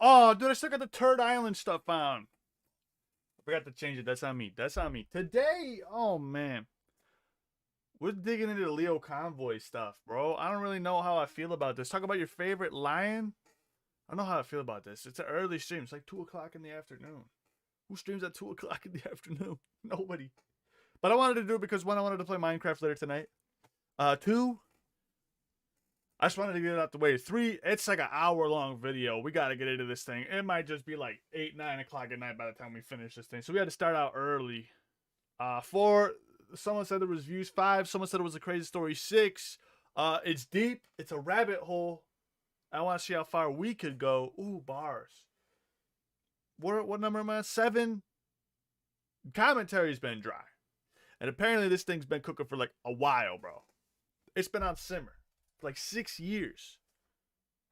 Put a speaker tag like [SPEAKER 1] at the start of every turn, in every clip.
[SPEAKER 1] Oh, dude, I still got the Turd Island stuff on. I forgot to change it. That's on me. That's on me. Today, oh man. We're digging into the Leo Convoy stuff, bro. I don't really know how I feel about this. Talk about your favorite lion. I don't know how I feel about this. It's an early stream. It's like 2 o'clock in the afternoon. Who streams at 2 o'clock in the afternoon? Nobody. But I wanted to do it because one, I wanted to play Minecraft later tonight. Two, I just wanted to get it out the way. Three, it's like an hour-long video. We got to get into this thing. It might just be like 8, 9 o'clock at night by the time we finish this thing. So we had to start out early. 4, someone said there was views. 5, someone said it was a crazy story. 6, it's deep. It's a rabbit hole. I want to see how far we could go. Ooh, bars. What number am I on? 7. Commentary's been dry. And apparently this thing's been cooking for like a while, bro. It's been on simmer for like 6 years.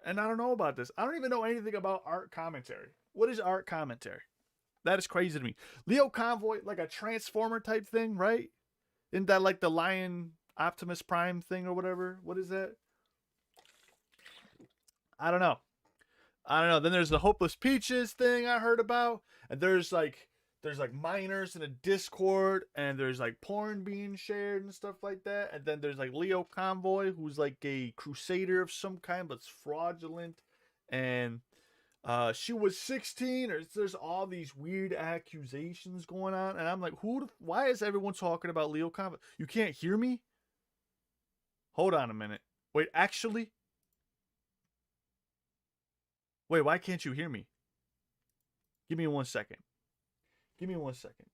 [SPEAKER 1] And I don't know about this. I don't even know anything about art commentary. What is art commentary? That is crazy to me. Leo Convoy, like a Transformer type thing, right? Isn't that like the Lion Optimus Prime thing or whatever? What is that? I don't know. Then there's the Hopeless Peaches thing I heard about. And there's like minors in a Discord, and there's like porn being shared and stuff like that. And then there's like Leo Convoy, who's like a Crusader of some kind, but it's fraudulent. And she was 16, or there's all these weird accusations going on. And I'm like, why is everyone talking about Leo Convoy? You can't hear me? Hold on a minute. Wait, actually? Wait, why can't you hear me? Give me 1 second. Give me 1 second.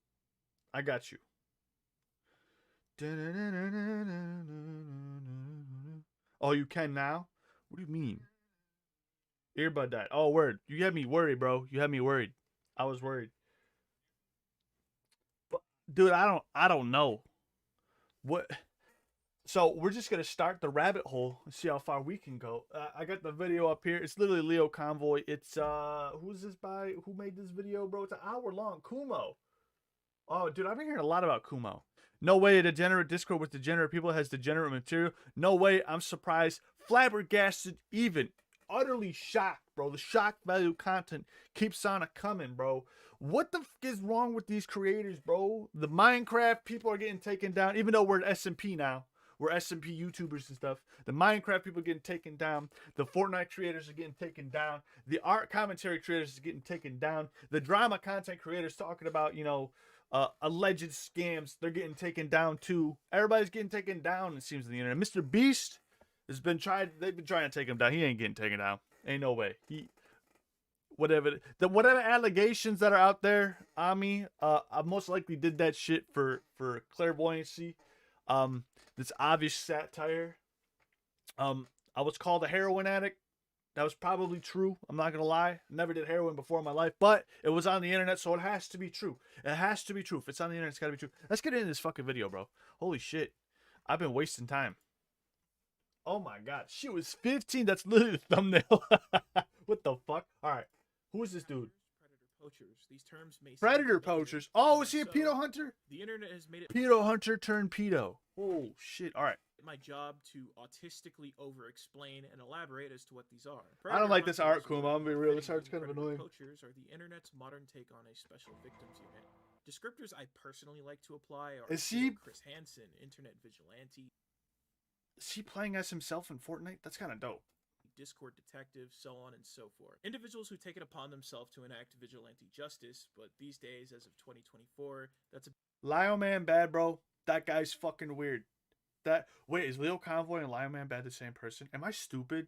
[SPEAKER 1] I got you. Oh, you can now? What do you mean? Earbud died. Oh, word. You had me worried, bro. You had me worried. I was worried. But, dude, I don't know. What? So we're just gonna start the rabbit hole and see how far we can go. I got the video up here. It's literally Leo Convoy. It's who's this by? Who made this video, bro? It's an hour long. Kumo. Oh, dude, I've been hearing a lot about Kumo. No way a degenerate Discord with degenerate people has degenerate material. No way. I'm surprised. Flabbergasted. Even utterly shocked, bro. The shock value content keeps on a coming, bro. What the f is wrong with these creators, bro? The Minecraft people are getting taken down, even though we're at SMP now. We're SMP YouTubers and stuff. The Minecraft people are getting taken down. The Fortnite creators are getting taken down. The art commentary creators are getting taken down. The drama content creators talking about, alleged scams, they're getting taken down too. Everybody's getting taken down, it seems, on the internet. Mr. Beast they've been trying to take him down. He ain't getting taken down. Ain't no way. Whatever allegations that are out there on me, I most likely did that shit for clairvoyancy. This obvious satire. I was called a heroin addict. That was probably true. I'm not gonna lie. Never did heroin before in my life, but it was on the internet, so it has to be true. It has to be true. If it's on the internet, it's gotta be true. Let's get into this fucking video, bro. Holy shit. I've been wasting time. Oh my god. She was 15. That's literally the thumbnail. What the fuck? Alright. Who is this dude?
[SPEAKER 2] Poachers. These terms may
[SPEAKER 1] Predator poachers. Oh, is he a pedo hunter?
[SPEAKER 2] The internet has made it
[SPEAKER 1] pedo hunter turned pedo. Oh shit. All right.
[SPEAKER 2] My job to autistically over-explain and elaborate as to what these are.
[SPEAKER 1] I don't like this art, Kuma. I'm gonna be real. This art's kind of annoying.
[SPEAKER 2] Poachers are the internet's modern take on a special victims unit. Descriptors I personally like to apply are Chris Hansen, internet vigilante.
[SPEAKER 1] Is he playing as himself in Fortnite? That's kind of dope.
[SPEAKER 2] Discord detective, so on and so forth. Individuals who take it upon themselves to enact vigilante justice, but these days, as of 2024, that's a...
[SPEAKER 1] Lio Man Bad, bro. That guy's fucking weird. Wait, is Leo Convoy and Lio Man Bad the same person? Am I stupid?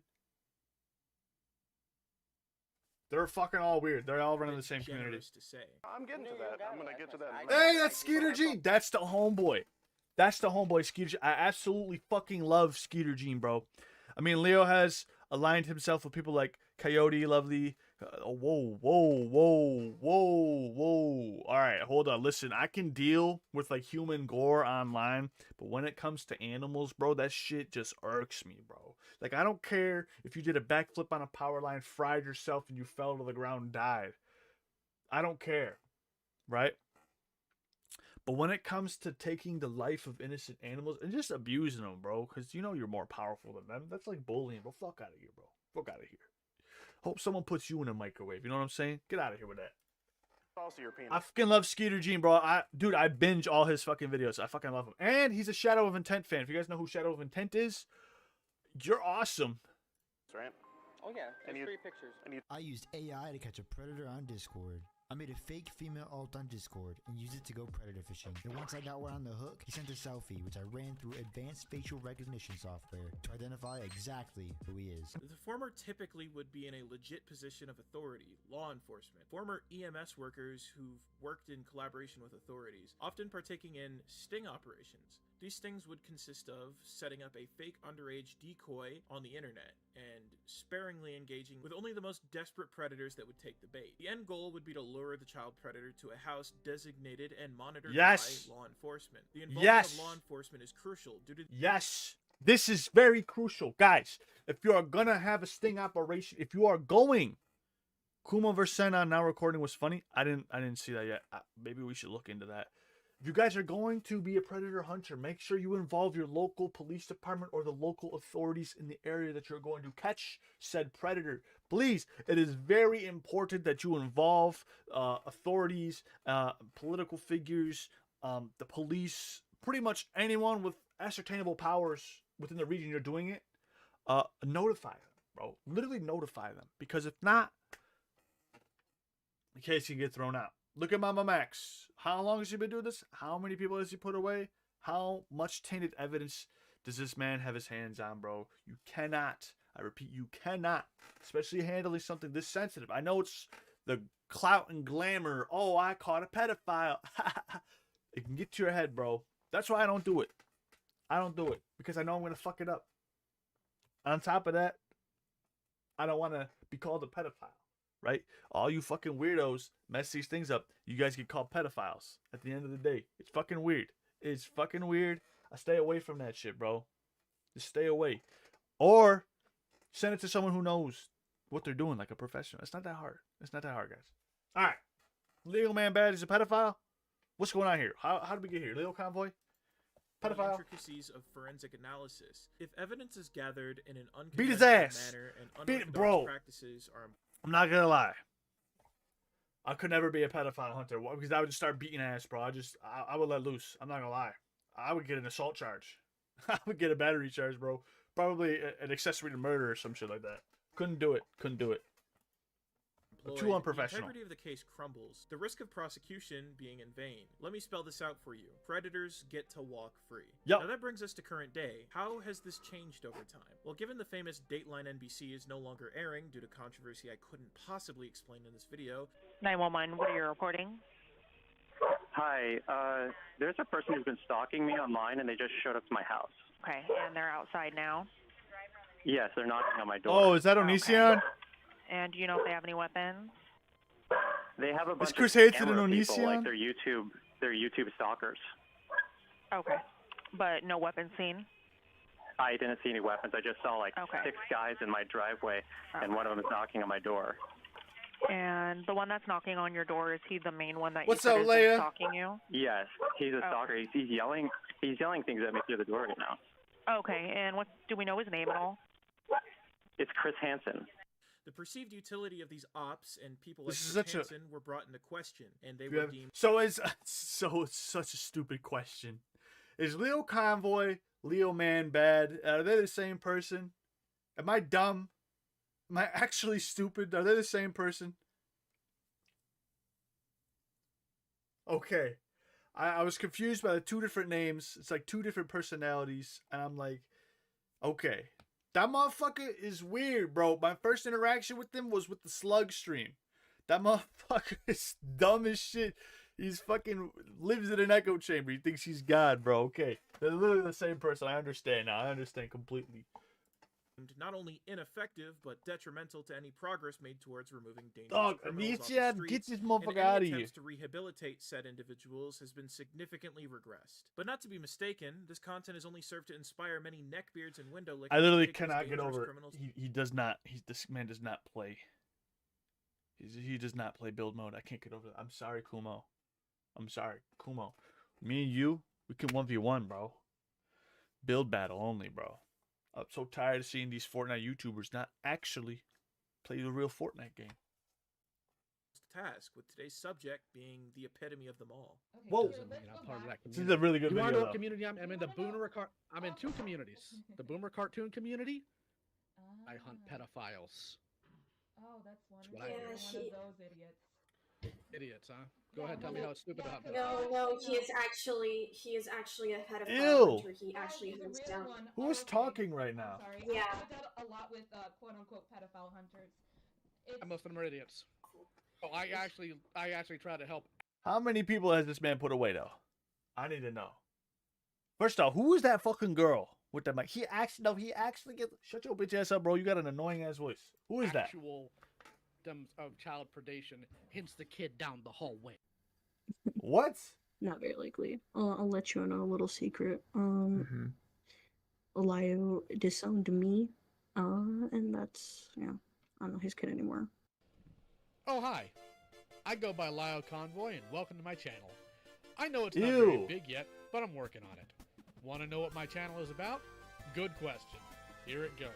[SPEAKER 1] They're fucking all weird. They're all running the same community.
[SPEAKER 2] To say.
[SPEAKER 3] I'm getting to that. I'm gonna get to that.
[SPEAKER 1] Hey, that's Skeeter Gene. That's the homeboy. That's the homeboy, Skeeter Gene. I absolutely fucking love Skeeter Gene, bro. I mean, Leo has aligned himself with people like Coyote, Lovely. Whoa. All right, hold on. Listen, I can deal with like human gore online, but when it comes to animals, bro, that shit just irks me, bro. Like, I don't care if you did a backflip on a power line, fried yourself, and you fell to the ground and died. I don't care, right? But when it comes to taking the life of innocent animals and just abusing them, bro, because you know you're more powerful than them, that's like bullying, bro. Fuck out of here, bro. Fuck out of here. Hope someone puts you in a microwave. You know what I'm saying? Get out of here with that.
[SPEAKER 3] Also your penis.
[SPEAKER 1] I fucking love Skeeter Jean, bro. Dude, I binge all his fucking videos. I fucking love him. And he's a Shadow of Intent fan. If you guys know who Shadow of Intent is, you're awesome.
[SPEAKER 3] Right?
[SPEAKER 4] Oh yeah,
[SPEAKER 3] And
[SPEAKER 4] there's
[SPEAKER 3] you-
[SPEAKER 4] 3 pictures.
[SPEAKER 5] I used AI to catch a predator on Discord. I made a fake female alt on Discord and used it to go predator fishing. And once I got one on the hook, he sent a selfie, which I ran through advanced facial recognition software to identify exactly who he is.
[SPEAKER 2] The former typically would be in a legit position of authority, law enforcement. Former EMS workers who've worked in collaboration with authorities, often partaking in sting operations. These stings would consist of setting up a fake underage decoy on the internet and sparingly engaging with only the most desperate predators that would take the bait. The end goal would be to lure the child predator to a house designated and monitored
[SPEAKER 1] Yes.
[SPEAKER 2] by law enforcement. The involvement
[SPEAKER 1] Yes.
[SPEAKER 2] of law enforcement is crucial due to
[SPEAKER 1] Yes. This is very crucial. Guys, if you are gonna have a sting operation, if you are going, Kuma vs. Senna now recording was funny. I didn't see that yet. Maybe we should look into that. If you guys are going to be a predator hunter, make sure you involve your local police department or the local authorities in the area that you're going to catch said predator. Please, it is very important that you involve authorities, political figures, the police, pretty much anyone with ascertainable powers within the region you're doing it. Notify them, bro. Literally notify them. Because if not, in case you get thrown out. Look at Mama Max. How long has he been doing this? How many people has he put away? How much tainted evidence does this man have his hands on, bro? You cannot, I repeat, you cannot, especially handling something this sensitive. I know it's the clout and glamour. Oh, I caught a pedophile. It can get to your head, bro. That's why I don't do it. I don't do it because I know I'm going to fuck it up. On top of that, I don't want to be called a pedophile. Right? All you fucking weirdos mess these things up. You guys get called pedophiles at the end of the day. It's fucking weird. It's fucking weird. I stay away from that shit, bro. Just stay away. Or send it to someone who knows what they're doing, like a professional. It's not that hard. It's not that hard, guys. All right. Leo Man Bad is a pedophile? What's going on here? How did we get here? Leo Convoy?
[SPEAKER 2] the
[SPEAKER 1] Pedophile?
[SPEAKER 2] intricacies of forensic analysis. If evidence is gathered in an
[SPEAKER 1] Beat his
[SPEAKER 2] unconventional
[SPEAKER 1] ass.
[SPEAKER 2] manner and
[SPEAKER 1] Beat it,
[SPEAKER 2] unorthodox
[SPEAKER 1] bro.
[SPEAKER 2] practices are
[SPEAKER 1] I'm not gonna lie. I could never be a pedophile hunter because I would just start beating ass, bro. I would let loose. I'm not gonna lie. I would get an assault charge. I would get a battery charge, bro. Probably an accessory to murder or some shit like that. Couldn't do it.
[SPEAKER 2] employed,
[SPEAKER 1] Too unprofessional.
[SPEAKER 2] The integrity of the case crumbles, the risk of prosecution being in vain. Let me spell this out for you. Predators get to walk free.
[SPEAKER 1] Yep.
[SPEAKER 2] Now that brings us to current day. How has this changed over time? Well, given the famous Dateline NBC is no longer airing due to controversy I couldn't possibly explain in this video,
[SPEAKER 6] 911, what are you reporting?
[SPEAKER 7] Hi, there's a person who's been stalking me online, and they just showed up to my house.
[SPEAKER 6] Okay, and they're outside now.
[SPEAKER 7] Yes, they're knocking on my door.
[SPEAKER 1] Oh, is that Onision?
[SPEAKER 6] And do you know if they have any weapons?
[SPEAKER 7] They have a bunch
[SPEAKER 1] Chris
[SPEAKER 7] of
[SPEAKER 1] Hansen
[SPEAKER 7] camera
[SPEAKER 1] and
[SPEAKER 7] people,
[SPEAKER 1] Onision?
[SPEAKER 7] like they're YouTube stalkers.
[SPEAKER 6] Okay, but no weapons seen?
[SPEAKER 7] I didn't see any weapons. I just saw like
[SPEAKER 6] Okay.
[SPEAKER 7] 6 guys in my driveway, and one of them is knocking on my door.
[SPEAKER 6] And the one that's knocking on your door, is he the main one that
[SPEAKER 1] What's
[SPEAKER 6] you said
[SPEAKER 1] up,
[SPEAKER 6] has been
[SPEAKER 1] Leia?
[SPEAKER 6] stalking you?
[SPEAKER 7] Yes, he's a stalker. He's yelling things at me through the door right now.
[SPEAKER 6] Okay, and what do we know his name at all?
[SPEAKER 7] It's Chris Hansen.
[SPEAKER 2] the perceived utility of these ops and people like
[SPEAKER 1] This is
[SPEAKER 2] Chris
[SPEAKER 1] such a-
[SPEAKER 2] Hansen were brought into question, and they
[SPEAKER 1] You
[SPEAKER 2] were
[SPEAKER 1] have-
[SPEAKER 2] deemed
[SPEAKER 1] it's such a stupid question. Is Leo Convoy, Leo Man Bad? Are they the same person? Am I dumb? Am I actually stupid? Are they the same person? Okay. I was confused by the two different names. It's like two different personalities. And I'm like, okay. That motherfucker is weird, bro. My first interaction with him was with the slug stream. That motherfucker is dumb as shit. He's fucking lives in an echo chamber. He thinks he's God, bro. Okay. They're literally the same person. I understand now. I understand completely.
[SPEAKER 2] not only ineffective but detrimental to any progress made towards removing dangerous
[SPEAKER 1] Dog,
[SPEAKER 2] criminals off the
[SPEAKER 1] Anicia,
[SPEAKER 2] streets,
[SPEAKER 1] get this
[SPEAKER 2] and
[SPEAKER 1] motherfucker
[SPEAKER 2] any
[SPEAKER 1] out of here.
[SPEAKER 2] attempts to rehabilitate said individuals has been significantly regressed. But not to be mistaken, this content has only served to inspire many neckbeards and window lickers.
[SPEAKER 1] I literally
[SPEAKER 2] to take these
[SPEAKER 1] cannot get
[SPEAKER 2] dangerous
[SPEAKER 1] over it.
[SPEAKER 2] criminals-
[SPEAKER 1] He does not. This man does not play. He does not play build mode. I can't get over that. I'm sorry, Kumo. I'm sorry, Kumo. Me and you, we can 1v1, bro. Build battle only, bro. I'm so tired of seeing these Fortnite YouTubers not actually Play the real Fortnite game.
[SPEAKER 2] task, with today's subject being the epitome of them all.
[SPEAKER 4] Okay,
[SPEAKER 1] Whoa.
[SPEAKER 4] here,
[SPEAKER 8] Doesn't
[SPEAKER 4] let's
[SPEAKER 8] mean I'm
[SPEAKER 4] go
[SPEAKER 8] part of
[SPEAKER 4] back.
[SPEAKER 8] that
[SPEAKER 1] This is
[SPEAKER 8] community.
[SPEAKER 1] a really good
[SPEAKER 8] You want to
[SPEAKER 1] video.
[SPEAKER 8] know what
[SPEAKER 1] Though.
[SPEAKER 8] community I'm in? The Boomer I'm in two communities. The Boomer cartoon community. I hunt
[SPEAKER 4] Ah.
[SPEAKER 8] pedophiles.
[SPEAKER 4] Oh, that's wonderful.
[SPEAKER 8] what I
[SPEAKER 4] You're
[SPEAKER 8] do.
[SPEAKER 4] one
[SPEAKER 9] Yeah,
[SPEAKER 4] of those idiots.
[SPEAKER 8] Idiots, huh? Go
[SPEAKER 4] Yeah,
[SPEAKER 8] ahead, tell me
[SPEAKER 4] well,
[SPEAKER 8] how it's stupid to
[SPEAKER 4] yeah,
[SPEAKER 8] hunt
[SPEAKER 4] go
[SPEAKER 8] pedophiles.
[SPEAKER 9] No,
[SPEAKER 4] ahead.
[SPEAKER 9] he is actually a pedophile
[SPEAKER 1] Ew.
[SPEAKER 9] hunter. He
[SPEAKER 4] Oh,
[SPEAKER 9] actually
[SPEAKER 4] he's a
[SPEAKER 9] hunts
[SPEAKER 4] real
[SPEAKER 9] down.
[SPEAKER 4] one.
[SPEAKER 1] Who
[SPEAKER 4] Oh,
[SPEAKER 1] is
[SPEAKER 4] okay.
[SPEAKER 1] talking right
[SPEAKER 4] I'm
[SPEAKER 1] now?
[SPEAKER 4] sorry.
[SPEAKER 9] Yeah.
[SPEAKER 4] I've done a lot with quote unquote pedophile hunters. It's,
[SPEAKER 8] Most of them are idiots. Oh, I actually try to help.
[SPEAKER 1] How many people has this man put away though? I need to know. First off, who is that fucking girl with the mic? He actually gets. Shut your bitch ass up, bro. You got an annoying ass voice. Who is that?
[SPEAKER 8] Actual victims of child predation, hence the kid down the hallway.
[SPEAKER 1] What?
[SPEAKER 10] Not very likely. I'll let you in on a little secret.
[SPEAKER 1] Mm-hmm.
[SPEAKER 10] Lio disowned me, and that's, I'm not his kid anymore.
[SPEAKER 8] Oh, hi. I go by Lio Convoy, and welcome to my channel. I know it's not very
[SPEAKER 1] Ew.
[SPEAKER 8] big yet, but I'm working on it. Want to know what my channel is about? Good question. Here it goes.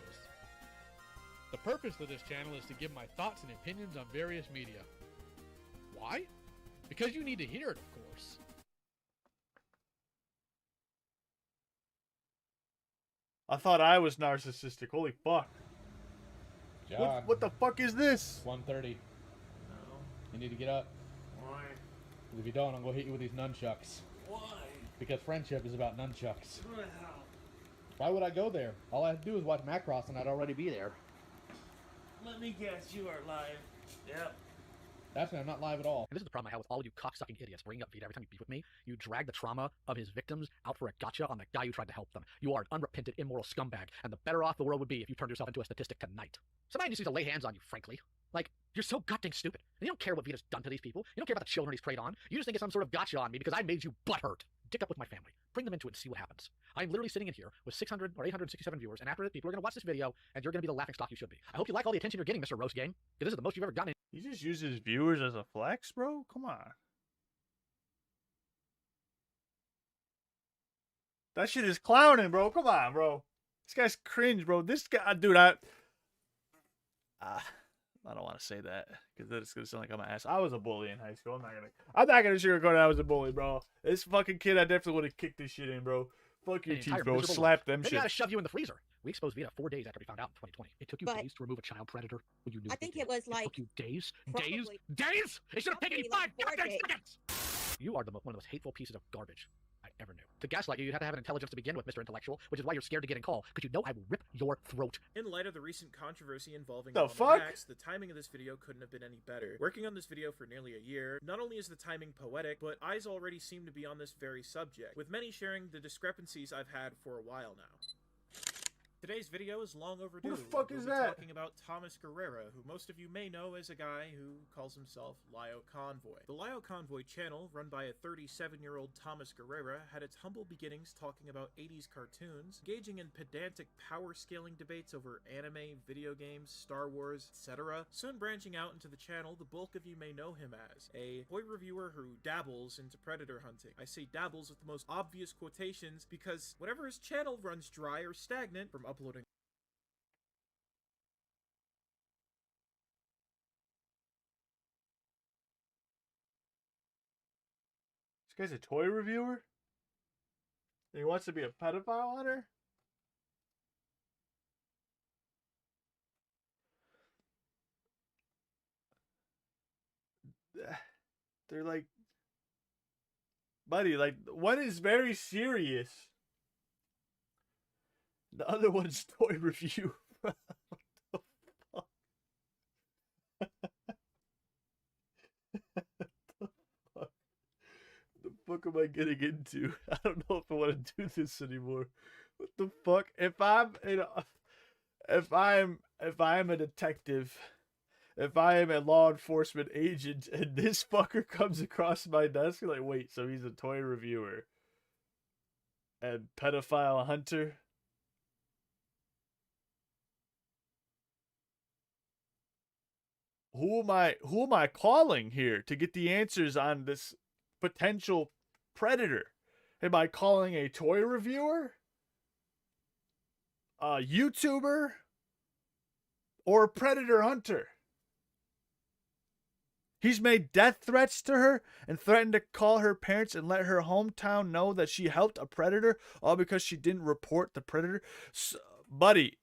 [SPEAKER 8] The purpose of this channel is to give my thoughts and opinions on various media. Why? Because you need to hear it, of course.
[SPEAKER 1] I thought I was narcissistic. Holy fuck.
[SPEAKER 11] John,
[SPEAKER 1] What the fuck is this?
[SPEAKER 11] 1:30. You need to get up.
[SPEAKER 3] Why?
[SPEAKER 11] 'Cause if you don't, I'm gonna hit you with these nunchucks.
[SPEAKER 3] Why?
[SPEAKER 11] Because friendship is about nunchucks.
[SPEAKER 3] Well,
[SPEAKER 11] Why would I go there? All I have to do is watch Macross and I'd already be there.
[SPEAKER 3] let me guess, you are live. Yep.
[SPEAKER 11] Actually, I'm not live at all.
[SPEAKER 8] And this is the problem I have with all you cocksucking idiots bringing up Vita every time you beef with me. You drag the trauma of his victims out for a gotcha on the guy who tried to help them. You are an unrepentant, immoral scumbag, and the better off the world would be if you turned yourself into a statistic tonight. Somebody just needs to lay hands on you, frankly. Like, you're so goddamn stupid. And you don't care what Vita's done to these people. You don't care about the children he's preyed on. You just think it's some sort of gotcha on me because I made you butthurt. Dick up with my family. Bring them into it and see what happens. I'm literally sitting in here with 600 or 867 viewers, and after it, people are going to watch this video, and you're going to be the laughing stock you should be. I hope you like all the attention you're getting, Mr. Roast Game, because this is the most you've ever gotten.
[SPEAKER 1] He just uses viewers as a flex, bro? Come on. That shit is clowning, bro. Come on, bro. This guy's cringe, bro. This guy, dude, I don't want to say that because then it's gonna sound like I'm an ass. I was a bully in high school. I'm not gonna sugarcoat it. I was a bully, bro. This fucking kid, I definitely would have kicked this shit in, bro. Fuck your
[SPEAKER 8] An
[SPEAKER 1] teeth,
[SPEAKER 8] entire
[SPEAKER 1] bro.
[SPEAKER 8] miserable
[SPEAKER 1] Slap
[SPEAKER 8] life.
[SPEAKER 1] them
[SPEAKER 8] Maybe I
[SPEAKER 1] shit.
[SPEAKER 8] gotta shove you in the freezer. We exposed Vita 4 days after we found out in 2020. It took you
[SPEAKER 12] But-
[SPEAKER 8] days to remove a child predator. Well, you knew
[SPEAKER 12] I
[SPEAKER 8] what they
[SPEAKER 12] think
[SPEAKER 8] did.
[SPEAKER 12] it was
[SPEAKER 8] It
[SPEAKER 12] like
[SPEAKER 8] took you days?
[SPEAKER 12] probably-
[SPEAKER 8] Days? It should have taken you
[SPEAKER 12] probably like
[SPEAKER 8] 5
[SPEAKER 12] 4
[SPEAKER 8] goddamn
[SPEAKER 12] days.
[SPEAKER 8] seconds! You are one of the most hateful pieces of garbage I ever knew. To gaslight you, you'd have to have an intelligence to begin with, Mr. Intellectual, which is why you're scared to get in call, because you know I will rip your throat.
[SPEAKER 2] In light of the recent controversy involving
[SPEAKER 1] The
[SPEAKER 2] Mama
[SPEAKER 1] fuck?
[SPEAKER 2] Max, the timing of this video couldn't have been any better. Working on this video for nearly a year, not only is the timing poetic, but eyes already seem to be on this very subject, with many sharing the discrepancies I've had for a while now. Today's video is long overdue.
[SPEAKER 1] Who the fuck
[SPEAKER 2] We'll
[SPEAKER 1] is
[SPEAKER 2] be
[SPEAKER 1] that?
[SPEAKER 2] talking about Thomas Guerrera, who most of you may know as a guy who calls himself Lio Convoy. The Lio Convoy channel, run by a 37-year-old Thomas Guerrera, had its humble beginnings talking about 80s cartoons, engaging in pedantic power-scaling debates over anime, video games, Star Wars, etc. Soon branching out into the channel the bulk of you may know him as, a toy reviewer who dabbles into predator hunting. I say dabbles with the most obvious quotations because whenever his channel runs dry or stagnant from uploading
[SPEAKER 1] This guy's a toy reviewer? And he wants to be a pedophile hunter? They're like, buddy, like, one is very serious. The other one's toy review. What the fuck? The fuck am I getting into? I don't know if I want to do this anymore. What the fuck? If I'm a detective, if I am a law enforcement agent, and this fucker comes across my desk, like, wait, so he's a toy reviewer and pedophile hunter? Who am I calling here to get the answers on this potential predator? Am I calling a toy reviewer? A YouTuber? or a predator hunter. He's made death threats to her and threatened to call her parents and let her hometown know that she helped a predator, all because she didn't report the predator. So, buddy,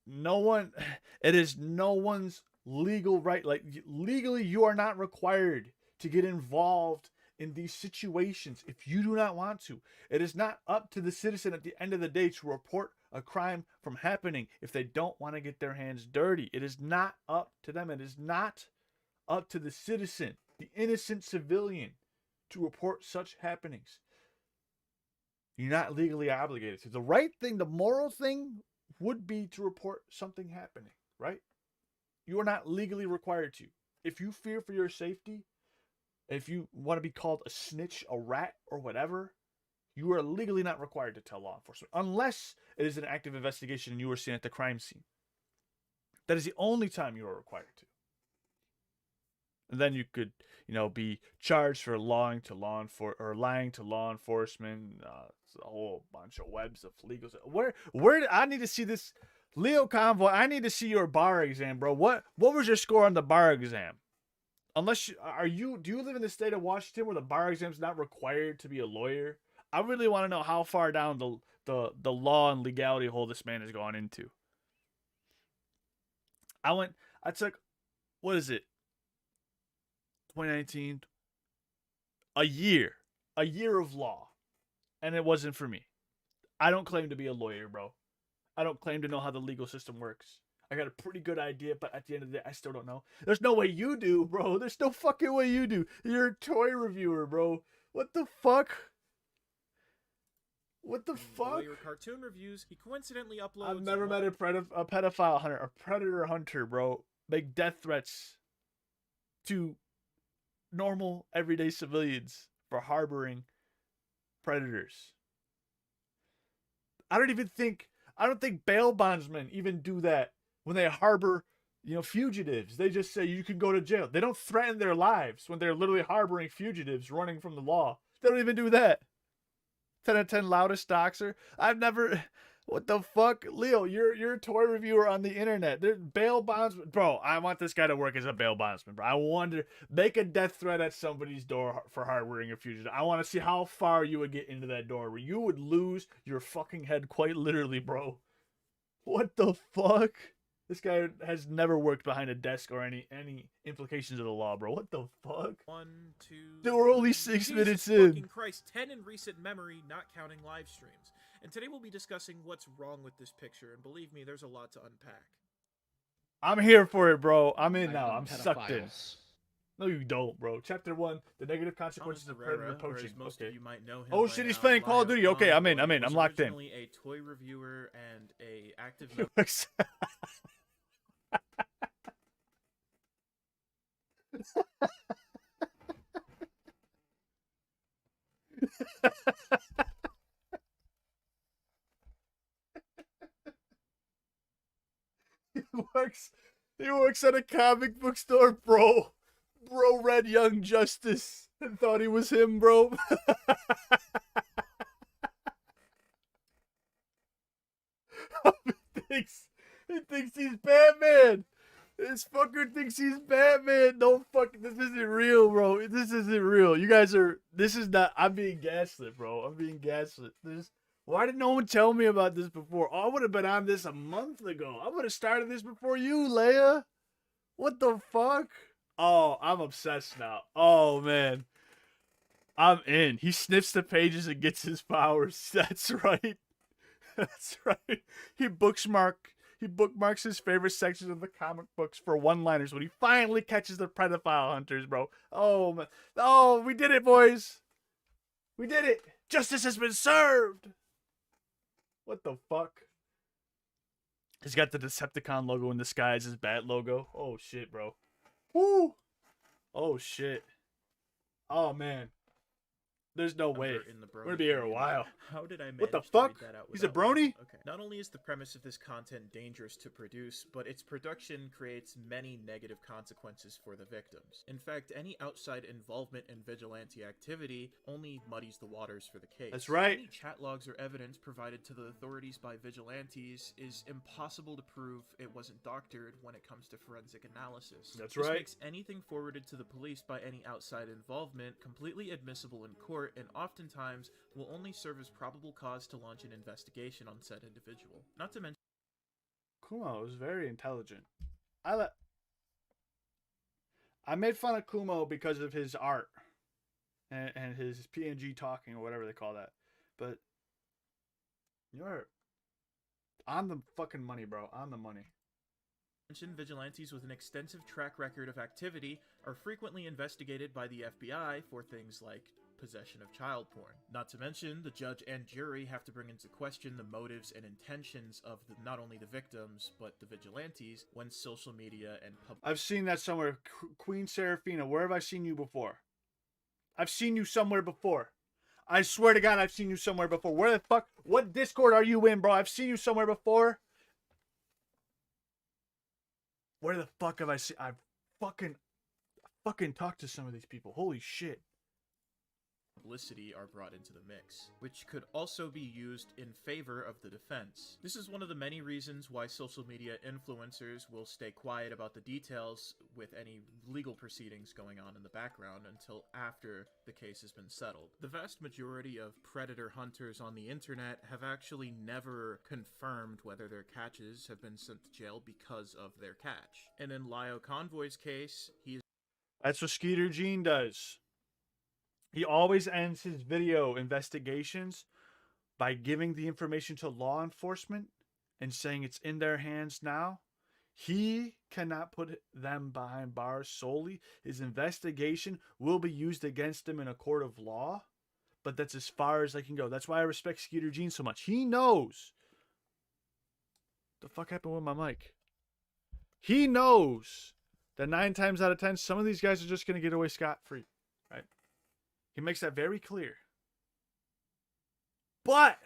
[SPEAKER 1] it is no one's legal right. Like, legally, you are not required to get involved in these situations if you do not want to. It is not up to the citizen at the end of the day to report a crime from happening if they don't want to get their hands dirty. It is not up to them. It is not up to the citizen, the innocent civilian, to report such happenings. You're not legally obligated to. The right thing, the moral thing, would be to report something happening, right? You are not legally required to. If you fear for your safety, if you want to be called a snitch, a rat, or whatever, you are legally not required to tell law enforcement, unless it is an active investigation and you were seen at the crime scene. That is the only time you are required to. And then you could, be charged for lying to law enforcement. It's a whole bunch of webs of legal. Where I need to see this, Leo Convoy. I need to see your bar exam, bro. What was your score on the bar exam? Unless do you live in the state of Washington where the bar exam is not required to be a lawyer? I really want to know how far down the law and legality hole this man has gone into. I took, what is it? 2019, a year of law, and it wasn't for me. I don't claim to be a lawyer, bro. I don't claim to know how the legal system works. I got a pretty good idea, but at the end of the day, I still don't know. There's no way you do, bro. There's no fucking way you do. You're a toy reviewer, bro. What the fuck? What the fuck?
[SPEAKER 2] Your cartoon reviews, he coincidentally uploads...
[SPEAKER 1] I've never met a pedophile hunter, a predator hunter, bro. Make death threats to normal, everyday civilians for harboring predators. I don't think bail bondsmen even do that when they harbor, fugitives. They just say you can go to jail. They don't threaten their lives when they're literally harboring fugitives running from the law. They don't even do that. 10 out of 10 loudest doxer. I've never... What the fuck? Leo, you're a toy reviewer on the internet. There's bail bondsman. Bro, I want this guy to work as a bail bondsman, bro. I wonder, make a death threat at somebody's door for harboring a fugitive. I want to see how far you would get into that door where you would lose your fucking head quite literally, bro. What the fuck? This guy has never worked behind a desk or any implications of the law, bro. What the fuck?
[SPEAKER 2] 1, 2...
[SPEAKER 1] Dude, we're only 6
[SPEAKER 2] Jesus
[SPEAKER 1] minutes in.
[SPEAKER 2] Fucking Christ, 10 in recent memory, not counting live streams. And today we'll be discussing what's wrong with this picture, and believe me, there's a lot to unpack.
[SPEAKER 1] I'm here for it, bro. I'm in now. I'm sucked in. No, you don't, bro. Chapter 1, the negative consequences of predator approaching.
[SPEAKER 2] Most of you might know him
[SPEAKER 1] oh
[SPEAKER 2] by
[SPEAKER 1] shit, he's
[SPEAKER 2] now.
[SPEAKER 1] playing Call of Duty. Okay, I'm in. I'm locked in.
[SPEAKER 2] Originally a toy reviewer and a active
[SPEAKER 1] He works at a comic book store, bro. Bro read Young Justice and thought he was him, bro. He thinks he's Batman. This fucker thinks he's Batman. Don't fucking. This isn't real, bro. This isn't real. You guys are. This is not. I'm being gaslit, bro. I'm being gaslit. Why did no one tell me about this before? Oh, I would have been on this a month ago. I would have started this before you, Leia. What the fuck? Oh, I'm obsessed now. Oh, man. I'm in. He sniffs the pages and gets his powers. That's right. That's right. He bookmarks his favorite sections of the comic books for one-liners when he finally catches the pedophile hunters, bro. Oh, man. Oh, we did it, boys. We did it. Justice has been served. What the fuck? He's got the Decepticon logo in the sky as his bat logo. Oh, shit, bro. Woo! Oh, shit. Oh, man. There's no way.
[SPEAKER 2] in the
[SPEAKER 1] We're gonna be here a while.
[SPEAKER 2] How did I manage
[SPEAKER 1] What the
[SPEAKER 2] to
[SPEAKER 1] fuck?
[SPEAKER 2] read that out
[SPEAKER 1] He's a
[SPEAKER 2] without laughing?
[SPEAKER 1] brony?
[SPEAKER 2] Okay. Not only is the premise of this content dangerous to produce, but its production creates many negative consequences for the victims. In fact, any outside involvement in vigilante activity only muddies the waters for the case.
[SPEAKER 1] That's right.
[SPEAKER 2] Any chat logs or evidence provided to the authorities by vigilantes is impossible to prove it wasn't doctored when it comes to forensic analysis.
[SPEAKER 1] That's
[SPEAKER 2] This
[SPEAKER 1] right.
[SPEAKER 2] makes anything forwarded to the police by any outside involvement completely admissible in court, and oftentimes will only serve as probable cause to launch an investigation on said individual. Not to mention
[SPEAKER 1] Kumo is very intelligent. I made fun of Kumo because of his art and his PNG talking or whatever they call that. But you're on the fucking money, bro. On the money.
[SPEAKER 2] vigilantes with an extensive track record of activity are frequently investigated by the FBI for things like possession of child porn. Not to mention, the judge and jury have to bring into question the motives and intentions of not only the victims, but the vigilantes when social media and public...
[SPEAKER 1] I've seen that somewhere. Queen Serafina, where have I seen you before? I've seen you somewhere before. I swear to God, I've seen you somewhere before. Where the fuck? What Discord are you in, bro? I've seen you somewhere before. Where the fuck have I seen? I've fucking talked to some of these people. Holy shit.
[SPEAKER 2] Publicity are brought into the mix, which could also be used in favor of the defense. This is one of the many reasons why social media influencers will stay quiet about the details with any legal proceedings going on in the background until after the case has been settled. The vast majority of predator hunters on the internet have actually never confirmed whether their catches have been sent to jail because of their catch. And in Lio Convoy's case,
[SPEAKER 1] That's what Skeeter Jean does. He always ends his video investigations by giving the information to law enforcement and saying it's in their hands now. He cannot put them behind bars solely. His investigation will be used against him in a court of law, but that's as far as I can go. That's why I respect Skeeter Jean so much. He knows. The fuck happened with my mic? He knows that 9 times out of 10, some of these guys are just going to get away scot-free, right? He makes that very clear. But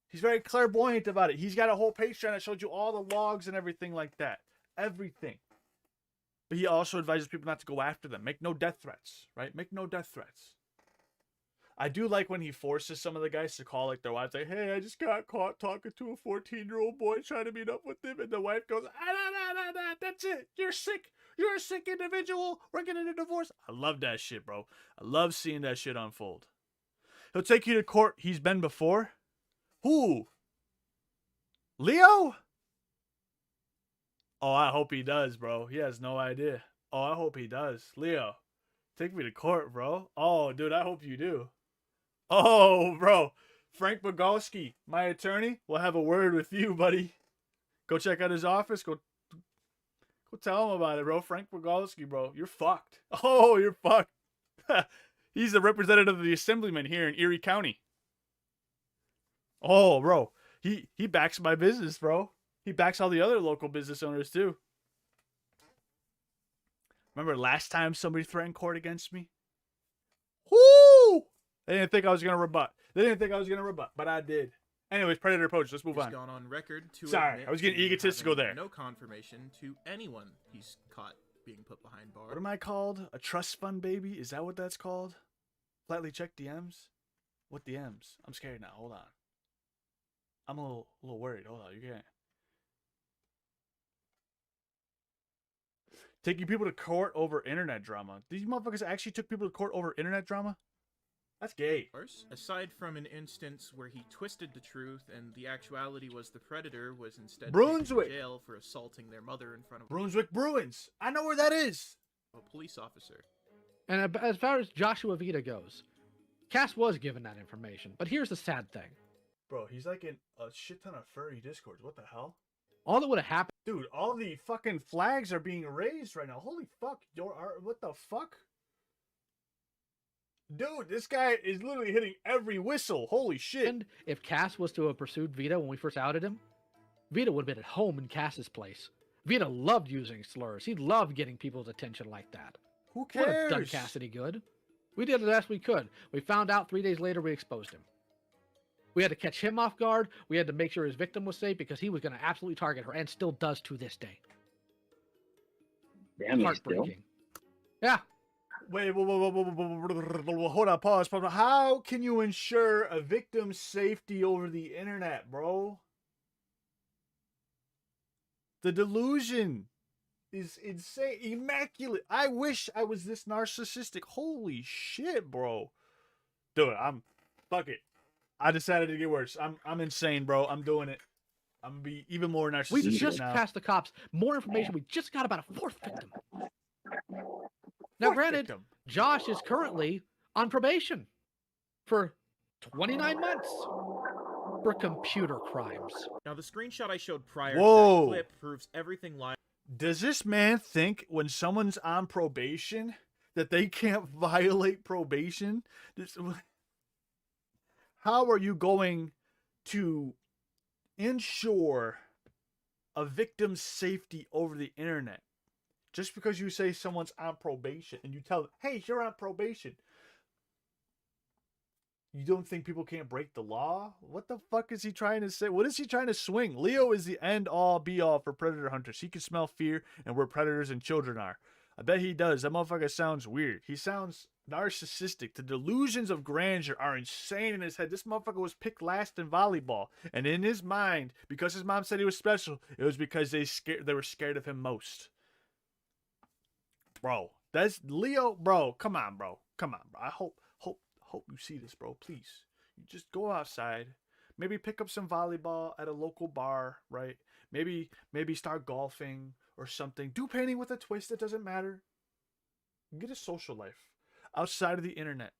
[SPEAKER 1] he's very clairvoyant about it. He's got a whole page that showed you all the logs and everything like that. Everything. But he also advises people not to go after them. Make no death threats, right? Make no death threats. I do like when he forces some of the guys to call like their wives, like, hey, I just got caught talking to a 14-year-old boy trying to meet up with him. And the wife goes, that's it. You're sick. You're a sick individual. We're getting a divorce. I love that shit, bro. I love seeing that shit unfold. He'll take you to court. He's been before. Who? Leo? Oh, I hope he does, bro. He has no idea. Oh, I hope he does. Leo, take me to court, bro. Oh, dude, I hope you do. Oh, bro. Frank Bogalski, my attorney, will have a word with you, buddy. Go check out his office. Go tell him about it, bro. Frank Bogalski, bro. You're fucked. Oh, you're fucked. He's the representative of the assemblyman here in Erie County. Oh, bro. He backs my business, bro. He backs all the other local business owners, too. Remember last time somebody threatened court against me? Whoo! They didn't think I was going to rebut. But I did. Anyways, Predator Approach. Let's move on.
[SPEAKER 2] He's gone on record to
[SPEAKER 1] Sorry,
[SPEAKER 2] admit
[SPEAKER 1] I was getting
[SPEAKER 2] to
[SPEAKER 1] egotistical
[SPEAKER 2] having
[SPEAKER 1] there.
[SPEAKER 2] No confirmation to anyone he's caught being put behind bars.
[SPEAKER 1] What am I called? A trust fund baby? Is that what that's called? Flatly check DMs? What DMs? I'm scared now. Hold on. I'm a little worried. Hold on. You can't. Taking people to court over internet drama. These motherfuckers actually took people to court over internet drama? That's gay.
[SPEAKER 2] Aside from an instance where he twisted the truth and the actuality was the predator was instead
[SPEAKER 1] Brunswick.
[SPEAKER 2] taken to jail for assaulting their mother in front of
[SPEAKER 1] Brunswick Bruins. I know where that is.
[SPEAKER 2] a police officer.
[SPEAKER 8] And as far as Joshua Vita goes, Cass was given that information. But here's the sad thing.
[SPEAKER 1] Bro, he's like in a shit ton of furry discords. What the hell?
[SPEAKER 8] All that would have happened...
[SPEAKER 1] Dude, all the fucking flags are being raised right now. Holy fuck. What the fuck? Dude, this guy is literally hitting every whistle. Holy shit.
[SPEAKER 8] And if Cass was to have pursued Vita when we first outed him, Vita would have been at home in Cass's place. Vita loved using slurs. He loved getting people's attention like that.
[SPEAKER 1] Who cares?
[SPEAKER 8] Would have done Cass any good. We did the best we could. We found out 3 days later we exposed him. We had to catch him off guard. We had to make sure his victim was safe because he was going to absolutely target her and still does to this day.
[SPEAKER 12] Damn,
[SPEAKER 8] heartbreaking. Yeah.
[SPEAKER 1] Wait, hold on, pause. How can you ensure a victim's safety over the internet, bro? The delusion is insane, immaculate. I wish I was this narcissistic. Holy shit, bro. Dude, fuck it. I decided to get worse. I'm insane, bro. I'm doing it. I'm gonna be even more narcissistic
[SPEAKER 8] We just
[SPEAKER 1] now.
[SPEAKER 8] passed the cops more information. We just got about a fourth victim. Now, granted, Josh is currently on probation for 29 months for computer crimes.
[SPEAKER 2] Now, the screenshot I showed prior to
[SPEAKER 1] Whoa.
[SPEAKER 2] that clip proves everything lying.
[SPEAKER 1] Does this man think when someone's on probation that they can't violate probation? How are you going to ensure a victim's safety over the internet? Just because you say someone's on probation and you tell them, hey, you're on probation. You don't think people can't break the law? What the fuck is he trying to say? What is he trying to swing? Leo is the end all be all for predator hunters. He can smell fear and where predators and children are. I bet he does. That motherfucker sounds weird. He sounds narcissistic. The delusions of grandeur are insane in his head. This motherfucker was picked last in volleyball. And in his mind, because his mom said he was special, it was because they were scared of him most. Bro, that's Leo, bro. Come on, bro. Come on, bro. I hope you see this, bro. Please. You just go outside. Maybe pick up some volleyball at a local bar, right? Maybe start golfing or something. Do painting with a twist. It doesn't matter. Get a social life outside of the internet.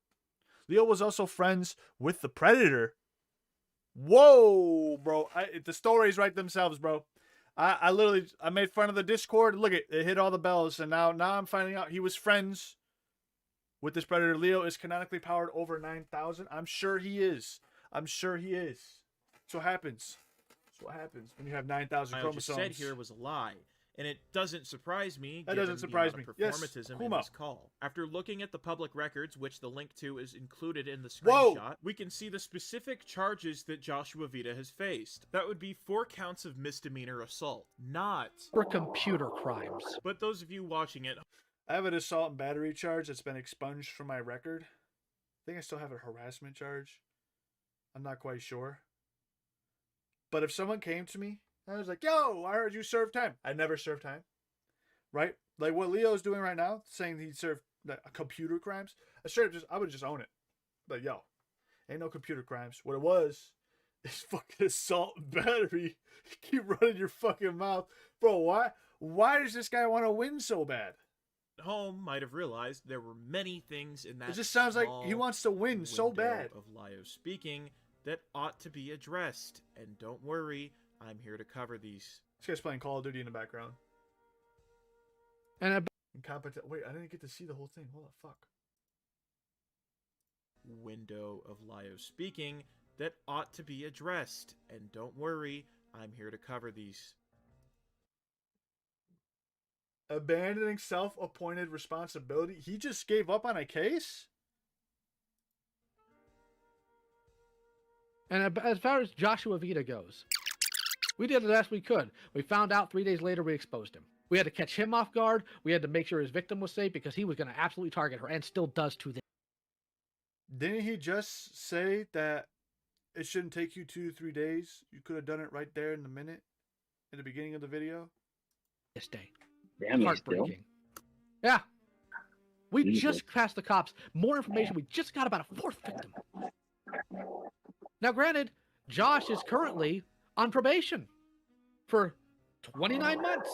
[SPEAKER 1] Leo was also friends with the Predator. Whoa, bro. The stories write themselves, bro. I made fun of the Discord. Look, it hit all the bells, and now I'm finding out he was friends with this Predator. Leo is canonically powered over 9,000. I'm sure he is. That's what happens. That's what happens when you have 9,000
[SPEAKER 2] I
[SPEAKER 1] chromosomes.
[SPEAKER 2] just said here was a lie. And it doesn't surprise me.
[SPEAKER 1] That doesn't surprise me. Yes,
[SPEAKER 2] Performatism in
[SPEAKER 1] Kuma.
[SPEAKER 2] this call. After looking at the public records, which the link to is included in the
[SPEAKER 1] Whoa.
[SPEAKER 2] screenshot, we can see the specific charges that Joshua Vita has faced. That would be 4 counts of misdemeanor assault, not
[SPEAKER 8] for computer crimes.
[SPEAKER 2] But those of you watching it,
[SPEAKER 1] I have an assault and battery charge that's been expunged from my record. I think I still have a harassment charge. I'm not quite sure. But if someone came to me and I was like, yo, I heard you served time. I never served time. Right? Like what Leo's doing right now, saying he served computer crimes. I would just own it. Like, yo, ain't no computer crimes. What it was is fucking assault and battery. Keep running your fucking mouth. Bro, why does this guy want to win so bad?
[SPEAKER 2] home might have realized there were many things in that.
[SPEAKER 1] It just sounds like he wants to win so bad.
[SPEAKER 2] Of Lio speaking that ought to be addressed, and don't worry, I'm here to cover these.
[SPEAKER 1] This guy's playing Call of Duty in the background.
[SPEAKER 8] And
[SPEAKER 1] incompetent. Wait, I didn't get to see the whole thing. Hold the fuck.
[SPEAKER 2] Window of Lio speaking that ought to be addressed, and don't worry, I'm here to cover these.
[SPEAKER 1] Abandoning self-appointed responsibility. He just gave up on a case?
[SPEAKER 8] And as far as Joshua Vita goes, we did the best we could. We found out 3 days later we exposed him. We had to catch him off guard. We had to make sure his victim was safe because he was going to absolutely target her and still does to this.
[SPEAKER 1] Didn't he just say that it shouldn't take you 2 to 3 days? You could have done it right there in the minute, in the beginning of the video?
[SPEAKER 8] This day.
[SPEAKER 12] Damn,
[SPEAKER 8] heartbreaking. Yeah. We just passed the cops more information. We just got about a fourth victim. Now, granted, Josh is currently on probation for 29 months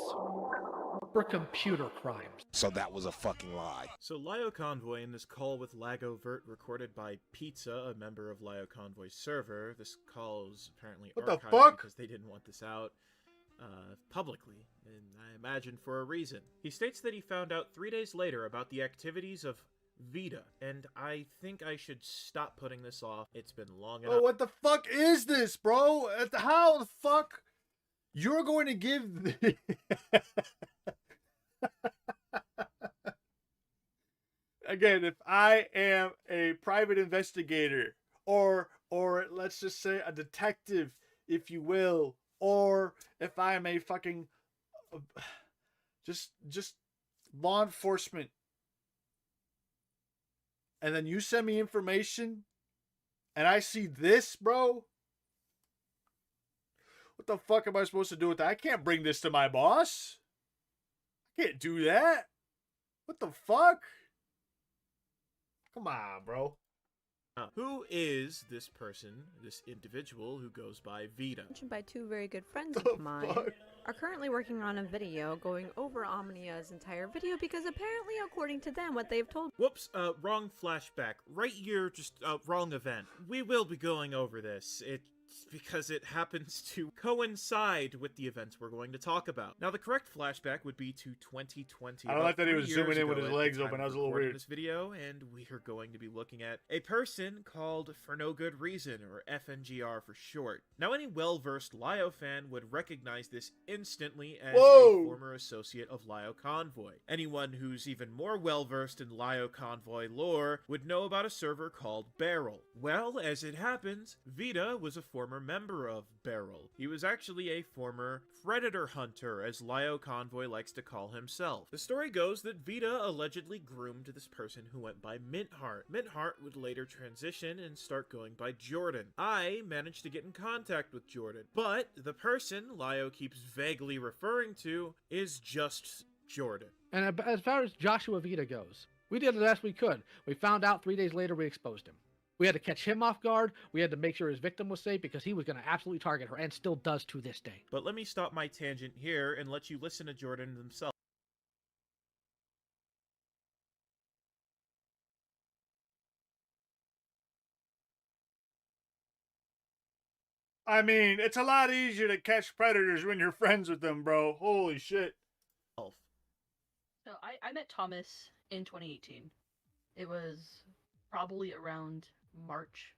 [SPEAKER 8] for computer crimes.
[SPEAKER 13] So that was a fucking lie.
[SPEAKER 2] So Lio Convoy in this call with Lagovert recorded by Pizza, a member of Lio Convoy's server. This call is apparently archived because they didn't want this out publicly, and I imagine for a reason. He states that he found out 3 days later about the activities of Vita, and I think I should stop putting this off. It's been long enough.
[SPEAKER 1] Oh, what the fuck is this, bro? How the fuck you're going to give again, if I am a private investigator, or let's just say a detective, if you will, or if I am a fucking just law enforcement, and then you send me information and I see this, bro, what the fuck am I supposed to do with that? I can't bring this to my boss. I can't do that. What the fuck? Come on, bro.
[SPEAKER 2] Who is this person, this individual who goes by Vita?
[SPEAKER 12] Mentioned by two very good friends of mine, are currently working on a video going over Omnia's entire video because apparently, according to them, what they've told—
[SPEAKER 2] Whoops, wrong flashback. Right here, just, wrong event. We will be going over this. It's because it happens to coincide with the events we're going to talk about. Now, the correct flashback would be to 2020.
[SPEAKER 1] I don't like that he was zooming in with his legs open. That was a little weird.
[SPEAKER 2] This video, and we are going to be looking at a person called For No Good Reason, or FNGR for short. Now, any well-versed Lio fan would recognize this instantly as a former associate of Lio Convoy. Anyone who's even more well-versed in Lio Convoy lore would know about a server called Barrel. Well, as it happens, Vita was a former member of Barrel. He was actually a former predator hunter, as Lio Convoy likes to call himself. The story goes that Vita allegedly groomed this person who went by Mintheart. Mintheart would later transition and start going by Jordan. I managed to get in contact with Jordan, but the person Lio keeps vaguely referring to is just Jordan.
[SPEAKER 8] And as far as Joshua Vita goes, we did the best we could. We found out 3 days later we exposed him. We had to catch him off guard. We had to make sure his victim was safe because he was going to absolutely target her and still does to this day.
[SPEAKER 2] But let me stop my tangent here and let you listen to Jordan himself.
[SPEAKER 1] I mean, it's a lot easier to catch predators when you're friends with them, bro. Holy shit.
[SPEAKER 13] So I met Thomas in 2018. It was probably around March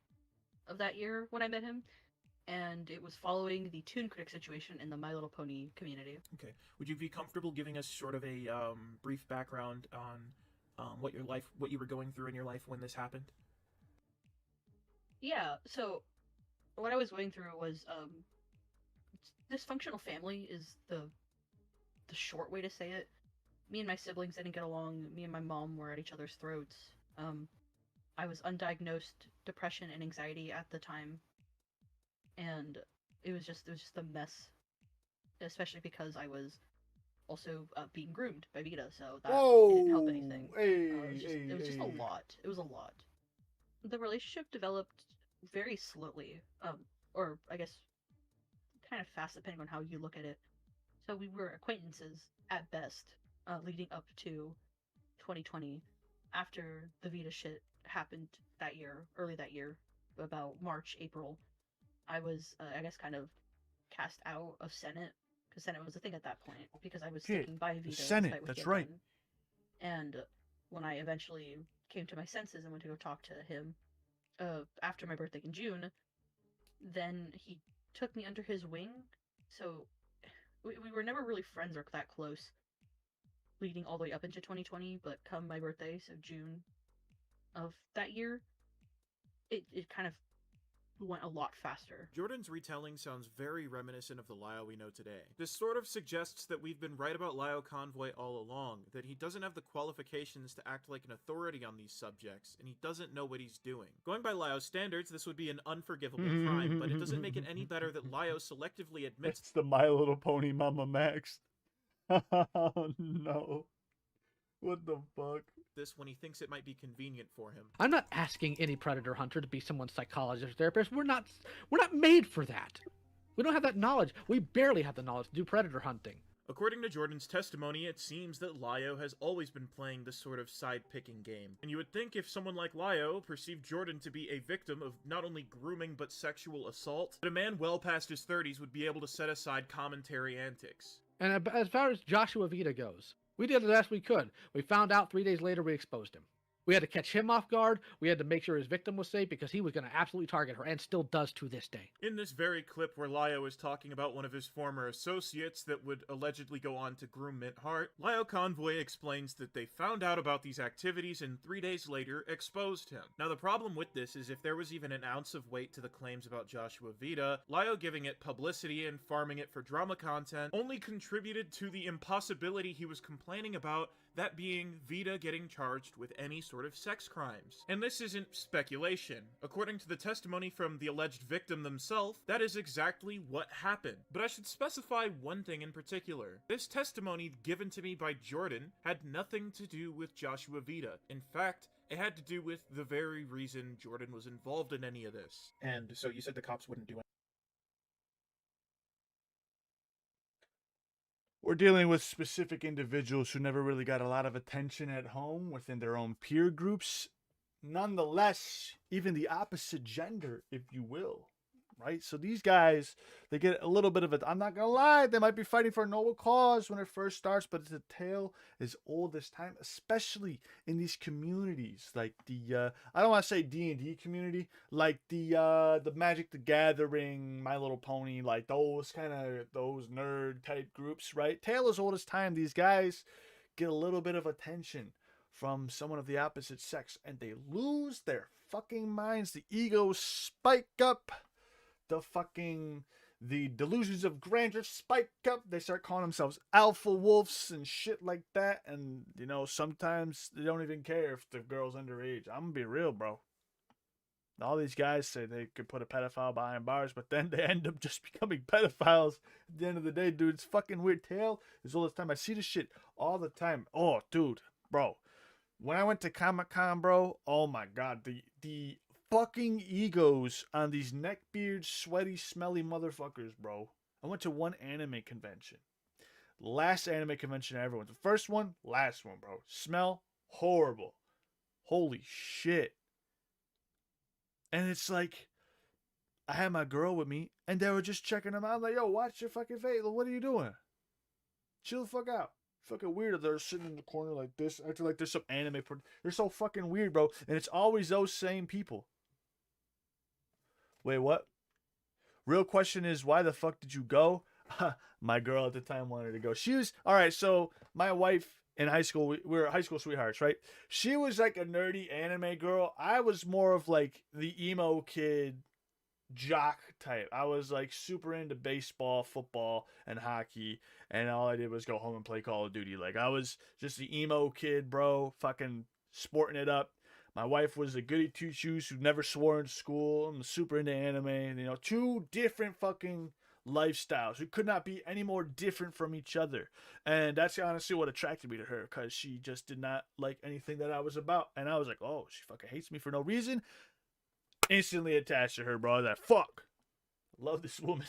[SPEAKER 13] of that year when I met him, and it was following the Toon Critic situation in the My Little Pony community.
[SPEAKER 2] Okay. Would you be comfortable giving us sort of a brief background on what you were going through in your life when this happened?
[SPEAKER 13] Yeah, so what I was going through was dysfunctional family is the short way to say it. Me and my siblings didn't get along. Me and my mom were at each other's throats. I was undiagnosed depression and anxiety at the time, and it was just a mess, especially because I was also being groomed by Vita, so that didn't help anything. It was just a lot. It was a lot. The relationship developed very slowly, or I guess kind of fast, depending on how you look at it. So we were acquaintances at best, leading up to 2020. After the Vita shit happened that year, early that year, about March, April, I was, I guess, kind of cast out of Senate, because Senate was a thing at that point, because I was sticking by Vita.
[SPEAKER 1] Senate, that's right.
[SPEAKER 13] And when I eventually came to my senses and went to go talk to him, after my birthday in June, then he took me under his wing, so we were never really friends or that close, leading all the way up into 2020, but come my birthday, so June of that year, it kind of went a lot faster.
[SPEAKER 2] Jordan's retelling sounds very reminiscent of the Lio we know today. This sort of suggests that we've been right about Lio Convoy all along, that he doesn't have the qualifications to act like an authority on these subjects, and he doesn't know what he's doing. Going by Lio's standards, this would be an unforgivable crime, but it doesn't make it any better that Lio selectively admits—
[SPEAKER 1] It's the My Little Pony Mama Max. Oh no. What the fuck?
[SPEAKER 2] This when he thinks it might be convenient for him.
[SPEAKER 8] I'm not asking any predator hunter to be someone's psychologist or therapist. We're not made for that. We don't have that knowledge. We barely have the knowledge to do predator hunting.
[SPEAKER 2] According to Jordan's testimony, it seems that Lio has always been playing this sort of side-picking game. And you would think if someone like Lio perceived Jordan to be a victim of not only grooming but sexual assault, that a man well past his 30s would be able to set aside commentary antics.
[SPEAKER 8] And as far as Joshua Vita goes, we did the best we could. We found out 3 days later we exposed him. We had to catch him off guard. We had to make sure his victim was safe because he was going to absolutely target her and still does to this day.
[SPEAKER 2] In this very clip where Lio is talking about one of his former associates that would allegedly go on to groom Mint Hart, Lio Convoy explains that they found out about these activities and 3 days later exposed him. Now the problem with this is if there was even an ounce of weight to the claims about Joshua Vita, Lio giving it publicity and farming it for drama content only contributed to the impossibility he was complaining about, that being Vita getting charged with any sort of sex crimes. And this isn't speculation. According to the testimony from the alleged victim themselves, that is exactly what happened. But I should specify one thing in particular. This testimony given to me by Jordan had nothing to do with Joshua Vita. In fact, it had to do with the very reason Jordan was involved in any of this.
[SPEAKER 14] And so you said the cops wouldn't do it.
[SPEAKER 1] We're dealing with specific individuals who never really got a lot of attention at home within their own peer groups. Nonetheless, even the opposite gender, if you will, right? So these guys, they get a little bit of it. I'm not gonna lie, they might be fighting for a noble cause when it first starts, but the tale is old as time, especially in these communities like the I don't want to say D&D community, like the Magic the Gathering, My Little Pony, like those nerd type groups, right? Tale is old as time. These guys get a little bit of attention from someone of the opposite sex and they lose their fucking minds. The egos spike up. The delusions of grandeur spike up. They start calling themselves alpha wolves and shit like that. And, you know, sometimes they don't even care if the girl's underage. I'm gonna be real, bro. All these guys say they could put a pedophile behind bars, but then they end up just becoming pedophiles at the end of the day, dude. It's fucking weird. Tale is all the time. I see this shit all the time. Oh, dude, bro. When I went to Comic-Con, bro, oh my god, the fucking egos on these neckbeard, sweaty, smelly motherfuckers, bro. I went to one anime convention. Last anime convention I ever went to. First one, last one, bro. Smell horrible. Holy shit. And it's like, I had my girl with me, and they were just checking them out. I'm like, yo, watch your fucking face. What are you doing? Chill the fuck out. Fucking weird. They're sitting in the corner like this, acting like there's some anime. They're so fucking weird, bro. And it's always those same people. Wait, what? Real question is, why the fuck did you go? My girl at the time wanted to go. She was, all right, so my wife in high school, we were high school sweethearts, right? She was like a nerdy anime girl. I was more of like the emo kid jock type. I was like super into baseball, football, and hockey, and all I did was go home and play Call of Duty. Like, I was just the emo kid, bro, fucking sporting it up. My wife was a goody two-shoes who never swore in school. I'm super into anime. You know, two different fucking lifestyles who could not be any more different from each other. And that's honestly what attracted me to her, because she just did not like anything that I was about. And I was like, oh, she fucking hates me for no reason. Instantly attached to her, bro. I was like, fuck. Love this woman.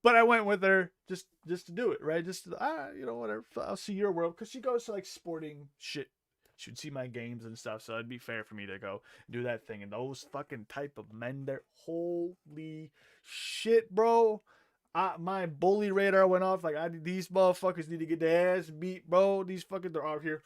[SPEAKER 1] But I went with her just to do it, right? Just, you know, whatever. I'll see your world. Because she goes to like sporting shit. She would see my games and stuff, so it'd be fair for me to go do that thing. And those fucking type of men there, holy shit, bro. My bully radar went off. Like, these motherfuckers need to get their ass beat, bro. These fucking, they're out here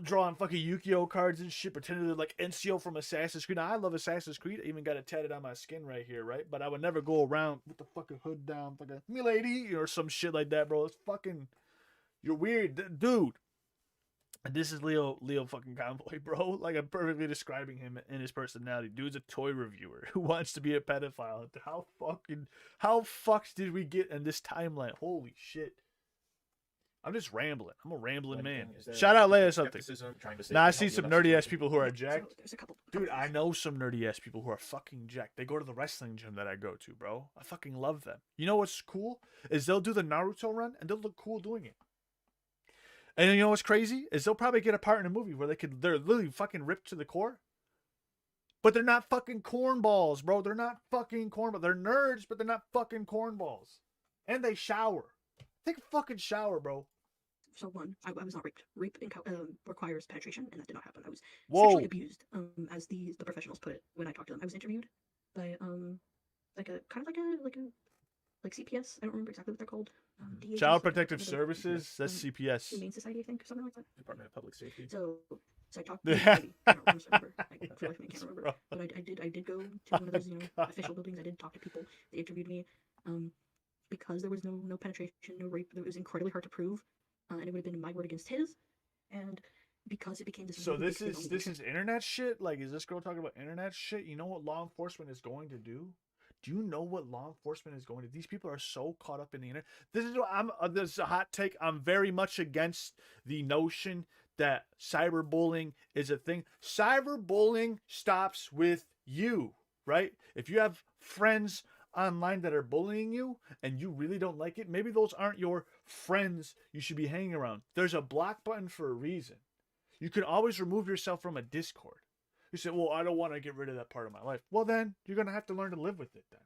[SPEAKER 1] drawing fucking Yu-Gi-Oh cards and shit, pretending they're like NCO from Assassin's Creed. Now, I love Assassin's Creed. I even got it tatted on my skin right here, right? But I would never go around with the fucking hood down, fucking milady, or some shit like that, bro. It's fucking, you're weird, dude. This is Leo fucking Convoy, bro. Like, I'm perfectly describing him in his personality. Dude's a toy reviewer who wants to be a pedophile. How fucked did we get in this timeline? Holy shit. I'm just rambling. I'm a rambling man. Shout out Leia something. Nah, I see some nerdy ass people who are jacked. Dude, I know some nerdy ass people who are fucking jacked. They go to the wrestling gym that I go to, bro. I fucking love them. You know what's cool? Is they'll do the Naruto run and they'll look cool doing it. And you know what's crazy? Is they'll probably get a part in a movie where they're literally fucking ripped to the core. But they're not fucking cornballs, bro. They're not fucking cornballs. They're nerds, but they're not fucking cornballs. And they shower. Take a fucking shower, bro.
[SPEAKER 10] So one, I was not raped. Rape requires penetration, and that did not happen. I was
[SPEAKER 1] Whoa.
[SPEAKER 10] sexually abused, as the professionals put it when I talked to them. I was interviewed by like CPS. I don't remember exactly what they're called. DHS,
[SPEAKER 1] Child
[SPEAKER 10] like,
[SPEAKER 1] Protective
[SPEAKER 10] some of the,
[SPEAKER 1] Services. That's CPS.
[SPEAKER 10] Humane Society, I think, or something like that.
[SPEAKER 2] Department of Public Safety.
[SPEAKER 10] So I talked to maybe, I don't remember. I can't remember.
[SPEAKER 1] bro.
[SPEAKER 10] But I did go to one of those, official buildings. I did talk to people. They interviewed me. Because there was no penetration, no rape, it was incredibly hard to prove, and it would have been my word against his. And because it became this.
[SPEAKER 1] So
[SPEAKER 10] really
[SPEAKER 1] this is internet shit. Like, is this girl talking about internet shit? You know what law enforcement is going to do? Do you know what law enforcement is going to? These people are so caught up in the internet. This is what this is a hot take. I'm very much against the notion that cyberbullying is a thing. Cyberbullying stops with you, right? If you have friends online that are bullying you and you really don't like it, maybe those aren't your friends you should be hanging around. There's a block button for a reason. You can always remove yourself from a Discord. You say, well, I don't want to get rid of that part of my life. Well, then you're going to have to learn to live with it then.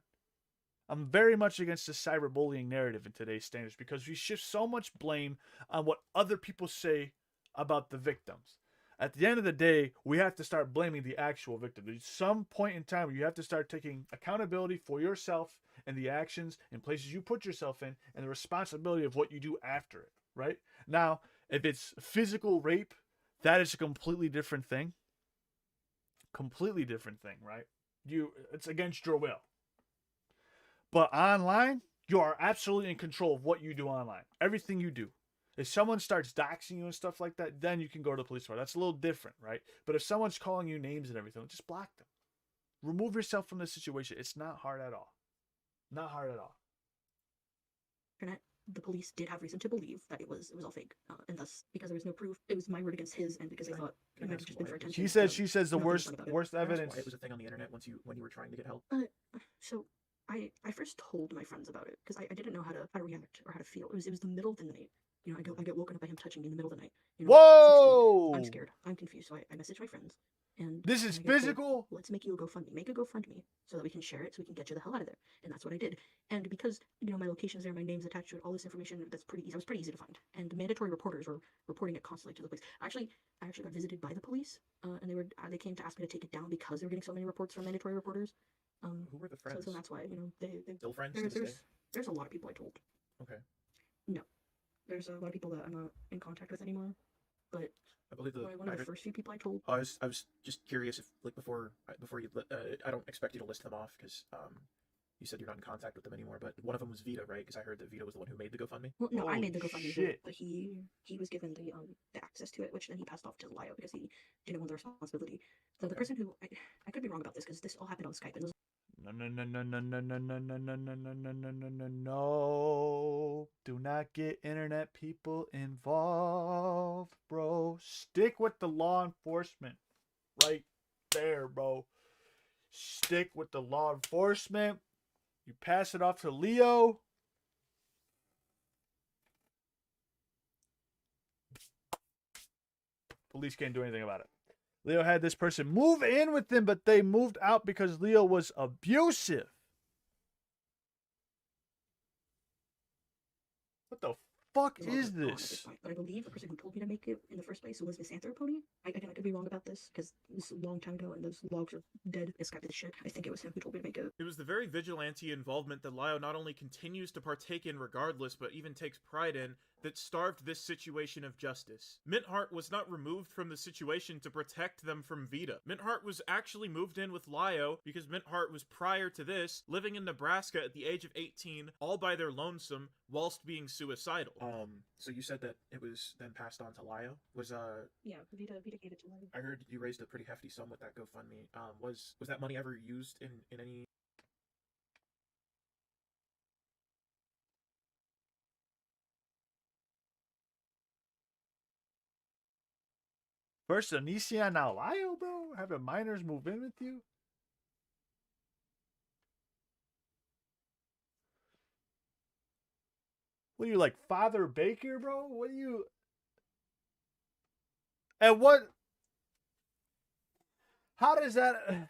[SPEAKER 1] I'm very much against the cyberbullying narrative in today's standards because we shift so much blame on what other people say about the victims. At the end of the day, we have to start blaming the actual victim. There's some point in time where you have to start taking accountability for yourself and the actions and places you put yourself in and the responsibility of what you do after it, right? Now, if it's physical rape, that is a completely different thing. Completely different thing, right? It's against your will. But online, you are absolutely in control of what you do online. Everything you do. If someone starts doxing you and stuff like that, then you can go to the police department. That's a little different, right? But if someone's calling you names and everything, just block them. Remove yourself from the situation. It's not hard at all. Not hard at all.
[SPEAKER 10] Internet, the police did have reason to believe that it was all fake, and thus because there was no proof, it was my word against his, and because they thought it might have just been for attention.
[SPEAKER 1] She says the worst evidence.
[SPEAKER 2] Why it was a thing on the internet when you were trying to get help.
[SPEAKER 10] So I first told my friends about it because I didn't know how to react or how to feel. It was the middle of the night. I get woken up by him touching me in the middle of the night.
[SPEAKER 1] Whoa!
[SPEAKER 10] 16. I'm scared. I'm confused. So I messaged my friends. And
[SPEAKER 1] this is physical?
[SPEAKER 10] Let's make you a GoFundMe. Make a GoFundMe so that we can share it so we can get you the hell out of there. And that's what I did. And because, my location's there, my name's attached to it, all this information, that's pretty easy. It was pretty easy to find. And mandatory reporters were reporting it constantly to the police. I actually got visited by the police, and they came to ask me to take it down because they were getting so many reports from mandatory reporters.
[SPEAKER 2] Who were the friends?
[SPEAKER 10] So that's why, they
[SPEAKER 2] still friends.
[SPEAKER 10] There's a lot of people I told.
[SPEAKER 2] Okay.
[SPEAKER 10] No. There's a lot of people that I'm not in contact with anymore, but
[SPEAKER 2] I believe
[SPEAKER 10] one of the first few people I told.
[SPEAKER 2] I was just curious if, like, before you, I don't expect you to list them off because you said you're not in contact with them anymore. But one of them was Vita, right? Because I heard that Vita was the one who made the GoFundMe.
[SPEAKER 10] Well, no, I made the GoFundMe, but he was given the access to it, which then he passed off to Lio because he didn't want the responsibility. So the person who I could be wrong about this because this all happened on Skype. And
[SPEAKER 1] No. Do not get internet people involved, bro. Stick with the law enforcement. Right there, bro. Stick with the law enforcement. You pass it off to Leo. Police can't do anything about it. Leo had this person move in with them, but they moved out because Leo was abusive. What the fuck is this?
[SPEAKER 10] But I believe the person who told me to make it in the first place was Misanthropony. I could be wrong about this because this is a long time ago and those logs are dead. It's got this shit. I think it was him who told me to make it.
[SPEAKER 2] It was the very vigilante involvement that Lio not only continues to partake in regardless, but even takes pride in, that starved this situation of justice. Mintheart was not removed from the situation to protect them from Vita. Mintheart was actually moved in with Lio because Mintheart was, prior to this, living in Nebraska at the age of 18, all by their lonesome, whilst being suicidal. So you said that it was then passed on to Lio?
[SPEAKER 10] Yeah, Vita gave it to Lio.
[SPEAKER 2] I heard you raised a pretty hefty sum with that GoFundMe. Was that money ever used in any...
[SPEAKER 1] First Anicia, now Lio, bro? Having minors move in with you? What are you, like Father Baker, bro? What are you... And what... How does that...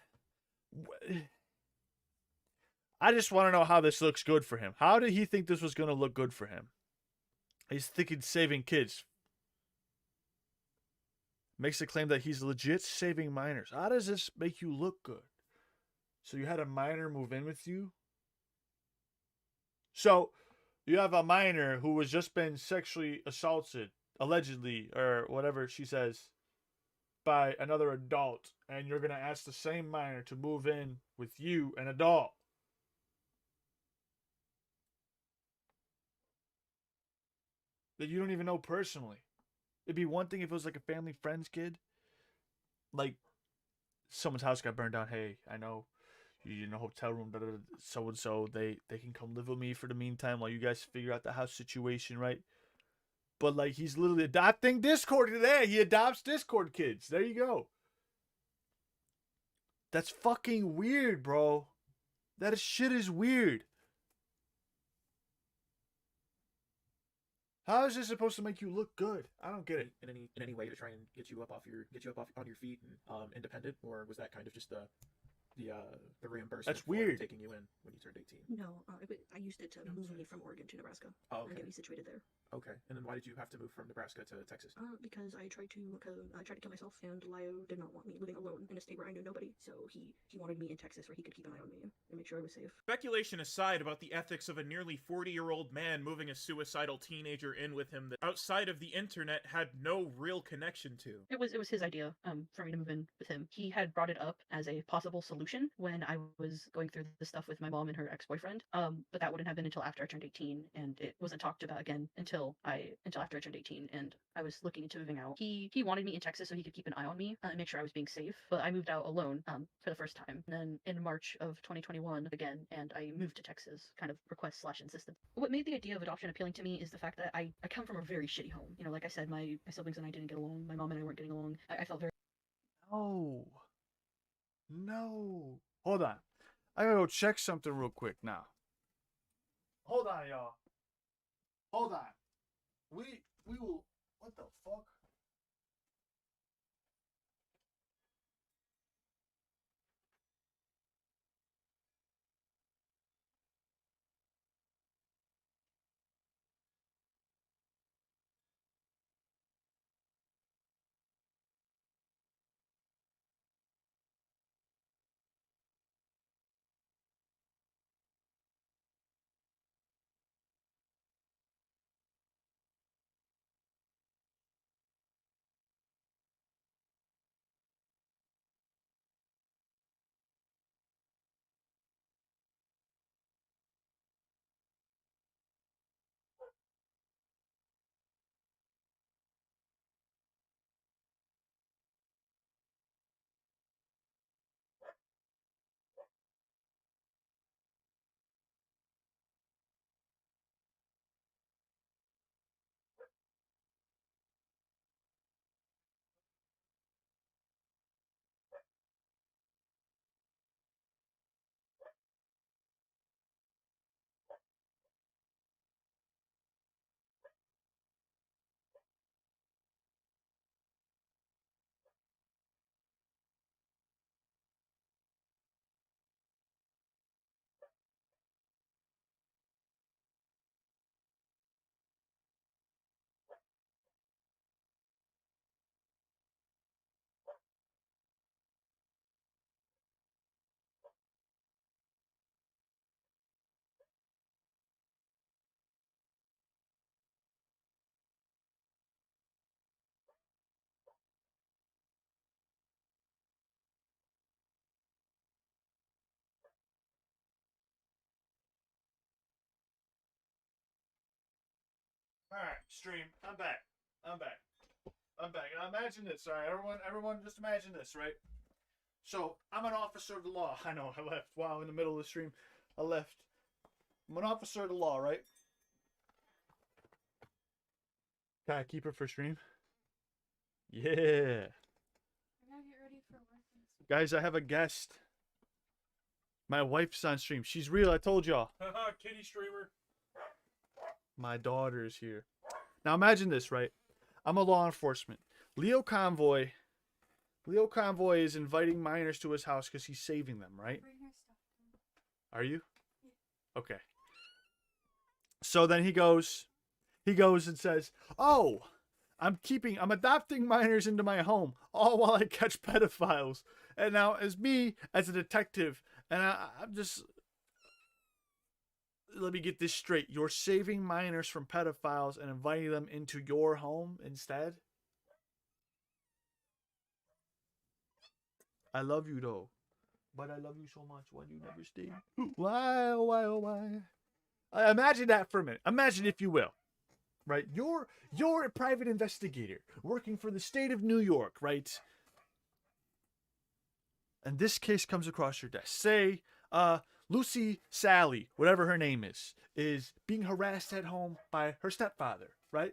[SPEAKER 1] I just want to know how this looks good for him. How did he think this was going to look good for him? He's thinking saving kids. Makes the claim that he's legit saving minors. How does this make you look good? So you had a minor move in with you? So You have a minor who has just been sexually assaulted, allegedly, or whatever she says, by another adult, and you're going to ask the same minor to move in with you, an adult. That you don't even know personally. It'd be one thing if it was like a family friend's kid. Like, someone's house got burned down. Hey, I know you're in a hotel room, so and so. They can come live with me for the meantime while you guys figure out the house situation, right? But like, he's literally adopting Discord today. He adopts Discord kids. There you go. That's fucking weird, bro. That shit is weird. How is this supposed to make you look good? I don't get it.
[SPEAKER 14] In any way to try and get you up on your feet and independent, or was that kind of just the reimbursement?
[SPEAKER 1] That's weird.
[SPEAKER 14] For taking you in when you turned 18.
[SPEAKER 10] No, I used it to move me from Oregon to Nebraska.
[SPEAKER 14] Oh, okay.
[SPEAKER 10] And get me situated there.
[SPEAKER 14] Okay, and then why did you have to move from Nebraska to Texas?
[SPEAKER 10] Because I tried to kill myself, and Lio did not want me living alone in a state where I knew nobody. So he wanted me in Texas where he could keep an eye on me and make sure I was safe.
[SPEAKER 2] Speculation aside about the ethics of a nearly 40-year-old man moving a suicidal teenager in with him that outside of the internet had no real connection to.
[SPEAKER 13] It was his idea for me to move in with him. He had brought it up as a possible solution when I was going through the stuff with my mom and her ex-boyfriend. But that wouldn't have been until after I turned 18, and it wasn't talked about again until after I turned 18, and I was looking into moving out. He wanted me in Texas so he could keep an eye on me and make sure I was being safe. But I moved out alone for the first time. And then in March of 2021 again, and I moved to Texas, kind of request/insistence. What made the idea of adoption appealing to me is the fact that I come from a very shitty home. You know, like I said, my siblings and I didn't get along. My mom and I weren't getting along. I felt very...
[SPEAKER 1] No. Hold on. I gotta go check something real quick now. Hold on, y'all. Hold on. We will... What the fuck? Alright, stream. I'm back. Now imagine this, alright? Everyone just imagine this, right? So, I'm an officer of the law. I know, I left. Wow, in the middle of the stream. I left. I'm an officer of the law, right? Can I keep it for stream? Yeah.
[SPEAKER 15] I gotta get ready for work.
[SPEAKER 1] Guys, I have a guest. My wife's on stream. She's real, I told y'all.
[SPEAKER 2] Kitty streamer.
[SPEAKER 1] My daughter's here. Now imagine this, right? I'm a law enforcement. Leo Convoy is inviting minors to his house because he's saving them, right? Are you? Okay. So then he goes and says, "Oh, I'm adopting minors into my home, all while I catch pedophiles." And now as a detective, and I'm just... let me get this straight. You're saving minors from pedophiles and inviting them into your home instead? I love you though. But I love you so much. Why do you never stay? Why, oh, why, oh, why? Imagine that for a minute. Imagine, if you will. Right? You're a private investigator working for the state of New York, right? And this case comes across your desk. Say, Lucy Sally, whatever her name is being harassed at home by her stepfather, right?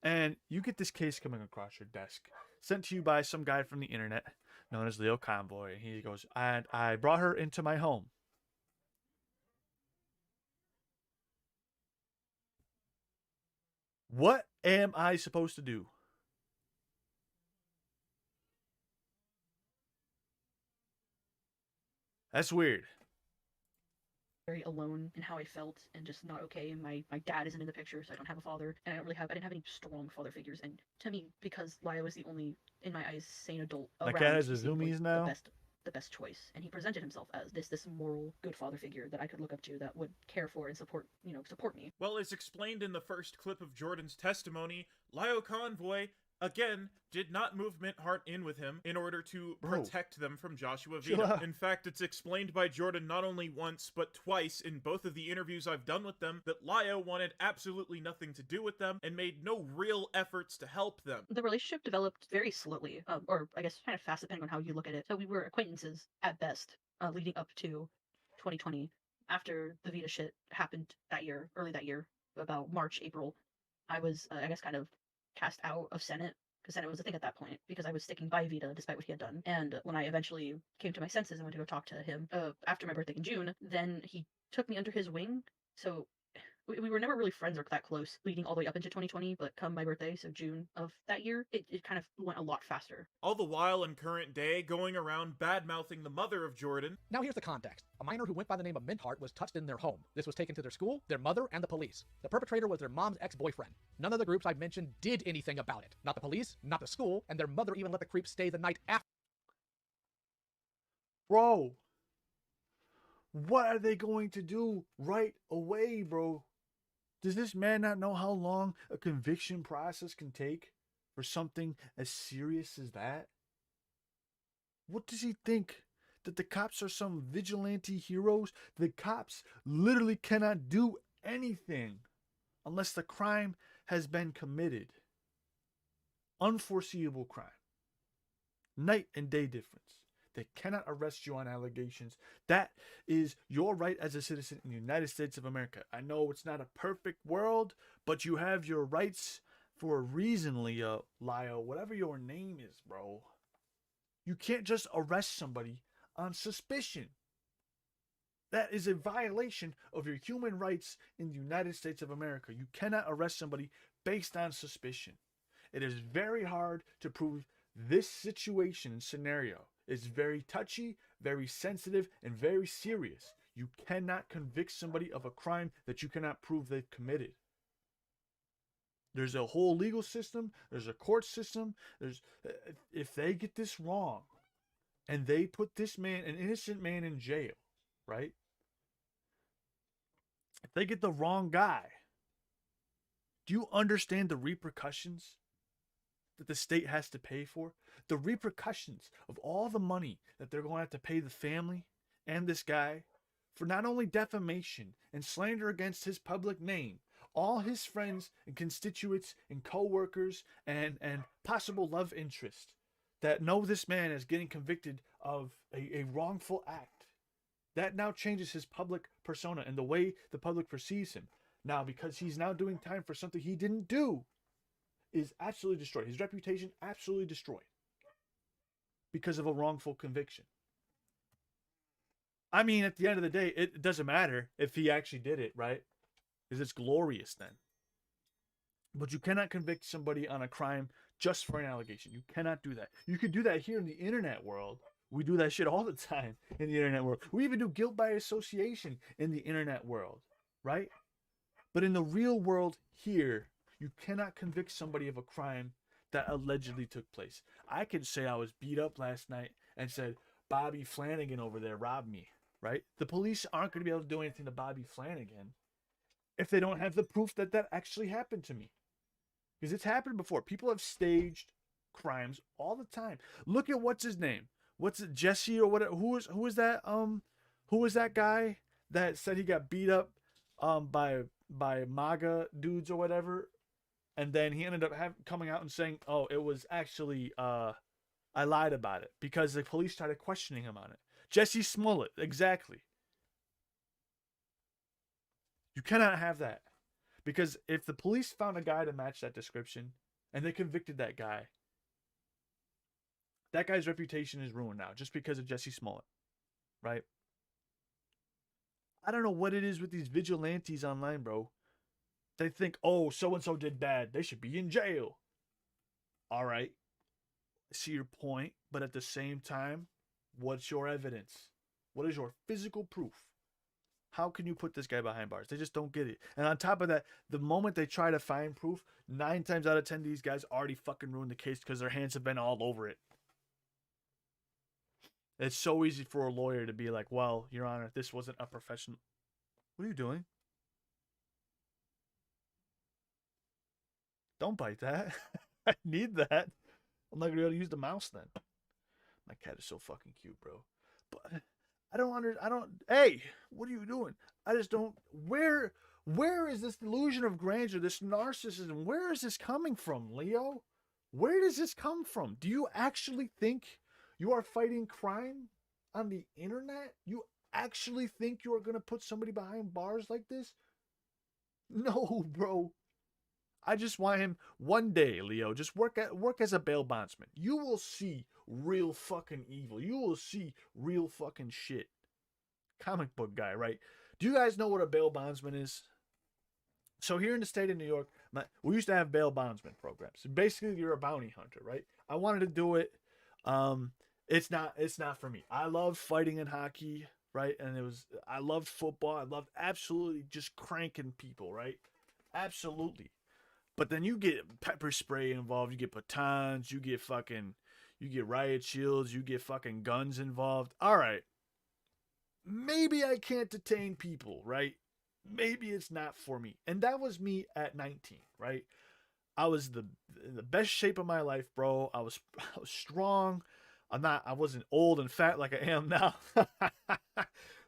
[SPEAKER 1] And you get this case coming across your desk, sent to you by some guy from the internet known as Leo Convoy. And he goes, and I brought her into my home. What am I supposed to do? That's weird.
[SPEAKER 13] Very alone in how I felt and just not okay. My dad isn't in the picture, so I don't have a father, and I didn't have any strong father figures. And to me, because Lio was the only, in my eyes, sane adult
[SPEAKER 1] My
[SPEAKER 13] around,
[SPEAKER 1] cat has
[SPEAKER 13] he
[SPEAKER 1] a
[SPEAKER 13] seemed like
[SPEAKER 1] zoomies now.
[SPEAKER 13] the best choice, and he presented himself as this moral, good father figure that I could look up to, that would care for and support me.
[SPEAKER 2] Well, as explained in the first clip of Jordan's testimony, Lio Convoy, again, did not move Mint Heart in with him in order to protect them from Joshua Vita. In fact, it's explained by Jordan not only once, but twice in both of the interviews I've done with them that Lio wanted absolutely nothing to do with them and made no real efforts to help them.
[SPEAKER 13] The relationship developed very slowly, or I guess kind of fast depending on how you look at it. So we were acquaintances at best, leading up to 2020. After the Vita shit happened that year, early that year, about March, April, I was, I guess, kind of cast out of Senate, because Senate was a thing at that point, because I was sticking by Vita despite what he had done. And when I eventually came to my senses and went to go talk to him after my birthday in June, then he took me under his wing. So we were never really friends or that close leading all the way up into 2020, but come my birthday, so June of that year, it kind of went a lot faster.
[SPEAKER 2] All the while in current day going around bad-mouthing the mother of Jordan.
[SPEAKER 8] Now here's the context. A minor who went by the name of Mint Heart was touched in their home. This was taken to their school, their mother, and the police. The perpetrator was their mom's ex-boyfriend. None of the groups I've mentioned did anything about it. Not the police, not the school, and their mother even let the creep stay the night after.
[SPEAKER 1] Bro, what are they going to do right away, bro? Does this man not know how long a conviction process can take for something as serious as that? What does he think? That the cops are some vigilante heroes? The cops literally cannot do anything unless the crime has been committed. Unforeseeable crime. Night and day difference. They cannot arrest you on allegations. That is your right as a citizen in the United States of America. I know it's not a perfect world, but you have your rights for a reason, Lio, whatever your name is, bro. You can't just arrest somebody on suspicion. That is a violation of your human rights in the United States of America. You cannot arrest somebody based on suspicion. It is very hard to prove this situation and scenario. It's very touchy, very sensitive, and very serious. You cannot convict somebody of a crime that you cannot prove they've committed. There's a whole legal system. There's a court system. If they get this wrong and they put this man, an innocent man, in jail, right? If they get the wrong guy, do you understand the repercussions that the state has to pay for? The repercussions of all the money that they're going to have to pay the family and this guy for not only defamation and slander against his public name, all his friends and constituents and co-workers and possible love interest that know this man is getting convicted of a wrongful act. That now changes his public persona and the way the public perceives him. Now, because he's now doing time for something he didn't do, is absolutely destroyed. His reputation absolutely destroyed because of a wrongful conviction. I mean, at the end of the day, it doesn't matter if he actually did it, right? Because it's glorious then. But you cannot convict somebody on a crime just for an allegation. You cannot do that. You could do that here in the internet world. We do that shit all the time in the internet world. We even do guilt by association in the internet world, right? But in the real world here, you cannot convict somebody of a crime that allegedly took place. I can say I was beat up last night and said, Bobby Flanagan over there robbed me, right? The police aren't going to be able to do anything to Bobby Flanagan if they don't have the proof that that actually happened to me. Because it's happened before. People have staged crimes all the time. Look at what's his name? What's it, Jesse or whatever? Who is that? Who was that guy that said he got beat up by MAGA dudes or whatever, and then he ended up coming out and saying, "Oh, it was actually I lied about it," because the police started questioning him on it. Jesse Smollett, exactly. You cannot have that. Because if the police found a guy to match that description and they convicted that guy, that guy's reputation is ruined now just because of Jesse Smollett, right? I don't know what it is with these vigilantes online, bro. They think, oh, so-and-so did bad. They should be in jail. All right. I see your point. But at the same time, what's your evidence? What is your physical proof? How can you put this guy behind bars? They just don't get it. And on top of that, the moment they try to find proof, 9 times out of 10, these guys already fucking ruined the case because their hands have been all over it. It's so easy for a lawyer to be like, well, Your Honor, this wasn't a professional. What are you doing? Don't bite that. I need that. I'm not going to be able to use the mouse then. My cat is so fucking cute, bro. But hey, what are you doing? I just don't, where is this delusion of grandeur, this narcissism? Where is this coming from, Leo? Where does this come from? Do you actually think you are fighting crime on the internet? You actually think you are going to put somebody behind bars like this? No, bro. I just want him one day, Leo, just work as a bail bondsman. You will see real fucking evil. You will see real fucking shit. Comic book guy, right? Do you guys know what a bail bondsman is? So here in the state of New York, we used to have bail bondsman programs. Basically, you're a bounty hunter, right? I wanted to do it. It's not for me. I love fighting in hockey, right? And I loved football. I loved absolutely just cranking people, right? Absolutely. But then you get pepper spray involved, you get batons, you get riot shields, you get fucking guns involved. All right. Maybe I can't detain people, right? Maybe it's not for me. And that was me at 19, right? I was in the best shape of my life, bro. I was strong. I wasn't old and fat like I am now.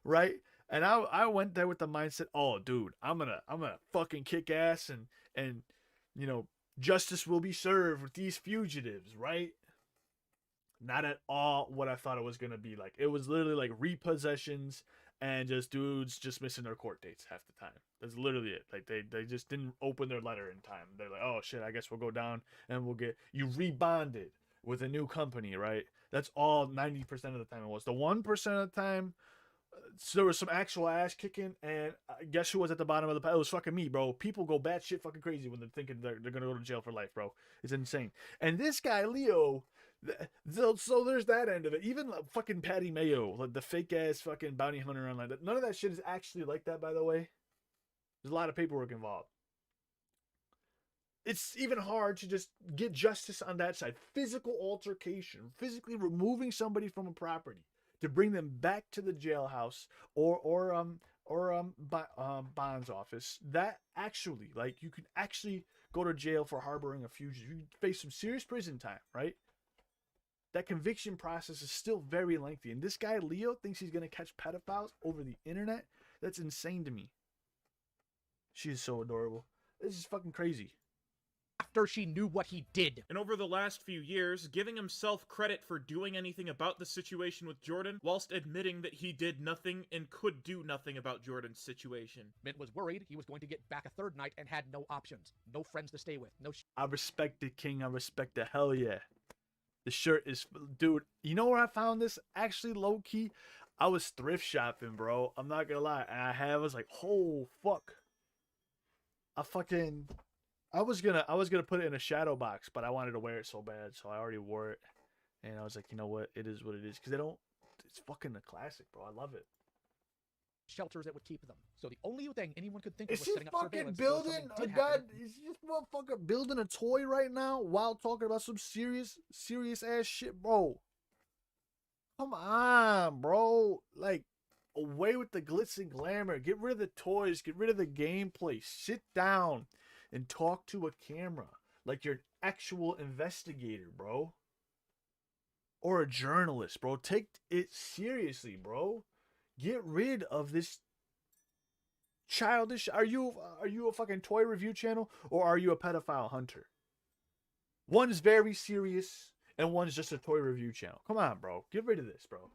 [SPEAKER 1] Right? And I went there with the mindset, oh dude, I'm gonna fucking kick ass and you know, justice will be served with these fugitives, right? Not at all what I thought it was going to be like. It was literally like repossessions and just dudes just missing their court dates half the time. That's literally it. Like they just didn't open their letter in time. They're like, oh shit, I guess we'll go down and we'll get you rebonded with a new company, right? That's all 90% of the time it was. The 1% of the time, so there was some actual ass kicking, and guess who was at the bottom of the pile? It was fucking me, bro. People go batshit fucking crazy when they're thinking they're gonna go to jail for life, bro. It's insane. And this guy, Leo, so there's that end of it. Even fucking Patty Mayo, like the fake ass fucking bounty hunter online. None of that shit is actually like that, by the way. There's a lot of paperwork involved. It's even hard to just get justice on that side. Physical altercation, physically removing somebody from a property to bring them back to the jailhouse or bonds office. That actually, like, you can actually go to jail for harboring a fugitive. You can face some serious prison time, right? That conviction process is still very lengthy. And this guy, Leo, thinks he's going to catch pedophiles over the internet? That's insane to me. She is so adorable. This is fucking crazy.
[SPEAKER 8] After she knew what he did.
[SPEAKER 2] And over the last few years, giving himself credit for doing anything about the situation with Jordan, whilst admitting that he did nothing and could do nothing about Jordan's situation.
[SPEAKER 8] Mint was worried he was going to get back a third night and had no options. No friends to stay with. No
[SPEAKER 1] I respect it, King. I respect it. Hell yeah. The shirt is... Dude, you know where I found this? Actually, low-key, I was thrift shopping, bro. I'm not gonna lie. And I was like, oh, fuck. I was gonna put it in a shadow box, but I wanted to wear it so bad, so I already wore it. And I was like, you know what? It is what it is. Because it's fucking a classic, bro. I love it.
[SPEAKER 8] Shelters that would keep them. So the only thing anyone could think of
[SPEAKER 1] Is
[SPEAKER 8] was
[SPEAKER 1] he
[SPEAKER 8] setting up
[SPEAKER 1] fucking
[SPEAKER 8] surveillance.
[SPEAKER 1] building a god? Is this motherfucker building a toy right now while talking about some serious ass shit, bro? Come on, bro. Like, away with the glitz and glamour. Get rid of the toys. Get rid of the gameplay. Sit down and talk to a camera like you're an actual investigator, bro. Or a journalist, bro. Take it seriously, bro. Get rid of this childish. Are you a fucking toy review channel, or are you a pedophile hunter? One's very serious and one's just a toy review channel. Come on, bro. Get rid of this, bro.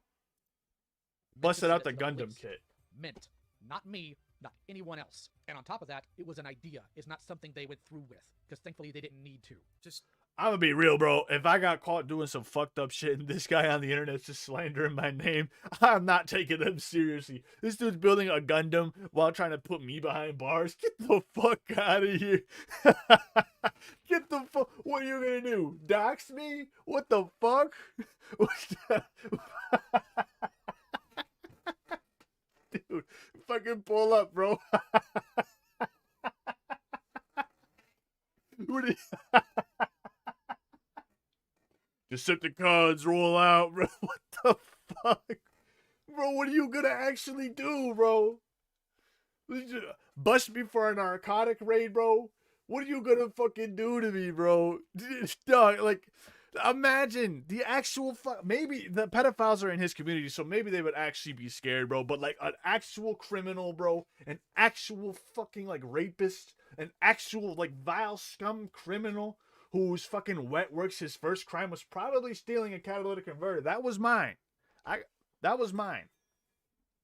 [SPEAKER 1] Busted out the Gundam kit.
[SPEAKER 8] Mint. Not me, not anyone else. And on top of that, it was an idea. It's not something they went through with, because thankfully they didn't need to.
[SPEAKER 2] Just
[SPEAKER 1] I'm gonna be real, bro. If I got caught doing some fucked up shit and this guy on the internet's just slandering my name, I'm not taking them seriously. This dude's building a Gundam while trying to put me behind bars. Get the fuck out of here. Get the fuck. What are you gonna do? Dox me? What the fuck? Dude, fucking pull up, bro. What are you... Decepticons roll out, bro. What the fuck? Bro, what are you gonna actually do, bro? Bust me for a narcotic raid, bro? What are you gonna fucking do to me, bro? Dog, like, imagine the actual maybe the pedophiles are in his community, so maybe they would actually be scared, bro. But like an actual criminal, bro, an actual fucking like rapist, an actual like vile scum criminal whose fucking wet works, his first crime was probably stealing a catalytic converter. That was mine. That was mine.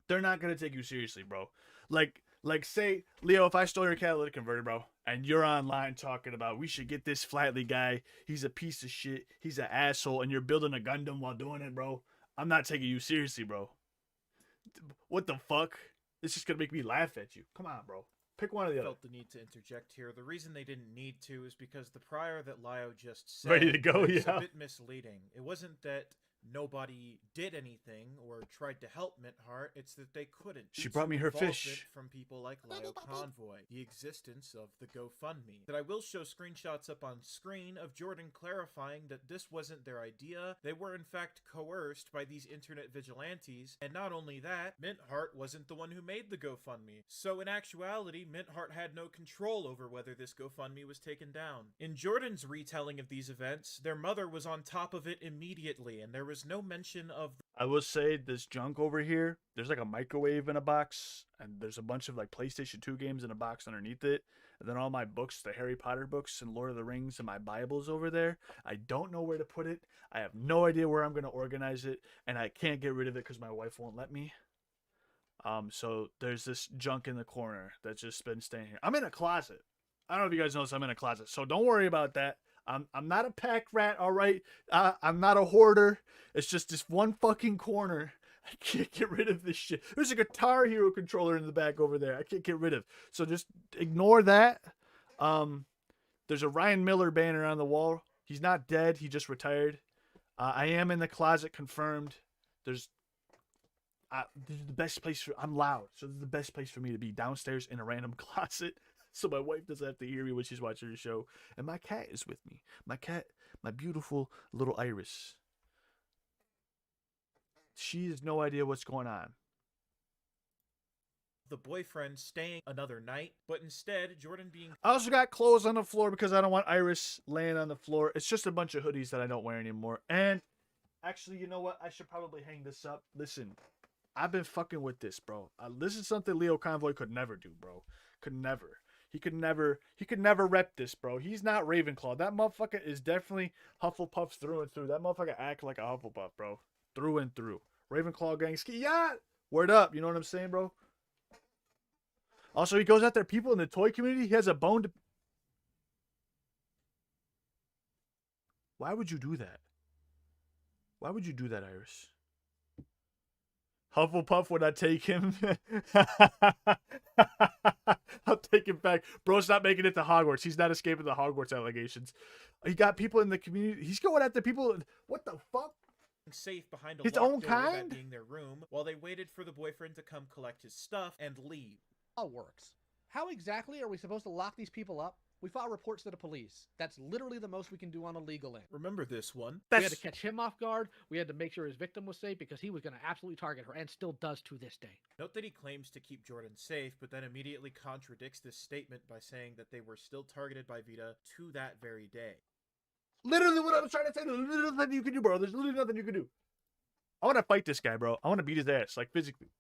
[SPEAKER 1] They're not gonna take you seriously, bro. Like say, Leo, if I stole your catalytic converter, bro, and you're online talking about we should get this Flatley guy, he's a piece of shit, he's an asshole, and you're building a Gundam while doing it, bro, I'm not taking you seriously, bro. What the fuck? It's just gonna make me laugh at you. Come on, bro. Pick one or the other.
[SPEAKER 2] Felt the need to interject here. The reason they didn't need to is because the prior that Lio just said
[SPEAKER 1] ready to go,
[SPEAKER 2] is
[SPEAKER 1] yeah,
[SPEAKER 2] a bit misleading. It wasn't that nobody did anything or tried to help Mintheart, it's that they couldn't.
[SPEAKER 1] She brought me her fish.
[SPEAKER 2] From people like Lio Convoy, the existence of the GoFundMe. That I will show screenshots up on screen of Jordan clarifying that this wasn't their idea. They were in fact coerced by these internet vigilantes, and not only that, Mintheart wasn't the one who made the GoFundMe. So in actuality, Mintheart had no control over whether this GoFundMe was taken down. In Jordan's retelling of these events, their mother was on top of it immediately, and there was no mention of...
[SPEAKER 1] I will say this junk over here, there's like a microwave in a box, and there's a bunch of like PlayStation 2 games in a box underneath it, and then all my books, the Harry Potter books and Lord of the Rings and my Bibles over there. I don't know where to put it. I have no idea where I'm going to organize it, and I can't get rid of it because my wife won't let me. So there's this junk in the corner that's just been staying here. I'm in a closet. I don't know if you guys notice I'm in a closet, so don't worry about that. I'm not a pack rat, all right? I'm not a hoarder. It's just this one fucking corner. I can't get rid of this shit. There's a Guitar Hero controller in the back over there. I can't get rid of. So just ignore that. There's a Ryan Miller banner on the wall. He's not dead. He just retired. I am in the closet, confirmed. This is the best place for... I'm loud, so this is the best place for me to be, downstairs in a random closet. So my wife doesn't have to hear me when she's watching the show. And my cat is with me. My cat, my beautiful little Iris. She has no idea what's going on.
[SPEAKER 2] The boyfriend staying another night, but instead, Jordan being...
[SPEAKER 1] I also got clothes on the floor because I don't want Iris laying on the floor. It's just a bunch of hoodies that I don't wear anymore. And actually, you know what? I should probably hang this up. Listen, I've been fucking with this, bro. This is something Leo Convoy could never do, bro. Could never. He could never rep this, bro. He's not Ravenclaw. That motherfucker is definitely Hufflepuff through and through. That motherfucker act like a Hufflepuff, bro. Through and through. Ravenclaw gang ski. Yeah! Word up. You know what I'm saying, bro? Also, he goes after people in the toy community. He has a bone to... Why would you do that? Why would you do that, Iris? Hufflepuff would not take him. I'll take him back. Bro's not making it to Hogwarts. He's not escaping the Hogwarts allegations. He got people in the community. He's going after people. What the fuck?
[SPEAKER 2] Safe behind a
[SPEAKER 1] his
[SPEAKER 2] locked
[SPEAKER 1] own
[SPEAKER 2] door,
[SPEAKER 1] kind?
[SPEAKER 2] that being their room, while they waited for the boyfriend to come collect his stuff and leave.
[SPEAKER 8] All works. How exactly are we supposed to lock these people up? We file reports to the police. That's literally the most we can do on a legal end.
[SPEAKER 2] Remember this one.
[SPEAKER 8] We had to catch him off guard. We had to make sure his victim was safe because he was going to absolutely target her and still does to this day.
[SPEAKER 2] Note that he claims to keep Jordan safe, but then immediately contradicts this statement by saying that they were still targeted by Vita to that very day.
[SPEAKER 1] Literally what I'm trying to say. There's literally nothing you can do, bro. There's literally nothing you can do. I want to fight this guy, bro. I want to beat his ass, like physically.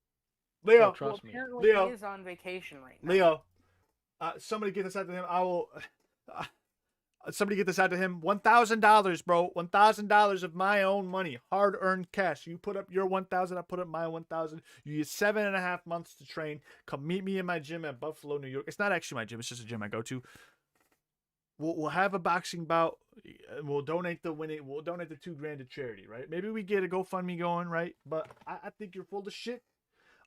[SPEAKER 1] Leo,
[SPEAKER 8] trust me.
[SPEAKER 16] Leo, he is on vacation right now.
[SPEAKER 1] Leo, somebody get this out to him. I will. Somebody get this out to him. $1,000, bro. $1,000 of my own money, hard-earned cash. You put up your 1,000, I put up my 1,000. You use 7.5 months to train. Come meet me in my gym at Buffalo, New York. It's not actually my gym. It's just a gym I go to. We'll have a boxing bout. We'll donate the winning. We'll donate the $2,000 to charity, right? Maybe we get a GoFundMe going, right? But I think you're full of shit.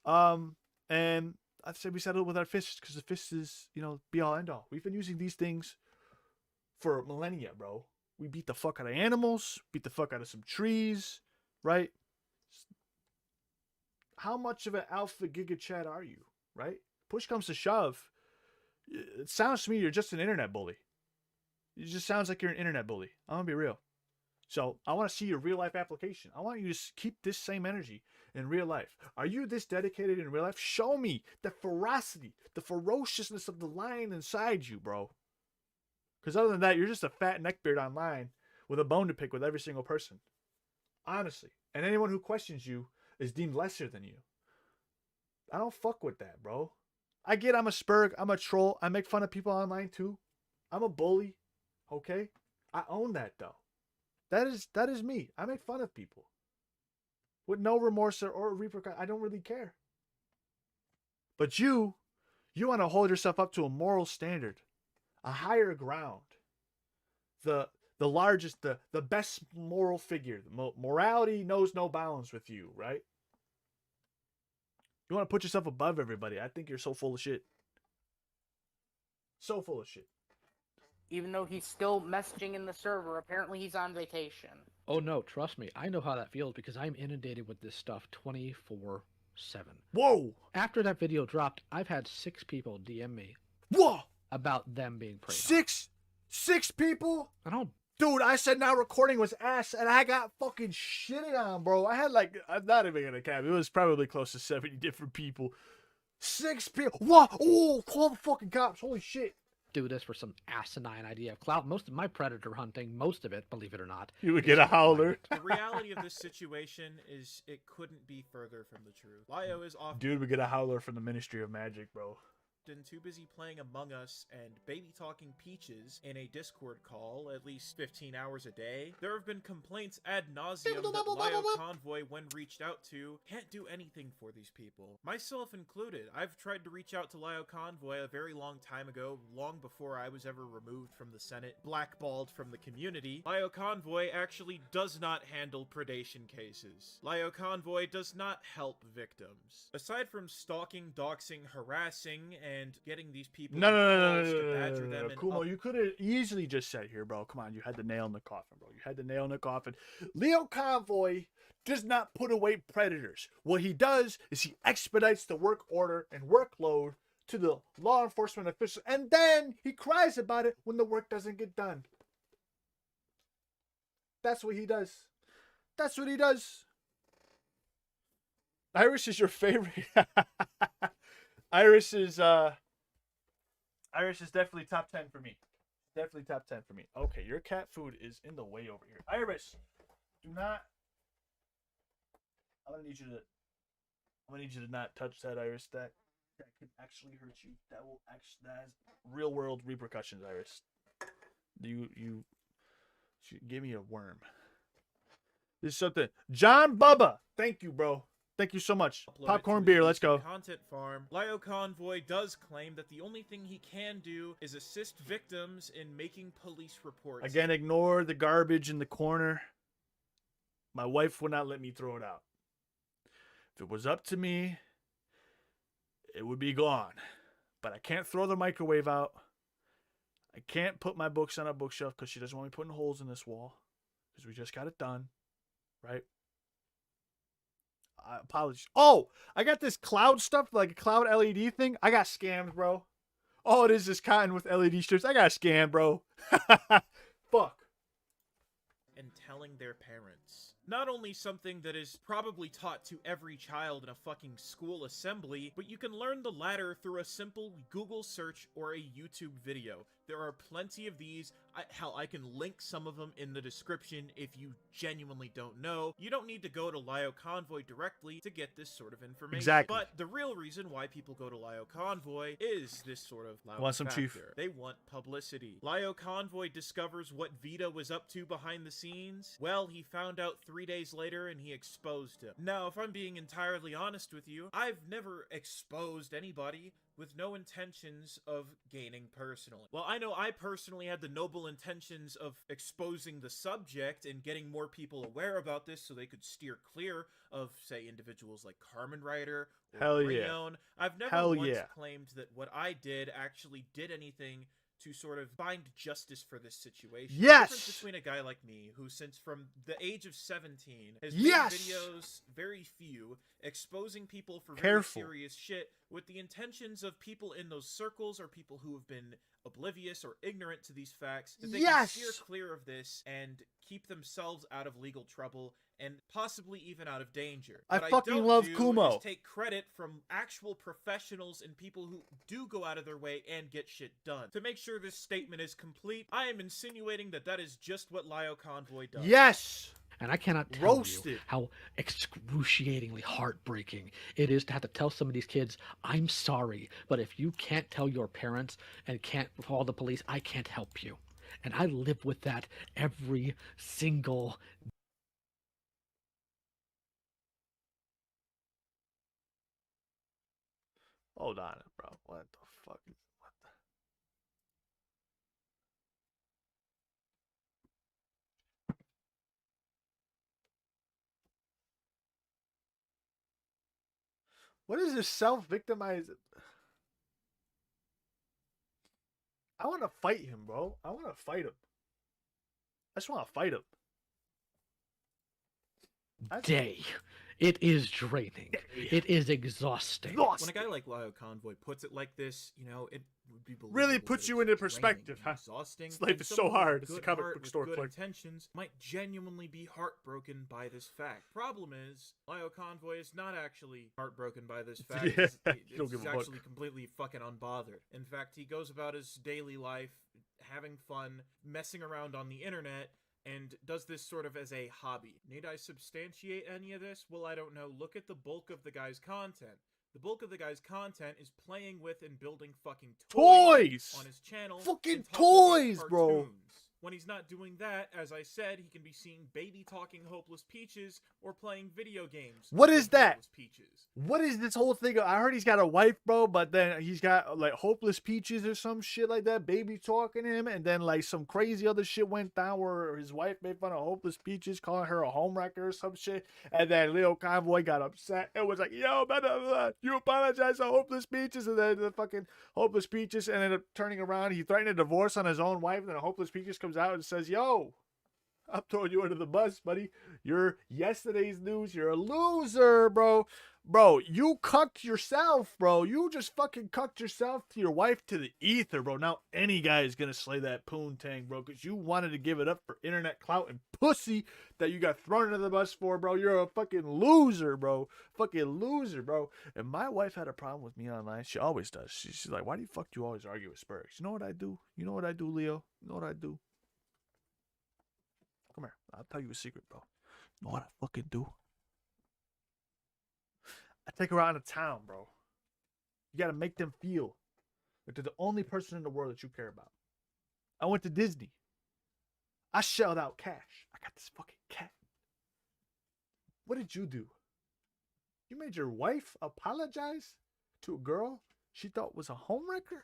[SPEAKER 1] And I'd say we settle it with our fists because the fist is, be all end all. We've been using these things for millennia, bro. We beat the fuck out of animals, beat the fuck out of some trees, right? How much of an alpha giga chat are you, right? Push comes to shove. It sounds to me you're just an internet bully. It just sounds like you're an internet bully. I'm gonna be real. So I want to see your real life application. I want you to keep this same energy in real life. Are you this dedicated in real life? Show me the ferocity, the ferociousness of the lion inside you, bro. Because other than that, you're just a fat neckbeard online with a bone to pick with every single person. Honestly. And anyone who questions you is deemed lesser than you. I don't fuck with that, bro. I get I'm a spurg. I'm a troll. I make fun of people online too. I'm a bully. Okay? I own that though. That is me. I make fun of people. With no remorse or repercussion. I don't really care. But you want to hold yourself up to a moral standard. A higher ground. The largest, the best moral figure. Morality knows no bounds with you, right? You want to put yourself above everybody. I think you're so full of shit. So full of shit.
[SPEAKER 16] Even though he's still messaging in the server, apparently he's on vacation.
[SPEAKER 8] Oh no, trust me. I know how that feels because I'm inundated with this stuff 24/7.
[SPEAKER 1] Whoa!
[SPEAKER 8] After that video dropped, I've had 6 people DM me.
[SPEAKER 1] Whoa!
[SPEAKER 8] About them being preyed
[SPEAKER 1] on. 6 people?
[SPEAKER 8] I don't.
[SPEAKER 1] Dude, I said now recording was ass, and I got fucking shitted on, bro. I had I'm not even gonna cap. It was probably close to 70 different people. 6 people. What? Oh, call the fucking cops. Holy shit.
[SPEAKER 8] Do this for some asinine idea of clout. Most of my predator hunting, most of it, believe it or not.
[SPEAKER 1] You would get a howler.
[SPEAKER 2] The reality of this situation is it couldn't be further from the truth. Lio is often...
[SPEAKER 1] Dude would get a howler from the Ministry of Magic, bro.
[SPEAKER 2] Too busy playing Among Us and baby talking Peaches in a Discord call at least 15 hours a day. There have been complaints ad nauseum that Lio Convoy, when reached out to, can't do anything for these people. Myself included. I've tried to reach out to Lio Convoy a very long time ago, long before I was ever removed from the Senate, blackballed from the community. Lio Convoy actually does not handle predation cases. Lio Convoy does not help victims. Aside from stalking, doxing, harassing, and getting these people to badger them.
[SPEAKER 1] Kumo, you could have easily just said here, bro. Come on, you had the nail in the coffin, bro. You had the nail in the coffin. Leo Convoy does not put away predators. What he does is he expedites the work order and workload to the law enforcement officials, and then he cries about it when the work doesn't get done. That's what he does. That's what he does. Iris is your favorite. Iris is definitely top 10 for me. Definitely top 10 for me. Okay, your cat food is in the way over here. Iris, do not. I'm gonna need you to not touch that, Iris. That can actually hurt you. That has real world repercussions, Iris. You give me a worm. This is something. John Bubba, thank you, bro. Thank you so much. Popcorn beer, let's go.
[SPEAKER 2] Content farm. Lio Convoy does claim that the only thing he can do is assist victims in making police reports.
[SPEAKER 1] Again, ignore the garbage in the corner. My wife would not let me throw it out. If it was up to me, it would be gone. But I can't throw the microwave out. I can't put my books on a bookshelf because she doesn't want me putting holes in this wall. Because we just got it done. Right? Apologies. Oh, I got this cloud stuff, like a cloud LED thing. I got scammed, bro. All it is cotton with LED strips. I got scanned, bro. Fuck.
[SPEAKER 2] And telling their parents. Not only something that is probably taught to every child in a fucking school assembly, but you can learn the latter through a simple Google search or a YouTube video. There are plenty of these. Hell, I can link some of them in the description if you genuinely don't know. You don't need to go to Lio Convoy directly to get this sort of information.
[SPEAKER 1] Exactly.
[SPEAKER 2] But the real reason why people go to Lio Convoy is this sort of loud
[SPEAKER 1] Want some
[SPEAKER 2] factor.
[SPEAKER 1] chief?
[SPEAKER 2] They want publicity. Lio Convoy discovers what Vita was up to behind the scenes. Well, he found out 3 days later and he exposed him. Now, if I'm being entirely honest with you, I've never exposed anybody with no intentions of gaining personally. Well, I know I personally had the noble intentions of exposing the subject and getting more people aware about this so they could steer clear of, say, individuals like Carmen Ryder or
[SPEAKER 1] Hell yeah.
[SPEAKER 2] Rion. I've never
[SPEAKER 1] Hell
[SPEAKER 2] once
[SPEAKER 1] yeah.
[SPEAKER 2] claimed that what I did actually did anything to sort of find justice for this situation.
[SPEAKER 1] Yes!
[SPEAKER 2] The difference between a guy like me, who since from the age of 17 has
[SPEAKER 1] Yes!
[SPEAKER 2] made videos, very few, exposing people for
[SPEAKER 1] Careful.
[SPEAKER 2] very serious shit with the intentions of people in those circles or people who have been oblivious or ignorant to these facts, that they
[SPEAKER 1] Yes!
[SPEAKER 2] can steer clear of this and keep themselves out of legal trouble and possibly even out of danger.
[SPEAKER 1] I
[SPEAKER 2] What
[SPEAKER 1] fucking
[SPEAKER 2] don't
[SPEAKER 1] love
[SPEAKER 2] do
[SPEAKER 1] Kumo.
[SPEAKER 2] is take credit from actual professionals and people who do go out of their way and get shit done. To make sure this statement is complete, I am insinuating that that is just what Lio Convoy does.
[SPEAKER 1] Yes!
[SPEAKER 8] And I cannot tell
[SPEAKER 1] Roasted.
[SPEAKER 8] you how excruciatingly heartbreaking it is to have to tell some of these kids, I'm sorry, but if you can't tell your parents and can't call the police, I can't help you. And I live with that every single
[SPEAKER 1] Hold on, bro. What the fuck? What the... What is this self-victimizing? I want to fight him, bro. I want to fight him. I just want to fight him.
[SPEAKER 8] day. It is draining. It is exhausting.
[SPEAKER 2] When a guy like Lio Convoy puts it like this, you know, it would be
[SPEAKER 1] Really puts you into perspective, huh?
[SPEAKER 2] exhausting.
[SPEAKER 1] This life
[SPEAKER 2] and
[SPEAKER 1] is so
[SPEAKER 2] someone with
[SPEAKER 1] hard.
[SPEAKER 2] a
[SPEAKER 1] It's a
[SPEAKER 2] good
[SPEAKER 1] comic
[SPEAKER 2] heart
[SPEAKER 1] book
[SPEAKER 2] with
[SPEAKER 1] store
[SPEAKER 2] good
[SPEAKER 1] click.
[SPEAKER 2] intentions might genuinely be heartbroken by this fact. Problem is, Lio Convoy is not actually heartbroken by this fact.
[SPEAKER 1] Yeah,
[SPEAKER 2] He's
[SPEAKER 1] don't give a fuck.
[SPEAKER 2] actually completely fucking unbothered. In fact, he goes about his daily life having fun, messing around on the internet, and does this sort of as a hobby. Need I substantiate any of this? Well, I don't know. Look at the bulk of the guy's content. The bulk of the guy's content is playing with and building fucking toys on his channel.
[SPEAKER 1] Fucking
[SPEAKER 2] and talking about
[SPEAKER 1] toys, bro.
[SPEAKER 2] cartoons. When he's not doing that, as I said, he can be seen baby talking Hopeless Peaches or playing video games.
[SPEAKER 1] What
[SPEAKER 2] with
[SPEAKER 1] is that?
[SPEAKER 2] Hopeless Peaches.
[SPEAKER 1] What is this whole thing? I heard he's got a wife, bro, but then he's got like Hopeless Peaches or some shit like that, baby talking to him, and then like some crazy other shit went down where his wife made fun of Hopeless Peaches, calling her a homewrecker or some shit, and then Leo Convoy got upset and was like, yo, blah, blah, blah, you apologize to Hopeless Peaches, and then the fucking Hopeless Peaches ended up turning around. He threatened a divorce on his own wife, and then Hopeless Peaches comes out and says, yo, I'm throwing you under the bus, buddy. You're yesterday's news. You're a loser, bro. Bro, you cucked yourself, bro. You just fucking cucked yourself to your wife to the ether, bro. Now any guy is gonna slay that poontang, bro, because you wanted to give it up for internet clout and pussy that you got thrown under the bus for, bro. You're a fucking loser, bro. Fucking loser, bro. And my wife had a problem with me online. She always does. She's like, why do you always argue with Spurks? You know what I do? You know what I do, Leo? You know what I do? Come here. I'll tell you a secret, bro. You know what I fucking do? I take her out of town, bro. You gotta make them feel like they're the only person in the world that you care about. I went to Disney. I shelled out cash. I got this fucking cat. What did you do? You made your wife apologize to a girl she thought was a homewrecker?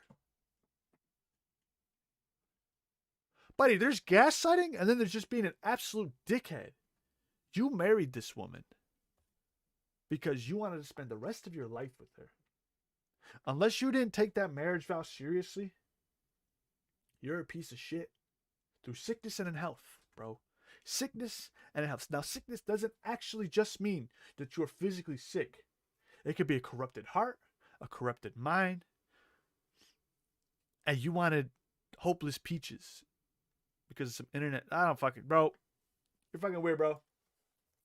[SPEAKER 1] Buddy, there's gaslighting, and then there's just being an absolute dickhead. You married this woman because you wanted to spend the rest of your life with her. Unless you didn't take that marriage vow seriously, you're a piece of shit. Through sickness and in health, bro. Sickness and in health. Now, sickness doesn't actually just mean that you're physically sick. It could be a corrupted heart, a corrupted mind, and you wanted hopeless peaches because of some internet. I don't fucking, bro. You're fucking weird, bro.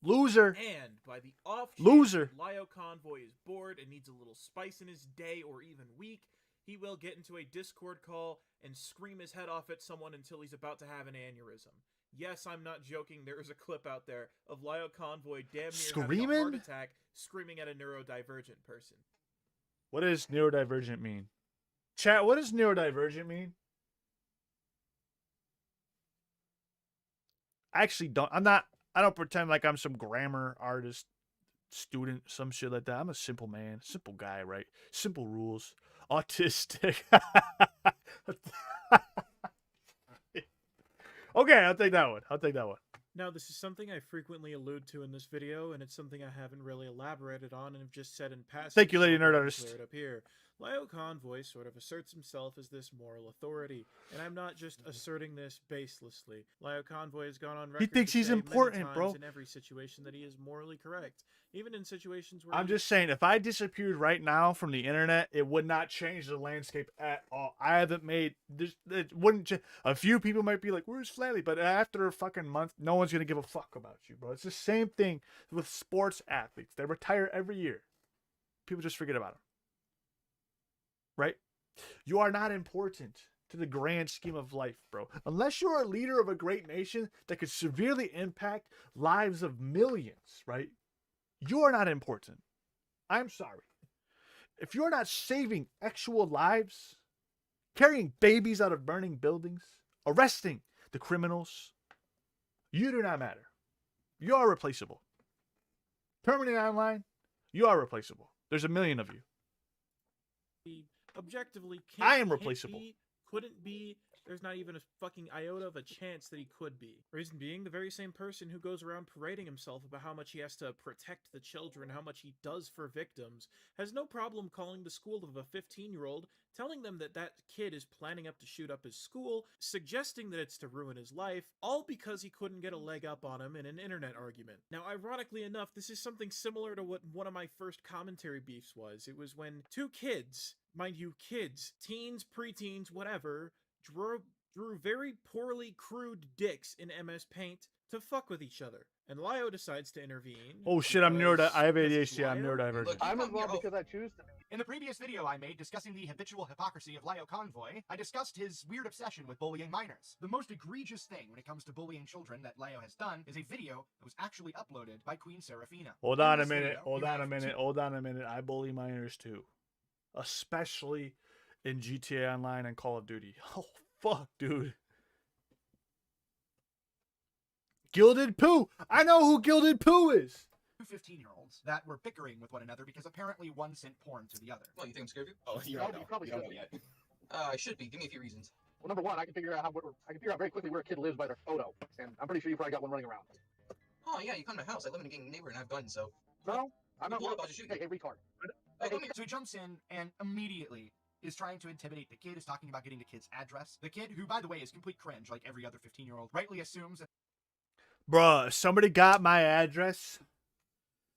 [SPEAKER 1] Loser.
[SPEAKER 2] And by the off chance
[SPEAKER 1] Loser.
[SPEAKER 2] that Lio Convoy is bored and needs a little spice in his day or even week, he will get into a Discord call and scream his head off at someone until he's about to have an aneurysm. Yes, I'm not joking. There is a clip out there of Lio Convoy damn near having a heart attack, screaming at a neurodivergent person.
[SPEAKER 1] What does neurodivergent mean? Chat, what does neurodivergent mean? I actually don't. I don't pretend like I'm some grammar artist, student, some shit like that. I'm a simple man, simple guy, right? Simple rules. Autistic. Okay, I'll take that one. I'll take that one.
[SPEAKER 2] Now, this is something I frequently allude to in this video, and it's something I haven't really elaborated on and have just said in passing.
[SPEAKER 1] Thank you, Lady
[SPEAKER 2] so
[SPEAKER 1] Nerd
[SPEAKER 2] I'll
[SPEAKER 1] Artist.
[SPEAKER 2] clear it up here. Lio Convoy sort of asserts himself as this moral authority, and I'm not just asserting this baselessly. Lio Convoy has gone on record.
[SPEAKER 1] He thinks
[SPEAKER 2] to
[SPEAKER 1] he's
[SPEAKER 2] say many
[SPEAKER 1] important,
[SPEAKER 2] times
[SPEAKER 1] bro.
[SPEAKER 2] In every situation, that he is morally correct, even in situations where
[SPEAKER 1] I'm just saying, if I disappeared right now from the internet, it would not change the landscape at all. I haven't made this. It wouldn't. A few people might be like, "Where's Flatly?" But after a fucking month, no one's gonna give a fuck about you, bro. It's the same thing with sports athletes. They retire every year. People just forget about them. Right? You are not important to the grand scheme of life, bro. Unless you're a leader of a great nation that could severely impact lives of millions, right? You are not important. I'm sorry. If you're not saving actual lives, carrying babies out of burning buildings, arresting the criminals, you do not matter. You are replaceable. Permanent online, you are replaceable. There's a million of you.
[SPEAKER 2] he objectively
[SPEAKER 1] I am
[SPEAKER 2] can't
[SPEAKER 1] replaceable.
[SPEAKER 2] be, couldn't be. There's not even a fucking iota of a chance that he could be. Reason being, the very same person who goes around parading himself about how much he has to protect the children, how much he does for victims, has no problem calling the school of a 15-year-old, telling them that that kid is planning up to shoot up his school, suggesting that it's to ruin his life, all because he couldn't get a leg up on him in an internet argument. Now, ironically enough, this is something similar to what one of my first commentary beefs was. It was when two kids, mind you, kids, teens, preteens, whatever, drew very poorly crude dicks in MS Paint to fuck with each other. And Lio decides to intervene.
[SPEAKER 1] Oh shit, I have ADHD, I'm
[SPEAKER 2] Lio?
[SPEAKER 1] neurodivergent.
[SPEAKER 11] I'm involved because I choose to be.
[SPEAKER 17] In the previous video I made discussing the habitual hypocrisy of Lio Convoy, I discussed his weird obsession with bullying minors. The most egregious thing when it comes to bullying children that Lio has done is a video that was actually uploaded by Queen Serafina.
[SPEAKER 1] Hold on a minute, hold on a minute. I bully minors too. Especially in GTA Online and Call of Duty. Oh, fuck, dude. Gilded Pooh! I know who Gilded Pooh is!
[SPEAKER 17] Two 15-year-olds that were bickering with one another because apparently one sent porn to the other.
[SPEAKER 18] Well, you think I'm scared of you?
[SPEAKER 11] Oh, you probably
[SPEAKER 18] don't
[SPEAKER 11] should
[SPEAKER 18] know yet. I should be. Give me a few reasons.
[SPEAKER 11] Well, number one, I can figure out very quickly where a kid lives by their photo, and I'm pretty sure you probably got one running around.
[SPEAKER 18] Oh yeah, you come to my house. I live in a gang neighborhood and I have guns, so.
[SPEAKER 11] No, I'm not.
[SPEAKER 18] Pull up, I'll just shoot you.
[SPEAKER 11] Hey, retard.
[SPEAKER 17] So he jumps in and immediately is trying to intimidate the kid, is talking about getting the kid's address. The kid, who by the way is complete cringe like every other 15-year-old, rightly assumes that
[SPEAKER 1] Bruh, somebody got my address.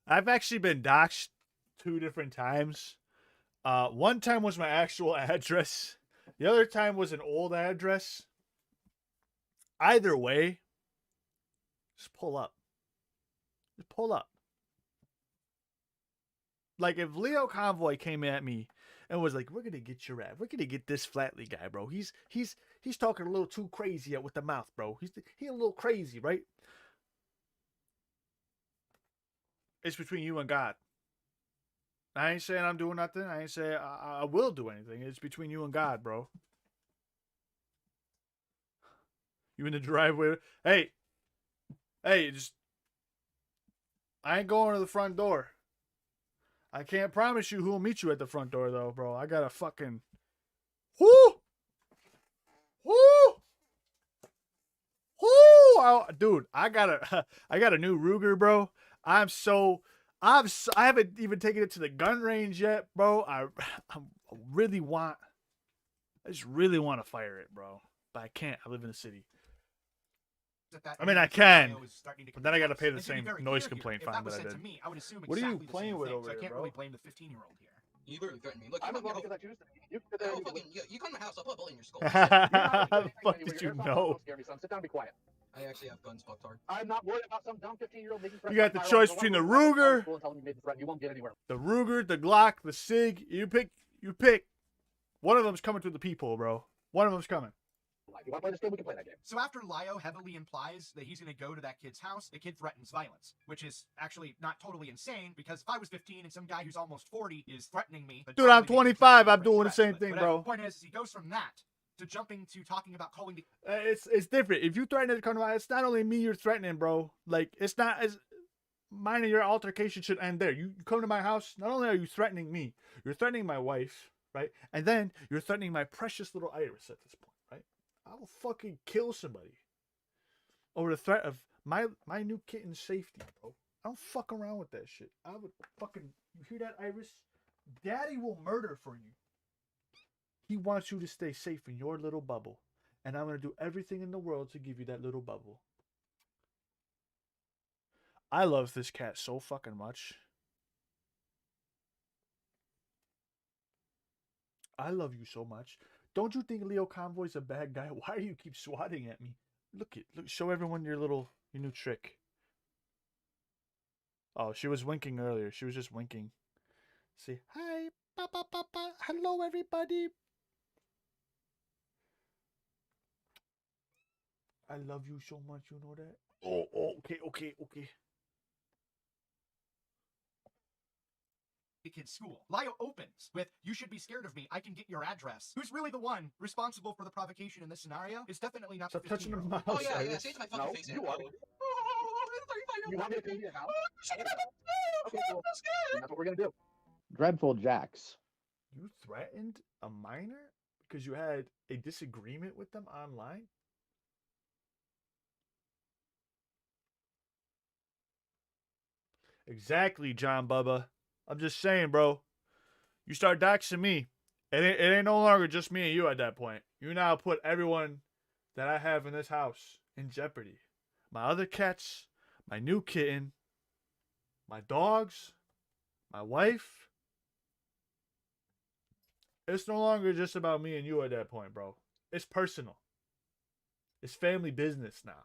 [SPEAKER 1] I've actually been doxxed 2 different times. One time was my actual address. The other time was an old address. Either way, just pull up. Just pull up. Like, if Leo Convoy came at me and was like, "We're gonna get your ass. We're gonna get this Flatly guy, bro. He's talking a little too crazy with the mouth, bro. He's a little crazy, right?" It's between you and God. I ain't saying I'm doing nothing. I ain't saying I will do anything. It's between you and God, bro. You in the driveway? Hey, just I ain't going to the front door. I can't promise you who'll meet you at the front door, though, bro. I got a fucking... Whoo! Dude, I got a new Ruger, bro. I haven't even taken it to the gun range yet, bro. I just really want to fire it, bro. But I can't. I live in the city. I mean, I can, but then I got to pay the same noise complaint fine that I did. What are you playing with over
[SPEAKER 17] so
[SPEAKER 1] here,
[SPEAKER 17] I can't
[SPEAKER 1] bro?
[SPEAKER 17] really blame the 15-year-old here.
[SPEAKER 18] You literally threatened me. Look,
[SPEAKER 11] I'm
[SPEAKER 18] you
[SPEAKER 11] as long as I choose to be. You can
[SPEAKER 18] oh, fucking, you come to my house, I'll put a bullet in your skull.
[SPEAKER 1] How the fuck did you know?
[SPEAKER 11] Don't scare me, son. Sit down and be quiet.
[SPEAKER 18] I actually have guns, fucktard.
[SPEAKER 11] I'm not worried about some dumb 15-year-old making threats.
[SPEAKER 1] You got the choice between the Ruger,
[SPEAKER 11] you won't get anywhere.
[SPEAKER 1] the Ruger, the Glock, the Sig. You pick. One of them's coming to the people, bro. One of them's coming.
[SPEAKER 11] You want to play this game? We can play that game.
[SPEAKER 17] So after Lio heavily implies that he's going to go to that kid's house, the kid threatens violence, which is actually not totally insane, because if I was 15 and some guy who's almost 40 is threatening me...
[SPEAKER 1] Dude, I'm 25. I'm doing the same thing, bro.
[SPEAKER 17] The point is he goes from that to jumping to talking about calling the...
[SPEAKER 1] It's different. If you threaten to come to my, it's not only me you're threatening, bro. Like, it's not as... Mine and your altercation should end there. You come to my house, not only are you threatening me, you're threatening my wife, right? And then you're threatening my precious little Iris at this point, right? I will fucking kill somebody over the threat of my new kitten's safety, bro. I don't fuck around with that shit. I would fucking... You hear that, Iris? Daddy will murder for you. He wants you to stay safe in your little bubble. And I'm going to do everything in the world to give you that little bubble. I love this cat so fucking much. I love you so much. Don't you think Leo Convoy's a bad guy? Why do you keep swatting at me? Look, show everyone your new trick. Oh, she was winking earlier. She was just winking. Say, hi, papa, papa. Hello, everybody. I love you so much, you know that? Oh, okay.
[SPEAKER 17] kid's school. Lio opens with, "You should be scared of me. I can get your address." Who's really the one responsible for the provocation in this scenario? It's definitely not the 15-year-old.
[SPEAKER 18] Oh, yeah, say it to my fucking face.
[SPEAKER 11] You are. You want me to clean your house? Okay, cool. That's what we're going to do. Dreadful Jacks.
[SPEAKER 1] You threatened a minor because you had a disagreement with them online? Exactly, John Bubba. I'm just saying, bro. You start doxing me. It ain't no longer just me and you at that point. You now put everyone that I have in this house in jeopardy. My other cats, my new kitten, my dogs, my wife. It's no longer just about me and you at that point, bro. It's personal. It's family business now.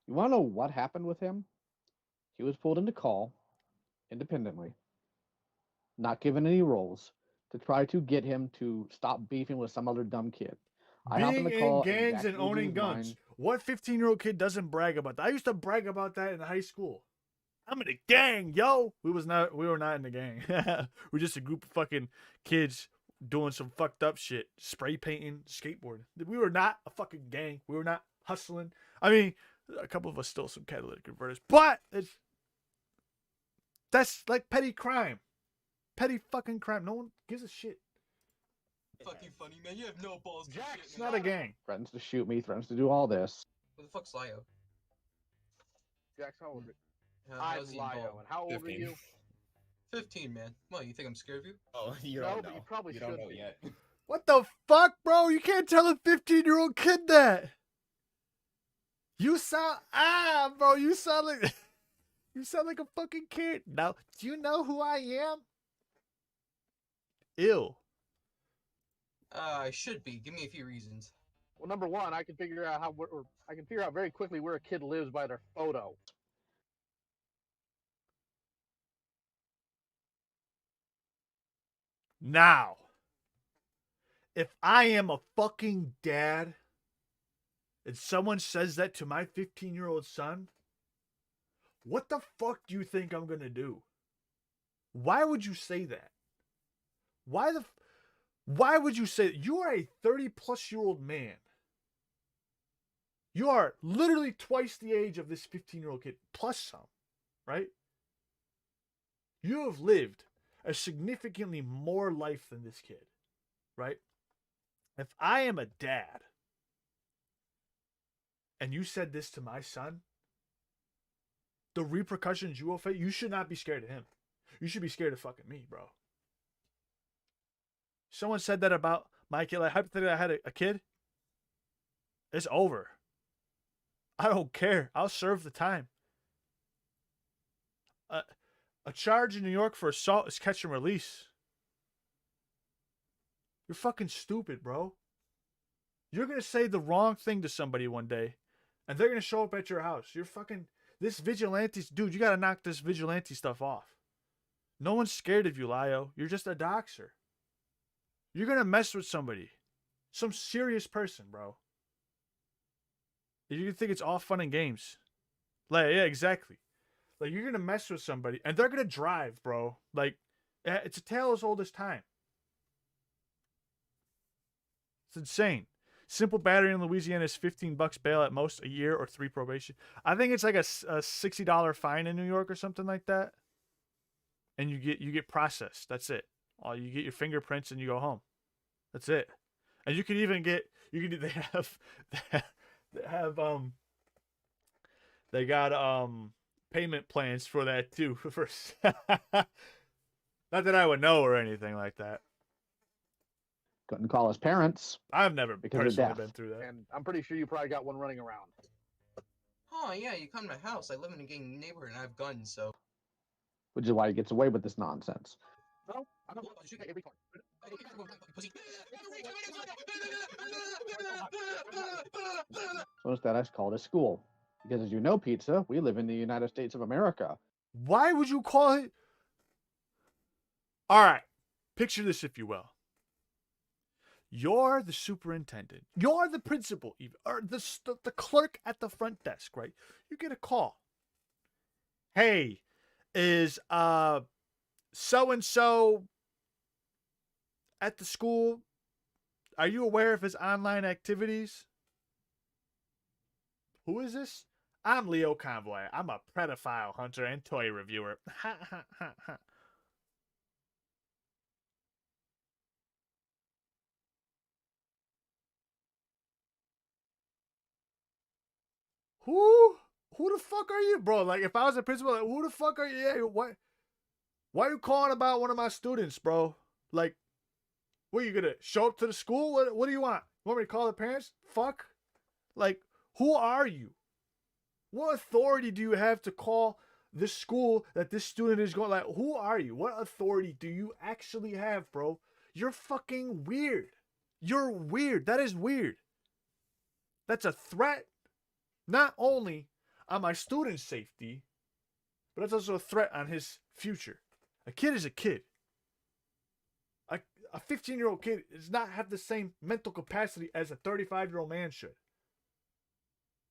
[SPEAKER 11] You want to know what happened with him? He was pulled into call independently, not given any roles, to try to get him to stop beefing with some other dumb kid.
[SPEAKER 1] Being in gangs and owning guns. What 15-year-old kid doesn't brag about that? I used to brag about that in high school. I'm in a gang, yo. We were not in the gang. We're just a group of fucking kids doing some fucked up shit, spray painting, skateboarding. We were not a fucking gang. We were not hustling. I mean, a couple of us stole some catalytic converters, but that's like petty crime. Petty fucking crime. No one gives a shit.
[SPEAKER 18] Fucking funny, man. You have no balls.
[SPEAKER 1] It's not a gang.
[SPEAKER 11] Threatens to shoot me, threatens to do all this.
[SPEAKER 18] What the fuck's Lio?
[SPEAKER 11] Jax, how old are you?
[SPEAKER 18] I'm
[SPEAKER 11] Lio, and how old are you?
[SPEAKER 18] 15, man. What, you think I'm scared of you?
[SPEAKER 19] Oh, you
[SPEAKER 11] No,
[SPEAKER 19] don't
[SPEAKER 11] but
[SPEAKER 19] know.
[SPEAKER 11] you probably
[SPEAKER 19] don't
[SPEAKER 11] should
[SPEAKER 19] know
[SPEAKER 11] be.
[SPEAKER 19] yet.
[SPEAKER 1] What the fuck, bro? You can't tell a 15-year-old kid that. You sound bro. You sound like a fucking kid. Now, do you know who I am? Ill.
[SPEAKER 18] I should be. Give me a few reasons.
[SPEAKER 11] Well, number one, I can figure out I can figure out very quickly where a kid lives by their photo.
[SPEAKER 1] Now, if I am a fucking dad and someone says that to my 15-year-old son, what the fuck do you think I'm gonna do? Why would you say that? Why would you say that? You are a 30-plus-year-old man. You are literally twice the age of this 15-year-old kid, plus some, right? You have lived a significantly more life than this kid, right? If I am a dad and you said this to my son, the repercussions you will face, you should not be scared of him. You should be scared of fucking me, bro. Someone said that about my kid. Like, hypothetically, I had a kid. It's over. I don't care. I'll serve the time. A charge in New York for assault is catch and release. You're fucking stupid, bro. You're going to say the wrong thing to somebody one day, and they're going to show up at your house. You're fucking... This vigilante... Dude, you got to knock this vigilante stuff off. No one's scared of you, Lio. You're just a doxer. You're going to mess with somebody. Some serious person, bro. You think it's all fun and games. Like, yeah, exactly. Like, you're going to mess with somebody, and they're going to drive, bro. Like, it's a tale as old as time. It's insane. Simple battery in Louisiana is $15 bail at most, a year or 3 probation. I think it's like a $60 fine in New York or something like that. And you get processed. That's it. You get your fingerprints and you go home. That's it. And you can even get they got payment plans for that too. Not that I would know or anything like that.
[SPEAKER 11] Couldn't call his parents.
[SPEAKER 1] I've never personally
[SPEAKER 11] death.
[SPEAKER 1] been through that.
[SPEAKER 8] And I'm pretty sure you probably got one running around.
[SPEAKER 18] Oh yeah, you come to my house. I live in a gang neighborhood and I have guns, so.
[SPEAKER 11] Which is why he gets away with this nonsense.
[SPEAKER 8] No, I don't shoot at every car.
[SPEAKER 11] So instead, I called his school. Because as you know, Pizza, we live in the United States of America.
[SPEAKER 1] Why would you call it? All right. Picture this, if you will. You're the superintendent. You're the principal, even, or the clerk at the front desk, right? You get a call. Hey, is so-and-so at the school? Are you aware of his online activities? Who is this? I'm Leo Convoy. I'm a pedophile hunter and toy reviewer. Ha ha ha ha. Who the fuck are you, bro? Like, if I was a principal, like, who the fuck are you? Yeah, what? Why are you calling about one of my students, bro? Like, what, are you gonna show up to the school? What do you want? You want me to call the parents? Fuck. Like, who are you? What authority do you have to call this school that this student is going? Like, who are you? What authority do you actually have, bro? You're fucking weird. You're weird. That is weird. That's a threat. Not only on my student's safety, but it's also a threat on his future. A kid is a kid. A 15-year-old kid does not have the same mental capacity as a 35-year-old man should.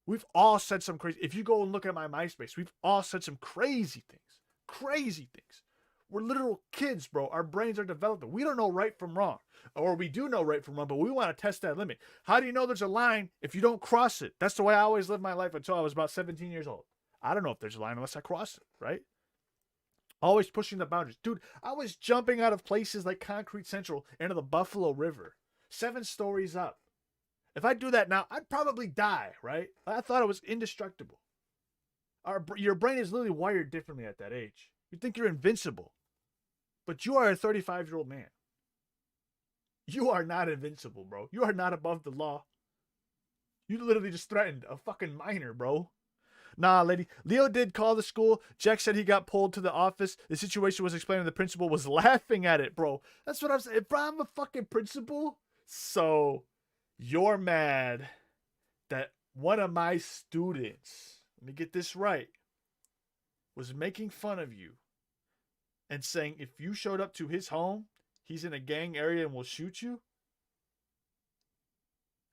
[SPEAKER 1] We've all said some crazy... If you go and look at my MySpace, we've all said some crazy things. Crazy things. We're literal kids, bro. Our brains are developing. We don't know right from wrong. Or we do know right from wrong, but we want to test that limit. How do you know there's a line if you don't cross it? That's the way I always lived my life until I was about 17 years old. I don't know if there's a line unless I cross it, right? Always pushing the boundaries. Dude, I was jumping out of places like Concrete Central into the Buffalo River. 7 stories up. If I do that now, I'd probably die, right? I thought it was indestructible. Your brain is literally wired differently at that age. You think you're invincible. But you are a 35-year-old man. You are not invincible, bro. You are not above the law. You literally just threatened a fucking minor, bro. Nah, lady. Leo did call the school. Jack said he got pulled to the office. The situation was explained and the principal was laughing at it, bro. That's what I'm saying. If I'm a fucking principal, so you're mad that one of my students, let me get this right, was making fun of you and saying if you showed up to his home, he's in a gang area and will shoot you?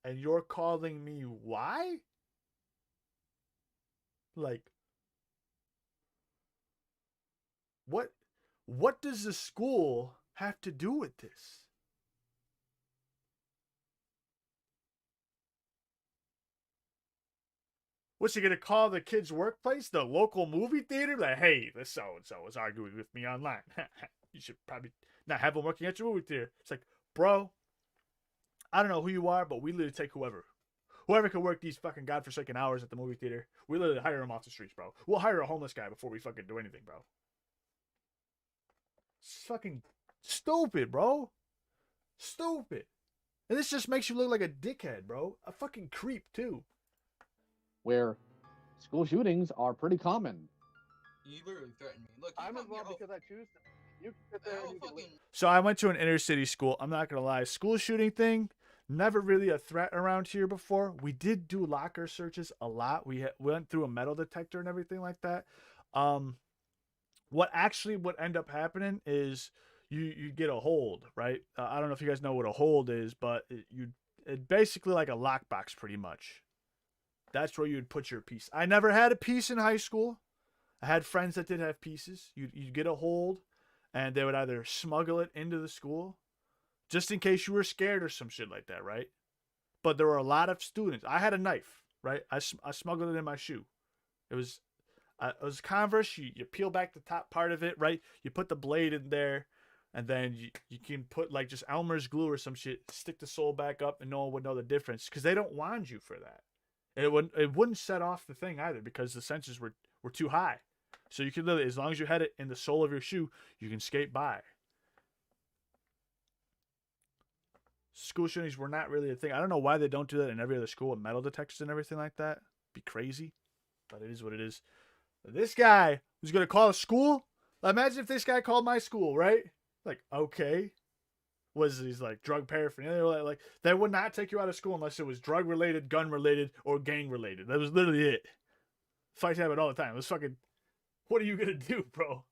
[SPEAKER 1] And you're calling me why? Like, what does the school have to do with this? What's he gonna call the kid's workplace? The local movie theater? Like, hey, this so-and-so was arguing with me online. You should probably not have him working at your movie theater. It's like, bro, I don't know who you are, but we literally take whoever can work these fucking godforsaken hours at the movie theater. We literally hire him off the streets, bro. We'll hire a homeless guy before we fucking do anything, bro. It's fucking stupid, bro. Stupid. And this just makes you look like a dickhead, bro. A fucking creep, too.
[SPEAKER 11] Where school shootings are pretty common.
[SPEAKER 18] You literally threatened me. Look,
[SPEAKER 11] I'm involved because I choose to. You can sit there and you can leave.
[SPEAKER 1] So I went to an inner city school. I'm not gonna lie, school shooting thing, never really a threat around here before. We did do locker searches a lot. We went through a metal detector and everything like that. What actually would end up happening is you get a hold, right? I don't know if you guys know what a hold is, but it basically like a lockbox pretty much. That's where you'd put your piece. I never had a piece in high school. I had friends that did have pieces. You'd get a hold, and they would either smuggle it into the school, just in case you were scared or some shit like that, right? But there were a lot of students. I had a knife, right? I smuggled it in my shoe. It was Converse. You peel back the top part of it, right? You put the blade in there, and then you can put like just Elmer's glue or some shit, stick the sole back up, and no one would know the difference because they don't want you for that. And it wouldn't set off the thing either because the sensors were too high. So you can literally, as long as you had it in the sole of your shoe, you can skate by. School shootings were not really a thing. I don't know why they don't do that in every other school with metal detectors and everything like that. Be crazy, but it is what it is. This guy who's gonna call a school. Imagine if this guy called my school, right? Like, okay, was these like drug paraphernalia? Like they would not take you out of school unless it was drug related, gun related, or gang related. That was literally it. Fights happen all the time. It was fucking. What are you gonna do, bro?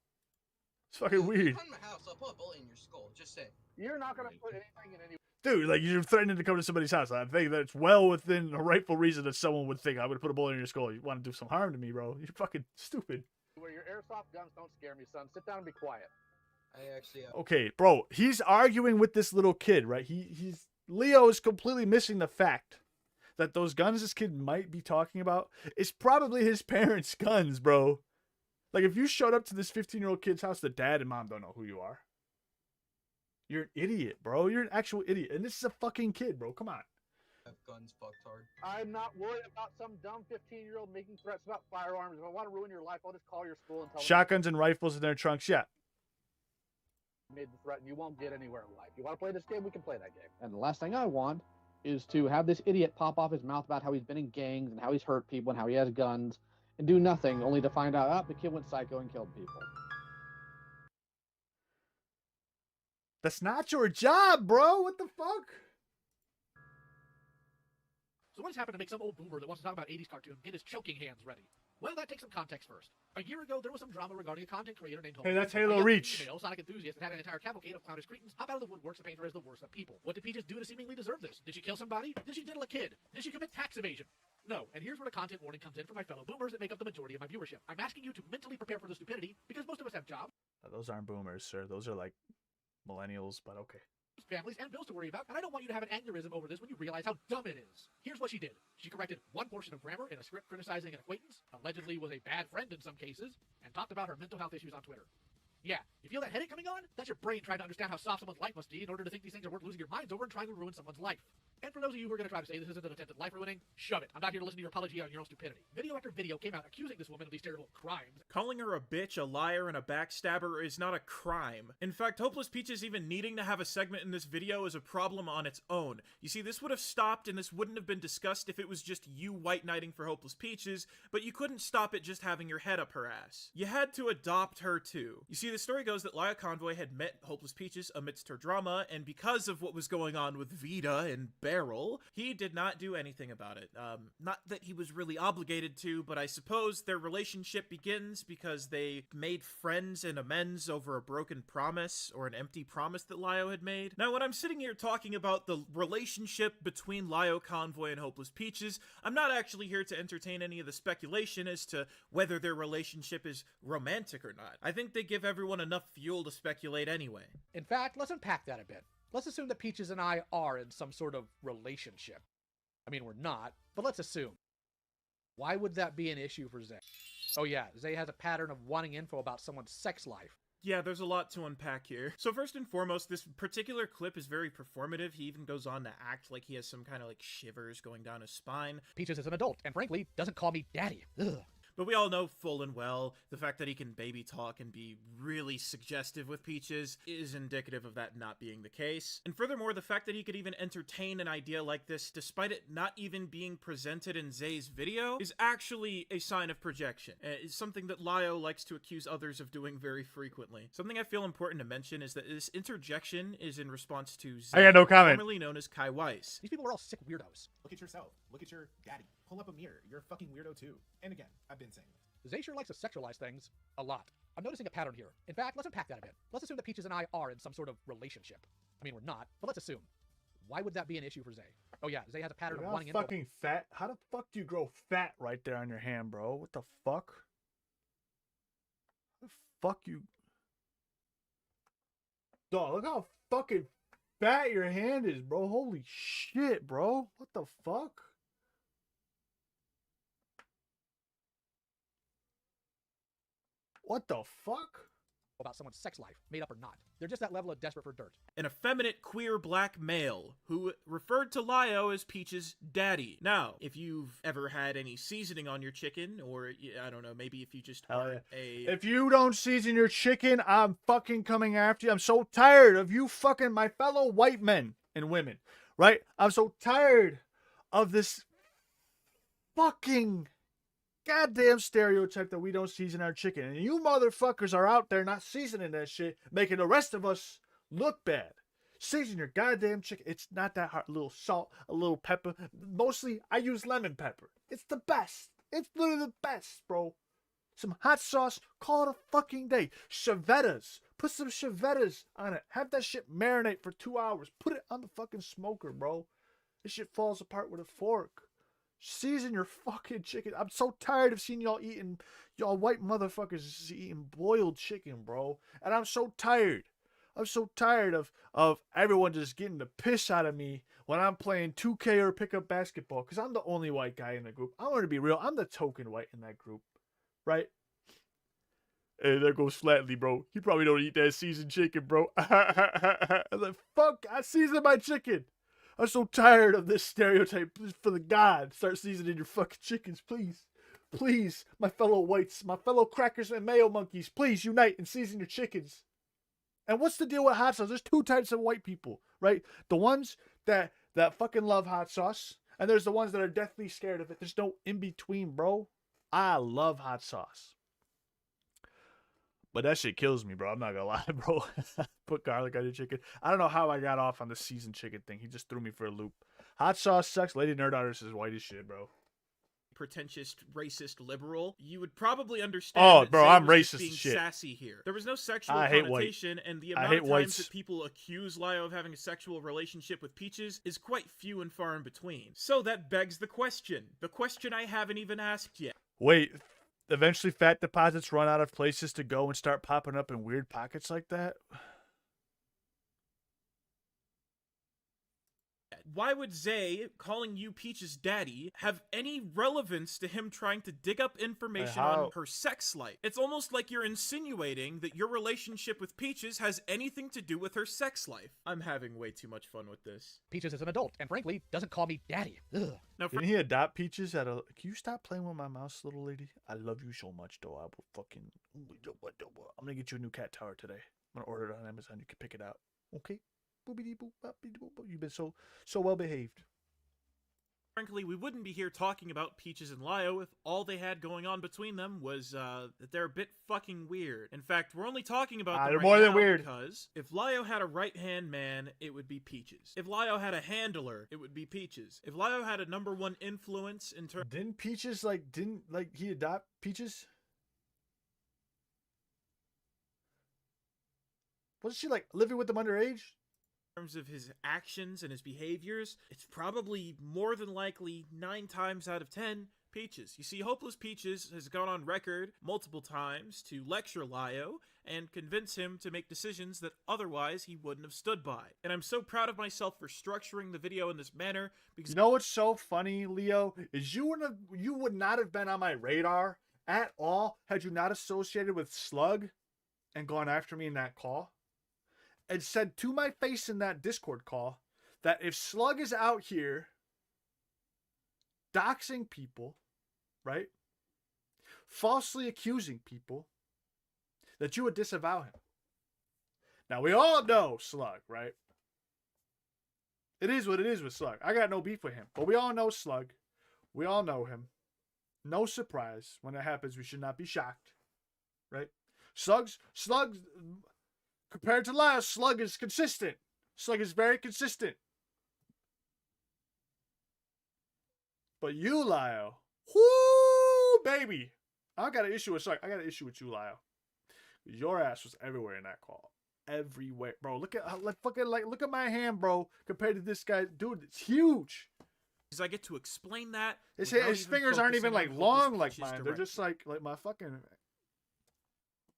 [SPEAKER 1] It's fucking weird.
[SPEAKER 18] Come to my house, I'll put a bullet in your skull. Just say.
[SPEAKER 11] You're not gonna put anything in any.
[SPEAKER 1] Dude, like you're threatening to come to somebody's house. I think that it's well within a rightful reason that someone would think I would put a bullet in your skull. You want to do some harm to me, bro? You're fucking stupid.
[SPEAKER 11] Where your airsoft guns don't scare me, son. Sit down and be quiet.
[SPEAKER 18] I actually.
[SPEAKER 1] Okay, bro. He's arguing with this little kid, right? Leo is completely missing the fact that those guns this kid might be talking about is probably his parents' guns, bro. Like, if you showed up to this 15-year-old kid's house, the dad and mom don't know who you are. You're an idiot, bro. You're an actual idiot. And this is a fucking kid, bro. Come on.
[SPEAKER 18] Have guns fucked hard.
[SPEAKER 11] I'm not worried about some dumb 15-year-old making threats about firearms. If I want to ruin your life, I'll just call your school and tell them.
[SPEAKER 1] Shotguns and rifles in their trunks, yeah.
[SPEAKER 11] Made the threat, and you won't get anywhere in life. You want to play this game? We can play that game. And the last thing I want is to have this idiot pop off his mouth about how he's been in gangs and how he's hurt people and how he has guns and do nothing, only to find out, the kid went psycho and killed people.
[SPEAKER 1] That's not your job, bro. What the fuck?
[SPEAKER 8] So what has happened to make some old boomer that wants to talk about 80s cartoon get his choking hands ready? Well, that takes some context first. A year ago, there was some drama regarding a content creator named
[SPEAKER 1] Hey, that's Halo Reach.
[SPEAKER 8] Female Sonic enthusiast that had an entire cavalcade of clownish cretins hop out of the woodworks and paint her as the worst of people. What did Peaches do to seemingly deserve this? Did she kill somebody? Did she diddle a kid? Did she commit tax evasion? No, and here's where the content warning comes in for my fellow boomers that make up the majority of my viewership. I'm asking you to mentally prepare for the stupidity, because most of us have jobs.
[SPEAKER 1] Those aren't boomers, sir. Those are like millennials, but okay.
[SPEAKER 8] Families and bills to worry about, and I don't want you to have an aneurysm over this when you realize how dumb it is. Here's what she did. She corrected one portion of grammar in a script criticizing an acquaintance, allegedly was a bad friend in some cases, and talked about her mental health issues on Twitter. Yeah, you feel that headache coming on? That's your brain trying to understand how soft someone's life must be in order to think these things are worth losing your minds over and trying to ruin someone's life. And for those of you who are going to try to say this isn't an attempt at life ruining, shove it. I'm not here to listen to your apology on your own stupidity. Video after video came out accusing this woman of these terrible crimes.
[SPEAKER 2] Calling her a bitch, a liar, and a backstabber is not a crime. In fact, Hopeless Peaches even needing to have a segment in this video is a problem on its own. You see, this would have stopped and this wouldn't have been discussed if it was just you white knighting for Hopeless Peaches, but you couldn't stop it just having your head up her ass. You had to adopt her too. You see, the story goes that Lio Convoy had met Hopeless Peaches amidst her drama, and because of what was going on with Vita and Beryl, he did not do anything about it. Not that he was really obligated to, but I suppose their relationship begins because they made friends and amends over a broken promise or an empty promise that Lio had made. Now, when I'm sitting here talking about the relationship between Lio Convoy and Hopeless Peaches, I'm not actually here to entertain any of the speculation as to whether their relationship is romantic or not. I think they give everyone enough fuel to speculate anyway.
[SPEAKER 8] In fact, let's unpack that a bit. Let's assume that Peaches and I are in some sort of relationship. I mean, we're not, but let's assume. Why would that be an issue for Zay? Oh yeah, Zay has a pattern of wanting info about someone's sex life.
[SPEAKER 2] Yeah, there's a lot to unpack here. So first and foremost, this particular clip is very performative. He even goes on to act like he has some kind of like shivers going down his spine.
[SPEAKER 8] Peaches is an adult, and frankly, doesn't call me daddy. Ugh.
[SPEAKER 2] But we all know full and well the fact that he can baby talk and be really suggestive with Peaches is indicative of that not being the case. And furthermore, the fact that he could even entertain an idea like this despite it not even being presented in Zay's video is actually a sign of projection. It's something that Lio likes to accuse others of doing very frequently. Something I feel important to mention is that this interjection is in response to Zay,
[SPEAKER 1] I got no comment.
[SPEAKER 2] formerly known as Kai Weiss.
[SPEAKER 8] These people are all sick weirdos.
[SPEAKER 17] Look at yourself. Look at your daddy. Pull up a mirror. You're a fucking weirdo too. And again, I've been saying this.
[SPEAKER 8] Zay sure likes to sexualize things a lot. I'm noticing a pattern here. In fact, let's unpack that a bit. Let's assume that Peaches and I are in some sort of relationship. I mean, we're not, but let's assume. Why would that be an issue for Zay? Oh yeah, Zay has a pattern
[SPEAKER 1] You're
[SPEAKER 8] of wanting
[SPEAKER 1] fucking fat. How the fuck do you grow fat right there on your hand, bro? What the fuck? The fuck you? Dog, look how fucking fat your hand is, bro. Holy shit, bro. What the fuck? What the fuck?
[SPEAKER 8] About someone's sex life, made up or not. They're just that level of desperate for dirt.
[SPEAKER 2] An effeminate queer black male who referred to Lio as Peach's daddy. Now, if you've ever had any seasoning on your chicken, or I don't know, maybe if you just aren't
[SPEAKER 1] If you don't season your chicken, I'm fucking coming after you. I'm so tired of you fucking my fellow white men and women, right? I'm so tired of this fucking goddamn stereotype that we don't season our chicken. And you motherfuckers are out there not seasoning that shit, making the rest of us look bad. Season your goddamn chicken. It's not that hard. A little salt, a little pepper. Mostly, I use lemon pepper. It's the best. It's literally the best, bro. Some hot sauce. Call it a fucking day. Chevettas. Put some chevettas on it. Have that shit marinate for 2 hours. Put it on the fucking smoker, bro. This shit falls apart with a fork. Season your fucking chicken. I'm so tired of seeing y'all white motherfuckers eating boiled chicken, bro. And I'm so tired. I'm so tired of everyone just getting the piss out of me when I'm playing 2K or pickup basketball, because I'm the only white guy in the group. I'm going to be real. I'm the token white in that group, right? Hey, there goes Flatley, bro. He probably don't eat that seasoned chicken, bro. I'm like, fuck, I seasoned my chicken. I'm so tired of this stereotype. Please, for the God, start seasoning your fucking chickens, please. Please, my fellow whites, my fellow crackers and mayo monkeys, please unite and season your chickens. And what's the deal with hot sauce? There's two types of white people, right? The ones that fucking love hot sauce, and there's the ones that are deathly scared of it. There's no in-between, bro. I love hot sauce. But that shit kills me, bro. I'm not gonna lie, bro. Put garlic on your chicken. I don't know how I got off on the seasoned chicken thing. He just threw me for a loop. Hot sauce sucks. Lady Nerd Artist is white as shit, bro.
[SPEAKER 2] Pretentious, racist liberal, you would probably understand.
[SPEAKER 1] Oh, bro,
[SPEAKER 2] Zay
[SPEAKER 1] I'm
[SPEAKER 2] was just
[SPEAKER 1] racist
[SPEAKER 2] being
[SPEAKER 1] as shit.
[SPEAKER 2] sassy here. There was no sexual
[SPEAKER 1] I hate
[SPEAKER 2] connotation, and the amount of times that people accuse Lio of having a sexual relationship with Peaches is quite few and far in between. So that begs the question I haven't even asked yet.
[SPEAKER 1] Wait, eventually fat deposits run out of places to go and start popping up in weird pockets like that?
[SPEAKER 2] Why would Zay, calling you Peach's daddy, have any relevance to him trying to dig up information on her sex life? It's almost like you're insinuating that your relationship with Peaches has anything to do with her sex life. I'm having way too much fun with this.
[SPEAKER 8] Peaches is an adult, and frankly, doesn't call me daddy. Ugh.
[SPEAKER 2] Now,
[SPEAKER 1] Didn't he adopt Peaches at a... Can you stop playing with my mouse, little lady? I love you so much, though. I will fucking... I'm gonna get you a new cat tower today. I'm gonna order it on Amazon. You can pick it out. Okay? You've been so well behaved.
[SPEAKER 2] Frankly, we wouldn't be here talking about Peaches and Lio if all they had going on between them was that they're a bit fucking weird. In fact, we're only talking about them
[SPEAKER 1] they're
[SPEAKER 2] right
[SPEAKER 1] more than
[SPEAKER 2] now
[SPEAKER 1] weird.
[SPEAKER 2] Because if Lio had a right-hand man, it would be Peaches. If Lio had a handler, it would be Peaches. If Lio had a #1 influence in terms...
[SPEAKER 1] Didn't Peaches, didn't he adopt Peaches? Wasn't she, living with them underage?
[SPEAKER 2] terms of his actions and his behaviors, it's probably more than likely 9 times out of 10 Peaches. You see, Hopeless Peaches has gone on record multiple times to lecture Lio and convince him to make decisions that otherwise he wouldn't have stood by. And I'm so proud of myself for structuring the video in this manner because...
[SPEAKER 1] You know what's so funny, Leo? Is you would not have been on my radar at all had you not associated with Slug and gone after me in that call. And said to my face in that Discord call that if Slug is out here doxing people, right? falsely accusing people that you would disavow him. Now, we all know Slug, right? It is what it is with Slug. I got no beef with him. But we all know Slug. We all know him. No surprise. When that happens, we should not be shocked. Right? Slug, compared to Lio, Slug is consistent. Slug is very consistent. But you, Lio, whoo, baby. I got an issue with Slug. I got an issue with you, Lio. Your ass was everywhere in that call. Everywhere, bro. Look at look at my hand, bro. Compared to this guy, dude, it's huge.
[SPEAKER 2] Because I get to explain that.
[SPEAKER 1] His fingers aren't even like long like mine. They're just like my fucking.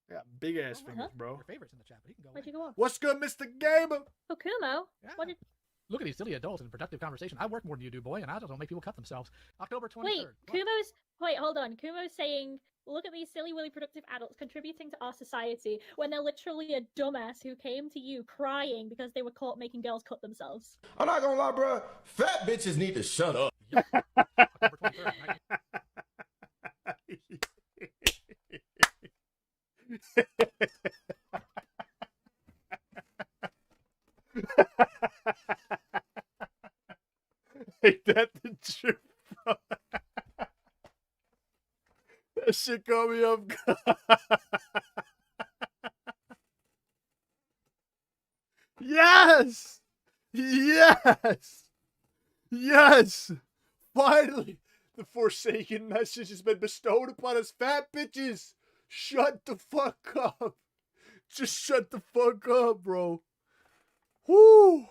[SPEAKER 1] I got big ass fingers, bro.
[SPEAKER 8] Your favorites in the chat, but he can go.
[SPEAKER 4] Where'd you go off?
[SPEAKER 1] What's good, Mr. Gamer?
[SPEAKER 4] Oh, Kumo.
[SPEAKER 8] Yeah.
[SPEAKER 4] What did...
[SPEAKER 8] Look at these silly adults in productive conversation. I work more than you do, boy, and I just don't make people cut themselves. October 23rd.
[SPEAKER 4] Wait, Wait, hold on. Kumo's saying, look at these silly, willy productive adults contributing to our society when they're literally a dumbass who came to you crying because they were caught making girls cut themselves.
[SPEAKER 19] I'm not gonna lie, bro. Fat bitches need to shut up.
[SPEAKER 8] October 23rd,
[SPEAKER 1] Ain't that the truth, bro? That shit caught me off guard. Yes! Yes! Yes! Finally, the forsaken message has been bestowed upon us fat bitches. Shut the fuck up. Just shut the fuck up, bro. Whoo!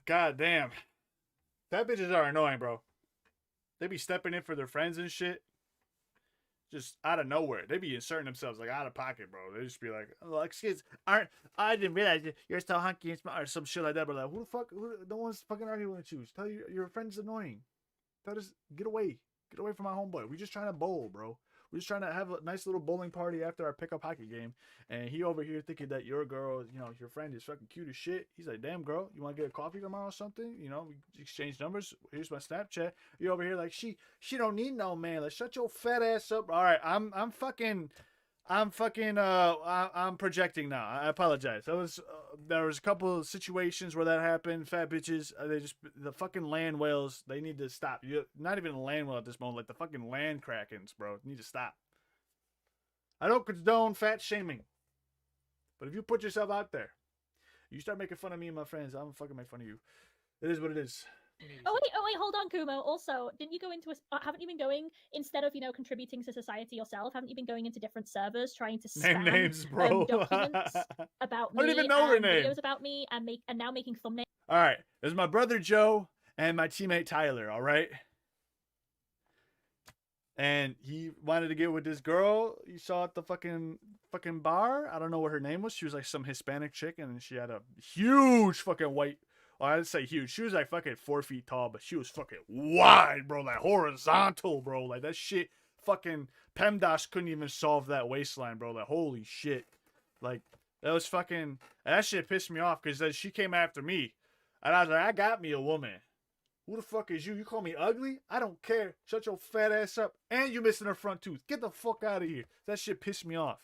[SPEAKER 1] God damn. Fat bitches are annoying, bro. They be stepping in for their friends and shit. Just out of nowhere. They be inserting themselves like out of pocket, bro. They just be like, oh, excuse, I didn't realize you're so hunky and smart or some shit like that, bro. Like, who the fuck, no one's fucking arguing with you. Tell your friend's annoying. Tell us, get away. Get away from my homeboy. We just trying to bowl, bro. We're just trying to have a nice little bowling party after our pickup hockey game. And he over here thinking that your girl, you know, your friend is fucking cute as shit. He's like, damn, girl, you want to get a coffee tomorrow or something? You know, we exchange numbers. Here's my Snapchat. You over here like, she don't need no man. Like, shut your fat ass up. All right, I'm projecting now. I apologize. There was a couple of situations where that happened. Fat bitches, the fucking land whales, they need to stop. You're not even a land whale at this moment. Like the fucking land krakens, bro, need to stop. I don't condone fat shaming, but if you put yourself out there, you start making fun of me and my friends, I'm gonna fucking make fun of you. It is what it is.
[SPEAKER 4] Oh wait, hold on, Kumo. Also, didn't you go into haven't you been going, instead of, contributing to society yourself, haven't you been going into different servers trying to spam
[SPEAKER 1] names, bro.
[SPEAKER 4] Documents about me?
[SPEAKER 1] I don't even know her name.
[SPEAKER 4] Videos about me and now making thumbnails.
[SPEAKER 1] All right, there's my brother Joe and my teammate Tyler. All right, and he wanted to get with this girl you saw at the fucking bar. I don't know what her name was. She was like some Hispanic chick, and she had a huge fucking white. Well, I'd say huge. She was like fucking 4 feet tall, but she was fucking wide, bro. Like horizontal, bro. Like that shit, fucking PEMDAS couldn't even solve that waistline, bro. Like holy shit. Like that was fucking. That shit pissed me off because then she came after me, and I was like, I got me a woman. Who the fuck is you? You call me ugly? I don't care. Shut your fat ass up. And you missing her front tooth. Get the fuck out of here. That shit pissed me off.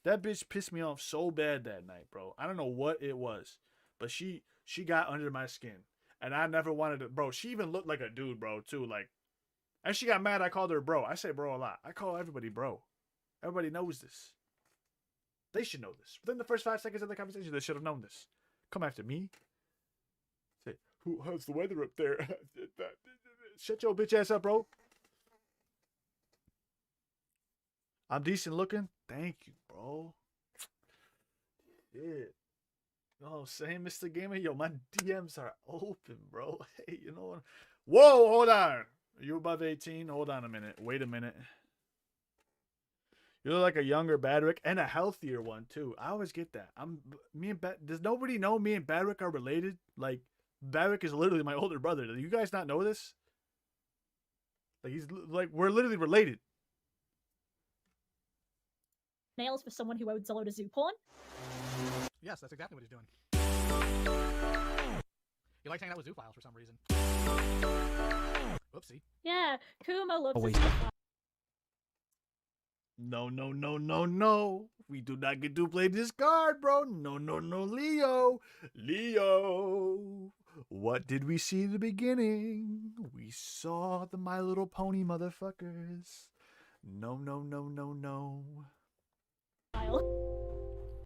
[SPEAKER 1] That bitch pissed me off so bad that night, bro. I don't know what it was, but she got under my skin, and I never wanted to, bro. She even looked like a dude, bro, too. Like, and she got mad I called her bro. I say bro a lot. I call everybody bro. Everybody knows this. They should know this. Within the first 5 seconds of the conversation, they should have known this. Come after me. Say, how's the weather up there? Shut your bitch ass up, bro. I'm decent looking. Thank you, bro. Yeah. Oh, same, Mr. Gamer. Yo, my DMs are open, bro. Hey, you know what? Whoa, hold on. Are you above 18? Hold on a minute. Wait a minute. You look like a younger Badrick and a healthier one, too. I always get that. Does nobody know me and Badrick are related? Like, Badrick is literally my older brother. Do you guys not know this? Like, we're literally related.
[SPEAKER 4] Nails for someone who owns a load of zoo porn?
[SPEAKER 8] Yes, that's exactly what he's doing. He likes hanging out with zoophiles for some reason. Oopsie.
[SPEAKER 4] Yeah, Kuma loves
[SPEAKER 8] Always.
[SPEAKER 4] his
[SPEAKER 1] No, no, no, no, no. We do not get to play this card, bro. No, no, no, Leo. Leo. What did we see in the beginning? We saw the My Little Pony motherfuckers. No, no, no, no, no.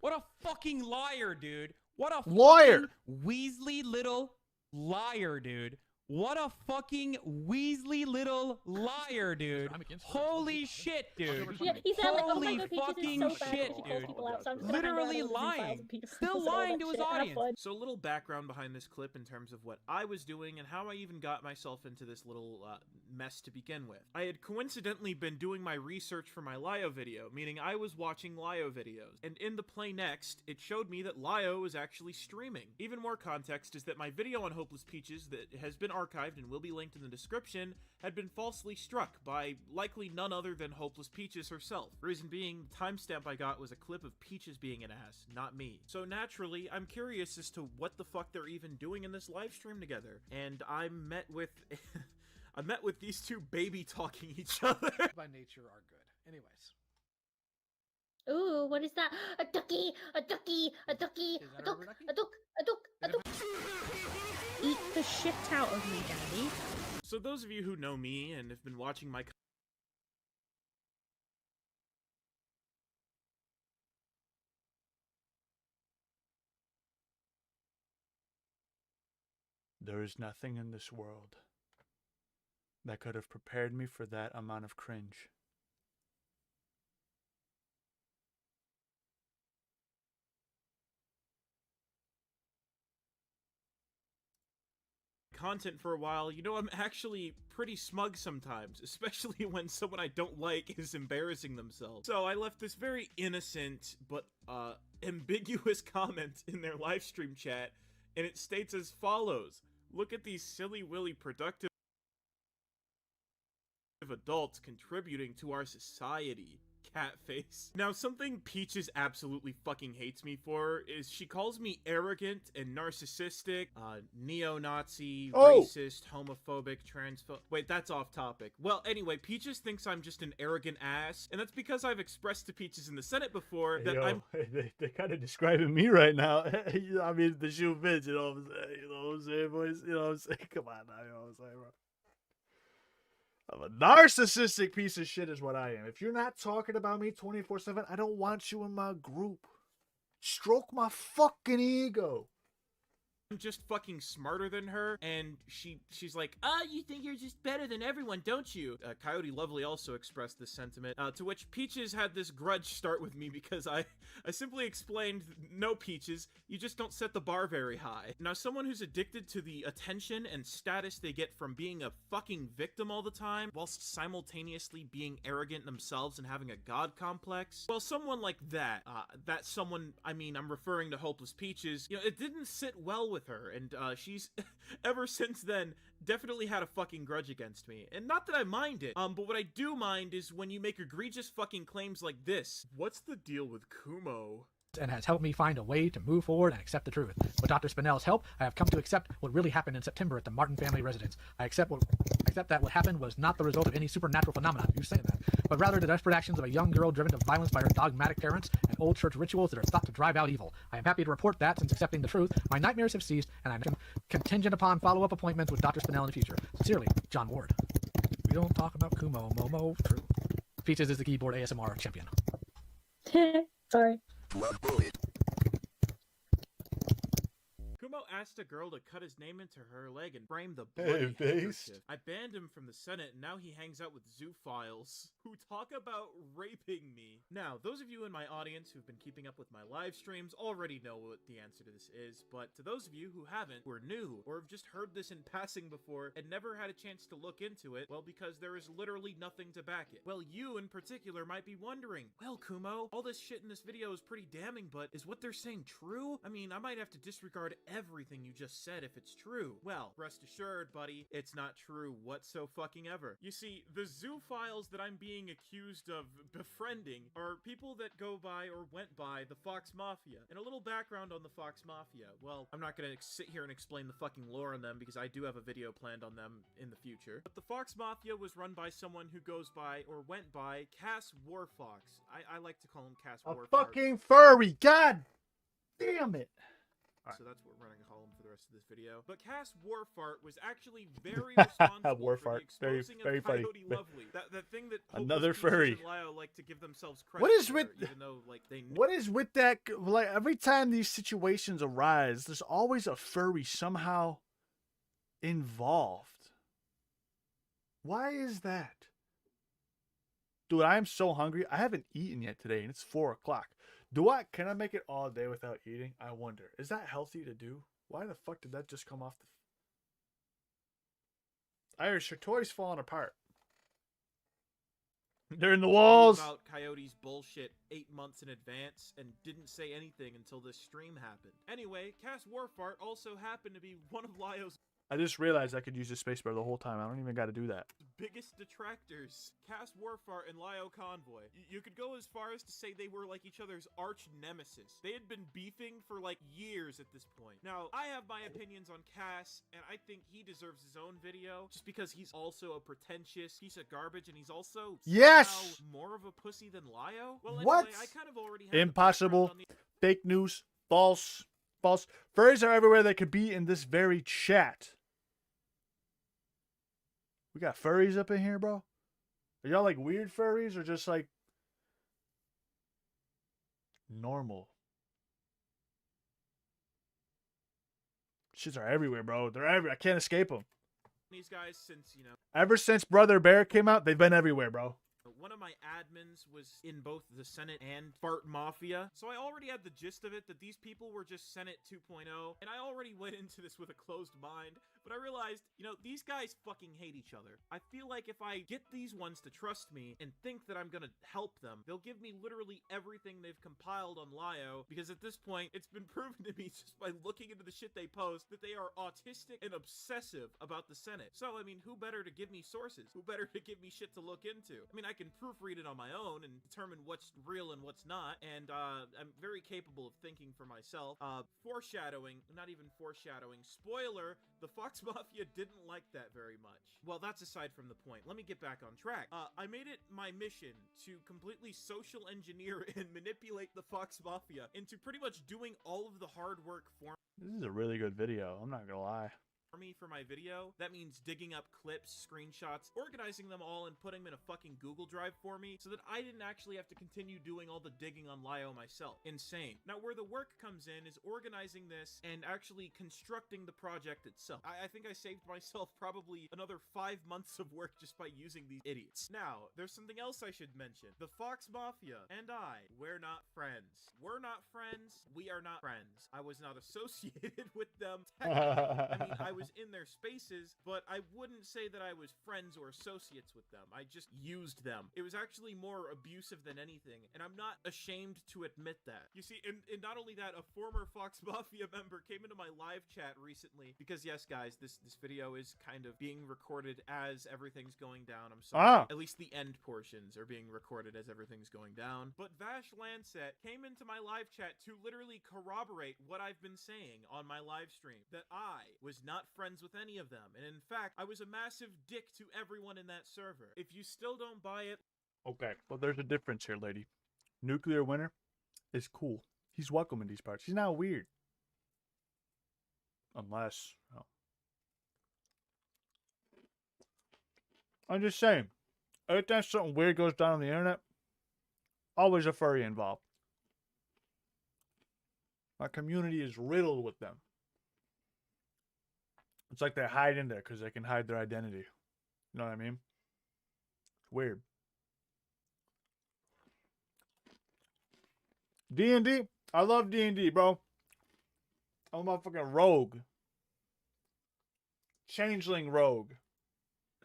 [SPEAKER 20] What a fucking liar, dude. What a
[SPEAKER 1] Lawyer.
[SPEAKER 20] fucking Weasley little liar, dude. What a fucking Weaslly little liar, dude. Holy shit, dude.
[SPEAKER 4] Yeah, he said like, oh my
[SPEAKER 20] Holy
[SPEAKER 4] god, Peaches
[SPEAKER 20] fucking
[SPEAKER 4] is so bad
[SPEAKER 20] shit,
[SPEAKER 4] that she calls
[SPEAKER 20] dude.
[SPEAKER 4] people out, so I'm just gonna
[SPEAKER 20] Literally
[SPEAKER 4] hand her all the
[SPEAKER 20] lying.
[SPEAKER 4] files and Peter
[SPEAKER 20] Still
[SPEAKER 4] and all
[SPEAKER 20] lying
[SPEAKER 4] that
[SPEAKER 20] to his
[SPEAKER 4] shit. Have
[SPEAKER 20] audience.
[SPEAKER 4] fun.
[SPEAKER 2] So a little background behind this clip in terms of what I was doing and how I even got myself into this little mess to begin with. I had coincidentally been doing my research for my Lio video, meaning I was watching Lio videos, and in the play next, it showed me that Lio was actually streaming. Even more context is that my video on Hopeless Peaches that has been archived and will be linked in the description had been falsely struck by likely none other than Hopeless Peaches herself. Reason being, the timestamp I got was a clip of Peaches being an ass, not me. So naturally, I'm curious as to what the fuck they're even doing in this live stream together. And I met with I met with these two baby talking each other.
[SPEAKER 8] By nature are good. Anyways.
[SPEAKER 4] Ooh, what is that? A ducky, a ducky, a ducky, a duck, a duck, a duck, a duck. Eat the shit out of me, daddy.
[SPEAKER 2] So those of you who know me and have been watching my
[SPEAKER 1] There is nothing in this world that could have prepared me for that amount of cringe.
[SPEAKER 2] content for a while, you know I'm actually pretty smug sometimes, especially when someone I don't like is embarrassing themselves. So I left this very innocent but ambiguous comment in their live stream chat, and it states as follows: look at these silly willy productive adults contributing to our society. Cat face. Now, something Peaches absolutely fucking hates me for is she calls me arrogant and narcissistic, neo-Nazi, racist, homophobic, transphobic. Wait, that's off topic. Well, anyway, Peaches thinks I'm just an arrogant ass, and that's because I've expressed to Peaches in the Senate before that I'm...
[SPEAKER 1] They're kind of describing me right now. I mean, the shoe fits, you know what I'm saying? You know what I'm saying, boys? You know what I'm saying? Come on now, you know what I'm saying, bro? I'm a narcissistic piece of shit is what I am. If you're not talking about me 24/7, I don't want you in my group. Stroke my fucking ego.
[SPEAKER 2] I'm just fucking smarter than her, and she's like, you think you're just better than everyone, don't you? Coyote Lovely also expressed this sentiment, to which Peaches had this grudge start with me because I simply explained, no, Peaches, you just don't set the bar very high. Now, someone who's addicted to the attention and status they get from being a fucking victim all the time, whilst simultaneously being arrogant themselves and having a god complex, well, someone like that, I'm referring to Hopeless Peaches, you know, it didn't sit well with her, and she's ever since then definitely had a fucking grudge against me. And not that I mind it, but what I do mind is when you make egregious fucking claims like this. What's the deal with Kumo?
[SPEAKER 8] And has helped me find a way to move forward and accept the truth. With Dr. Spinell's help, I have come to accept what really happened in September at the Martin family residence. I accept that what happened was not the result of any supernatural phenomenon, you say that, but rather the desperate actions of a young girl driven to violence by her dogmatic parents and old church rituals that are thought to drive out evil. I am happy to report that, since accepting the truth, my nightmares have ceased, and I'm contingent upon follow-up appointments with Dr. Spinell in the future. Sincerely, John Ward. We don't talk about Kumo, Momo, true. Peaches is the keyboard ASMR champion.
[SPEAKER 4] Sorry.
[SPEAKER 2] Kumo asked a girl to cut his name into her leg and frame the bloody handkerchief. I banned him from the Senate, and now he hangs out with zoophiles who talk about raping me. Now, those of you in my audience who've been keeping up with my live streams already know what the answer to this is, but to those of you who haven't, who are new, or have just heard this in passing before and never had a chance to look into it, well, because there is literally nothing to back it. Well, you in particular might be wondering, well, Kumo, all this shit in this video is pretty damning, but is what they're saying true? I mean, I might have to disregard everything everything you just said if it's true. Well, rest assured, buddy, it's not true whatso-fucking-ever. You see, the zoophiles that I'm being accused of befriending are people that go by or went by the Fox Mafia. And a little background on the Fox Mafia. Well, I'm not gonna sit here and explain the fucking lore on them because I do have a video planned on them in the future. But the Fox Mafia was run by someone who goes by or went by Cass Warfox. I like to call him Cass
[SPEAKER 1] A
[SPEAKER 2] Warfox.
[SPEAKER 1] fucking furry. God damn it.
[SPEAKER 2] So that's what we're going to call him for the rest of this video. But Cass Warfart was actually very responsible for
[SPEAKER 1] Warfart.
[SPEAKER 2] the exposing
[SPEAKER 1] Very
[SPEAKER 2] of
[SPEAKER 1] funny.
[SPEAKER 2] Coyote Lovely. That thing that
[SPEAKER 1] Another
[SPEAKER 2] hopeless
[SPEAKER 1] furry.
[SPEAKER 2] Peaches and Lio like to give themselves credit
[SPEAKER 1] What is
[SPEAKER 2] for,
[SPEAKER 1] with
[SPEAKER 2] even though, like, they
[SPEAKER 1] what is with that? Like every time these situations arise, there's always a furry somehow involved. Why is that? Dude, I am so hungry. I haven't eaten yet today, and it's 4 o'clock. Can I make it all day without eating? I wonder. Is that healthy to do? Why the fuck did that just come off the... Irish, your toy's falling apart. They're in the walls.
[SPEAKER 2] About Coyote's bullshit 8 months in advance and didn't say anything until this stream happened. Anyway, Cass Warfart also happened to be one of Lio's
[SPEAKER 1] I just realized I could use the spacebar the whole time. I don't even got to do that.
[SPEAKER 2] biggest detractors, Cass Warfart and Lio Convoy. You could go as far as to say they were like each other's arch nemesis. They had been beefing for like years at this point. Now, I have my opinions on Cass, and I think he deserves his own video, just because he's also a pretentious piece of garbage, and he's also
[SPEAKER 1] Yes!
[SPEAKER 2] more of a pussy than Lio. Well, anyway,
[SPEAKER 1] What?
[SPEAKER 2] I kind of already have
[SPEAKER 1] Impossible. Fake news. False. False. Furries are everywhere they could be in this very chat. We got furries up in here, bro? Are y'all like weird furries or just like normal? Shits are everywhere, bro. They're everywhere. I can't escape them.
[SPEAKER 2] These guys, since, you know,
[SPEAKER 1] Ever since Brother Bear came out, they've been everywhere, bro.
[SPEAKER 2] one of my admins was in both the Senate and Fart Mafia, so I already had the gist of it that these people were just Senate 2.0, and I already went into this with a closed mind, but I realized, you know, these guys fucking hate each other. I feel like if I get these ones to trust me and think that I'm gonna help them, they'll give me literally everything they've compiled on Lio, because at this point, it's been proven to me just by looking into the shit they post that they are autistic and obsessive about the Senate. So, I mean, who better to give me sources? Who better to give me shit to look into? I mean, I can proofread it on my own and determine what's real and what's not, and I'm very capable of thinking for myself. Foreshadowing, not even foreshadowing, spoiler, the Fox Mafia didn't like that very much. Well, that's aside from the point. Let me get back on track. I made it my mission to completely social engineer and manipulate the Fox Mafia into pretty much doing all of the hard work for
[SPEAKER 1] This is a really good video. I'm not gonna lie.
[SPEAKER 2] me for my video. That means digging up clips, screenshots, organizing them all, and putting them in a fucking Google Drive for me so that I didn't actually have to continue doing all the digging on Lio myself. Insane. Now, where the work comes in is organizing this and actually constructing the project itself. I think I saved myself probably another 5 months of work just by using these idiots. Now, there's something else I should mention. The Fox Mafia and we're not friends. We're not friends. We are not friends. I was not associated with them. I mean, I was in their spaces, but I wouldn't say that I was friends or associates with them. I just used them. It was actually more abusive than anything, and I'm not ashamed to admit that. You see, and not only that, a former Fox Mafia member came into my live chat recently, because yes, guys, this video is kind of being recorded as everything's going down. I'm sorry. At least the end portions are being recorded as everything's going down. But Vash Lancet came into my live chat to literally corroborate what I've been saying on my live stream, that I was not friends with any of them, and in fact, I was a massive dick to everyone in that server. If you still don't buy it...
[SPEAKER 1] Okay, well, there's a difference here, lady. Nuclear Winter is cool. He's welcome in these parts. He's not weird. Unless... Oh. I'm just saying. Every time something weird goes down on the internet, always a furry involved. My community is riddled with them. It's like they hide in there because they can hide their identity. You know what I mean? Weird. D&D? I love D&D, bro. I'm a motherfucking rogue. Changeling rogue.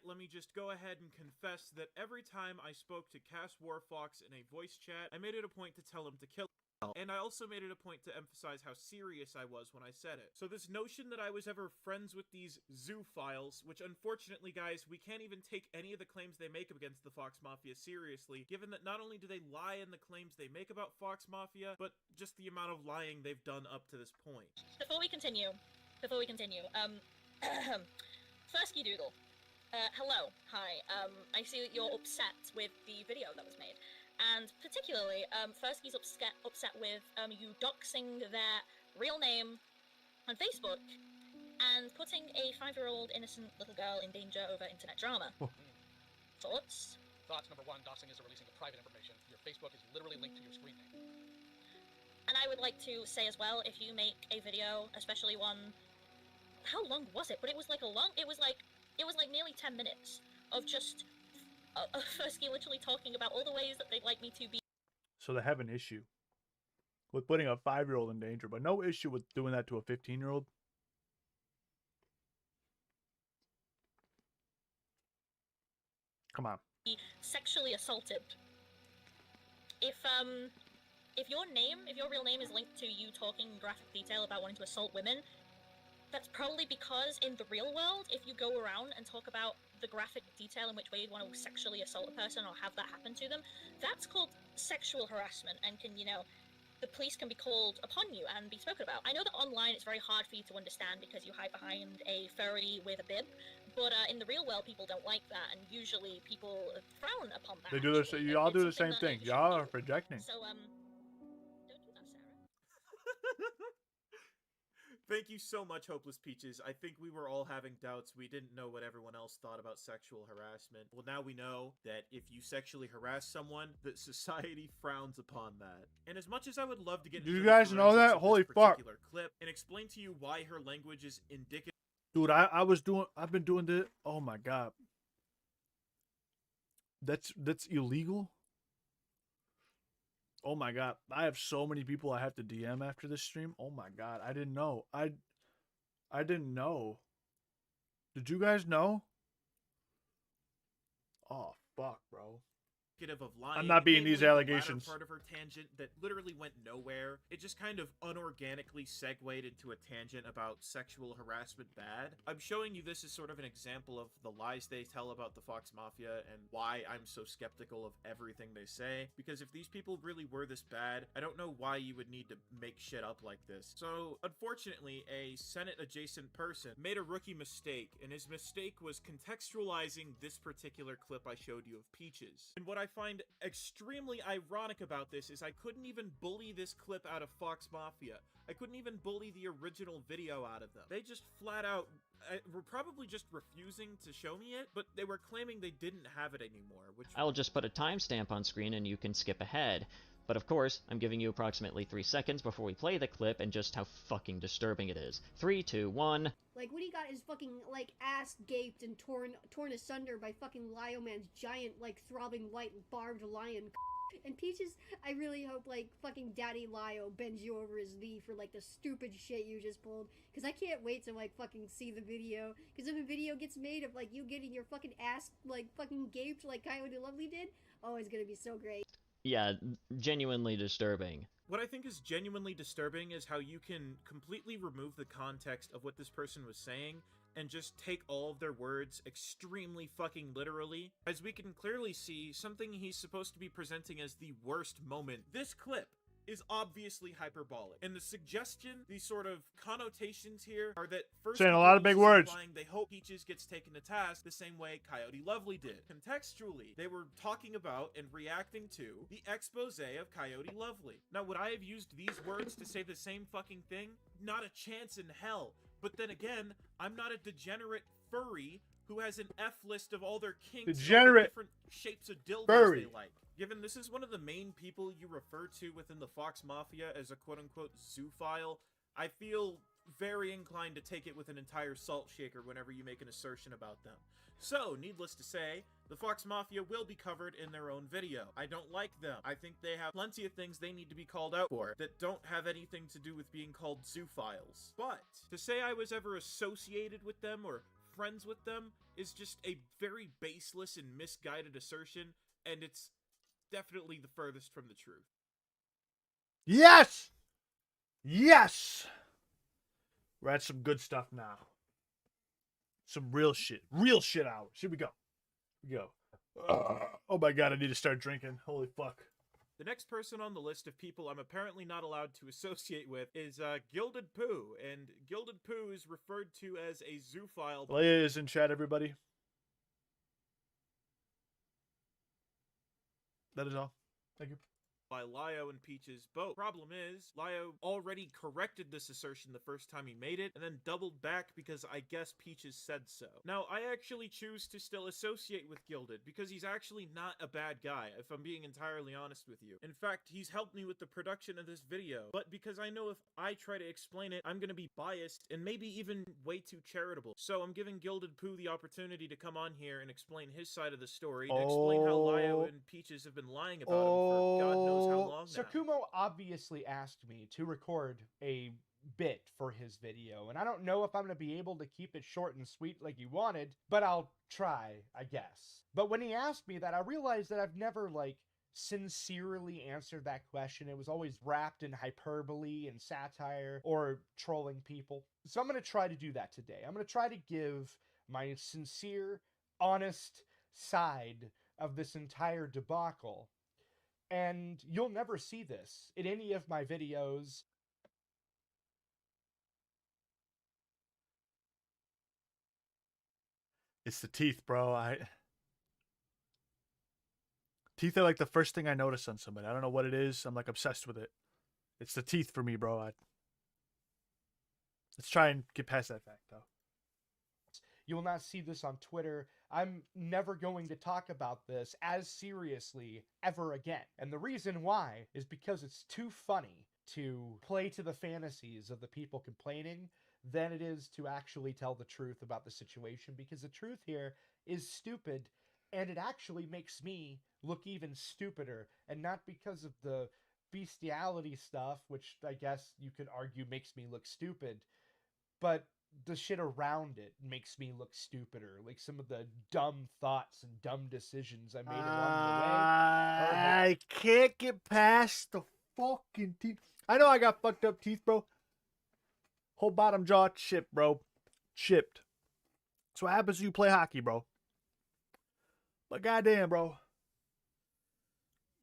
[SPEAKER 2] Let me just go ahead and confess that every time I spoke to Cass Warfox in a voice chat, I made it a point to tell him to kill And I also made it a point to emphasize how serious I was when I said it. So this notion that I was ever friends with these zoophiles, which unfortunately, guys, we can't even take any of the claims they make against the Fox Mafia seriously, given that not only do they lie in the claims they make about Fox Mafia, but just the amount of lying they've done up to this point.
[SPEAKER 4] Before we continue, Fursky Doodle. Hello, hi. I see that you're upset with the video that was made. And particularly, Fursky's upset with you doxing their real name on Facebook and putting a 5-year-old innocent little girl in danger over internet drama. Thoughts?
[SPEAKER 8] Thoughts number one, doxing is the releasing of private information. Your Facebook is literally linked to your screen name.
[SPEAKER 4] And I would like to say as well, if you make a video, especially one, how long was it? But it was like it was like nearly 10 minutes of just Fursky literally talking about all the ways that they'd like me to be.
[SPEAKER 1] So they have an issue with putting a 5-year-old in danger, but no issue with doing that to a 15-year-old. Come on.
[SPEAKER 4] Sexually assaulted. If your real name is linked to you talking in graphic detail about wanting to assault women, that's probably because in the real world, if you go around and talk about the graphic detail in which way you'd want to sexually assault a person or have that happen to them, that's called sexual harassment and can, the police can be called upon you and be spoken about. I know that online it's very hard for you to understand because you hide behind a furry with a bib, but in the real world people don't like that, and usually people frown upon that.
[SPEAKER 1] They do this. Y'all do the same thing. Y'all are projecting.
[SPEAKER 4] So don't do that, Sarah.
[SPEAKER 2] Thank you so much, Hopeless Peaches. I think we were all having doubts. We didn't know what everyone else thought about sexual harassment. Well, now we know that if you sexually harass someone, that society frowns upon that. And as much as I would love to get
[SPEAKER 1] Do
[SPEAKER 2] into
[SPEAKER 1] you
[SPEAKER 2] the
[SPEAKER 1] guys know
[SPEAKER 2] forensics
[SPEAKER 1] that?
[SPEAKER 2] of
[SPEAKER 1] Holy
[SPEAKER 2] this
[SPEAKER 1] fuck.
[SPEAKER 2] particular clip and explain to you why her language is indicative.
[SPEAKER 1] Dude, I've been doing this. Oh my god. That's illegal? Oh my god. I have so many people I have to DM after this stream. Oh my god. I didn't know. I didn't know. Did you guys know? Oh fuck, bro.
[SPEAKER 2] Of lying,
[SPEAKER 1] I'm not being
[SPEAKER 2] namely
[SPEAKER 1] these
[SPEAKER 2] the latter
[SPEAKER 1] allegations.
[SPEAKER 2] part of her tangent that literally went nowhere. It just kind of unorganically segued into a tangent about sexual harassment bad. I'm showing you this as sort of an example of the lies they tell about the Fox Mafia and why I'm so skeptical of everything they say. Because if these people really were this bad, I don't know why you would need to make shit up like this. So, unfortunately, a Senate-adjacent person made a rookie mistake, and his mistake was contextualizing this particular clip I showed you of Peaches. And what I find extremely ironic about this is I couldn't even bully this clip out of Fox Mafia. I couldn't even bully the original video out of them. They just flat out were probably just refusing to show me it, but they were claiming they didn't have it anymore, which
[SPEAKER 21] I'll just put a timestamp on screen and you can skip ahead. But of course, I'm giving you approximately 3 seconds before we play the clip and just how fucking disturbing it is. 3, 2, 1.
[SPEAKER 22] Like, what he got is fucking, like, ass gaped and torn asunder by fucking Lio Man's giant, like, throbbing white barbed lion. And Peaches, I really hope, like, fucking Daddy Lio bends you over his knee for, like, the stupid shit you just pulled. Because I can't wait to, like, fucking see the video. Because if a video gets made of, like, you getting your fucking ass, like, fucking gaped like Coyote Lovely did, oh, it's gonna be so great.
[SPEAKER 21] Yeah, genuinely disturbing.
[SPEAKER 2] What I think is genuinely disturbing is how you can completely remove the context of what this person was saying and just take all of their words extremely fucking literally. As we can clearly see, something he's supposed to be presenting as the worst moment. This clip is obviously hyperbolic. And the suggestion, these sort of connotations here, are that first
[SPEAKER 1] Saying a lot of big words.
[SPEAKER 2] They hope Peaches gets taken to task the same way Coyote Lovely did. Contextually, they were talking about and reacting to the expose of Coyote Lovely. Now, would I have used these words to say the same fucking thing? Not a chance in hell. But then again, I'm not a degenerate furry who has an F list of all their kinks,
[SPEAKER 1] Degenerate
[SPEAKER 2] all the different shapes of dildos
[SPEAKER 1] furry.
[SPEAKER 2] they like. Given this is one of the main people you refer to within the Fox Mafia as a quote-unquote zoophile, I feel very inclined to take it with an entire salt shaker whenever you make an assertion about them. So, needless to say, the Fox Mafia will be covered in their own video. I don't like them. I think they have plenty of things they need to be called out for that don't have anything to do with being called zoophiles. But, to say I was ever associated with them or friends with them is just a very baseless and misguided assertion, and it's definitely the furthest from the truth.
[SPEAKER 1] Yes! Yes! We're at some good stuff now. Some real shit. Real shit hours. Here we go. Here we go. Oh my god, I need to start drinking. Holy fuck.
[SPEAKER 2] The next person on the list of people I'm apparently not allowed to associate with is Gilded Pooh, and Gilded Pooh is referred to as a zoophile.
[SPEAKER 1] Leia is in chat, everybody. That is all. Thank you.
[SPEAKER 2] By Lio and Peaches both. Problem is, Lio already corrected this assertion the first time he made it, and then doubled back because I guess Peaches said so. Now, I actually choose to still associate with Gilded, because he's actually not a bad guy, if I'm being entirely honest with you. In fact, he's helped me with the production of this video, but because I know if I try to explain it, I'm gonna be biased, and maybe even way too charitable. So I'm giving Gilded Pooh the opportunity to come on here and explain his side of the story, and explain how Lio and Peaches have been lying about him for God knows how long now.
[SPEAKER 5] Sakumo obviously asked me to record a bit for his video, and I don't know if I'm going to be able to keep it short and sweet like he wanted, but I'll try, I guess. But when he asked me that, I realized that I've never, like, sincerely answered that question. It was always wrapped in hyperbole and satire or trolling people. So I'm going to try to do that today. I'm going to try to give my sincere, honest side of this entire debacle. And you'll never see this in any of my videos.
[SPEAKER 1] It's the teeth, bro. Teeth are like the first thing I notice on somebody. I don't know what it is. I'm like obsessed with it. It's the teeth for me, bro. Let's try and get past that fact, though.
[SPEAKER 5] You will not see this on Twitter. I'm never going to talk about this as seriously ever again. And the reason why is because it's too funny to play to the fantasies of the people complaining than it is to actually tell the truth about the situation, because the truth here is stupid, and it actually makes me look even stupider, and not because of the bestiality stuff, which I guess you could argue makes me look stupid, but the shit around it makes me look stupider. Like some of the dumb thoughts and dumb decisions I made along the way.
[SPEAKER 1] I can't get past the fucking teeth. I know I got fucked up teeth, bro. Whole bottom jaw chipped, bro. Chipped. That's what happens when you play hockey, bro. But goddamn, bro.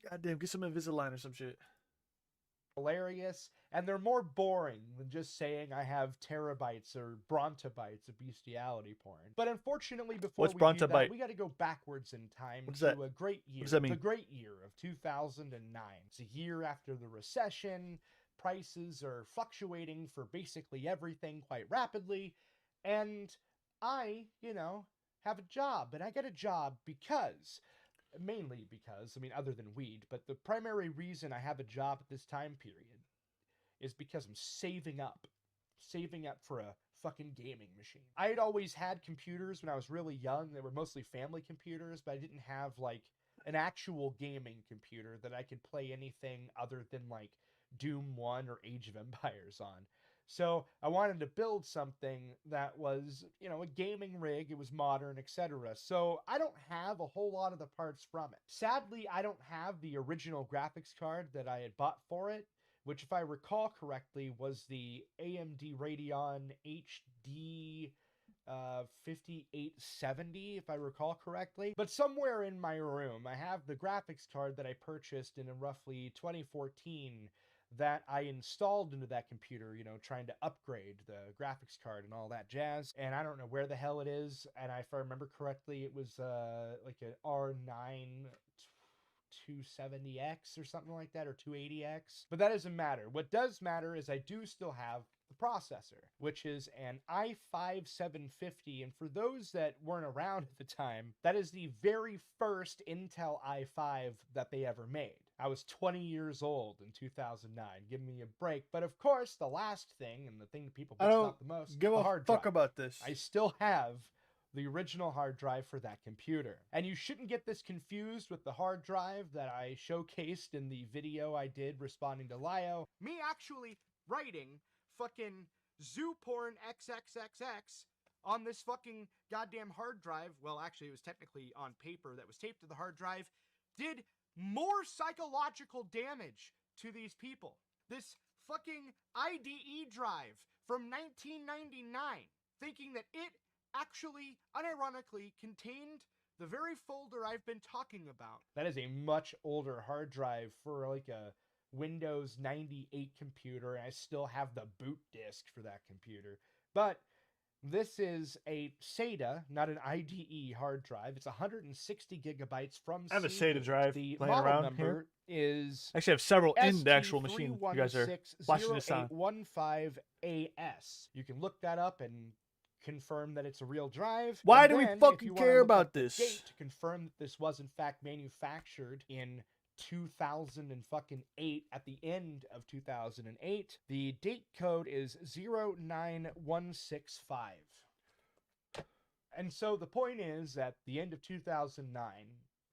[SPEAKER 1] Goddamn, get some Invisalign or some shit.
[SPEAKER 5] Hilarious, and they're more boring than just saying I have terabytes or brontobytes of bestiality porn. But unfortunately, before
[SPEAKER 1] What's
[SPEAKER 5] we do
[SPEAKER 1] brontobyte?
[SPEAKER 5] that, we got to go backwards in time
[SPEAKER 1] What is
[SPEAKER 5] to
[SPEAKER 1] that?
[SPEAKER 5] a great year.
[SPEAKER 1] What does that mean?
[SPEAKER 5] The great year of 2009. It's a year after the recession. Prices are fluctuating for basically everything quite rapidly, and I, have a job, and I get a job mainly because, I mean, other than weed, but the primary reason I have a job at this time period is because I'm saving up for a fucking gaming machine. I had always had computers when I was really young. They were mostly family computers, but I didn't have, like, an actual gaming computer that I could play anything other than, like, Doom 1 or Age of Empires on. So I wanted to build something that was, a gaming rig. It was modern, etc. So I don't have a whole lot of the parts from it. Sadly, I don't have the original graphics card that I had bought for it, which, if I recall correctly, was the AMD Radeon HD 5870, if I recall correctly. But somewhere in my room, I have the graphics card that I purchased in roughly 2014 that I installed into that computer, trying to upgrade the graphics card and all that jazz. And I don't know where the hell it is. And if I remember correctly, it was like an R9 270X or something like that, or 280X. But that doesn't matter. What does matter is I do still have the processor, which is an i5 750. And for those that weren't around at the time, that is the very first Intel i5 that they ever made. I was 20 years old in 2009. Give me a break. But of course, the last thing, and the thing that people bitch about the most,
[SPEAKER 1] give
[SPEAKER 5] the
[SPEAKER 1] a
[SPEAKER 5] hard
[SPEAKER 1] fuck
[SPEAKER 5] drive.
[SPEAKER 1] about this.
[SPEAKER 5] I still have the original hard drive for that computer. And you shouldn't get this confused with the hard drive that I showcased in the video I did responding to Lio. Me actually writing fucking zoo porn XXXX on this fucking goddamn hard drive. Well, actually, it was technically on paper that was taped to the hard drive. Did more psychological damage to these people
[SPEAKER 17] this fucking IDE drive from 1999, thinking that it actually, unironically, contained the very folder I've been talking about.
[SPEAKER 5] That is a much older hard drive for like a Windows 98 computer, and I still have the boot disk for that computer. But this is a SATA, not an IDE hard drive. It's 160 gigabytes from
[SPEAKER 1] I have a
[SPEAKER 5] Siemens.
[SPEAKER 1] SATA drive
[SPEAKER 5] The
[SPEAKER 1] laying
[SPEAKER 5] model
[SPEAKER 1] around
[SPEAKER 5] number
[SPEAKER 1] here.
[SPEAKER 5] is
[SPEAKER 1] Actually, I have several in the actual machine. You guys are watching this on.
[SPEAKER 5] ST3160815AS. You can look that up and confirm that it's a real drive.
[SPEAKER 1] Why
[SPEAKER 5] And
[SPEAKER 1] do we
[SPEAKER 5] then, if
[SPEAKER 1] fucking
[SPEAKER 5] you wanna
[SPEAKER 1] care
[SPEAKER 5] look
[SPEAKER 1] about
[SPEAKER 5] up the
[SPEAKER 1] this?
[SPEAKER 5] date to confirm that this was in fact manufactured in 2008, at the end of 2008. The date code is 09165. And so the point is, at the end of 2009,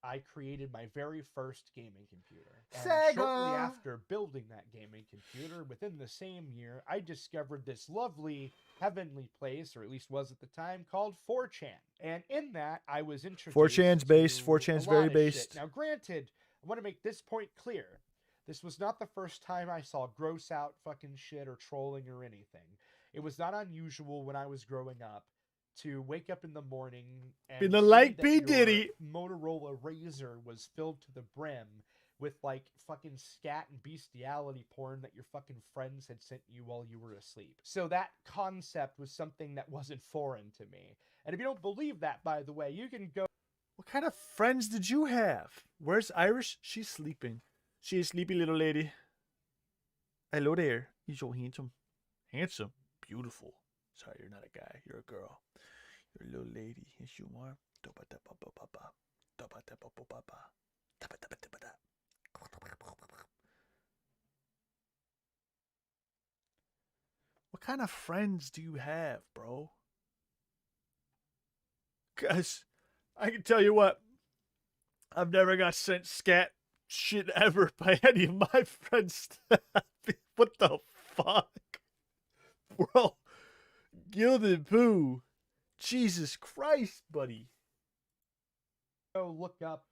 [SPEAKER 5] I created my very first gaming computer. And
[SPEAKER 1] Sega!
[SPEAKER 5] shortly after building that gaming computer, within the same year, I discovered this lovely heavenly place, or at least was at the time, called 4chan. And in that, I was introduced
[SPEAKER 1] 4chan's based.
[SPEAKER 5] to
[SPEAKER 1] 4chan's
[SPEAKER 5] a
[SPEAKER 1] very
[SPEAKER 5] lot of
[SPEAKER 1] based.
[SPEAKER 5] shit. Now, granted, I want to make this point clear. This was not the first time I saw gross out fucking shit or trolling or anything. It was not unusual when I was growing up to wake up in the morning and
[SPEAKER 1] Be the
[SPEAKER 5] see
[SPEAKER 1] like
[SPEAKER 5] that
[SPEAKER 1] P.
[SPEAKER 5] your
[SPEAKER 1] Diddy.
[SPEAKER 5] Motorola Razr was filled to the brim with like fucking scat and bestiality porn that your fucking friends had sent you while you were asleep. So that concept was something that wasn't foreign to me. And if you don't believe that, by the way, you can go.
[SPEAKER 1] What kind of friends did you have? Where's Iris? She's sleeping. She's a sleepy little lady. Hello there. He's so handsome. Handsome. Beautiful. Sorry, you're not a guy. You're a girl. You're a little lady. Yes, you are. What kind of friends do you have, bro? Because I can tell you what, I've never got sent scat shit ever by any of my friends. What the fuck? Bro, Gilded Poo. Jesus Christ, buddy.
[SPEAKER 5] Go look up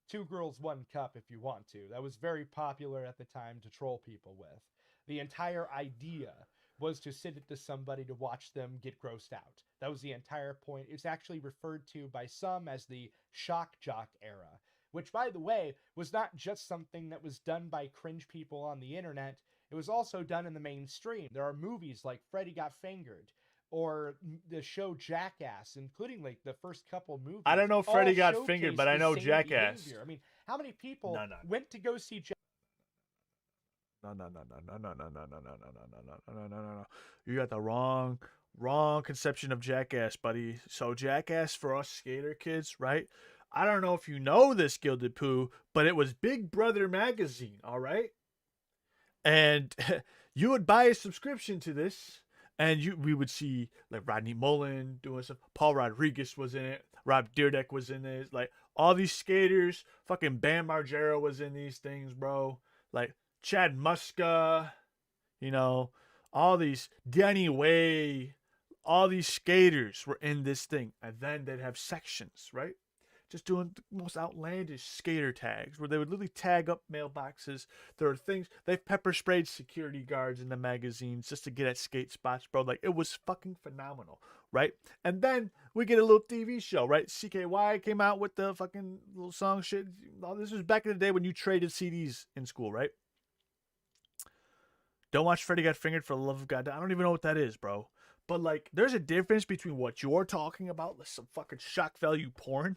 [SPEAKER 5] Two Girls, One Cup if you want to. That was very popular at the time to troll people with. The entire idea was to send it to somebody to watch them get grossed out. That was the entire point. It's actually referred to by some as the shock jock era, which, by the way, was not just something that was done by cringe people on the internet. It was also done in the mainstream. There are movies like Freddy Got Fingered, or the show Jackass, including like the first couple movies.
[SPEAKER 1] I don't know if Freddy Got
[SPEAKER 5] all
[SPEAKER 1] Fingered,
[SPEAKER 5] showcase
[SPEAKER 1] but I
[SPEAKER 5] the
[SPEAKER 1] know
[SPEAKER 5] same
[SPEAKER 1] Jackass.
[SPEAKER 5] behavior. I mean, how many people
[SPEAKER 1] No.
[SPEAKER 5] went to go see Jackass?
[SPEAKER 1] No. You got the wrong conception of Jackass, buddy. So Jackass for us skater kids, right? I don't know if you know this, Gilded Poo, but it was Big Brother magazine, all right? And you would buy a subscription to this, and we would see like Rodney Mullen doing stuff. Paul Rodriguez was in it. Rob Dyrdek was in it. Like all these skaters. Fucking Bam Margera was in these things, bro. Like Chad Muska, you know, all these Danny Way, all these skaters were in this thing. And then they'd have sections, right? Just doing the most outlandish skater tags where they would literally tag up mailboxes. There are things, they've pepper sprayed security guards in the magazines just to get at skate spots, bro. Like, it was fucking phenomenal, right? And then we get a little TV show, right? CKY came out with the fucking little song shit. All this was back in the day when you traded CDs in school, right? Don't watch Freddy Got Fingered for the love of God. I don't even know what that is, bro. But, like, there's a difference between what you're talking about, like some fucking shock value porn,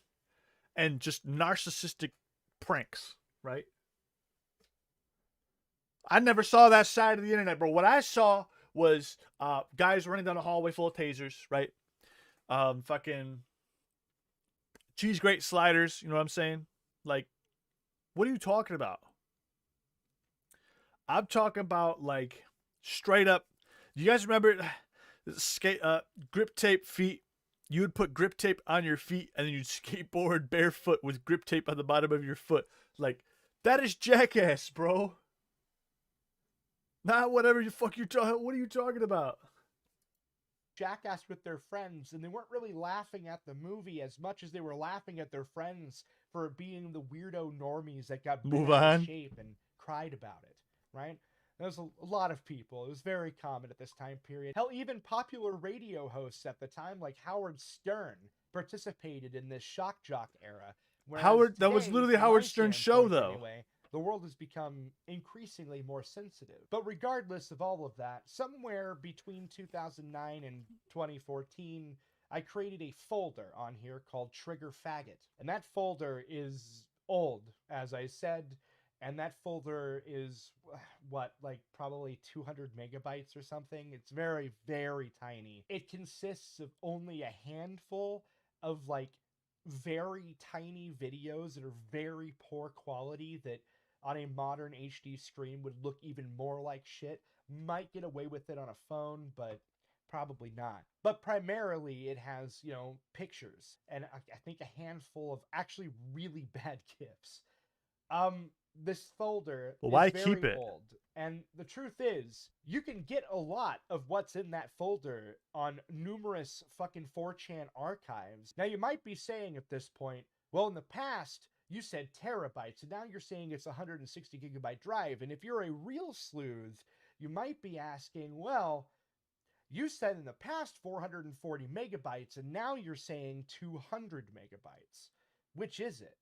[SPEAKER 1] and just narcissistic pranks, right? I never saw that side of the internet, bro. What I saw was guys running down a hallway full of tasers, right? Fucking cheese grate sliders, you know what I'm saying? Like, what are you talking about? I'm talking about, like, straight up. You guys remember grip tape feet? You would put grip tape on your feet and then you'd skateboard barefoot with grip tape on the bottom of your foot. Like, that is Jackass, bro. Not whatever the fuck you're talking. What are you talking about?
[SPEAKER 5] Jackass with their friends, and they weren't really laughing at the movie as much as they were laughing at their friends for being the weirdo normies that got bent
[SPEAKER 1] Move
[SPEAKER 5] out
[SPEAKER 1] on.
[SPEAKER 5] of shape and cried about it, right? There's a lot of people. It was very common at this time period. Hell, even popular radio hosts at the time, like Howard Stern, participated in this shock jock era. Whereas
[SPEAKER 1] That was
[SPEAKER 5] today,
[SPEAKER 1] literally
[SPEAKER 5] from
[SPEAKER 1] Howard
[SPEAKER 5] my
[SPEAKER 1] Stern's show,
[SPEAKER 5] standpoint
[SPEAKER 1] though.
[SPEAKER 5] Anyway, the world has become increasingly more sensitive. But regardless of all of that, somewhere between 2009 and 2014, I created a folder on here called Trigger Faggot. And that folder is old, as I said, and that folder is, what, like probably 200 megabytes or something? It's very, very tiny. It consists of only a handful of, like, very tiny videos that are very poor quality that on a modern HD screen would look even more like shit. Might get away with it on a phone, but probably not. But primarily it has, you know, pictures and I think a handful of actually really bad GIFs. This folder
[SPEAKER 1] Well, why
[SPEAKER 5] is very
[SPEAKER 1] keep it?
[SPEAKER 5] old. And the truth is, you can get a lot of what's in that folder on numerous fucking 4chan archives. Now, you might be saying at this point, well, in the past, you said terabytes, and now you're saying it's a 160 gigabyte drive. And if you're a real sleuth, you might be asking, well, you said in the past 440 megabytes, and now you're saying 200 megabytes. Which is it?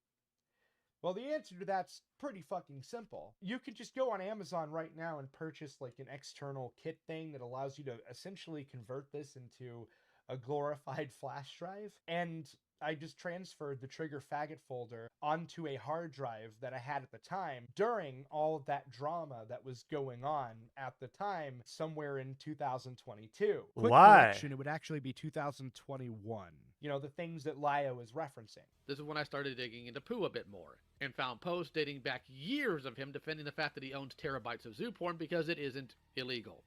[SPEAKER 5] Well, the answer to that's pretty fucking simple. You can just go on Amazon right now and purchase like an external kit thing that allows you to essentially convert this into a glorified flash drive. And I just transferred the Trigger Faggot folder onto a hard drive that I had at the time during all of that drama that was going on at the time, somewhere in 2022. Quick
[SPEAKER 1] Why?
[SPEAKER 5] correction, it would actually be 2021. You know, the things that Lio is referencing.
[SPEAKER 8] This is when I started digging into Pooh a bit more, and found posts dating back years of him defending the fact that he owns terabytes of zoo porn because it isn't illegal.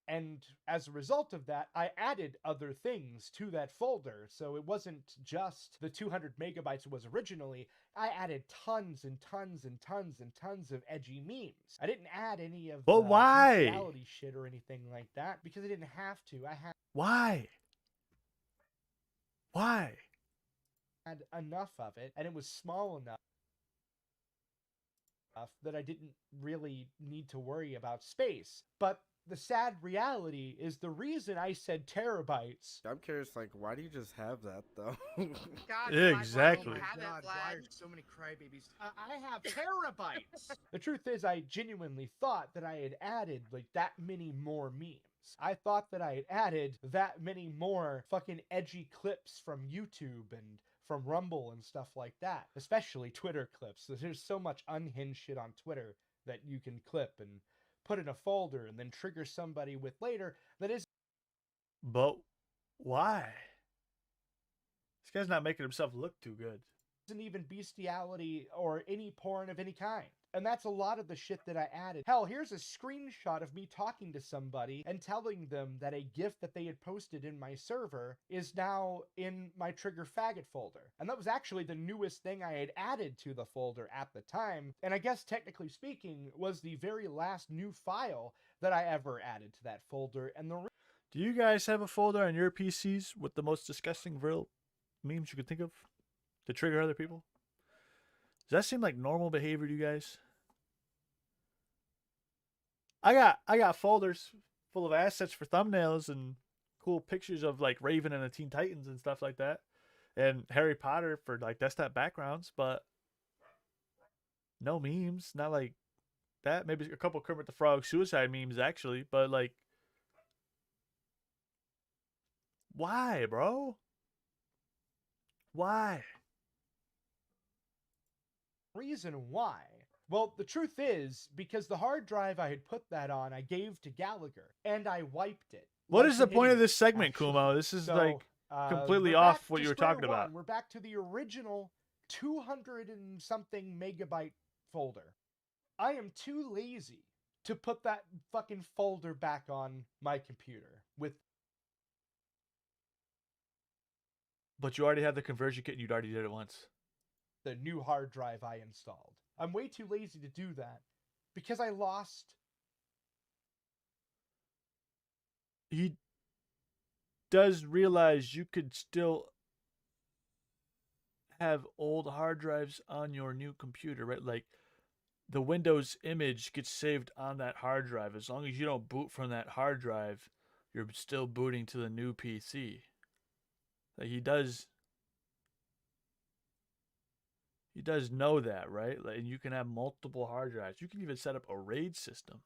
[SPEAKER 5] And as a result of that, I added other things to that folder. So it wasn't just the 200 megabytes it was originally. I added tons and tons and tons and tons of edgy memes. I didn't add any of
[SPEAKER 1] But
[SPEAKER 5] the
[SPEAKER 1] why?
[SPEAKER 5] bestiality shit or anything like that because I didn't have to. I
[SPEAKER 1] Why?
[SPEAKER 5] had enough of it, and it was small enough that I didn't really need to worry about space. But the sad reality is the reason I said terabytes.
[SPEAKER 6] I'm curious, like, why do you just have that, though?
[SPEAKER 5] God,
[SPEAKER 1] Exactly.
[SPEAKER 5] God, why are so many crybabies? I have terabytes. The truth is, I genuinely thought that I had added like that many more memes. I thought that I had added that many more fucking edgy clips from YouTube and from Rumble and stuff like that, especially Twitter clips. There's so much unhinged shit on Twitter that you can clip and put in a folder and then trigger somebody with later that is.
[SPEAKER 1] But why? This guy's not making himself look too good.
[SPEAKER 5] Isn't even bestiality or any porn of any kind. And that's a lot of the shit that I added. Hell, here's a screenshot of me talking to somebody and telling them that a GIF that they had posted in my server is now in my Trigger Faggot folder. And that was actually the newest thing I had added to the folder at the time. And I guess technically speaking was the very last new file that I ever added to that folder. And the
[SPEAKER 1] Do you guys have a folder on your PCs with the most disgusting real memes you could think of to trigger other people? Does that seem like normal behavior to you guys? I got folders full of assets for thumbnails and cool pictures of like Raven and the Teen Titans and stuff like that, and Harry Potter for like desktop backgrounds, but no memes, not like that. Maybe a couple Kermit the Frog suicide memes actually, but like, why, bro? Why?
[SPEAKER 5] Reason why? Well, the truth is, because the hard drive I had put that on, I gave to Gallagher, and I wiped it.
[SPEAKER 1] What
[SPEAKER 5] like
[SPEAKER 1] is the
[SPEAKER 5] an
[SPEAKER 1] point of
[SPEAKER 5] idiot,
[SPEAKER 1] this segment,
[SPEAKER 5] actually.
[SPEAKER 1] Kumo? This is
[SPEAKER 5] So,
[SPEAKER 1] like completely
[SPEAKER 5] we're
[SPEAKER 1] off
[SPEAKER 5] back
[SPEAKER 1] what
[SPEAKER 5] to
[SPEAKER 1] you were
[SPEAKER 5] square
[SPEAKER 1] talking
[SPEAKER 5] one.
[SPEAKER 1] about.
[SPEAKER 5] We're back to the original 200 and something megabyte folder. I am too lazy to put that fucking folder back on my computer with.
[SPEAKER 1] But you already had the conversion kit and you'd already did it once.
[SPEAKER 5] The new hard drive I installed. I'm way too lazy to do that because I lost.
[SPEAKER 1] He does realize you could still have old hard drives on your new computer, right? Like, the Windows image gets saved on that hard drive. As long as you don't boot from that hard drive, you're still booting to the new PC. Like he does know that, right? Like, and you can have multiple hard drives. You can even set up a RAID system.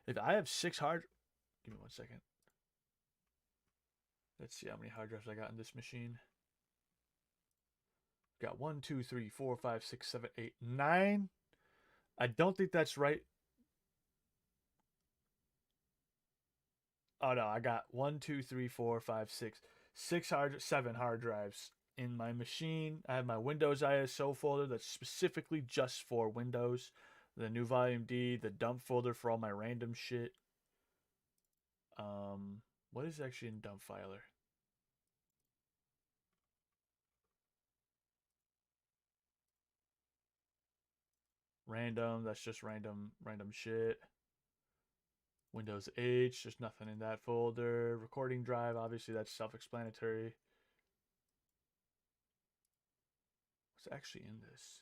[SPEAKER 1] If I have 6 hard, give me 1 second. Let's see how many hard drives I got in this machine. Got 1, 2, 3, 4, 5, 6, 7, 8, 9. I don't think that's right. Oh no, I got 1, 2, 3, 4, 5, 6, 7 hard drives in my machine. I have my Windows ISO folder that's specifically just for Windows. The new volume D, the dump folder for all my random shit. What is actually in dump filer? Random, that's just random shit. Windows H, there's nothing in that folder. Recording drive, obviously that's self-explanatory. What's actually in this?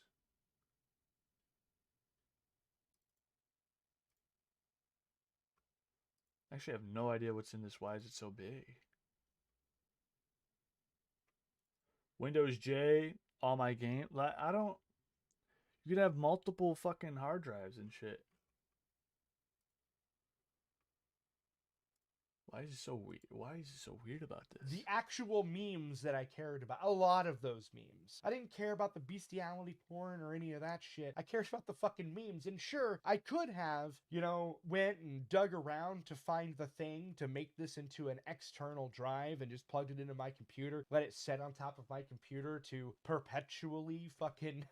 [SPEAKER 1] Actually, I have no idea what's in this. Why is it so big? Windows J, all my game. I don't. You could have multiple fucking hard drives and shit. Why is it so weird? Why is it so weird about this?
[SPEAKER 5] The actual memes that I cared about, a lot of those memes. I didn't care about the bestiality porn or any of that shit. I cared about the fucking memes. And sure, I could have, went and dug around to find the thing to make this into an external drive and just plugged it into my computer, let it sit on top of my computer to perpetually fucking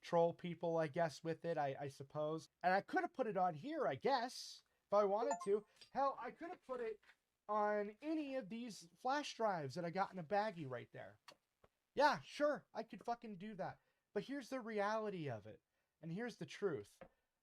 [SPEAKER 5] troll people, I guess, with it, I suppose. And I could have put it on here, I guess, if I wanted to. Hell, I could have put it on any of these flash drives that I got in a baggie right there. Yeah, sure, I could fucking do that. But here's the reality of it. And here's the truth.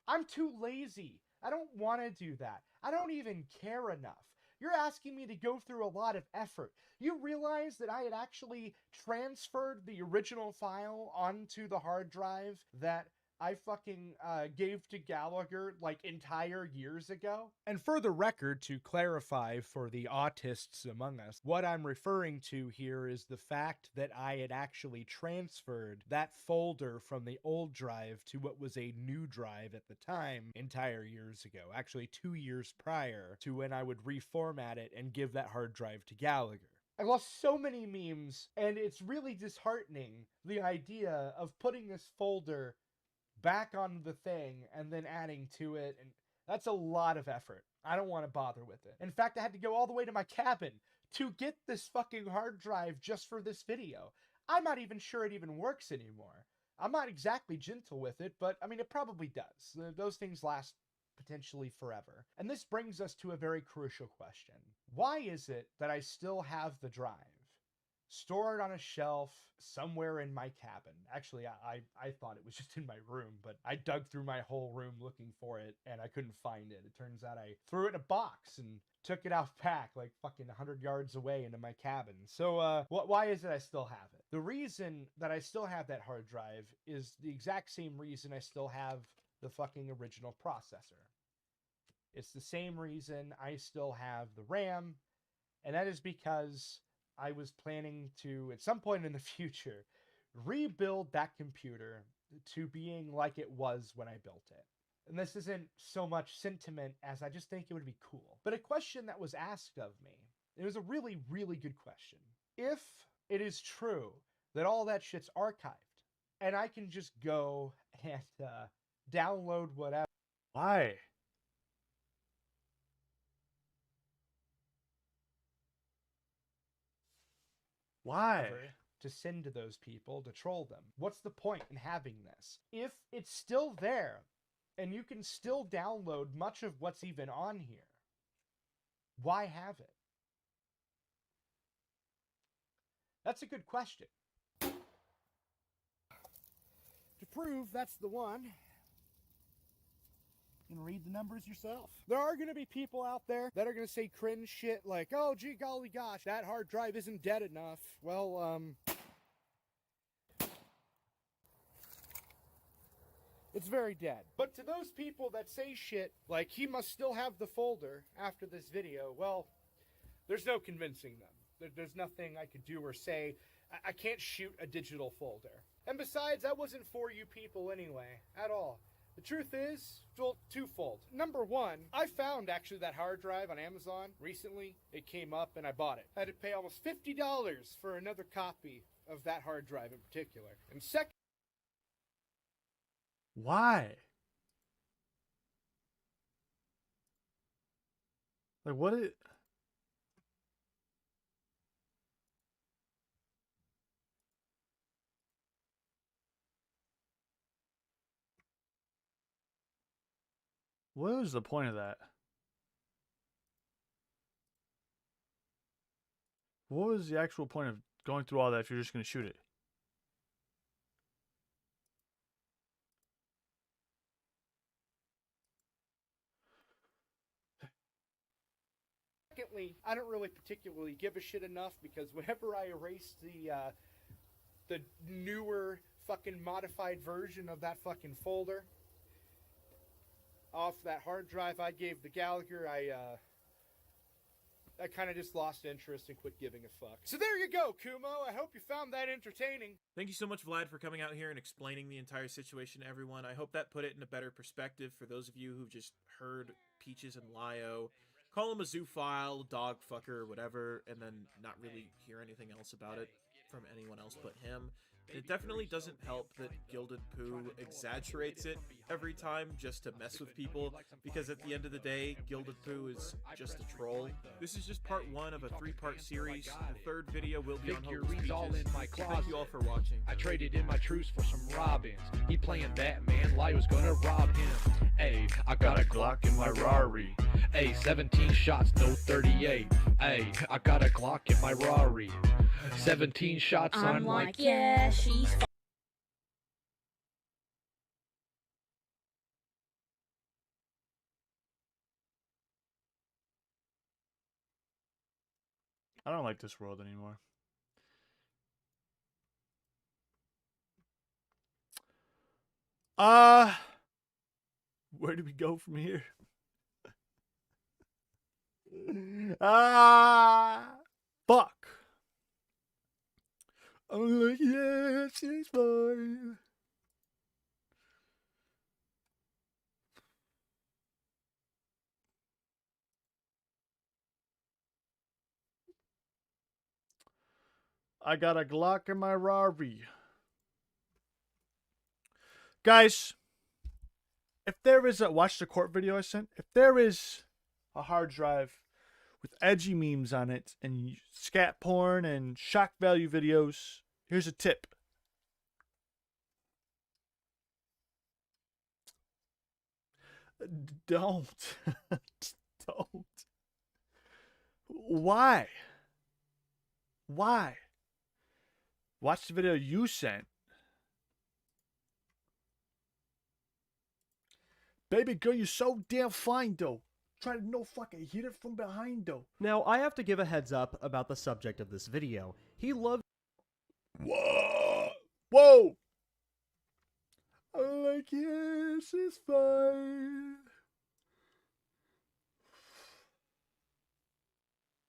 [SPEAKER 5] I'm too lazy. I don't want to do that. I don't even care enough. You're asking me to go through a lot of effort. You realize that I had actually transferred the original file onto the hard drive that I fucking gave to Gallagher like entire years ago? And for the record, to clarify for the autists among us, what I'm referring to here is the fact that I had actually transferred that folder from the old drive to what was a new drive at the time entire years ago, actually 2 years prior to when I would reformat it and give that hard drive to Gallagher. I lost so many memes, and it's really disheartening, the idea of putting this folder back on the thing and then adding to it, and that's a lot of effort. I don't want to bother with it. In fact, I had to go all the way to my cabin to get this fucking hard drive just for this video. I'm not even sure it even works anymore. I'm not exactly gentle with it, but I mean, it probably does. Those things last potentially forever. And this brings us to a very crucial question. Why is it that I still have the drive stored on a shelf somewhere in my cabin? Actually, I thought it was just in my room, but I dug through my whole room looking for it, and I couldn't find it. It turns out I threw it in a box and took it out back like fucking 100 yards away into my cabin. So, why is it I still have it? The reason that I still have that hard drive is the exact same reason I still have the fucking original processor. It's the same reason I still have the RAM, and that is because I was planning to, at some point in the future, rebuild that computer to being like it was when I built it. And this isn't so much sentiment as I just think it would be cool. But a question that was asked of me, it was a really, really good question. If it is true that all that shit's archived, and I can just go and download whatever.
[SPEAKER 1] Why? Why?
[SPEAKER 5] To send to those people to troll them. What's the point in having this? If it's still there, and you can still download much of what's even on here, why have it? That's a good question. To prove that's the one, you can read the numbers yourself. There are going to be people out there that are going to say cringe shit like, oh, gee golly gosh, that hard drive isn't dead enough. Well, It's very dead. But to those people that say shit like he must still have the folder after this video, well, there's no convincing them. There's nothing I could do or say. I can't shoot a digital folder. And besides, that wasn't for you people anyway, at all. The truth is, well, twofold. Number one, I found actually that hard drive on Amazon recently. It came up and I bought it. I had to pay almost $50 for another copy of that hard drive in particular. And second,
[SPEAKER 1] why? Like, what is... What was the point of that? What was the actual point of going through all that if you're just going to shoot it?
[SPEAKER 5] secondly, I don't really particularly give a shit enough because whenever I erase the newer fucking modified version of that fucking folder off that hard drive I gave the Gallagher, I kind of just lost interest and quit giving a fuck. So there you go, Kumo. I hope you found that entertaining.
[SPEAKER 2] Thank you so much, Vlad, for coming out here and explaining the entire situation to everyone. I hope that put it in a better perspective for those of you who've just heard Peaches and Lio call him a zoophile, dog fucker, or whatever, and then not really hear anything else about it from anyone else but him. It definitely doesn't help that Gilded Poo exaggerates it every time just to mess with people, because at the end of the day, Gilded Poo is just a troll. This is just part one of a 3-part series. The third video will be on Hopeless Peaches.
[SPEAKER 8] all in my closet.
[SPEAKER 2] Thank you all for watching.
[SPEAKER 8] I traded in my truce for some robins. He playing Batman, Lio's gonna rob him. Ay, I got a Glock in my Rari. Ay, 17 shots, no 38. Ay, I got a Glock in my Rari. 17 shots
[SPEAKER 4] I'm
[SPEAKER 8] on
[SPEAKER 4] like, yeah, she's
[SPEAKER 1] I don't like this world anymore. Where do we go from here? Fuck. I'm like, yeah, she's fine. I got a Glock in my Rari. Guys, if there is a... Watch the court video I sent. If there is a hard drive with edgy memes on it and scat porn and shock value videos, here's a tip. Don't. Don't. Why? Why? Watch the video you sent. Baby girl, you're so damn fine, though. Try to no fucking hit it from behind, though.
[SPEAKER 7] Now, I have to give a heads up about the subject of this video. He loves...
[SPEAKER 1] Whoa! Whoa! I'm like, yes, it's fine.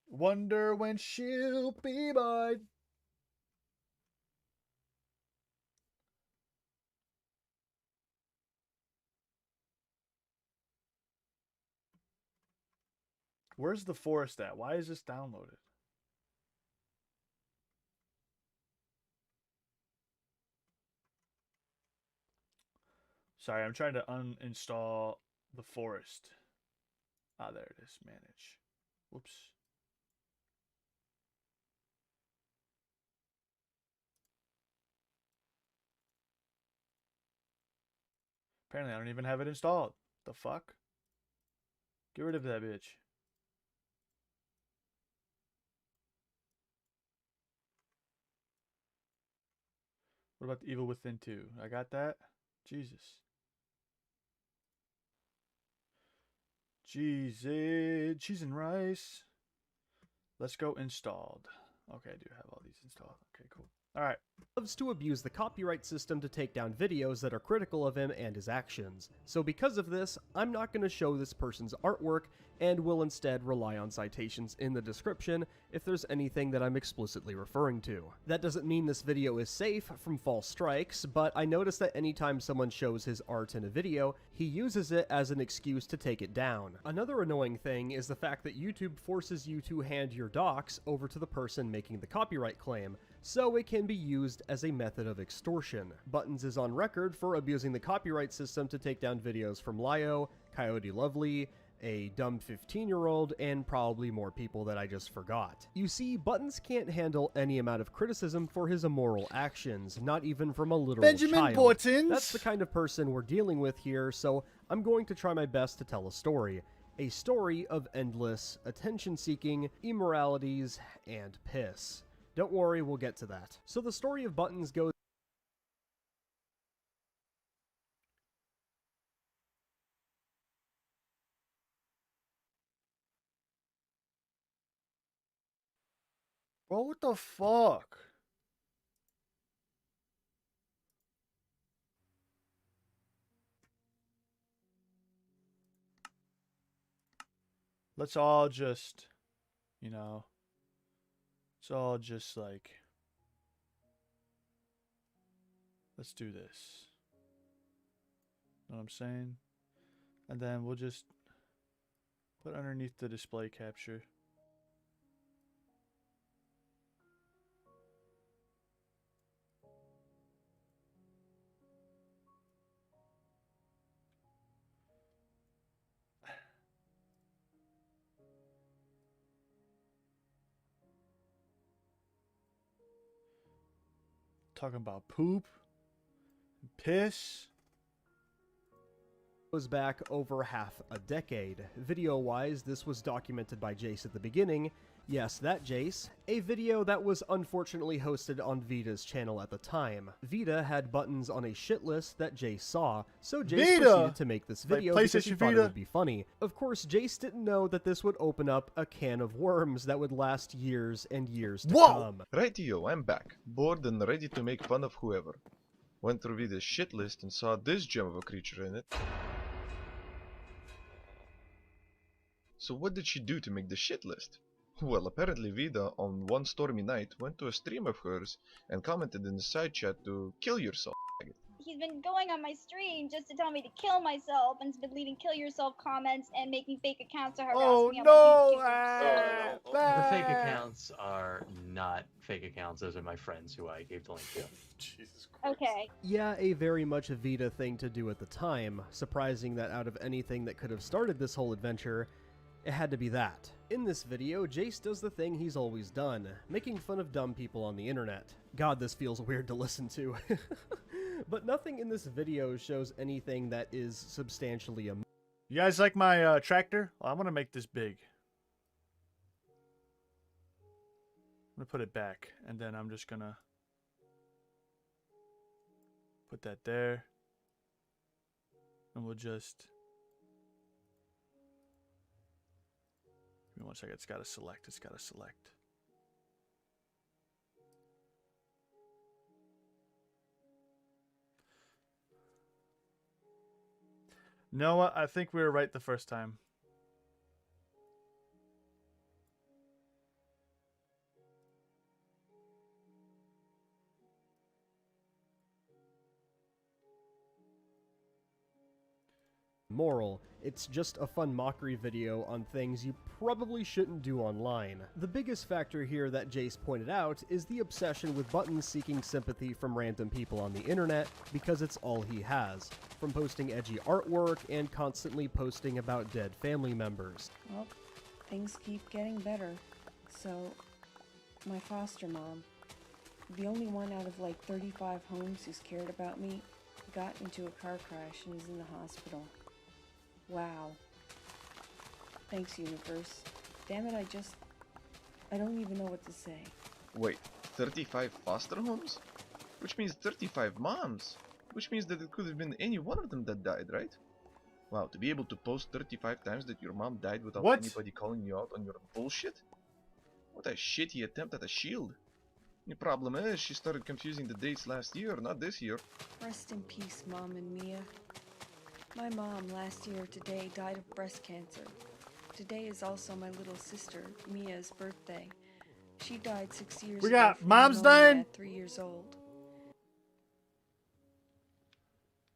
[SPEAKER 1] Wonder when she'll be mine. Where's the forest at? Why is this downloaded? Sorry, I'm trying to uninstall the forest. Ah, there it is. Manage. Whoops. Apparently, I don't even have it installed. The fuck? Get rid of that bitch. What about the Evil Within 2? I got that? Jesus. Cheese and rice. Let's go installed. Okay, I do have all these installed. Okay, cool. All right.
[SPEAKER 3] Loves to abuse the copyright system to take down videos that are critical of him and his actions. So because of this, I'm not going to show this person's artwork and will instead rely on citations in the description if there's anything that I'm explicitly referring to. That doesn't mean this video is safe from false strikes, but I notice that anytime someone shows his art in a video, he uses it as an excuse to take it down. Another annoying thing is the fact that YouTube forces you to hand your docs over to the person making the copyright claim, so it can be used as a method of extortion. Buttons is on record for abusing the copyright system to take down videos from Lio, Coyote Lovely, a dumb 15-year-old, and probably more people that I just forgot. You see, Buttons can't handle any amount of criticism for his immoral actions, not even from a literal
[SPEAKER 1] Benjamin
[SPEAKER 3] child.
[SPEAKER 1] Buttons!
[SPEAKER 3] That's the kind of person we're dealing with here, so I'm going to try my best to tell a story. A story of endless attention-seeking, immoralities, and piss. Don't worry, we'll get to that. So the story of Buttons goes...
[SPEAKER 1] Bro, what the fuck? Let's all just, you know, it's all just like, let's do this. Know what I'm saying? And then we'll just put underneath the display capture. Talking about poop, piss.
[SPEAKER 3] Goes back over half a decade. Video-wise, this was documented by Jace at the beginning. Yes, that Jace. A video that was unfortunately hosted on Vita's channel at the time. Vita had Buttons on a shit list that Jace saw, so Jace proceeded to make this video because he thought it would be funny. Of course, Jace didn't know that this would open up a can of worms that would last years and years to come.
[SPEAKER 9] Rightio, I'm back, bored and ready to make fun of whoever. Went through Vita's shit list and saw this gem of a creature in it. So what did she do to make the shit list? Well, apparently Vida, on one stormy night, went to a stream of hers and commented in the side chat to kill yourself.
[SPEAKER 23] He's been going on my stream just to tell me to kill myself and has been leaving kill yourself comments and making fake accounts to harass me on my YouTube.
[SPEAKER 24] The fake accounts are not fake accounts. Those are my friends who I gave the link to.
[SPEAKER 23] Jesus Christ. Okay.
[SPEAKER 3] Yeah, a very much a Vita thing to do at the time. Surprising that out of anything that could have started this whole adventure, it had to be that. In this video, Jace does the thing he's always done, making fun of dumb people on the internet. God, this feels weird to listen to. But nothing in this video shows anything that is substantially
[SPEAKER 1] You guys like my tractor? Well, I'm going to make this big. I'm going to put it back, and then I'm just going to put that there. And we'll just... Give me 1 second. It's got to select. It's got to select. Noah, I think we were right the first time.
[SPEAKER 3] Moral, it's just a fun mockery video on things you probably shouldn't do online. The biggest factor here that Jace pointed out is the obsession with Buttons seeking sympathy from random people on the internet because it's all he has, from posting edgy artwork and constantly posting about dead family members.
[SPEAKER 25] Well, things keep getting better. So, my foster mom, the only one out of like 35 homes who's cared about me, got into a car crash and is in the hospital. Wow. Thanks, universe. Damn it, I don't even know what to say.
[SPEAKER 9] Wait, 35 foster homes? Which means 35 moms. Which means that it could have been any one of them that died, right? Wow, to be able to post 35 times that your mom died without anybody calling you out on your bullshit? What a shitty attempt at a shield. The problem is, she started confusing the dates last year, not this year.
[SPEAKER 25] Rest in peace, Mom and Mia. My mom last year today died of breast cancer. Today is also my little sister, Mia's birthday. She died 6 years ago.
[SPEAKER 1] We got
[SPEAKER 25] from
[SPEAKER 1] moms
[SPEAKER 25] pneumonia
[SPEAKER 1] dying?
[SPEAKER 25] at 3 years old.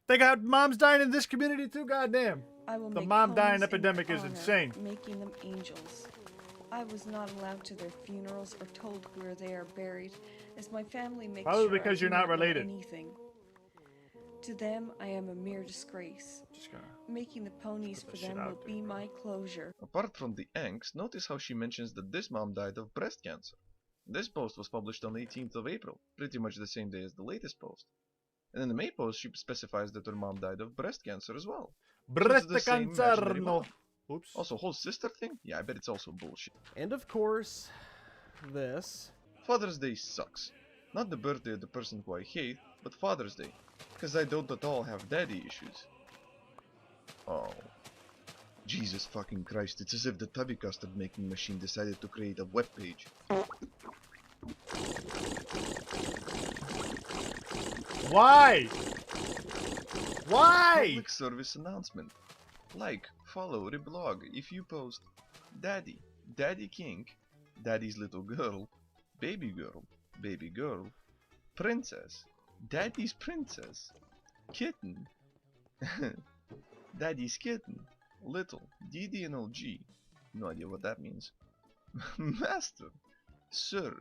[SPEAKER 1] They got moms dying in this community too, goddamn.
[SPEAKER 25] I will
[SPEAKER 1] The
[SPEAKER 25] make
[SPEAKER 1] mom dying
[SPEAKER 25] ponies in
[SPEAKER 1] epidemic is
[SPEAKER 25] honor,
[SPEAKER 1] insane.
[SPEAKER 25] Making them angels. I was not allowed to their funerals or told where they are buried, as my family makes
[SPEAKER 1] Probably
[SPEAKER 25] sure
[SPEAKER 1] because
[SPEAKER 25] I
[SPEAKER 1] you're
[SPEAKER 25] do
[SPEAKER 1] not
[SPEAKER 25] know
[SPEAKER 1] related.
[SPEAKER 25] anything. To them, I am a mere disgrace. Making the ponies for them will be my closure.
[SPEAKER 9] Apart from the angst, notice how she mentions that this mom died of breast cancer. This post was published on 18th of April, pretty much the same day as the latest post. And in the May post, she specifies that her mom died of breast cancer as well.
[SPEAKER 1] Breast
[SPEAKER 9] So it's the same
[SPEAKER 1] cancer,
[SPEAKER 9] imaginary
[SPEAKER 1] no.
[SPEAKER 9] mom.
[SPEAKER 1] Oops.
[SPEAKER 9] Also, whole sister thing? Yeah, I bet it's also bullshit.
[SPEAKER 3] And of course, this.
[SPEAKER 9] Father's Day sucks. Not the birthday of the person who I hate, but Father's Day. Because I don't at all have daddy issues. Oh. Jesus fucking Christ, it's as if the tubby custard making machine decided to create a web page.
[SPEAKER 1] Why? Why?
[SPEAKER 9] Public service announcement. Like, follow, reblog if you post Daddy, Daddy King, Daddy's little girl, baby girl, princess, Daddy's princess, kitten, Daddy's kitten, little, DDNLG, no idea what that means, master, sir,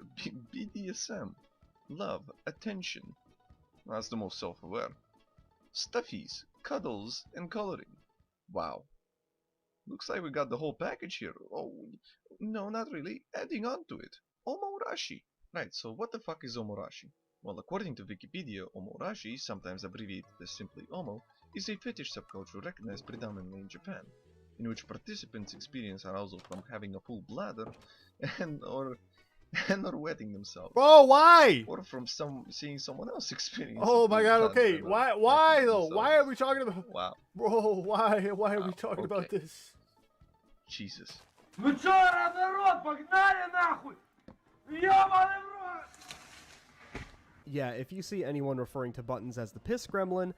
[SPEAKER 9] BDSM, love, attention, that's the most self-aware, stuffies, cuddles, and coloring. Wow. Looks like we got the whole package here. Oh, no, not really. Adding on to it. Omorashi. Right, so what the fuck is omorashi? Well, according to Wikipedia, omorashi, sometimes abbreviated as simply omo, is a fetish subculture recognized predominantly in Japan, in which participants experience arousal from having a full bladder and or wetting themselves.
[SPEAKER 1] Bro, why?
[SPEAKER 9] Or from seeing someone else experience.
[SPEAKER 1] Oh
[SPEAKER 9] a
[SPEAKER 1] my
[SPEAKER 9] full
[SPEAKER 1] god,
[SPEAKER 9] bladder
[SPEAKER 1] okay.
[SPEAKER 9] and
[SPEAKER 1] Why though?
[SPEAKER 9] themselves.
[SPEAKER 1] Why are we talking about
[SPEAKER 9] Wow.
[SPEAKER 1] Bro, why are we talking about
[SPEAKER 9] okay.
[SPEAKER 1] this?
[SPEAKER 9] Jesus.
[SPEAKER 3] Yeah, if you see anyone referring to buttons as the piss gremlin,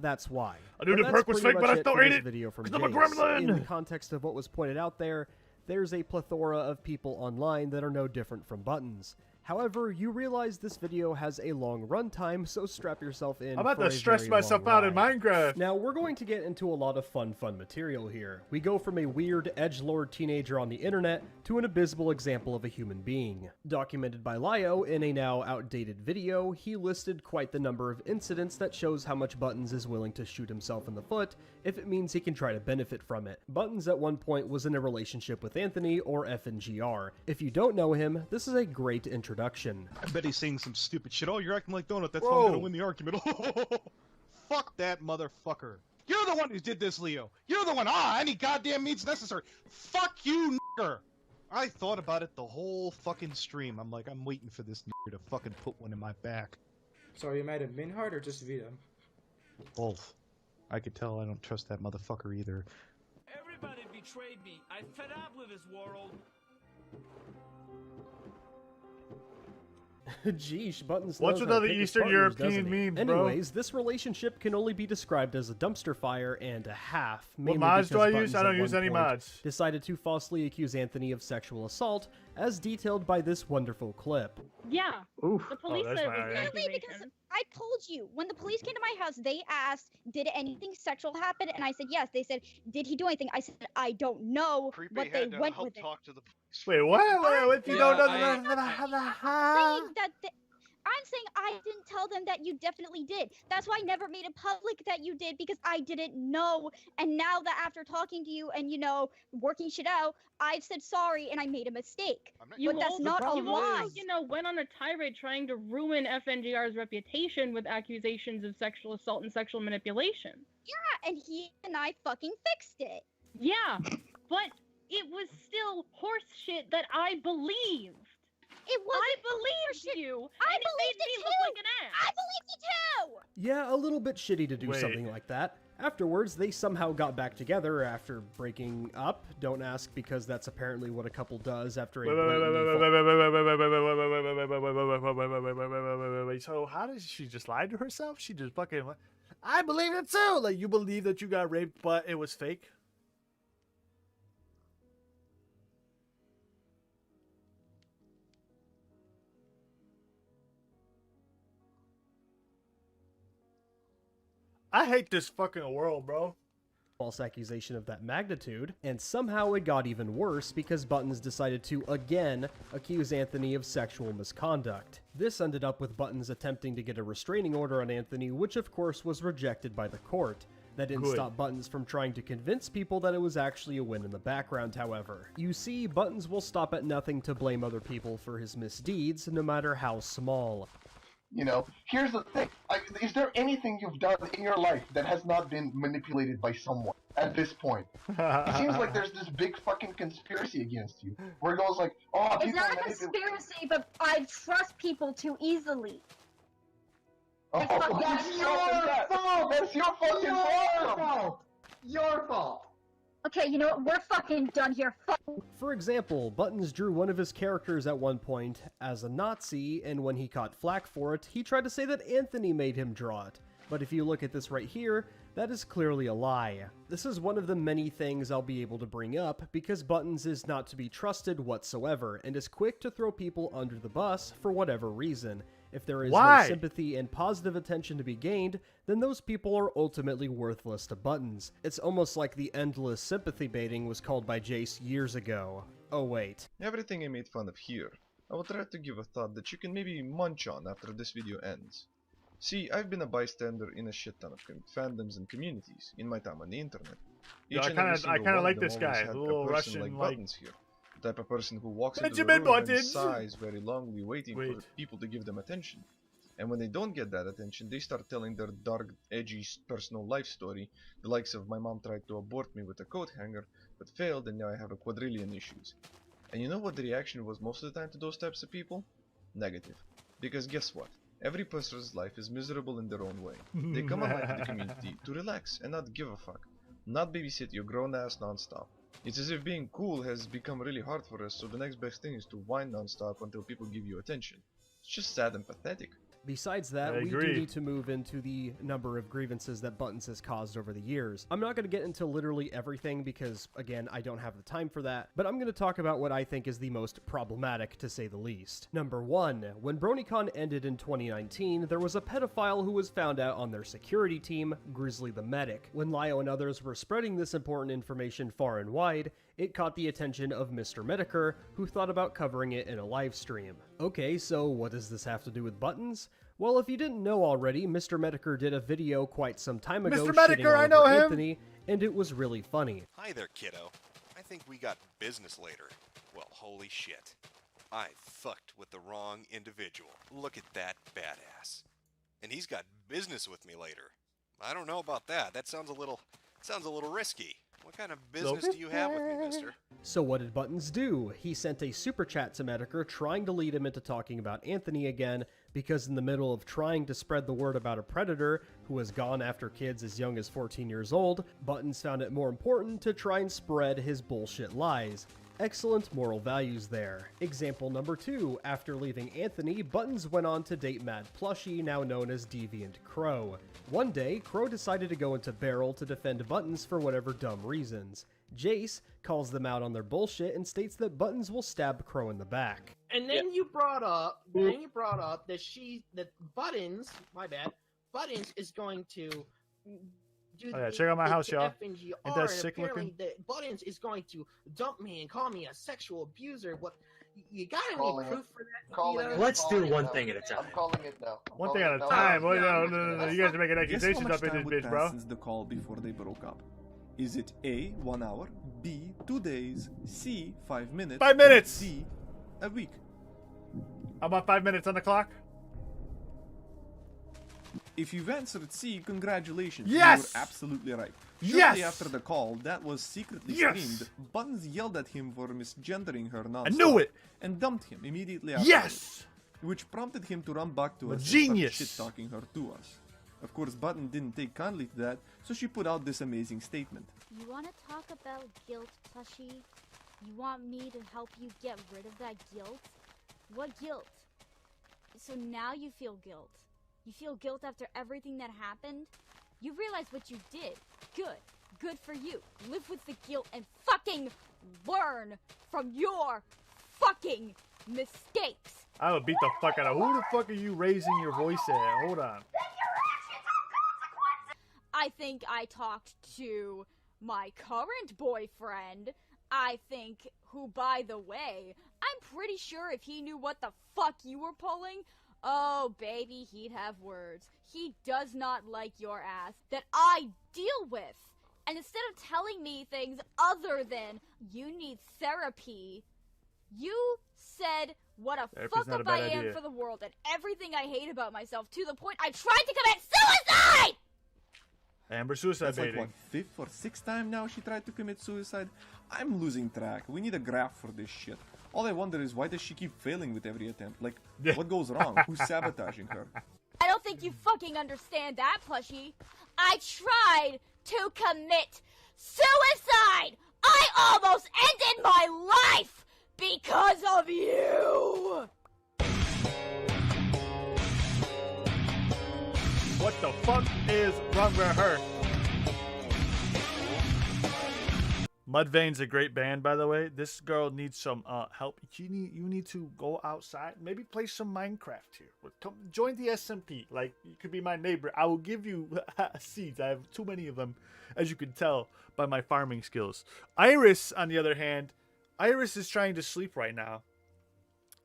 [SPEAKER 3] that's why.
[SPEAKER 1] I knew the
[SPEAKER 3] that's
[SPEAKER 1] perk was
[SPEAKER 3] pretty
[SPEAKER 1] fake, but
[SPEAKER 3] much
[SPEAKER 1] I
[SPEAKER 3] it
[SPEAKER 1] still
[SPEAKER 3] for
[SPEAKER 1] ate
[SPEAKER 3] this
[SPEAKER 1] it,
[SPEAKER 3] video from
[SPEAKER 1] 'cause I'm a
[SPEAKER 3] Jace.
[SPEAKER 1] gremlin!
[SPEAKER 3] In the context of what was pointed out there, there's a plethora of people online that are no different from buttons. However, you realize this video has a long runtime, so strap yourself in.
[SPEAKER 1] I'm about
[SPEAKER 3] for
[SPEAKER 1] to
[SPEAKER 3] a
[SPEAKER 1] stress
[SPEAKER 3] very
[SPEAKER 1] myself
[SPEAKER 3] long
[SPEAKER 1] out in
[SPEAKER 3] ride.
[SPEAKER 1] Minecraft.
[SPEAKER 3] Now, we're going to get into a lot of fun material here. We go from a weird edgelord teenager on the internet to an abysmal example of a human being. Documented by Lio in a now outdated video, he listed quite the number of incidents that shows how much Buttons is willing to shoot himself in the foot if it means he can try to benefit from it. Buttons at one point was in a relationship with Anthony, or FNGR. If you don't know him, this is a great introduction.
[SPEAKER 10] I bet he's saying some stupid shit. Oh, you're acting like Donut. That's
[SPEAKER 1] Whoa.
[SPEAKER 10] how I'm gonna win the argument. Fuck that motherfucker. You're the one who did this, Leo. You're the one. Any goddamn means necessary. Fuck you, nigger. I thought about it the whole fucking stream. I'm like, I'm waiting for this nigger to fucking put one in my back.
[SPEAKER 12] So are you mad at Minhard or just Vita?
[SPEAKER 10] Both. I could tell I don't trust that motherfucker either.
[SPEAKER 13] Everybody betrayed me. I'm fed up with this world.
[SPEAKER 3] Jeesh, Buttons
[SPEAKER 1] What's
[SPEAKER 3] knows
[SPEAKER 1] with
[SPEAKER 3] how
[SPEAKER 1] all
[SPEAKER 3] to
[SPEAKER 1] the
[SPEAKER 3] pick his
[SPEAKER 1] Eastern
[SPEAKER 3] partners,
[SPEAKER 1] European
[SPEAKER 3] doesn't he?
[SPEAKER 1] memes, bro?
[SPEAKER 3] Anyways, this relationship can only be described as a dumpster fire and a half.
[SPEAKER 1] What
[SPEAKER 3] mainly
[SPEAKER 1] mods do
[SPEAKER 3] because
[SPEAKER 1] I
[SPEAKER 3] Buttons
[SPEAKER 1] use? I
[SPEAKER 3] at
[SPEAKER 1] don't use
[SPEAKER 3] one
[SPEAKER 1] any
[SPEAKER 3] point
[SPEAKER 1] mods.
[SPEAKER 3] Decided to falsely accuse Anthony of sexual assault, as detailed by this wonderful clip.
[SPEAKER 14] Yeah.
[SPEAKER 1] Oof.
[SPEAKER 14] The police
[SPEAKER 1] that's
[SPEAKER 14] said
[SPEAKER 1] my
[SPEAKER 14] it was
[SPEAKER 1] area.
[SPEAKER 14] an
[SPEAKER 23] Literally, because
[SPEAKER 14] accusation.
[SPEAKER 23] I told you when the police came to my house, they asked, "Did anything sexual happen?" And I said yes. They said, "Did he do anything?" I said, "I don't know," but they went with it.
[SPEAKER 15] To the
[SPEAKER 1] Wait, what? What? You don't know
[SPEAKER 23] I'm saying that I'm saying I didn't tell them that you definitely did. That's why I never made it public that you did, because I didn't know. And now that after talking to you and, you know, working shit out, I've said sorry and I made a mistake. But that's not a
[SPEAKER 14] you
[SPEAKER 23] lie.
[SPEAKER 14] also, you know, went on a tirade trying to ruin FNGR's reputation with accusations of sexual assault and sexual manipulation.
[SPEAKER 23] Yeah, and he and I fucking fixed it.
[SPEAKER 14] Yeah, but it was still horse shit that I believed.
[SPEAKER 23] It wasn't
[SPEAKER 14] I believed you.
[SPEAKER 23] I
[SPEAKER 14] and it made
[SPEAKER 23] believed
[SPEAKER 14] me
[SPEAKER 23] it
[SPEAKER 14] look
[SPEAKER 23] too.
[SPEAKER 14] like an ass.
[SPEAKER 23] I believed it too.
[SPEAKER 3] Yeah, a little bit shitty to do
[SPEAKER 1] Wait.
[SPEAKER 3] something like that. Afterwards, they somehow got back together after breaking up. Don't ask, because that's apparently what a couple does after a
[SPEAKER 1] Wait. So how does she just lie to herself? She just fucking. I believe it too. Like, you believe that you got raped, but it was fake. I hate this fucking world, bro.
[SPEAKER 3] False accusation of that magnitude, and somehow it got even worse because Buttons decided to again accuse Anthony of sexual misconduct. This ended up with Buttons attempting to get a restraining order on Anthony, which of course was rejected by the court. That didn't stop Buttons from trying to convince people that it was actually a win in the background, however. You see, Buttons will stop at nothing to blame other people for his misdeeds, no matter how small.
[SPEAKER 11] You know, here's the thing. Is there anything you've done in your life that has not been manipulated by someone at this point? It seems like there's this big fucking conspiracy against you, where it goes like, oh,
[SPEAKER 23] It's not a conspiracy, but I trust people too easily.
[SPEAKER 11] Oh,
[SPEAKER 23] That's
[SPEAKER 11] your fault! That's your fucking fault!
[SPEAKER 23] Your fault. Okay, you know what? We're fucking done here.
[SPEAKER 3] For example, Buttons drew one of his characters at one point as a Nazi, and when he caught flack for it, he tried to say that Anthony made him draw it. But if you look at this right here, that is clearly a lie. This is one of the many things I'll be able to bring up, because Buttons is not to be trusted whatsoever, and is quick to throw people under the bus for whatever reason. If there is no sympathy and positive attention to be gained, then those people are ultimately worthless to Buttons. It's almost like the endless sympathy baiting was called by Jace years ago. Oh wait.
[SPEAKER 9] Everything I made fun of here, I will try to give a thought that you can maybe munch on after this video ends. See, I've been a bystander in a shit ton of fandoms and communities in my time on the internet.
[SPEAKER 1] Yo, I kind of like this guy, the little Russian
[SPEAKER 9] like
[SPEAKER 1] like
[SPEAKER 9] Buttons here. The type of person who walks into
[SPEAKER 1] Benjamin
[SPEAKER 9] the room and
[SPEAKER 1] Buttons!
[SPEAKER 9] sighs very longly, waiting for people to give them attention. And when they don't get that attention, they start telling their dark, edgy, personal life story, the likes of my mom tried to abort me with a coat hanger, but failed, and now I have a quadrillion issues. And you know what the reaction was most of the time to those types of people? Negative. Because guess what? Every person's life is miserable in their own way. They come online to the community to relax and not give a fuck. Not babysit your grown ass non-stop. It's as if being cool has become really hard for us, so the next best thing is to whine non-stop until people give you attention. It's just sad and pathetic.
[SPEAKER 3] Besides that, we do need to move into the number of grievances that Buttons has caused over the years. I'm not going to get into literally everything because, again, I don't have the time for that, but I'm going to talk about what I think is the most problematic, to say the least. Number 1. When BronyCon ended in 2019, there was a pedophile who was found out on their security team, Grizzly the Medic. When Lio and others were spreading this important information far and wide, it caught the attention of Mr. Mediker, who thought about covering it in a live stream. Okay, so what does this have to do with Buttons? Well, if you didn't know already, Mr. Mediker did a video quite some time ago shitting all over Anthony, and it was really funny.
[SPEAKER 15] Hi there, kiddo. I think we got business later. Well, holy shit. I fucked with the wrong individual. Look at that badass. And he's got business with me later. I don't know about that. That sounds a little risky. What kind of business do you have with me, mister?
[SPEAKER 3] So what did Buttons do? He sent a super chat to Mediker trying to lead him into talking about Anthony again, because in the middle of trying to spread the word about a predator who has gone after kids as young as 14 years old, Buttons found it more important to try and spread his bullshit lies. Excellent moral values there. Example number 2, after leaving Anthony, Buttons went on to date Mad Plushie, now known as Deviant Crow. One day, Crow decided to go into Barrel to defend Buttons for whatever dumb reasons. Jace calls them out on their bullshit and states that Buttons will stab Crow in the back.
[SPEAKER 16] And then you brought up, that Buttons, my bad, Buttons is going to do
[SPEAKER 1] check out my house, y'all.
[SPEAKER 16] Ain't
[SPEAKER 1] that sick looking?
[SPEAKER 16] Buttons is going to dump me and call me a sexual abuser. What? You got any proof for that?
[SPEAKER 18] Let's do one thing at a time.
[SPEAKER 11] I'm calling it now.
[SPEAKER 1] One thing at a time. Oh, no. You guys are making accusations up in this bitch, bro.
[SPEAKER 19] Since the call before they broke up? Is it A, 1 hour, B, 2 days, C, 5 minutes,
[SPEAKER 1] 5 minutes,
[SPEAKER 19] D, a week?
[SPEAKER 1] How about 5 minutes on the clock?
[SPEAKER 19] If you've answered C, congratulations.
[SPEAKER 1] Yes!
[SPEAKER 19] You're absolutely right.
[SPEAKER 1] Yes!
[SPEAKER 19] Shortly after the call, that was secretly screamed. Buttons yelled at him for misgendering her nonstop.
[SPEAKER 1] I knew it!
[SPEAKER 19] And dumped him immediately after.
[SPEAKER 1] Yes!
[SPEAKER 19] Which prompted him to run back to us
[SPEAKER 1] Genius!
[SPEAKER 19] and start shit-talking her to us. Of course, Button didn't take kindly to that, so she put out this amazing statement.
[SPEAKER 23] You want to talk about guilt, Plushie? You want me to help you get rid of that guilt? What guilt? So now you feel guilt. You feel guilt after everything that happened? You realize what you did. Good. Good for you. Live with the guilt and fucking learn from your fucking mistakes.
[SPEAKER 1] I would beat the fuck out of who the fuck are you raising your voice at? Hold on.
[SPEAKER 23] I think I talked to my current boyfriend. I think, who, by the way, I'm pretty sure if he knew what the fuck you were pulling, oh, baby, he'd have words. He does not like your ass that I deal with. And instead of telling me things other than, you need therapy, you said what a
[SPEAKER 1] Therapy's
[SPEAKER 23] fuck
[SPEAKER 1] not a
[SPEAKER 23] up I
[SPEAKER 1] bad
[SPEAKER 23] am
[SPEAKER 1] idea.
[SPEAKER 23] for the world and everything I hate about myself, to the point I tried to commit suicide!
[SPEAKER 1] Amber suicide
[SPEAKER 19] That's like,
[SPEAKER 1] baiting.
[SPEAKER 19] what, 5th or 6th time now she tried to commit suicide? I'm losing track. We need a graph for this shit. All I wonder is, why does she keep failing with every attempt? Like, what goes wrong? Who's sabotaging her?
[SPEAKER 23] I don't think you fucking understand that, Plushie. I tried to commit suicide! I almost ended my life because of you!
[SPEAKER 1] What the fuck is wrong with her? Mudvayne's a great band, by the way. This girl needs some help. You need to go outside, maybe play some Minecraft here. Come join the SMP. Like, you could be my neighbor. I will give you seeds. I have too many of them, as you can tell by my farming skills. Iris, on the other hand, Iris is trying to sleep right now,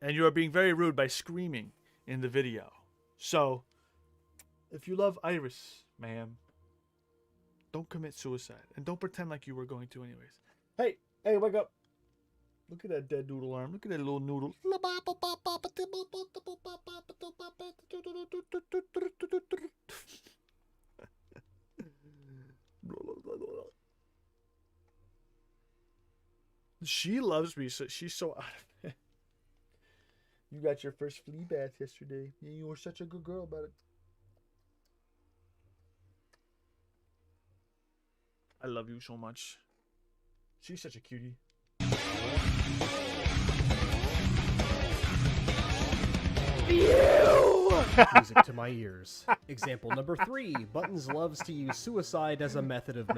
[SPEAKER 1] and you are being very rude by screaming in the video. So, if you love Iris, ma'am, don't commit suicide. And don't pretend like you were going to anyways. Hey, wake up. Look at that dead noodle arm. Look at that little noodle. She loves me, so she's so out of it. You got your first flea bath yesterday. Yeah, you were such a good girl about it. I love you so much. She's such a cutie.
[SPEAKER 3] Music to my ears. Example number 3. Buttons loves to use suicide as a method of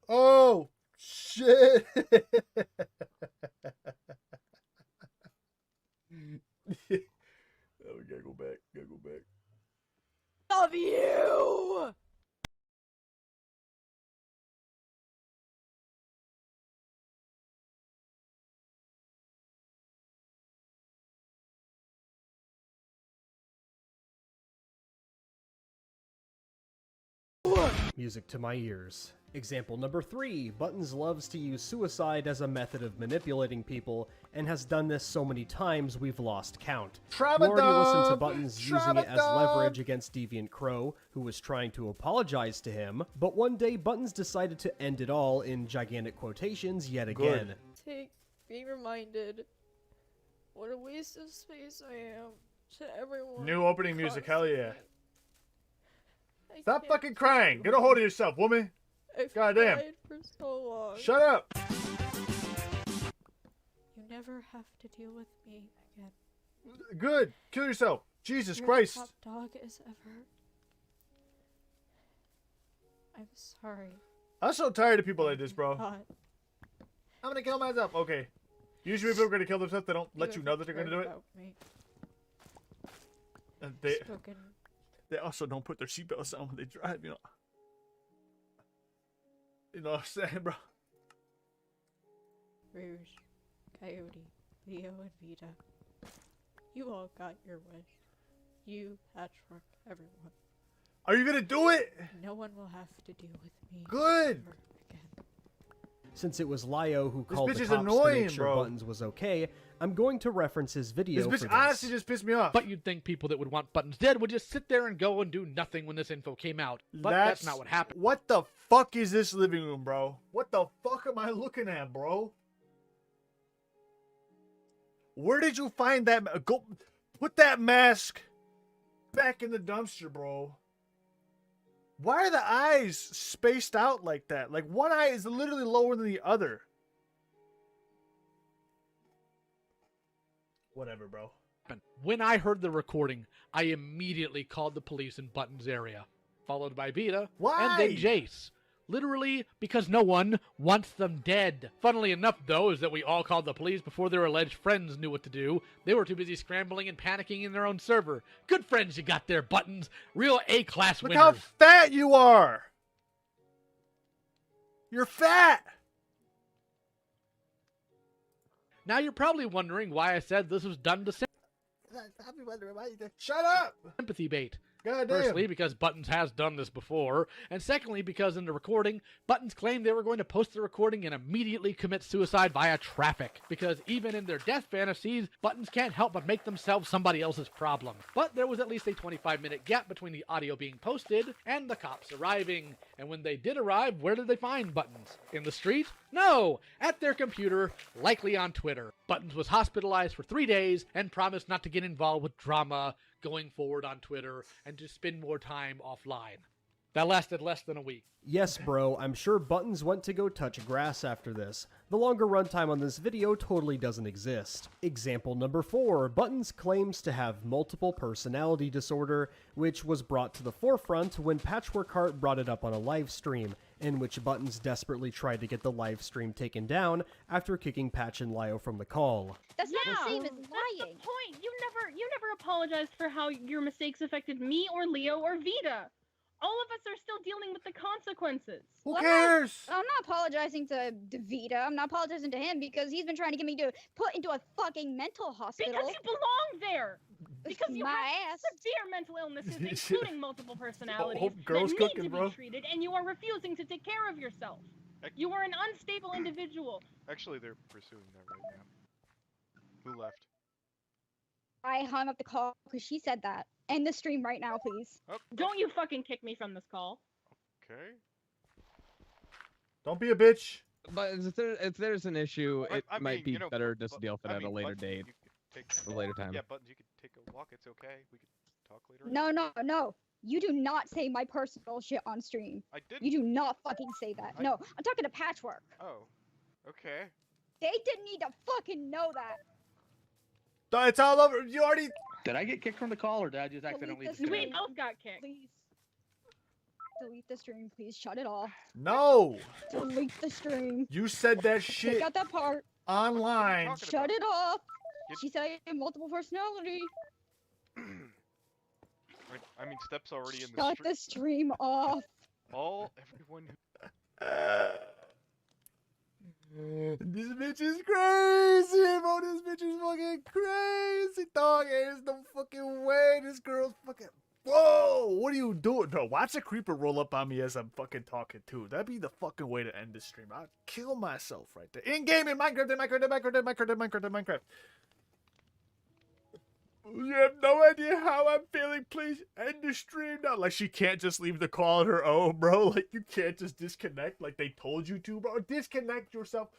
[SPEAKER 1] Oh shit. Oh, we gotta go back.
[SPEAKER 23] Of you!
[SPEAKER 3] Music to my ears. Example number 3. Buttons loves to use suicide as a method of manipulating people, and has done this so many times we've lost count. You already listened to Buttons using it as leverage against Deviant Crow, who was trying to apologize to him, but one day Buttons decided to end it all in gigantic quotations yet again.
[SPEAKER 17] Be reminded what a waste of space I am to everyone.
[SPEAKER 1] New opening music, hell yeah.
[SPEAKER 17] I
[SPEAKER 1] Stop
[SPEAKER 17] can't
[SPEAKER 1] fucking crying. Get a hold of yourself, woman.
[SPEAKER 17] I've
[SPEAKER 1] Goddamn.
[SPEAKER 17] cried for so long.
[SPEAKER 1] Shut up.
[SPEAKER 17] You never have to deal with me again.
[SPEAKER 1] Good. Kill yourself. Jesus
[SPEAKER 17] You're
[SPEAKER 1] Christ.
[SPEAKER 17] the top dog as ever. I'm sorry.
[SPEAKER 1] I'm so tired of people like this, bro.
[SPEAKER 17] God.
[SPEAKER 1] I'm gonna kill myself. Okay. Usually people are gonna kill themselves, they don't let you know that they're gonna do it.
[SPEAKER 17] About me.
[SPEAKER 1] And
[SPEAKER 17] Spoken.
[SPEAKER 1] they also don't put their seatbelts on when they drive, you know. You know what I'm saying, bro?
[SPEAKER 17] Rouge, Coyote, Leo, and Vita. You all got your wish. You, Patchwork, everyone.
[SPEAKER 1] Are you gonna do it?
[SPEAKER 17] No one will have to deal with me.
[SPEAKER 1] Good.
[SPEAKER 17] ever again.
[SPEAKER 3] Since it was Lio who
[SPEAKER 1] This
[SPEAKER 3] called
[SPEAKER 1] bitch
[SPEAKER 3] the
[SPEAKER 1] is
[SPEAKER 3] cops to
[SPEAKER 1] annoying,
[SPEAKER 3] make sure
[SPEAKER 1] bro.
[SPEAKER 3] Buttons was okay, I'm going to reference his video
[SPEAKER 1] This
[SPEAKER 3] for
[SPEAKER 1] bitch
[SPEAKER 3] this.
[SPEAKER 1] honestly just pissed me off.
[SPEAKER 8] But you'd think people that would want Buttons dead would just sit there and go and do nothing when this info came out. But that's not what happened.
[SPEAKER 1] What the fuck is this living room, bro? What the fuck am I looking at, bro? Where did you find that? Go put that mask back in the dumpster, bro. Why are the eyes spaced out like that? Like one eye is literally lower than the other. Whatever, bro.
[SPEAKER 8] When I heard the recording, I immediately called the police in Buttons' area, followed by Vita and then Jace. Literally because no one wants them dead. Funnily enough, though, is that we all called the police before their alleged friends knew what to do. They were too busy scrambling and panicking in their own server. Good friends you got there, Buttons. Real A-class
[SPEAKER 1] Look
[SPEAKER 8] winners.
[SPEAKER 1] how fat you are. You're fat.
[SPEAKER 8] Now you're probably wondering why I said this was done to
[SPEAKER 1] Shut up.
[SPEAKER 8] sympathy bait.
[SPEAKER 1] God damn.
[SPEAKER 8] Firstly, because Buttons has done this before, and secondly, because in the recording, Buttons claimed they were going to post the recording and immediately commit suicide via traffic. Because even in their death fantasies, Buttons can't help but make themselves somebody else's problem. But there was at least a 25-minute gap between the audio being posted and the cops arriving. And when they did arrive, where did they find Buttons? In the street? No! At their computer, likely on Twitter. Buttons was hospitalized for 3 days and promised not to get involved with drama going forward on Twitter and to spend more time offline. That lasted less than a week.
[SPEAKER 3] Yes, bro, I'm sure Buttons went to go touch grass after this. The longer runtime on this video totally doesn't exist. Example number 4, Buttons claims to have multiple personality disorder, which was brought to the forefront when Patchwork Heart brought it up on a live stream, in which Buttons desperately tried to get the live stream taken down after kicking Patch and Lio from the call.
[SPEAKER 23] That's not the same as
[SPEAKER 14] That's
[SPEAKER 23] lying.
[SPEAKER 14] the point. You never apologized for how your mistakes affected me or Leo or Vita. All of us are still dealing with the consequences.
[SPEAKER 1] Who
[SPEAKER 23] Well,
[SPEAKER 1] cares?
[SPEAKER 23] I'm not apologizing to Vita. I'm not apologizing to him because he's been trying to get me to put into a fucking mental hospital.
[SPEAKER 14] Because you belong there. Because you
[SPEAKER 23] My
[SPEAKER 14] have
[SPEAKER 23] ass.
[SPEAKER 14] severe mental illnesses, including multiple personalities,
[SPEAKER 1] Oh, girls
[SPEAKER 14] that need
[SPEAKER 1] cooking,
[SPEAKER 14] to be
[SPEAKER 1] bro.
[SPEAKER 14] treated, and you are refusing to take care of yourself. You are an unstable individual.
[SPEAKER 2] Actually, they're pursuing that right now. Who left?
[SPEAKER 23] I hung up the call because she said that. End the stream right now, please.
[SPEAKER 2] Oh,
[SPEAKER 14] Don't you fucking kick me from this call.
[SPEAKER 2] okay.
[SPEAKER 1] Don't be a bitch.
[SPEAKER 6] But if there's an issue,
[SPEAKER 2] I
[SPEAKER 6] it might
[SPEAKER 2] mean,
[SPEAKER 6] be
[SPEAKER 2] you know,
[SPEAKER 6] better just to deal with it
[SPEAKER 2] I
[SPEAKER 6] at a
[SPEAKER 2] mean,
[SPEAKER 6] later
[SPEAKER 2] Buttons,
[SPEAKER 6] date,
[SPEAKER 2] you could take
[SPEAKER 6] a later time.
[SPEAKER 2] Yeah, Buttons, you could take a walk. It's okay. We could talk later.
[SPEAKER 23] No. You do not say my personal shit on stream.
[SPEAKER 2] I didn't.
[SPEAKER 23] You do not fucking say that. No, I'm talking to Patchwork.
[SPEAKER 2] Oh, okay.
[SPEAKER 23] They didn't need to fucking know that.
[SPEAKER 1] It's all over. You already.
[SPEAKER 8] Did I get kicked from the call, or did I just accidentally
[SPEAKER 23] this
[SPEAKER 14] We
[SPEAKER 23] stream.
[SPEAKER 14] both got kicked.
[SPEAKER 23] Please. Delete the stream, please. Shut it off.
[SPEAKER 1] No.
[SPEAKER 23] Delete the stream.
[SPEAKER 1] You said that shit
[SPEAKER 23] Take out that part.
[SPEAKER 1] online.
[SPEAKER 23] Shut it off. She said I have multiple personality.
[SPEAKER 2] I mean, Step's already in the
[SPEAKER 23] Shut
[SPEAKER 2] stream.
[SPEAKER 23] the stream off.
[SPEAKER 2] Everyone
[SPEAKER 1] This bitch is crazy, bro. This bitch is fucking crazy, dog. There's no fucking way this girl's fucking. Whoa! What are you doing? No, watch a creeper roll up on me as I'm fucking talking too. That'd be the fucking way to end this stream. I'd kill myself right there. In game, in Minecraft. You have no idea how I'm feeling. Please end the stream now. Like, she can't just leave the call on her own, bro. Like, you can't just disconnect like they told you to, bro. Disconnect yourself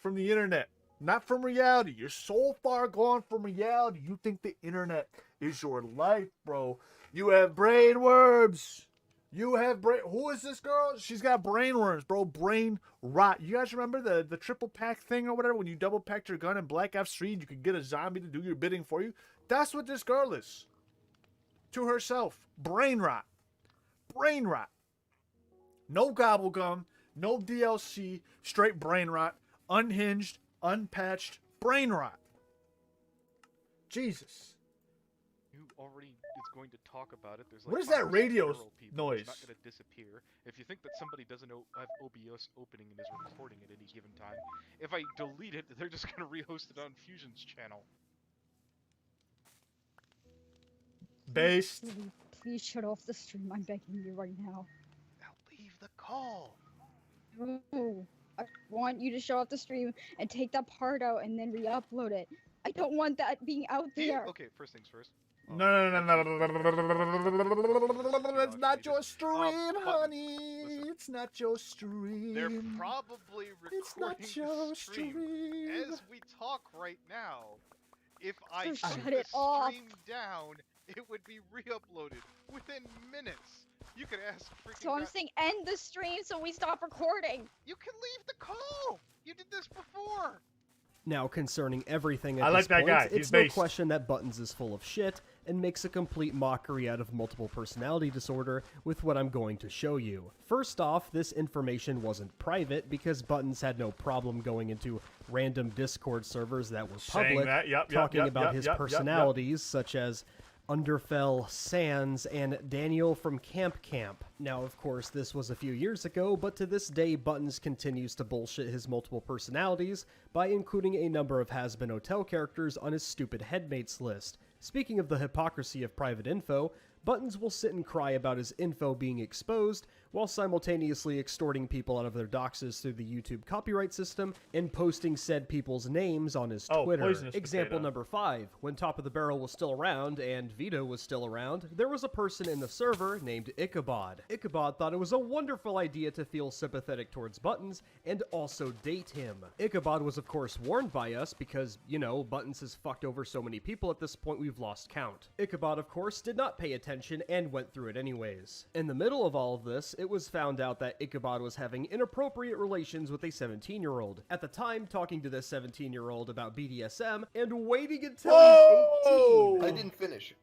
[SPEAKER 1] from the internet, not from reality. You're so far gone from reality. You think the internet is your life, bro. You have brain worms. You have brain. Who is this girl? She's got brain worms, bro. Brain rot. You guys remember the triple pack thing or whatever? When you double packed your gun in Black Ops 3, you could get a zombie to do your bidding for you. That's what this girl is. To herself. Brain rot. Brain rot. No gobblegum. No DLC. Straight brain rot. Unhinged. Unpatched. Brain rot. Jesus.
[SPEAKER 2] who already is going to talk about it. There's like
[SPEAKER 1] What is that
[SPEAKER 2] 5%
[SPEAKER 1] radio
[SPEAKER 2] feral people.
[SPEAKER 1] noise?
[SPEAKER 2] It's not going to disappear. If you think that somebody doesn't have OBS opening and is recording at any given time, if I delete it, they're just going to rehost it on Fusion's channel.
[SPEAKER 1] Based.
[SPEAKER 23] Please shut off the stream. I'm begging you right now.
[SPEAKER 2] Now leave the call.
[SPEAKER 23] No, I want you to show up the stream and take that part out and then re-upload it. I don't want that being out there.
[SPEAKER 10] Okay, first things first.
[SPEAKER 1] No, it's not your stream, honey. It's not your stream.
[SPEAKER 10] They're probably
[SPEAKER 1] It's not
[SPEAKER 10] recording
[SPEAKER 1] your
[SPEAKER 10] the stream as we talk right now. If I
[SPEAKER 23] So
[SPEAKER 10] took
[SPEAKER 23] shut
[SPEAKER 10] the
[SPEAKER 23] it off.
[SPEAKER 10] stream down, it would be re-uploaded within minutes. You could ask freaking.
[SPEAKER 23] So I'm saying end the stream so we stop recording.
[SPEAKER 10] You can leave the call. You did this before.
[SPEAKER 3] Now, concerning everything at
[SPEAKER 1] I
[SPEAKER 3] this
[SPEAKER 1] like that
[SPEAKER 3] point,
[SPEAKER 1] guy.
[SPEAKER 3] it's
[SPEAKER 1] He's
[SPEAKER 3] no
[SPEAKER 1] based.
[SPEAKER 3] question that Buttons is full of shit and makes a complete mockery out of multiple personality disorder with what I'm going to show you. First off, this information wasn't private because Buttons had no problem going into random Discord servers that were
[SPEAKER 1] Saying
[SPEAKER 3] public,
[SPEAKER 1] that, yep,
[SPEAKER 3] talking about his
[SPEAKER 1] yep.
[SPEAKER 3] personalities, such as Underfell, Sans, and Daniel from Camp Camp. Now, of course, this was a few years ago, but to this day, Buttons continues to bullshit his multiple personalities by including a number of has-been hotel characters on his stupid headmates list. Speaking of the hypocrisy of private info, Buttons will sit and cry about his info being exposed, while simultaneously extorting people out of their doxes through the YouTube copyright system and posting said people's names on his Twitter. Example number 5. When Top of the Barrel was still around, and Vito was still around, there was a person in the server named Ichabod. Ichabod thought it was a wonderful idea to feel sympathetic towards Buttons, and also date him. Ichabod was of course warned by us because, you know, Buttons has fucked over so many people at this point we've lost count. Ichabod of course did not pay attention and went through it anyways. In the middle of all of this, it was found out that Ichabod was having inappropriate relations with a 17-year-old. At the time, talking to this 17-year-old about BDSM and waiting until he's 18.
[SPEAKER 11] I didn't finish.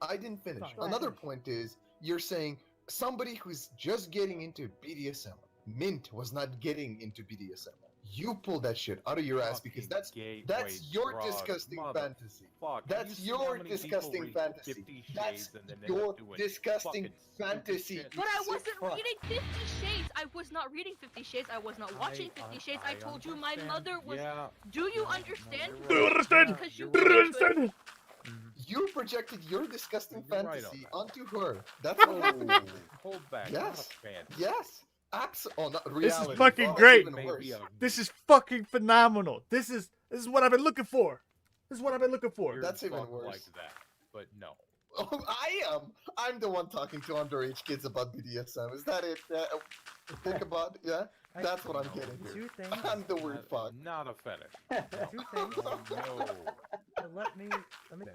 [SPEAKER 11] Another point is, you're saying somebody who's just getting into BDSM. Mint was not getting into BDSM. You pulled that shit out of your ass because that's your disgusting fantasy. That's your disgusting fantasy. That's your disgusting fantasy.
[SPEAKER 5] But I wasn't reading 50 Shades. I was not reading 50 Shades. I was not watching 50 Shades. I told you my mother was. Do you understand?
[SPEAKER 1] Do you understand?
[SPEAKER 5] Because you
[SPEAKER 1] Do you understand?
[SPEAKER 11] You projected your disgusting fantasy onto her. That's
[SPEAKER 18] hold back.
[SPEAKER 11] Yes. Yes. Oh, not
[SPEAKER 1] This
[SPEAKER 11] reality.
[SPEAKER 1] is fucking
[SPEAKER 11] Oh,
[SPEAKER 1] great.
[SPEAKER 11] even worse.
[SPEAKER 1] This is fucking phenomenal. This is what I've been looking for. This is what I've been looking for.
[SPEAKER 11] That's even worse.
[SPEAKER 18] Like that, but no.
[SPEAKER 11] Oh, I am. I'm the one talking to underage kids about BDSM. Is that it? Think about yeah. That's what I'm getting here. I'm the weird fuck.
[SPEAKER 18] Not a fetish. No.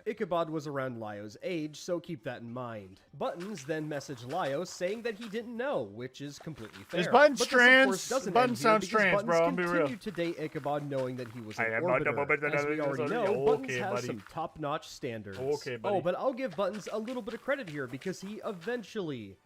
[SPEAKER 3] Ichabod was around Lio's age, so keep that in mind. Buttons then messaged Lio saying that he didn't know, which is completely fair.
[SPEAKER 1] Is Buttons
[SPEAKER 3] But this, of
[SPEAKER 1] trans?
[SPEAKER 3] course, doesn't
[SPEAKER 1] Buttons
[SPEAKER 3] end here
[SPEAKER 1] sounds
[SPEAKER 3] because
[SPEAKER 1] trans,
[SPEAKER 3] Buttons
[SPEAKER 1] bro, I'm be real.
[SPEAKER 3] continued to date Ichabod knowing that he was an
[SPEAKER 1] I am not a
[SPEAKER 3] orbiter.
[SPEAKER 1] Buttons,
[SPEAKER 3] As we already know,
[SPEAKER 1] okay,
[SPEAKER 3] Buttons has
[SPEAKER 1] buddy.
[SPEAKER 3] some top-notch standards.
[SPEAKER 1] Okay, buddy.
[SPEAKER 3] Oh, but I'll give Buttons a little bit of credit here because he eventually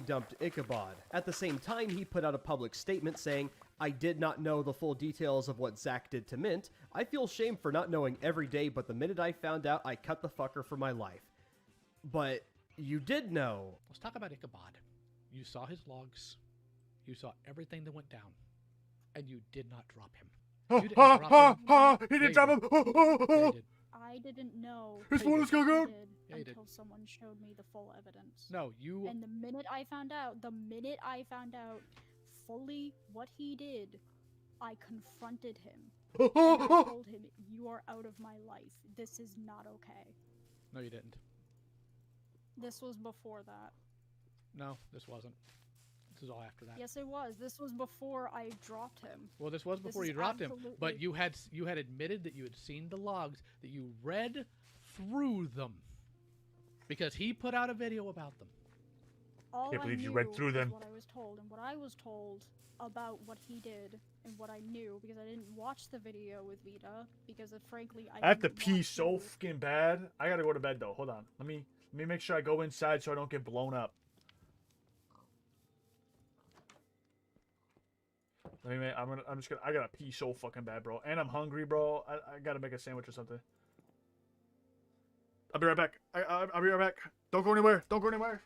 [SPEAKER 3] dumped Ichabod. At the same time, he put out a public statement saying, "I did not know the full details of what Zach did to Mint. I feel shame for not knowing every day, but the minute I found out, I cut the fucker for my life." But you did know.
[SPEAKER 8] Let's talk about Ichabod. You saw his logs. You saw everything that went down. And you did not drop him. You didn't drop him.
[SPEAKER 1] He didn't drop him.
[SPEAKER 8] Yeah, you did.
[SPEAKER 14] I didn't know.
[SPEAKER 1] His phone is going out.
[SPEAKER 8] Yeah, you did.
[SPEAKER 14] Until someone showed me the full evidence.
[SPEAKER 8] No, you.
[SPEAKER 14] And the minute I found out fully what he did, I confronted him. And I told him, "You are out of my life. This is not okay."
[SPEAKER 8] No, you didn't.
[SPEAKER 14] This was before that.
[SPEAKER 8] No, this wasn't. This is all after that.
[SPEAKER 14] Yes, it was. This was before I dropped him.
[SPEAKER 8] Well, this was before
[SPEAKER 14] is
[SPEAKER 8] you dropped him, but
[SPEAKER 14] absolutely-
[SPEAKER 8] you had admitted that you had seen the logs, that you read through them, because he put out a video about them.
[SPEAKER 14] All
[SPEAKER 1] Can't
[SPEAKER 14] I
[SPEAKER 1] believe you
[SPEAKER 14] knew
[SPEAKER 1] read through
[SPEAKER 14] was
[SPEAKER 1] them.
[SPEAKER 14] what I was told, and what I was told about what he did and what I knew, because I didn't watch the video with Vita, because frankly
[SPEAKER 1] I have to
[SPEAKER 14] didn't
[SPEAKER 1] pee
[SPEAKER 14] want
[SPEAKER 1] so
[SPEAKER 14] to.
[SPEAKER 1] fucking bad. I gotta go to bed though. Hold on. Let me make sure I go inside so I don't get blown up. I gotta pee so fucking bad, bro. And I'm hungry, bro. I gotta make a sandwich or something. I'll be right back. I'll be right back. Don't go anywhere. Don't go anywhere.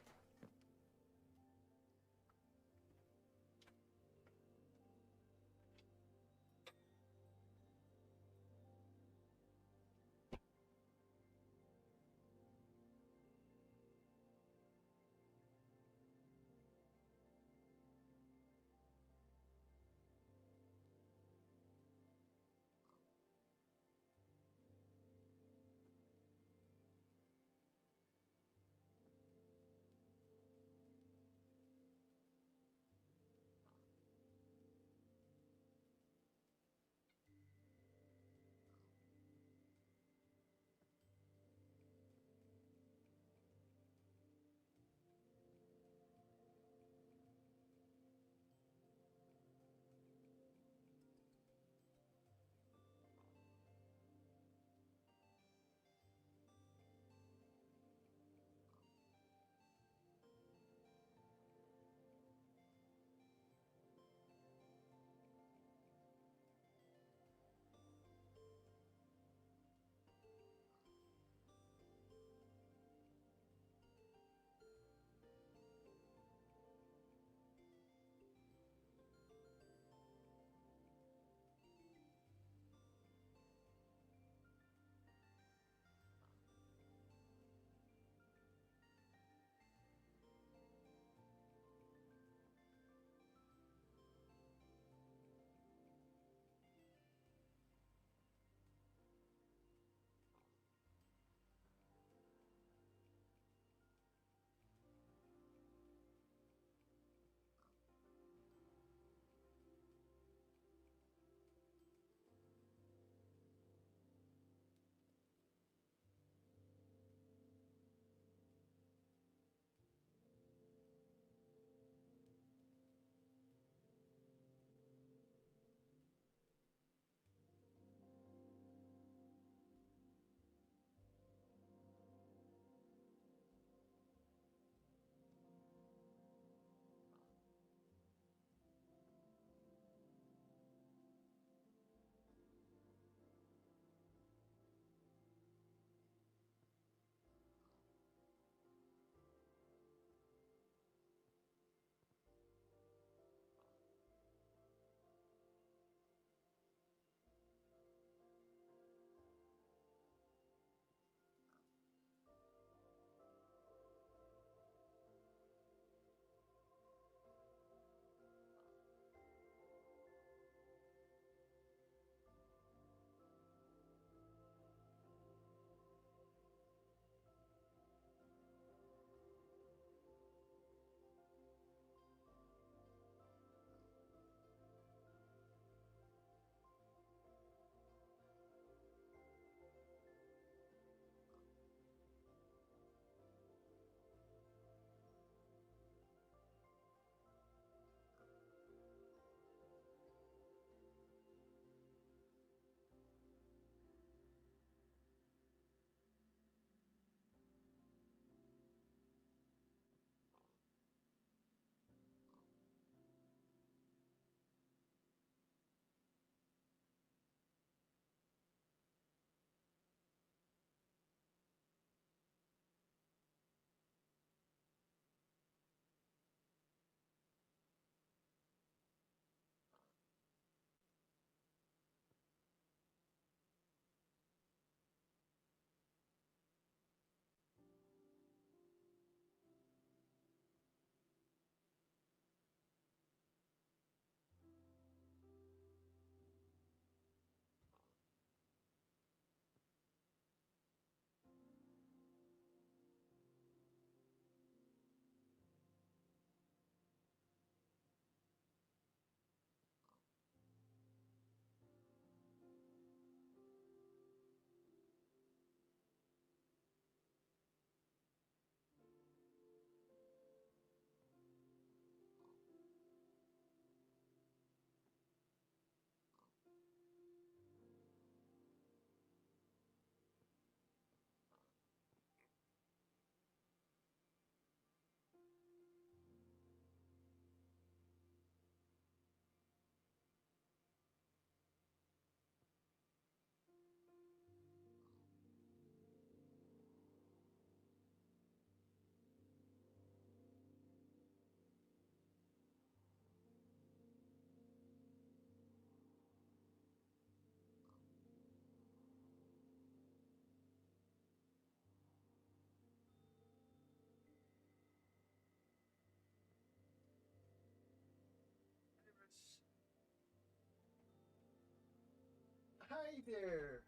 [SPEAKER 1] Hi there.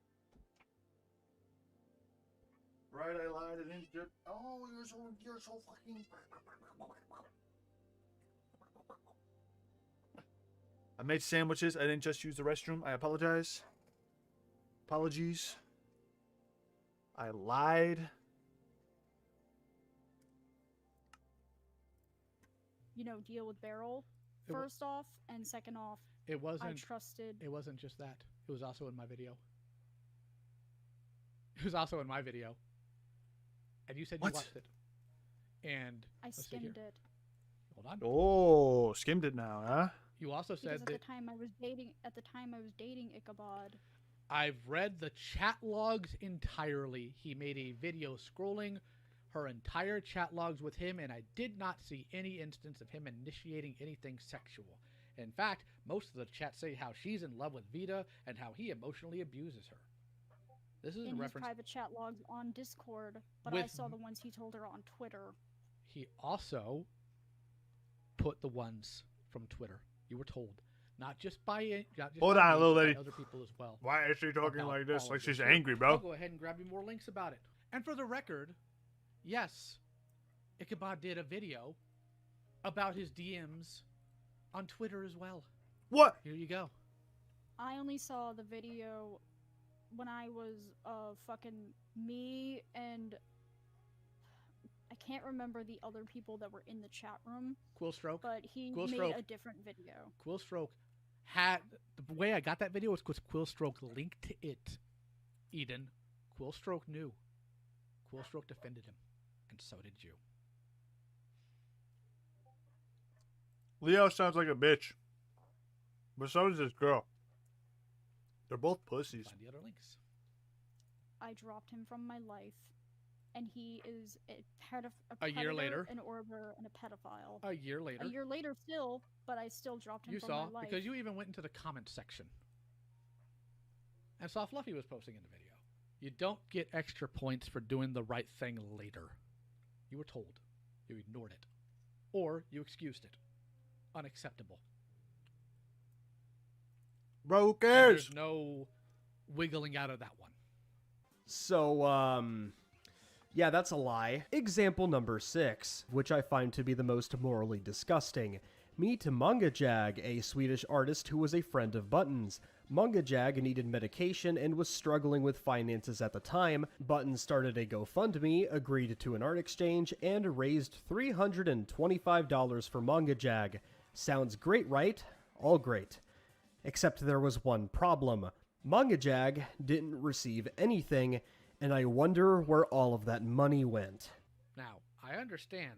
[SPEAKER 1] Right, I lied. I didn't just. Oh, you're so fucking. I made sandwiches. I didn't just use the restroom. I apologize. Apologies. I lied.
[SPEAKER 4] You know, deal with Beryl first off, and second off,
[SPEAKER 8] It wasn't.
[SPEAKER 4] I trusted.
[SPEAKER 8] It wasn't just that. It was also in my video. It was also in my video. And you said you watched it. And
[SPEAKER 4] I skimmed it.
[SPEAKER 8] Hold on.
[SPEAKER 1] Oh, skimmed it now, huh?
[SPEAKER 8] You also
[SPEAKER 4] Because
[SPEAKER 8] said
[SPEAKER 4] at
[SPEAKER 8] that
[SPEAKER 4] the time I was dating Ichabod.
[SPEAKER 8] I've read the chat logs entirely. He made a video scrolling her entire chat logs with him, and I did not see any instance of him initiating anything sexual. In fact, most of the chat say how she's in love with Vita and how he emotionally abuses her. This is
[SPEAKER 4] In
[SPEAKER 8] in
[SPEAKER 4] his
[SPEAKER 8] reference.
[SPEAKER 4] private chat logs on Discord, but I
[SPEAKER 8] With-
[SPEAKER 4] saw the ones he told her on Twitter.
[SPEAKER 8] He also put the ones from Twitter. You were told, not just by
[SPEAKER 1] Hold on, little
[SPEAKER 8] but by
[SPEAKER 1] lady.
[SPEAKER 8] other people as well.
[SPEAKER 1] Why is she talking
[SPEAKER 8] about
[SPEAKER 1] like this?
[SPEAKER 8] all
[SPEAKER 1] Like
[SPEAKER 8] of this.
[SPEAKER 1] she's
[SPEAKER 8] Here,
[SPEAKER 1] angry, bro.
[SPEAKER 8] I'll go ahead and grab you more links about it. And for the record, yes, Ichabod did a video about his DMs on Twitter as well.
[SPEAKER 1] What?
[SPEAKER 8] Here you go.
[SPEAKER 4] I only saw the video when I was fucking me and I can't remember the other people that were in the chat room.
[SPEAKER 8] Quillstroke.
[SPEAKER 4] But he
[SPEAKER 8] Quillstroke.
[SPEAKER 4] made a different video.
[SPEAKER 8] Quillstroke had the way I got that video was because Quillstroke linked to it. Eden, Quillstroke knew. Quillstroke defended him, and so did you.
[SPEAKER 1] Leo sounds like a bitch. But so does this girl. They're both pussies.
[SPEAKER 8] Find the other links.
[SPEAKER 4] I dropped him from my life, and he is a
[SPEAKER 8] A year
[SPEAKER 4] predator,
[SPEAKER 8] later.
[SPEAKER 4] an orber, and a pedophile.
[SPEAKER 8] A year later.
[SPEAKER 4] A year later still, but I still dropped him
[SPEAKER 8] You
[SPEAKER 4] from
[SPEAKER 8] saw,
[SPEAKER 4] my life.
[SPEAKER 8] because you even went into the comment section and saw Fluffy was posting in the video. You don't get extra points for doing the right thing later. You were told. You ignored it. Or you excused it. Unacceptable.
[SPEAKER 1] Bro, who
[SPEAKER 8] And
[SPEAKER 1] cares?
[SPEAKER 8] there's no wiggling out of that one.
[SPEAKER 3] So, yeah, that's a lie. Example number 6, which I find to be the most morally disgusting. Meet Manga Jag, a Swedish artist who was a friend of Buttons. Manga Jag needed medication and was struggling with finances at the time. Buttons started a GoFundMe, agreed to an art exchange, and raised $325 for Manga Jag. Sounds great, right? All great. Except there was one problem. Manga Jag didn't receive anything, and I wonder where all of that money went.
[SPEAKER 8] Now, I understand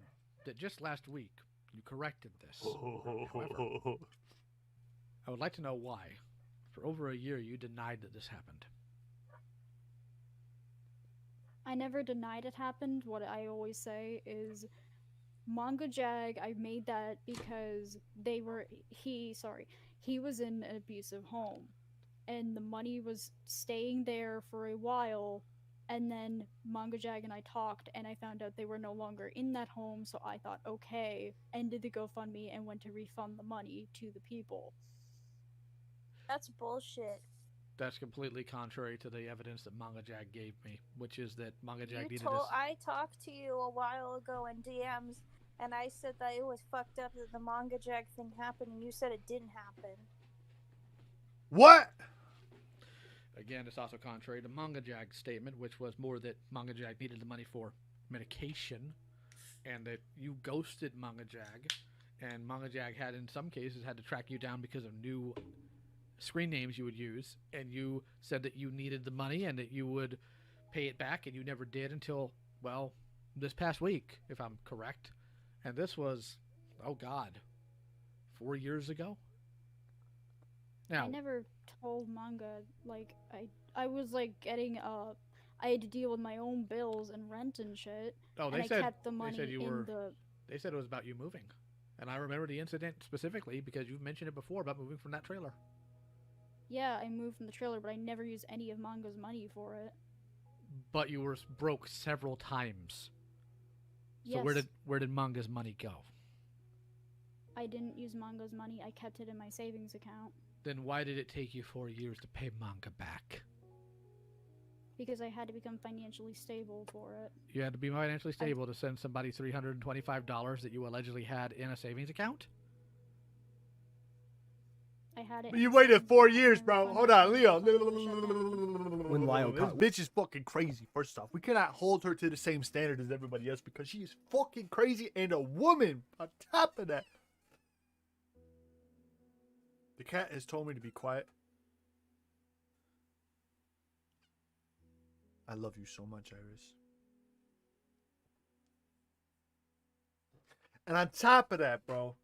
[SPEAKER 8] that just last week you corrected this. However, I would like to know why. For over a year you denied that this happened.
[SPEAKER 4] I never denied it happened. What I always say is Manga Jag, I made that because he was in an abusive home and the money was staying there for a while, and then Manga Jag and I talked and I found out they were no longer in that home, so I thought, okay, ended the GoFundMe and went to refund the money to the people.
[SPEAKER 7] That's bullshit.
[SPEAKER 8] That's completely contrary to the evidence that Manga Jag gave me, which is that Manga Jag needed
[SPEAKER 7] I talked to you a while ago in DMs, and I said that it was fucked up that the Manga Jag thing happened, and you said it didn't happen.
[SPEAKER 1] What?
[SPEAKER 8] Again, it's also contrary to Manga Jag's statement, which was more that Manga Jag needed the money for medication, and that you ghosted Manga Jag, and Manga Jag had, in some cases, had to track you down because of new screen names you would use, and you said that you needed the money and that you would pay it back, and you never did until, well, this past week, if I'm correct. And this was, oh God, 4 years ago? Now,
[SPEAKER 4] I never told Manga, like, I was, like, getting, I had to deal with my own bills and rent and shit.
[SPEAKER 8] oh,
[SPEAKER 4] and
[SPEAKER 8] they
[SPEAKER 4] I
[SPEAKER 8] said,
[SPEAKER 4] kept the money
[SPEAKER 8] they said you
[SPEAKER 4] in
[SPEAKER 8] were,
[SPEAKER 4] the...
[SPEAKER 8] they said it was about you moving. And I remember the incident specifically because you've mentioned it before about moving from that trailer.
[SPEAKER 4] Yeah, I moved from the trailer, but I never used any of Manga's money for it.
[SPEAKER 8] But you were broke several times. So
[SPEAKER 4] Yes.
[SPEAKER 8] where did Manga's money go?
[SPEAKER 4] I didn't use Manga's money, I kept it in my savings account.
[SPEAKER 8] Then why did it take you 4 years to pay manga back?
[SPEAKER 4] Because I had to become financially stable for it.
[SPEAKER 8] You had to be financially stable to send somebody $325 that you allegedly had in a savings account?
[SPEAKER 4] I had it.
[SPEAKER 1] You waited 4 years, bro. Hold on, Leo.
[SPEAKER 3] When Lio
[SPEAKER 1] This
[SPEAKER 3] caught
[SPEAKER 1] bitch is fucking crazy. First off, we cannot hold her to the same standard as everybody else because she is fucking crazy and a woman. On top of that, the cat has told me to be quiet. I love you so much, Iris. And on top of that, bro,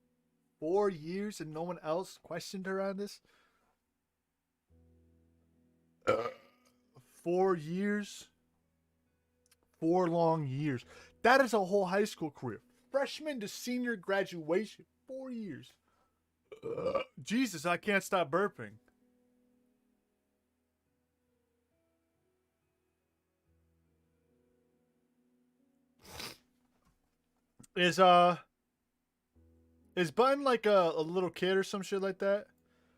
[SPEAKER 1] 4 years and no one else questioned her on this? 4 years? 4 long years. That is a whole high school career. Freshman to senior graduation. 4 years. Jesus, I can't stop burping. Is Button like a little kid or some shit like that?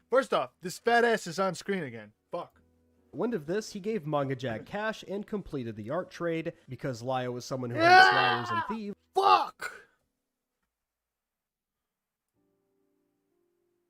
[SPEAKER 1] First off, this fat ass is on screen again. Fuck.
[SPEAKER 3] Wind of this, he gave Manga Jag cash and completed the art trade because Lio was someone who hates liars and thieves.
[SPEAKER 1] Fuck!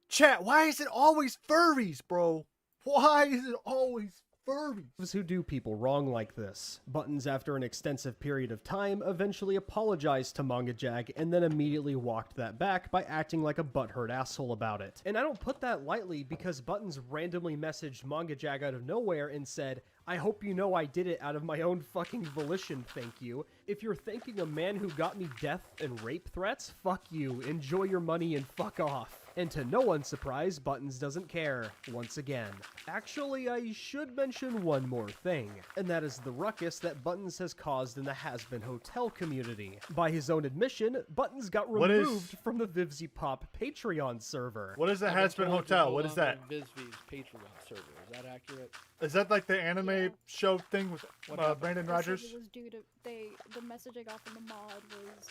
[SPEAKER 1] Chat, why is it always furries, bro? Why is it always furries?
[SPEAKER 3] Who do people wrong like this. Buttons, after an extensive period of time, eventually apologized to Manga Jag and then immediately walked that back by acting like a butthurt asshole about it. And I don't put that lightly because Buttons randomly messaged Manga Jag out of nowhere and said, "I hope you know I did it out of my own fucking volition, thank you. If you're thanking a man who got me death and rape threats, fuck you, enjoy your money and fuck off." And to no one's surprise, Buttons doesn't care, once again. Actually, I should mention one more thing, and that is the ruckus that Buttons has caused in the Has-Been Hotel community. By his own admission, Buttons got removed from the Vivzy Pop Patreon server.
[SPEAKER 1] What is the Has-Been Hotel? What is that?
[SPEAKER 8] Vivzy's Patreon server. Is that accurate?
[SPEAKER 1] Is that like the anime show thing with Brandon
[SPEAKER 4] They said
[SPEAKER 1] Rogers?
[SPEAKER 4] It was due to the message I got from the mod was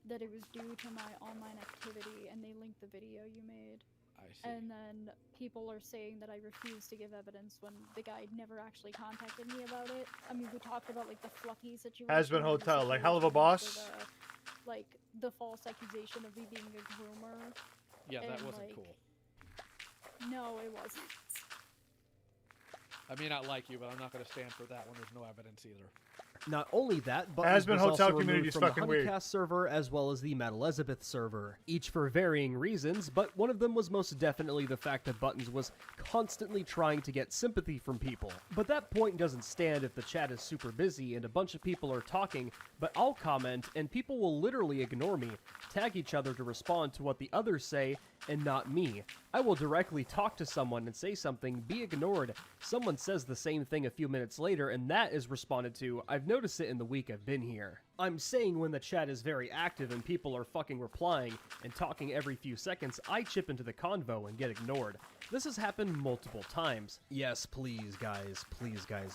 [SPEAKER 4] that it was due to my online activity, and they linked the video you made.
[SPEAKER 8] I see.
[SPEAKER 4] And then people are saying that I refused to give evidence when the guy never actually contacted me about it. I mean, we talked about like the fluffy situation.
[SPEAKER 1] Has-Been
[SPEAKER 4] and the
[SPEAKER 1] Hotel, like Hell of a
[SPEAKER 4] situation
[SPEAKER 1] Boss?
[SPEAKER 4] for like the false accusation of me being a groomer.
[SPEAKER 8] Yeah, that
[SPEAKER 4] and,
[SPEAKER 8] wasn't
[SPEAKER 4] like,
[SPEAKER 8] cool.
[SPEAKER 4] No, it wasn't.
[SPEAKER 8] I may not like you, but I'm not going to stand for that when there's no evidence either.
[SPEAKER 3] Not only that, but
[SPEAKER 1] Has-Been
[SPEAKER 3] was
[SPEAKER 1] Hotel
[SPEAKER 3] also
[SPEAKER 1] community
[SPEAKER 3] removed
[SPEAKER 1] is
[SPEAKER 3] from the
[SPEAKER 1] fucking weird.
[SPEAKER 3] Honeycast server as well as the Mad Elizabeth server, each for varying reasons, but one of them was most definitely the fact that Buttons was constantly trying to get sympathy from people. But that point doesn't stand if the chat is super busy and a bunch of people are talking, but I'll comment and people will literally ignore me, tag each other to respond to what the others say, and not me. I will directly talk to someone and say something, be ignored. Someone says the same thing a few minutes later, and that is responded to. I've noticed it in the week I've been here. I'm saying when the chat is very active and people are fucking replying and talking every few seconds, I chip into the convo and get ignored. This has happened multiple times. Yes, please guys,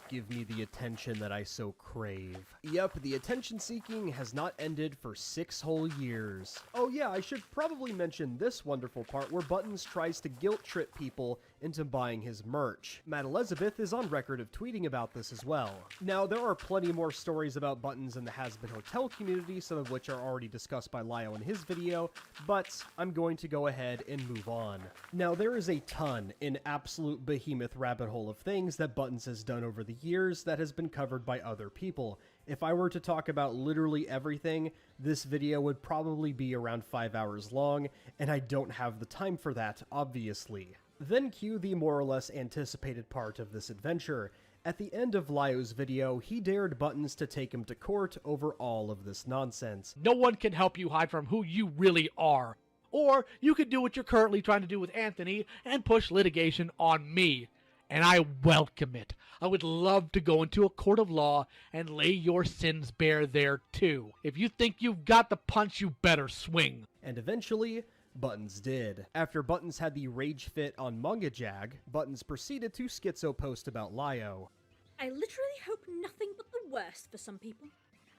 [SPEAKER 3] give me the attention that I so crave. Yep, the attention seeking has not ended for 6 whole years. Oh yeah, I should probably mention this wonderful part where Buttons tries to guilt trip people into buying his merch. Mad Elizabeth is on record of tweeting about this as well. Now, there are plenty more stories about Buttons in the Has-Been Hotel community, some of which are already discussed by Lio in his video, but I'm going to go ahead and move on. Now, there is a ton, an absolute behemoth rabbit hole of things that Buttons has done over the years that has been covered by other people. If I were to talk about literally everything, this video would probably be around 5 hours long, and I don't have the time for that, obviously. Then cue the more or less anticipated part of this adventure. At the end of Lio's video, he dared Buttons to take him to court over all of this nonsense.
[SPEAKER 8] No one can help you hide from who you really are. Or you could do what you're currently trying to do with Anthony and push litigation on me. And I welcome it. I would love to go into a court of law and lay your sins bare there too. If you think you've got the punch, you better swing.
[SPEAKER 3] And eventually, Buttons did. After Buttons had the rage fit on Manga Jag, Buttons proceeded to schizo post about Lio.
[SPEAKER 20] I literally hope nothing but the worst for some people.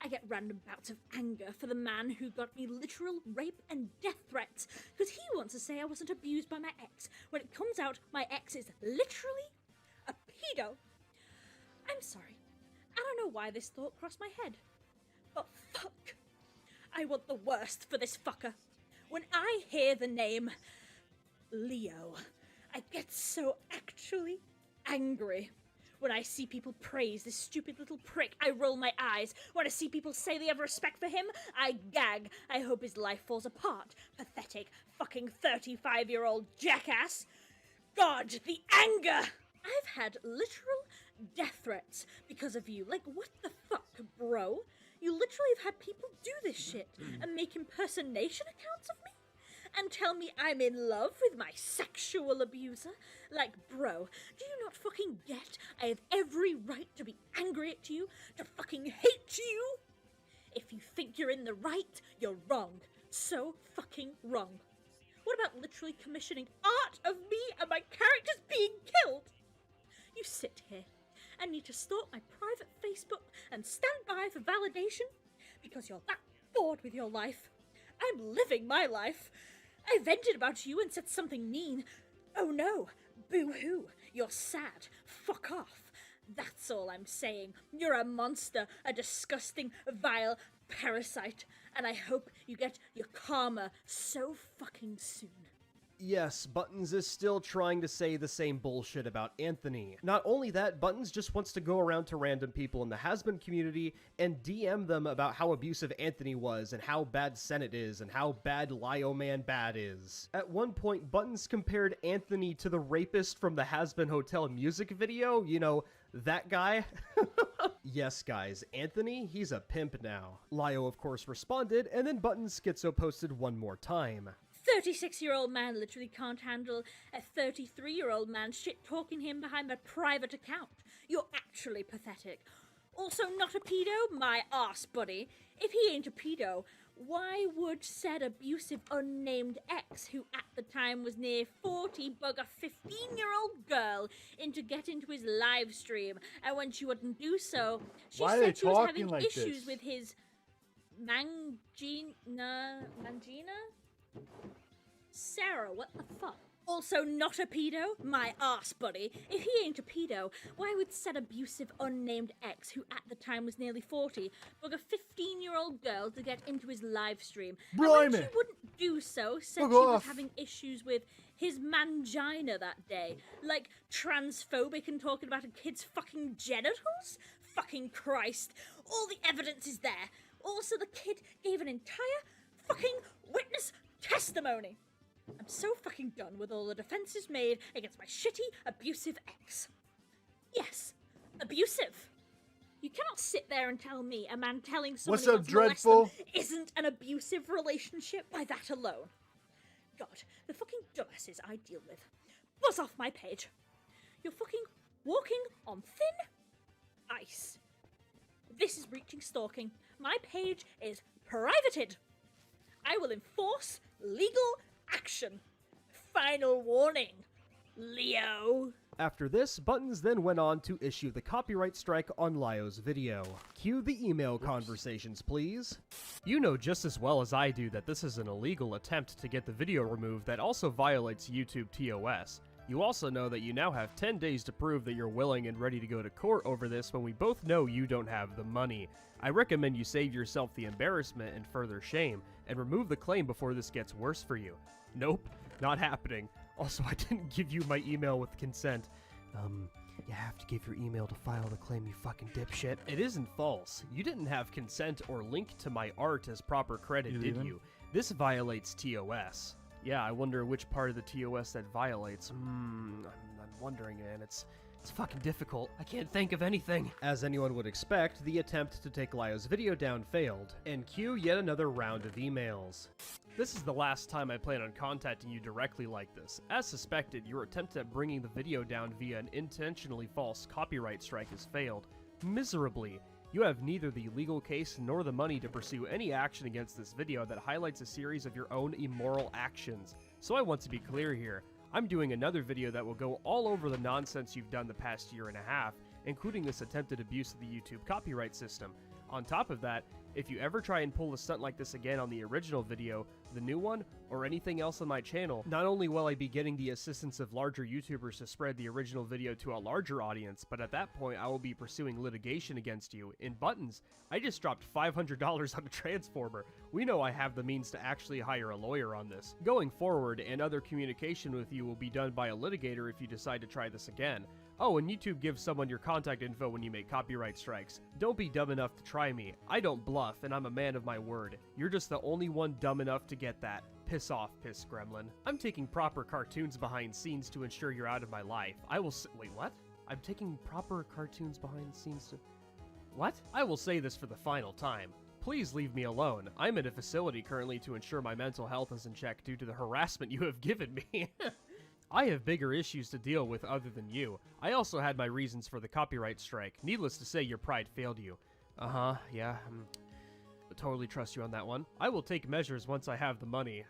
[SPEAKER 20] I get random bouts of anger for the man who got me literal rape and death threats because he wants to say I wasn't abused by my ex, when it comes out my ex is literally a pedo. I'm sorry. I don't know why this thought crossed my head. But fuck. I want the worst for this fucker. When I hear the name Leo, I get so actually angry. When I see people praise this stupid little prick, I roll my eyes. When I see people say they have respect for him, I gag. I hope his life falls apart. Pathetic, fucking 35-year-old jackass. God, the anger! I've had literal death threats because of you. Like, what the fuck, bro? You literally have had people do this shit and make impersonation accounts of me? And tell me I'm in love with my sexual abuser? Like, bro, do you not fucking get I have every right to be angry at you, to fucking hate you? If you think you're in the right, you're wrong. So fucking wrong. What about literally commissioning art of me and my characters being killed? You sit here and need to stalk my private Facebook and stand by for validation because you're that bored with your life. I'm living my life. I vented about you and said something mean. Oh no, boo-hoo, you're sad. Fuck off. That's all I'm saying. You're a monster, a disgusting, vile parasite, and I hope you get your karma so fucking soon.
[SPEAKER 3] Yes, Buttons is still trying to say the same bullshit about Anthony. Not only that, Buttons just wants to go around to random people in the has-been community and DM them about how abusive Anthony was and how bad Senate is and how bad Lio Man Bad is. At one point, Buttons compared Anthony to the rapist from the Has-Been Hotel music video, you know, that guy. Yes, guys, Anthony, he's a pimp now. Lio, of course, responded, and then Buttons Schizo posted one more time.
[SPEAKER 20] 36-year-old man literally can't handle a 33-year-old man shit-talking him behind my private account. You're actually pathetic. Also not a pedo? My arse, buddy. If he ain't a pedo, why would said abusive unnamed ex, who at the time was near 40, bug a 15-year-old girl into get into his live stream? And when she wouldn't do so, she said she was having issues with his mangina? Sarah, what the fuck? Also not a pedo? My arse, buddy. If he ain't a pedo, why would said abusive unnamed ex, who at the time was nearly 40, bug a 15-year-old girl to get into his live stream? And when she wouldn't do so, said she was having issues with his mangina that day. Like, transphobic and talking about a kid's fucking genitals? Fucking Christ. All the evidence is there. Also, the kid gave an entire fucking witness testimony. I'm so fucking done with all the defenses made against my shitty, abusive ex. Yes, abusive. You cannot sit there and tell me a man telling someone
[SPEAKER 1] What's
[SPEAKER 20] he
[SPEAKER 1] up,
[SPEAKER 20] wants to molest them
[SPEAKER 1] Dreadful?
[SPEAKER 20] isn't an abusive relationship by that alone. God, the fucking dumbasses I deal with. Buzz off my page. You're fucking walking on thin ice. This is reaching stalking. My page is privated. I will enforce legal action. Final warning, Leo.
[SPEAKER 3] After this, Buttons then went on to issue the copyright strike on Lio's video. Cue the email conversations, please. You know just as well as I do that this is an illegal attempt to get the video removed that also violates YouTube TOS. You also know that you now have 10 days to prove that you're willing and ready to go to court over this when we both know you don't have the money. I recommend you save yourself the embarrassment and further shame, and remove the claim before this gets worse for you. Nope, not happening. Also, I didn't give you my email with consent. You have to give your email to file the claim, you fucking dipshit. It isn't false. You didn't have consent or link to my art as proper credit, did you? This violates TOS. Yeah, I wonder which part of the TOS that violates. I'm wondering, man. It's fucking difficult. I can't think of anything. As anyone would expect, the attempt to take Lio's video down failed, and cue yet another round of emails. This is the last time I plan on contacting you directly like this. As suspected, your attempt at bringing the video down via an intentionally false copyright strike has failed. Miserably. You have neither the legal case nor the money to pursue any action against this video that highlights a series of your own immoral actions. So I want to be clear here. I'm doing another video that will go all over the nonsense you've done the past year and a half, including this attempted abuse of the YouTube copyright system. On top of that, if you ever try and pull a stunt like this again on the original video, the new one, or anything else on my channel, not only will I be getting the assistance of larger YouTubers to spread the original video to a larger audience, but at that point I will be pursuing litigation against you. In Buttons, I just dropped $500 on a transformer. We know I have the means to actually hire a lawyer on this. Going forward, and other communication with you will be done by a litigator if you decide to try this again. Oh, and YouTube gives someone your contact info when you make copyright strikes. Don't be dumb enough to try me. I don't bluff, and I'm a man of my word. You're just the only one dumb enough to get that. Piss off, piss gremlin. I'm taking proper cartoons behind scenes to ensure you're out of my life. Wait, what? I'm taking proper cartoons behind the scenes to... What? I will say this for the final time. Please leave me alone. I'm at a facility currently to ensure my mental health is in check due to the harassment you have given me. I have bigger issues to deal with other than you. I also had my reasons for the copyright strike. Needless to say, your pride failed you. Yeah, I totally trust you on that one. I will take measures once I have the money.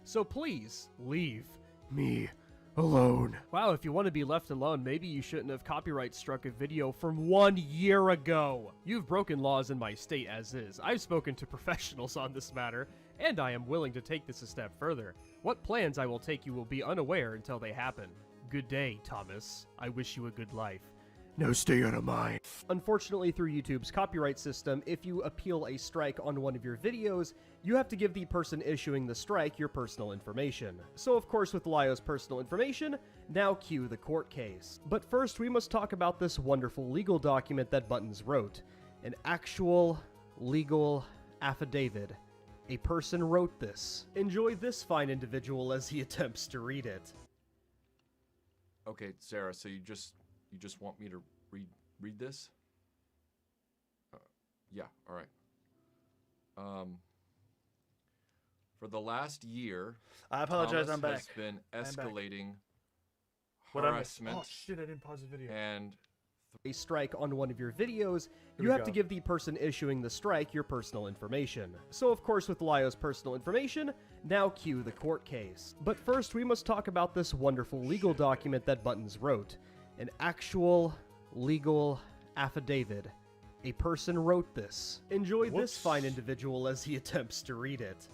[SPEAKER 3] So please, leave me alone. Wow, if you want to be left alone, maybe you shouldn't have copyright struck a video from 1 year ago. You've broken laws in my state as is. I've spoken to professionals on this matter, and I am willing to take this a step further. What plans I will take you will be unaware until they happen. Good day, Thomas. I wish you a good life. Now stay out of mine. Unfortunately, through YouTube's copyright system, if you appeal a strike on one of your videos, you have to give the person issuing the strike your personal information. So of course with Lio's personal information, now cue the court case. But first we must talk about this wonderful legal document that Buttons wrote. An actual legal affidavit. A person wrote this. Enjoy this fine individual as he attempts to read it.
[SPEAKER 19] Okay, Sarah, so you just want me to read this? Yeah, all right. For the last year,
[SPEAKER 1] I apologize,
[SPEAKER 19] Thomas
[SPEAKER 1] I'm back.
[SPEAKER 19] has been escalating
[SPEAKER 1] What I missed?
[SPEAKER 19] harassment
[SPEAKER 1] Oh shit, I didn't pause the video.
[SPEAKER 19] and
[SPEAKER 3] A strike on one of your videos,
[SPEAKER 1] Here
[SPEAKER 3] you
[SPEAKER 1] we
[SPEAKER 3] have
[SPEAKER 1] go.
[SPEAKER 3] to give the person issuing the strike your personal information. So of course with Lio's personal information, now cue the court case. But first we must talk about this wonderful legal document that Buttons wrote. An actual legal affidavit. A person wrote this. Enjoy this fine individual as he attempts to read it.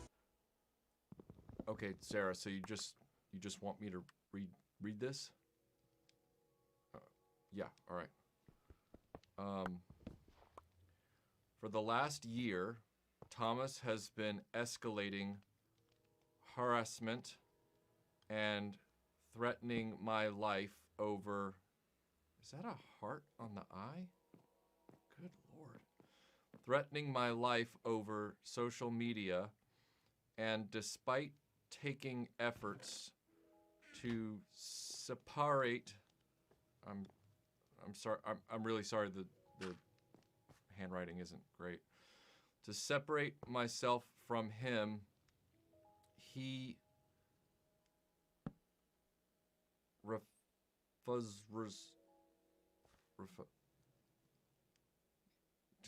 [SPEAKER 19] Okay, Sarah, so you just want me to read this? Yeah, all right. For the last year, Thomas has been escalating harassment and threatening my life over... Is that a heart on the eye? Good Lord. Threatening my life over social media, and despite taking efforts to separate... I'm sorry. I'm really sorry. The handwriting isn't great. To separate myself from him, to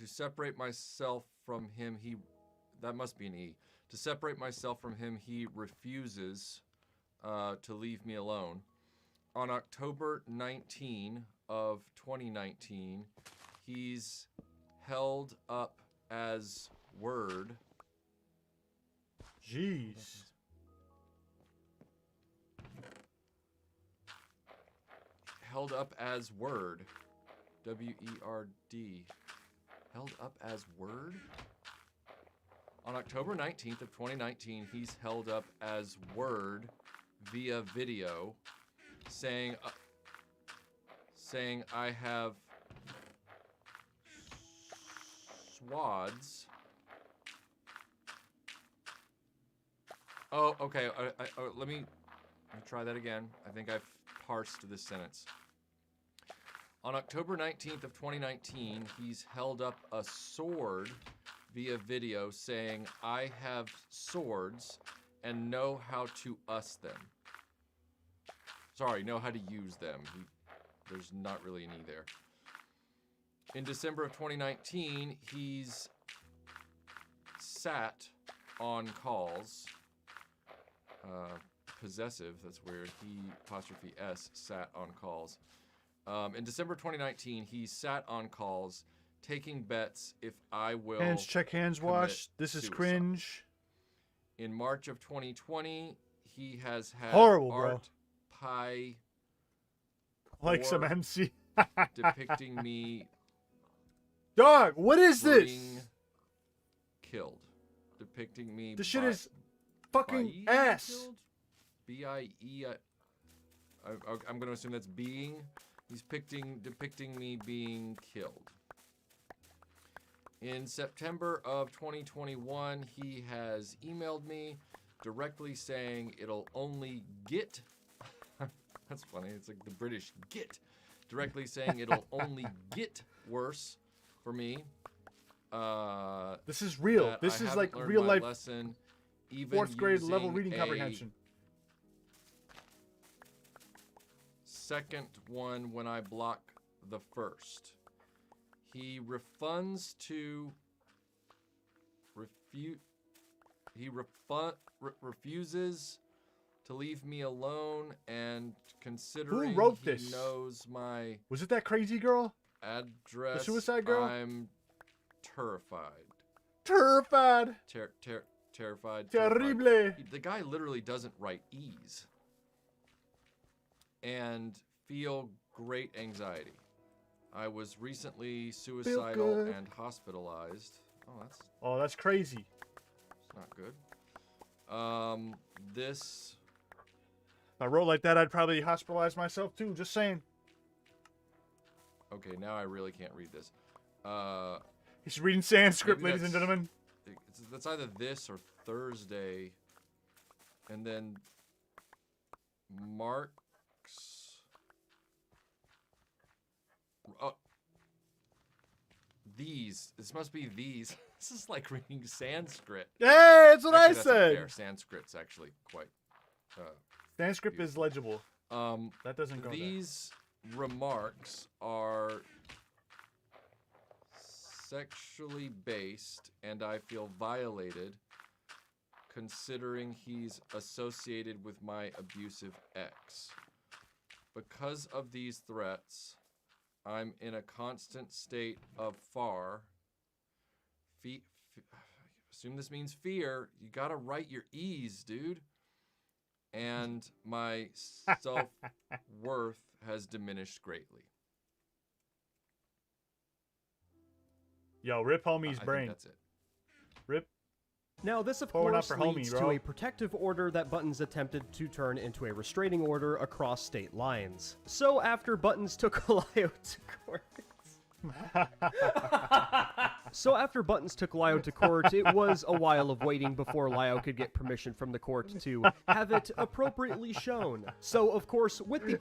[SPEAKER 19] separate myself from him, that must be an E. To separate myself from him, he refuses to leave me alone. On October 19 of 2019, he's held up as word.
[SPEAKER 1] Jeez.
[SPEAKER 19] Held up as word. W-E-R-D. Held up as word? On October 19th of 2019, he's held up as word via video, saying I have swads. Oh, okay. Let me try that again. I think I've parsed this sentence. On October 19th of 2019, he's held up a sword via video saying I have swords and know how to us them. Sorry, know how to use them. There's not really an E there. In December of 2019, he's sat on calls. Possessive, that's weird. He, apostrophe S, sat on calls. In December 2019, he sat on calls, taking bets if I will.
[SPEAKER 1] Hands check, hands
[SPEAKER 19] commit
[SPEAKER 1] wash. This is
[SPEAKER 19] suicide.
[SPEAKER 1] cringe.
[SPEAKER 19] In March of 2020, he has had
[SPEAKER 1] Horrible, bro.
[SPEAKER 19] art pie
[SPEAKER 1] Like some
[SPEAKER 19] or
[SPEAKER 1] MC.
[SPEAKER 19] depicting me
[SPEAKER 1] Dog, what is this?
[SPEAKER 19] being killed. Depicting me.
[SPEAKER 1] This shit
[SPEAKER 19] bi-
[SPEAKER 1] is fucking
[SPEAKER 19] being
[SPEAKER 1] ass.
[SPEAKER 19] killed? B-I-E. I'm going to assume that's being. He's depicting me being killed. In September of 2021, he has emailed me directly saying it'll only get. That's funny. It's like the British get. Directly saying it'll only get worse for me.
[SPEAKER 1] This is real.
[SPEAKER 19] that
[SPEAKER 1] This
[SPEAKER 19] I
[SPEAKER 1] is
[SPEAKER 19] haven't
[SPEAKER 1] like
[SPEAKER 19] learned
[SPEAKER 1] real
[SPEAKER 19] my
[SPEAKER 1] life
[SPEAKER 19] lesson, even
[SPEAKER 1] 4th grade level
[SPEAKER 19] using
[SPEAKER 1] reading
[SPEAKER 19] a
[SPEAKER 1] comprehension.
[SPEAKER 19] Second one when I block the first. He refuses to leave me alone, and considering
[SPEAKER 1] wrote
[SPEAKER 19] he
[SPEAKER 1] this?
[SPEAKER 19] knows my
[SPEAKER 1] Was it that crazy girl?
[SPEAKER 19] address,
[SPEAKER 1] suicide girl?
[SPEAKER 19] I'm terrified.
[SPEAKER 1] Terrified.
[SPEAKER 19] Terrified.
[SPEAKER 1] Terrible.
[SPEAKER 19] The guy literally doesn't write E's. And feel great anxiety. I was recently suicidal
[SPEAKER 1] good.
[SPEAKER 19] and hospitalized.
[SPEAKER 1] Oh, that's crazy.
[SPEAKER 19] It's not good. This.
[SPEAKER 1] If I wrote like that, I'd probably hospitalize myself too. Just saying.
[SPEAKER 19] Okay, now I really can't read this.
[SPEAKER 1] He's reading Sanskrit,
[SPEAKER 19] maybe
[SPEAKER 1] ladies and gentlemen.
[SPEAKER 19] That's either this or Thursday. And then marks. Oh, these. This must be these. This is like reading Sanskrit.
[SPEAKER 1] Hey, that's what
[SPEAKER 19] Actually,
[SPEAKER 1] I
[SPEAKER 19] that's
[SPEAKER 1] said.
[SPEAKER 19] unfair. Sanskrit's actually quite.
[SPEAKER 1] Sanskrit is legible. That doesn't go there.
[SPEAKER 19] These remarks are sexually based, and I feel violated considering he's associated with my abusive ex. Because of these threats, I'm in a constant state of assume this means fear. You gotta write your E's, dude. And my self-worth has diminished greatly.
[SPEAKER 1] Yo, rip homie's
[SPEAKER 19] I
[SPEAKER 1] brain.
[SPEAKER 19] think that's it.
[SPEAKER 1] Rip.
[SPEAKER 3] Now, this of
[SPEAKER 1] Pouring out
[SPEAKER 3] course
[SPEAKER 1] for homie,
[SPEAKER 3] leads
[SPEAKER 1] bro.
[SPEAKER 3] to a protective order that Buttons attempted to turn into a restraining order across state lines. So after Buttons took Lio to court... it was a while of waiting before Lio could get permission from the court to have it appropriately shown. So, of course, with the...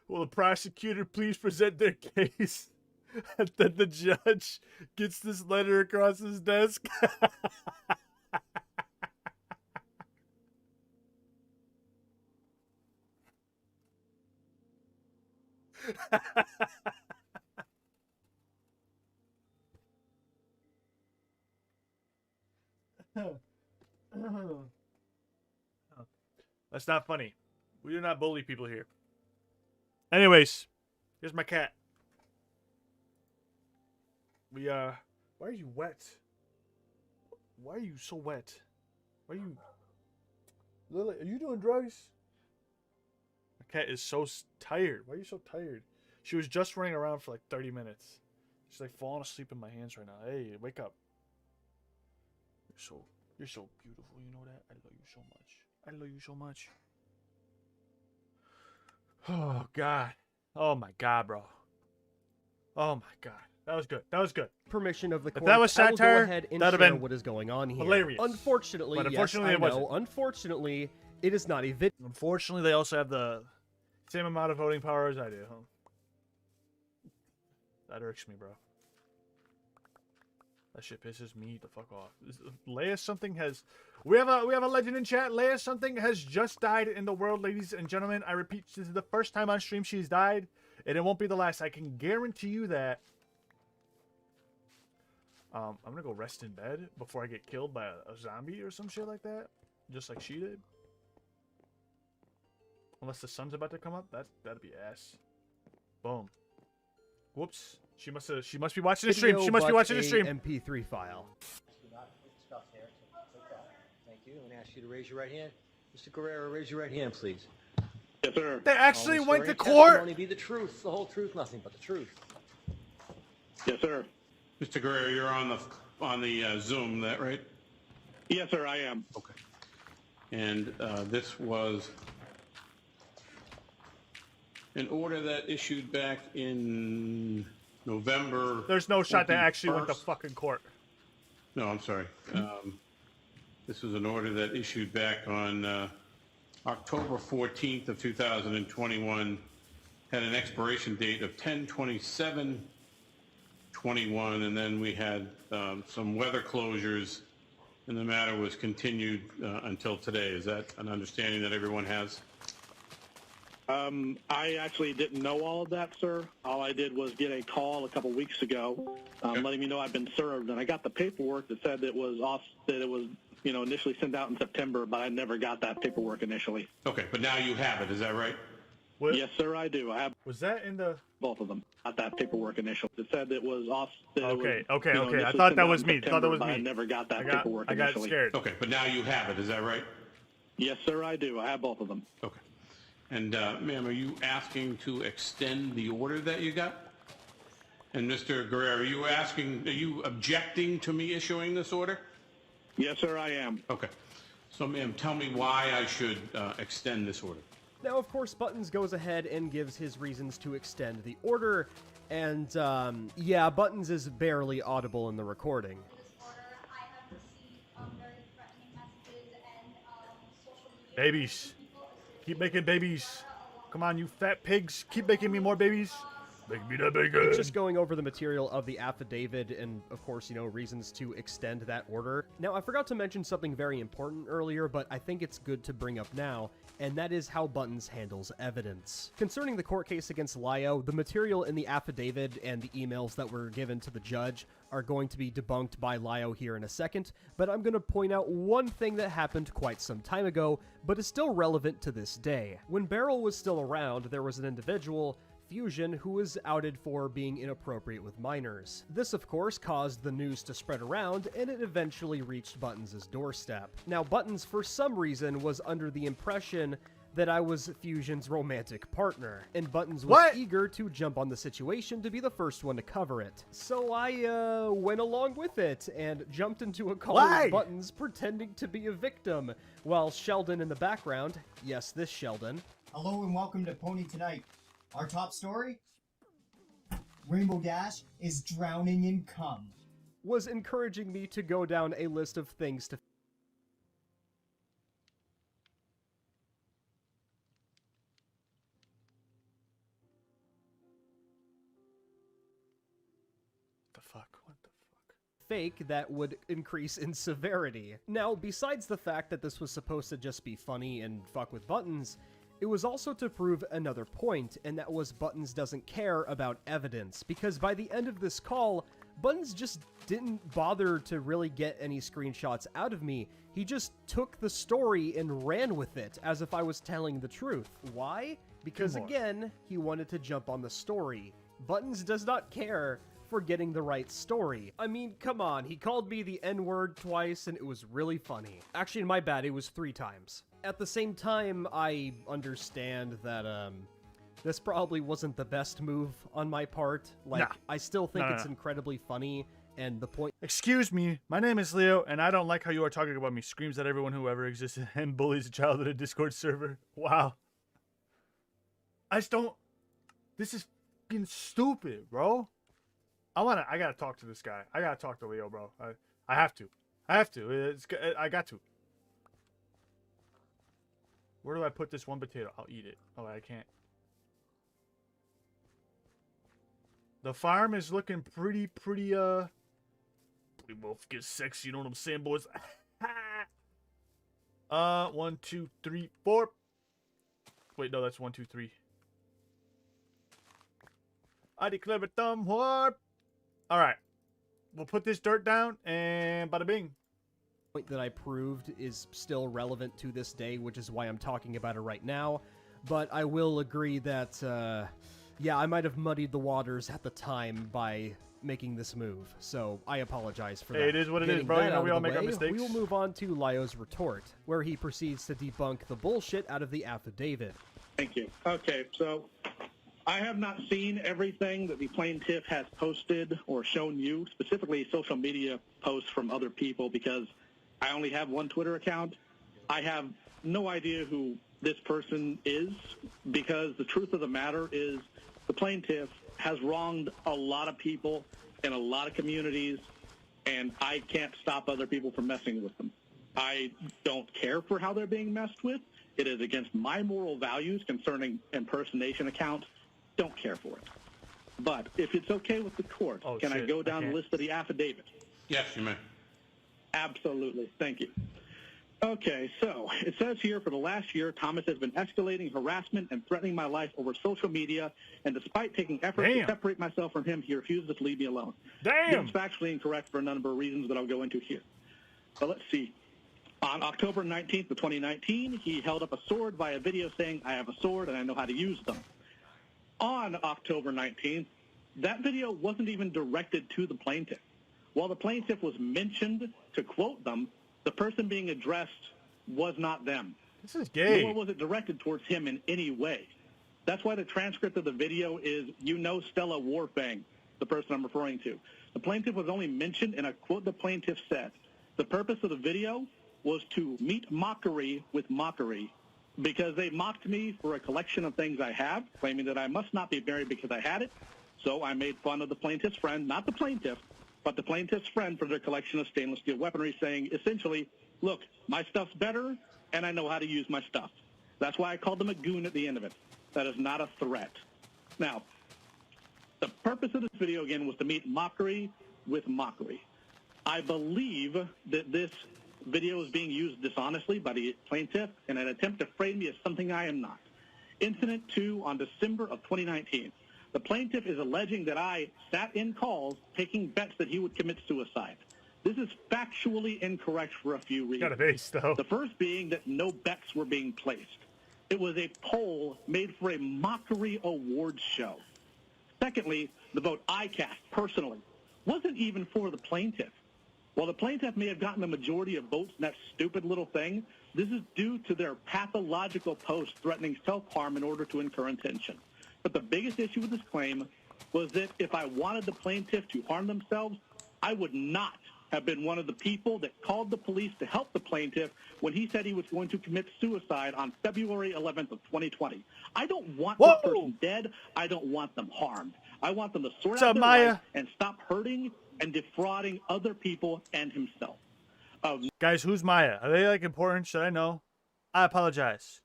[SPEAKER 1] Will the prosecutor please present their case? And then the judge gets this letter across his desk. That's not funny. We do not bully people here. Anyways, here's my cat. Why are you wet? Why are you so wet? Why are you... Lily, are you doing drugs? My cat is so tired. Why are you so tired? She was just running around for like 30 minutes. She's like falling asleep in my hands right now. Hey, wake up. You're so beautiful, you know that? I love you so much. I love you so much. Oh, God. Oh, my God, bro. Oh, my God. That was good. That was good.
[SPEAKER 3] Permission of the court,
[SPEAKER 1] If that was
[SPEAKER 3] I will go
[SPEAKER 1] satire,
[SPEAKER 3] ahead and
[SPEAKER 1] that'd have
[SPEAKER 3] share
[SPEAKER 1] been
[SPEAKER 3] what is going on here.
[SPEAKER 1] hilarious.
[SPEAKER 3] Unfortunately,
[SPEAKER 1] But
[SPEAKER 3] yes,
[SPEAKER 1] unfortunately,
[SPEAKER 3] I
[SPEAKER 1] it wasn't.
[SPEAKER 3] know. Unfortunately, it is not a video.
[SPEAKER 1] Unfortunately, they also have the same amount of voting power as I do. That irks me, bro. That shit pisses me the fuck off. Leia something has... We have a legend in chat. Leia something has just died in the world, ladies and gentlemen. I repeat, this is the first time on stream she's died, and it won't be the last. I can guarantee you that. I'm gonna go rest in bed before I get killed by a zombie or some shit like that, just like she did. Unless the sun's about to come up, that'd be ass. Boom. Whoops. She must be watching the stream. She must be watching the stream.
[SPEAKER 3] MP3 file.
[SPEAKER 12] Thank you. I'm gonna ask you to raise your right hand. Mr. Guerrero, raise your right hand, please.
[SPEAKER 21] Yes, sir.
[SPEAKER 1] They actually
[SPEAKER 12] Only
[SPEAKER 1] went to
[SPEAKER 12] swearing
[SPEAKER 1] court.
[SPEAKER 12] testimony be the truth, the whole truth, nothing but the truth.
[SPEAKER 21] Yes, sir.
[SPEAKER 22] Mr. Guerrero, you're on the Zoom, that right?
[SPEAKER 21] Yes, sir, I am.
[SPEAKER 22] Okay. And this was an order that issued back in November.
[SPEAKER 1] There's no shot they actually went to
[SPEAKER 22] 21st.
[SPEAKER 1] fucking court.
[SPEAKER 22] No, I'm sorry. This was an order that issued back on October 14th of 2021. Had an expiration date of 10/27/21, and then we had some weather closures, and the matter was continued until today. Is that an understanding that everyone has?
[SPEAKER 21] I actually didn't know all of that, sir. All I did was get a call a couple weeks ago, letting me know I've been served, and I got the paperwork that said it was initially sent out in September, but I never got that paperwork initially.
[SPEAKER 22] Okay, but now you have it. Is that right?
[SPEAKER 21] Yes, sir, I do. I have.
[SPEAKER 1] Was that in the?
[SPEAKER 21] Both of them. Got that paperwork initially. It said it was off.
[SPEAKER 1] Okay. I thought that was me.
[SPEAKER 21] I never got that paperwork
[SPEAKER 1] I got
[SPEAKER 21] initially.
[SPEAKER 1] scared.
[SPEAKER 22] Okay, but now you have it. Is that right?
[SPEAKER 21] Yes, sir, I do. I have both of them.
[SPEAKER 22] Okay. And, ma'am, are you asking to extend the order that you got? And Mr. Guerrero, are you objecting to me issuing this order?
[SPEAKER 21] Yes, sir, I am.
[SPEAKER 22] Okay. So, ma'am, tell me why I should extend this order.
[SPEAKER 3] Now, of course, Buttons goes ahead and gives his reasons to extend the order, and, yeah, Buttons is barely audible in the recording.
[SPEAKER 1] Babies. Keep making babies. Come on, you fat pigs. Keep making me more babies. Make me that bacon.
[SPEAKER 3] Just going over the material of the affidavit and, of course, reasons to extend that order. Now, I forgot to mention something very important earlier, but I think it's good to bring up now, and that is how Buttons handles evidence. Concerning the court case against Lio, the material in the affidavit and the emails that were given to the judge are going to be debunked by Lio here in a second, but I'm going to point out one thing that happened quite some time ago, but is still relevant to this day. When Beryl was still around, there was an individual, Fusion, who was outed for being inappropriate with minors. This, of course, caused the news to spread around, and it eventually reached Buttons' doorstep. Now, Buttons, for some reason, was under the impression that I was Fusion's romantic partner, and Buttons was eager to jump on the situation to be the first one to cover it. So I, went along with it, and jumped into a call with Buttons pretending to be a victim, while Sheldon in the background, yes, this Sheldon.
[SPEAKER 24] Hello and welcome to Pony Tonight. Our top story? Rainbow Dash is drowning in cum.
[SPEAKER 3] Was encouraging me to go down a list of things to... fake that would increase in severity. Now, besides the fact that this was supposed to just be funny and fuck with Buttons, it was also to prove another point, and that was Buttons doesn't care about evidence, because by the end of this call, Buttons just didn't bother to really get any screenshots out of me. He just took the story and ran with it, as if I was telling the truth. Why? Because again, he wanted to jump on the story. Buttons does not care for getting the right story. I mean, come on, he called me the N-word twice and it was really funny. Actually, my bad, it was 3 times. At the same time, I understand that, this probably wasn't the best move on my part. Like, I still think it's incredibly funny, and the point—
[SPEAKER 1] Excuse me, my name is Leo, and I don't like how you are talking about me. Screams at everyone who ever existed and bullies a child at a Discord server. Wow. I just don't— This is fucking stupid, bro. I gotta talk to this guy. I gotta talk to Leo, bro. I have to. I got to. Where do I put this one potato? I'll eat it. Oh, I can't. The farm is looking pretty We both get sex, you know what I'm saying, boys? 1, 2, 3, 4. Wait, no, that's 1, 2, 3. I declare a thumb warp. All right. We'll put this dirt down and bada bing.
[SPEAKER 3] Point that I proved is still relevant to this day, which is why I'm talking about it right now. But I will agree that, yeah, I might have muddied the waters at the time by making this move. So I apologize for that.
[SPEAKER 1] Hey, it is what it is, bro. You know, we all make our mistakes.
[SPEAKER 3] We will move on to Lio's retort, where he proceeds to debunk the bullshit out of the affidavit.
[SPEAKER 21] Thank you. Okay, so I have not seen everything that the plaintiff has posted or shown you, specifically social media posts from other people, because I only have one Twitter account. I have no idea who this person is, because the truth of the matter is the plaintiff has wronged a lot of people in a lot of communities, and I can't stop other people from messing with them. I don't care for how they're being messed with. It is against my moral values concerning impersonation accounts. Don't care for it. But if it's okay with the court, can I go down the list of the affidavit?
[SPEAKER 22] Yes, you may.
[SPEAKER 21] Absolutely. Thank you. Okay, so it says here, for the last year, Thomas has been escalating harassment and threatening my life over social media, and despite taking efforts to separate myself from him, he refuses to leave me alone.
[SPEAKER 1] Damn!
[SPEAKER 21] This is factually incorrect for a number of reasons that I'll go into here. So let's see. On October 19th of 2019, he held up a sword via video saying, "I have a sword and I know how to use them." On October 19th, that video wasn't even directed to the plaintiff. While the plaintiff was mentioned to quote them, the person being addressed was not them.
[SPEAKER 1] This is gay.
[SPEAKER 21] Nor was it directed towards him in any way. That's why the transcript of the video is, "You know Stella Warfang," the person I'm referring to. The plaintiff was only mentioned in a quote the plaintiff said. The purpose of the video was to meet mockery with mockery, because they mocked me for a collection of things I have, claiming that I must not be married because I had it. So I made fun of the plaintiff's friend, not the plaintiff, but the plaintiff's friend, for their collection of stainless steel weaponry, saying essentially, "Look, my stuff's better, and I know how to use my stuff." That's why I called them a goon at the end of it. That is not a threat. Now, the purpose of this video, again, was to meet mockery with mockery. I believe that this video is being used dishonestly by the plaintiff in an attempt to frame me as something I am not. Incident 2 on December of 2019. The plaintiff is alleging that I sat in calls taking bets that he would commit suicide. This is factually incorrect for a few reasons.
[SPEAKER 1] Got a base, though.
[SPEAKER 21] The first being that no bets were being placed. It was a poll made for a mockery awards show. Secondly, the vote I cast personally wasn't even for the plaintiff. While the plaintiff may have gotten the majority of votes in that stupid little thing, this is due to their pathological post threatening self-harm in order to incur attention. But the biggest issue with this claim was that if I wanted the plaintiff to harm themselves, I would not have been one of the people that called the police to help the plaintiff when he said he was going to commit suicide on February 11th of 2020. I don't want this person dead. I don't want them harmed. I want them to sort out their life and stop hurting and defrauding other people and himself.
[SPEAKER 1] Guys, who's Maya? Are they, like, important? Should I know? I apologize.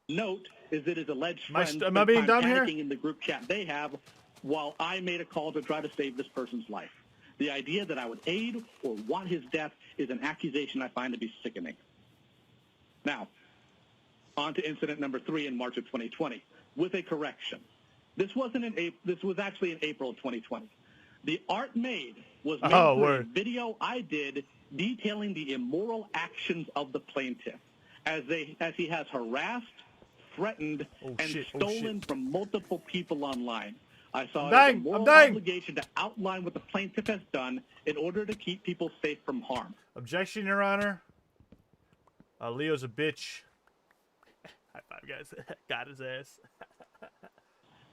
[SPEAKER 21] Note is that his alleged friend
[SPEAKER 1] am I being dumb here?
[SPEAKER 21] panicking in the group chat they have while I made a call to try to save this person's life. The idea that I would aid or want his death is an accusation I find to be sickening. Now, on to incident number 3 in March of 2020, with a correction. This was actually in April of 2020. The art made was made for a video I did detailing the immoral actions of the plaintiff as he has harassed, threatened, and stolen from multiple people online. I saw it as a moral obligation to outline what the plaintiff has done in order to keep people safe from harm.
[SPEAKER 1] Objection, Your Honor. Leo's a bitch. High five, guys. Got his ass.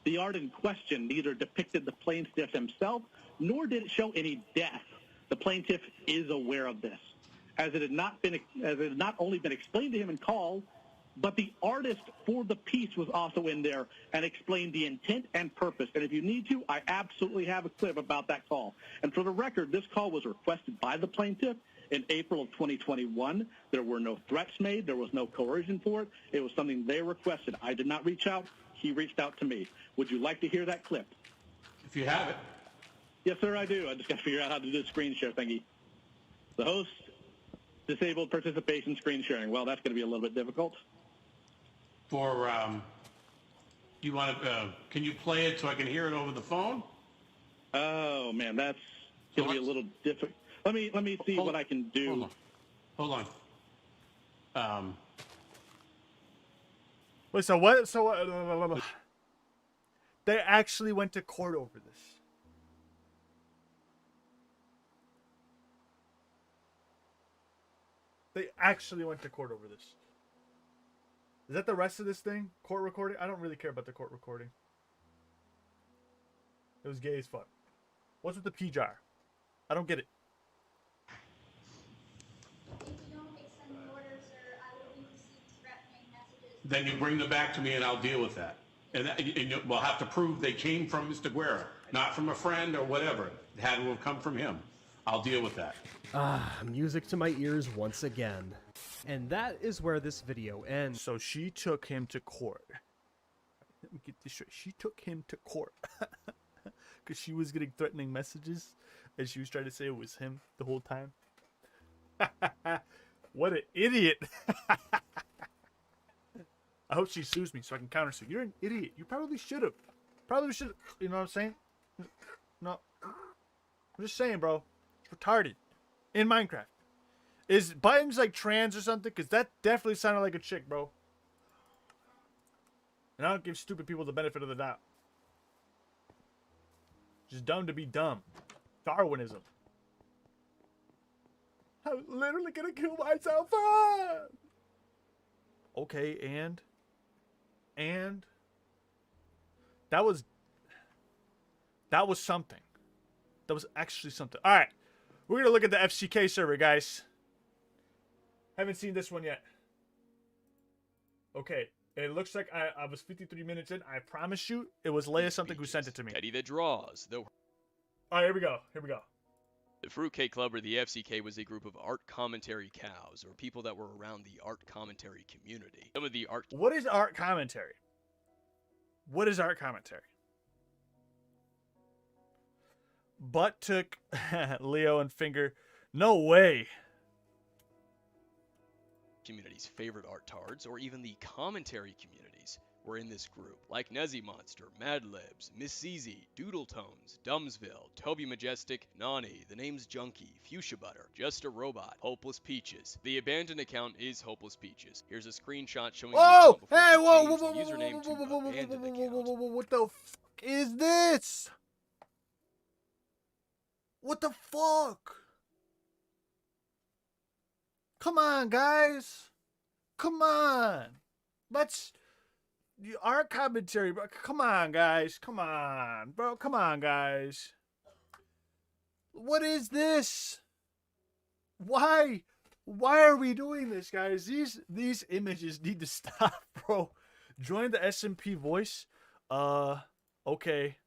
[SPEAKER 21] The art in question neither depicted the plaintiff himself, nor did it show any death. The plaintiff is aware of this, as it had not only been explained to him in call, but the artist for the piece was also in there and explained the intent and purpose. And if you need to, I absolutely have a clip about that call. And for the record, this call was requested by the plaintiff in April of 2021. There were no threats made. There was no coercion for it. It was something they requested. I did not reach out. He reached out to me. Would you like to hear that clip?
[SPEAKER 22] If you have it.
[SPEAKER 21] Yes, sir, I do. I just got to figure out how to do the screen share thingy. The host disabled participation screen sharing. Well, that's going to be a little bit difficult.
[SPEAKER 22] For, you want to, can you play it so I can hear it over the phone?
[SPEAKER 21] Oh, man, that's going to be a little difficult. Let me see what I can do.
[SPEAKER 22] Hold on.
[SPEAKER 1] Wait, so what? So what? They actually went to court over this. They actually went to court over this. Is that the rest of this thing? Court recording? I don't really care about the court recording. It was gay as fuck. What's with the P jar? I don't get it.
[SPEAKER 22] Then you bring them back to me and I'll deal with that. And we'll have to prove they came from Mr. Guerra, not from a friend or whatever. It had to have come from him. I'll deal with that.
[SPEAKER 3] Music to my ears once again. And that is where this video ends.
[SPEAKER 1] So she took him to court. Let me get this straight. She took him to court. Because she was getting threatening messages. And she was trying to say it was him the whole time. What an idiot. I hope she sues me so I can countersue. You're an idiot. You probably should have. Probably should have. You know what I'm saying? No. I'm just saying, bro. It's retarded. In Minecraft. Is Buttons like trans or something? Because that definitely sounded like a chick, bro. And I don't give stupid people the benefit of the doubt. Just dumb to be dumb. Darwinism. I'm literally gonna kill myself. Okay, and that was something. That was actually something. All right, we're gonna look at the FCK server, guys. Haven't seen this one yet. Okay, it looks like I was 53 minutes in. I promise you, it was Leia something who sent it to me.
[SPEAKER 9] Teddy the Draws.
[SPEAKER 1] All right, here we go. Here we go.
[SPEAKER 9] The Fruitcake Club, or the FCK, was a group of art commentary cows, or people that were around the art commentary community. Some of the art...
[SPEAKER 1] What is art commentary? What is art commentary? Butt took Leo and Finger. No way.
[SPEAKER 9] Community's favorite art tards, or even the commentary communities, were in this group, like Nezzy Monster, Mad Libs, Miss CZ, Doodle Tones, Dumbsville, Toby Majestic, Nani, The Name's Junkie, Fuchsia Butter, Just a Robot, Hopeless Peaches. The abandoned account is Hopeless Peaches. Here's a screenshot showing
[SPEAKER 1] whoa!
[SPEAKER 9] the
[SPEAKER 1] Hey, whoa,
[SPEAKER 9] whoa, whoa, username to abandoned account.
[SPEAKER 1] What the fuck is this? What the fuck? Come on, guys. Come on. Let's... Art commentary, bro. Come on, guys. Come on, bro. Come on, guys. What is this? Why are we doing this, guys? These images need to stop, bro. Join the SMP voice. Okay.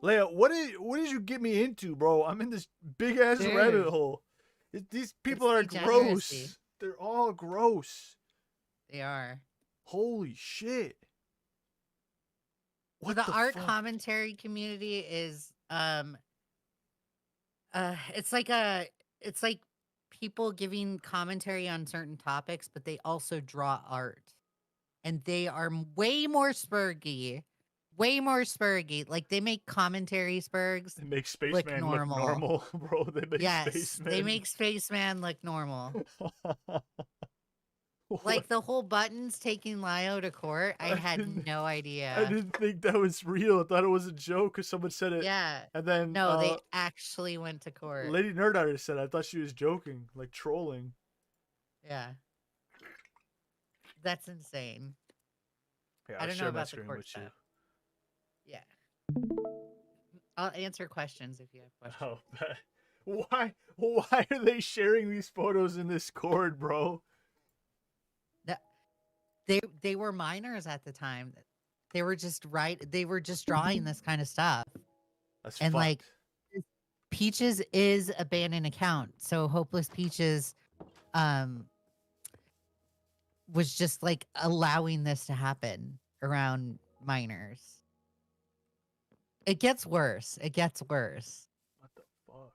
[SPEAKER 1] Leia, what did you get me into, bro? I'm in this big ass rabbit hole. These people are gross. They're all gross.
[SPEAKER 13] They are.
[SPEAKER 1] Holy shit.
[SPEAKER 13] What the art commentary community is it's like people giving commentary on certain topics, but they also draw art. And they are way more spurgy. Way more spurgy. Like they make commentary spurgs.
[SPEAKER 1] They make Spaceman look normal, bro. They make Spaceman.
[SPEAKER 13] They make Spaceman look normal. Like the whole Buttons taking Lio to court, I had no idea.
[SPEAKER 1] I didn't think that was real. I thought it was a joke because someone said it.
[SPEAKER 13] Yeah.
[SPEAKER 1] And then
[SPEAKER 13] no, they actually went to court.
[SPEAKER 1] Lady Nerd Artist said it. I thought she was joking, like trolling.
[SPEAKER 13] Yeah. That's insane.
[SPEAKER 1] Yeah,
[SPEAKER 13] I don't know about the court stuff. Yeah. I'll answer questions if you have questions.
[SPEAKER 1] Oh, why are they sharing these photos in this Discord, bro?
[SPEAKER 13] They were minors at the time. They were just drawing this kind of stuff.
[SPEAKER 1] That's
[SPEAKER 13] and
[SPEAKER 1] fucked.
[SPEAKER 13] Like Peaches is a abandoned account. So Hopeless Peaches was just like allowing this to happen around minors. It gets worse. It gets worse.
[SPEAKER 1] What the fuck?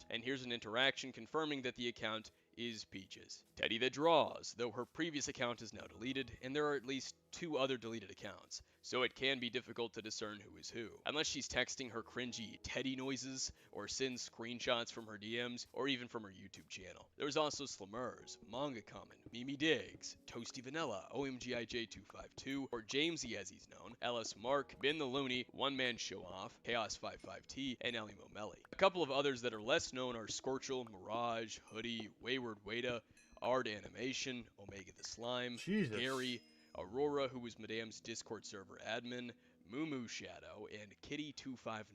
[SPEAKER 9] And here's an interaction confirming that the account is Peaches. Teddy the Draws, though her previous account is now deleted, and there are at least 2 other deleted accounts, so it can be difficult to discern who is who. Unless she's texting her cringy Teddy noises, or sends screenshots from her DMs, or even from her YouTube channel. There's also Slimmers, Manga Common, Mimi Diggs, Toasty Vanilla, OMGIJ252, or Jamesy as he's known, LS Mark, Ben the Looney, One Man Show Off, Chaos55T, and Ellie Momelli. A couple of others that are less known are Scorchel, Mirage, Hoodie, Wayward Wada, Ard Animation, Omega the Slime,
[SPEAKER 1] Jesus.
[SPEAKER 9] Gary, Aurora, who was Madame's Discord server admin, Moo Shadow, and Kitty259.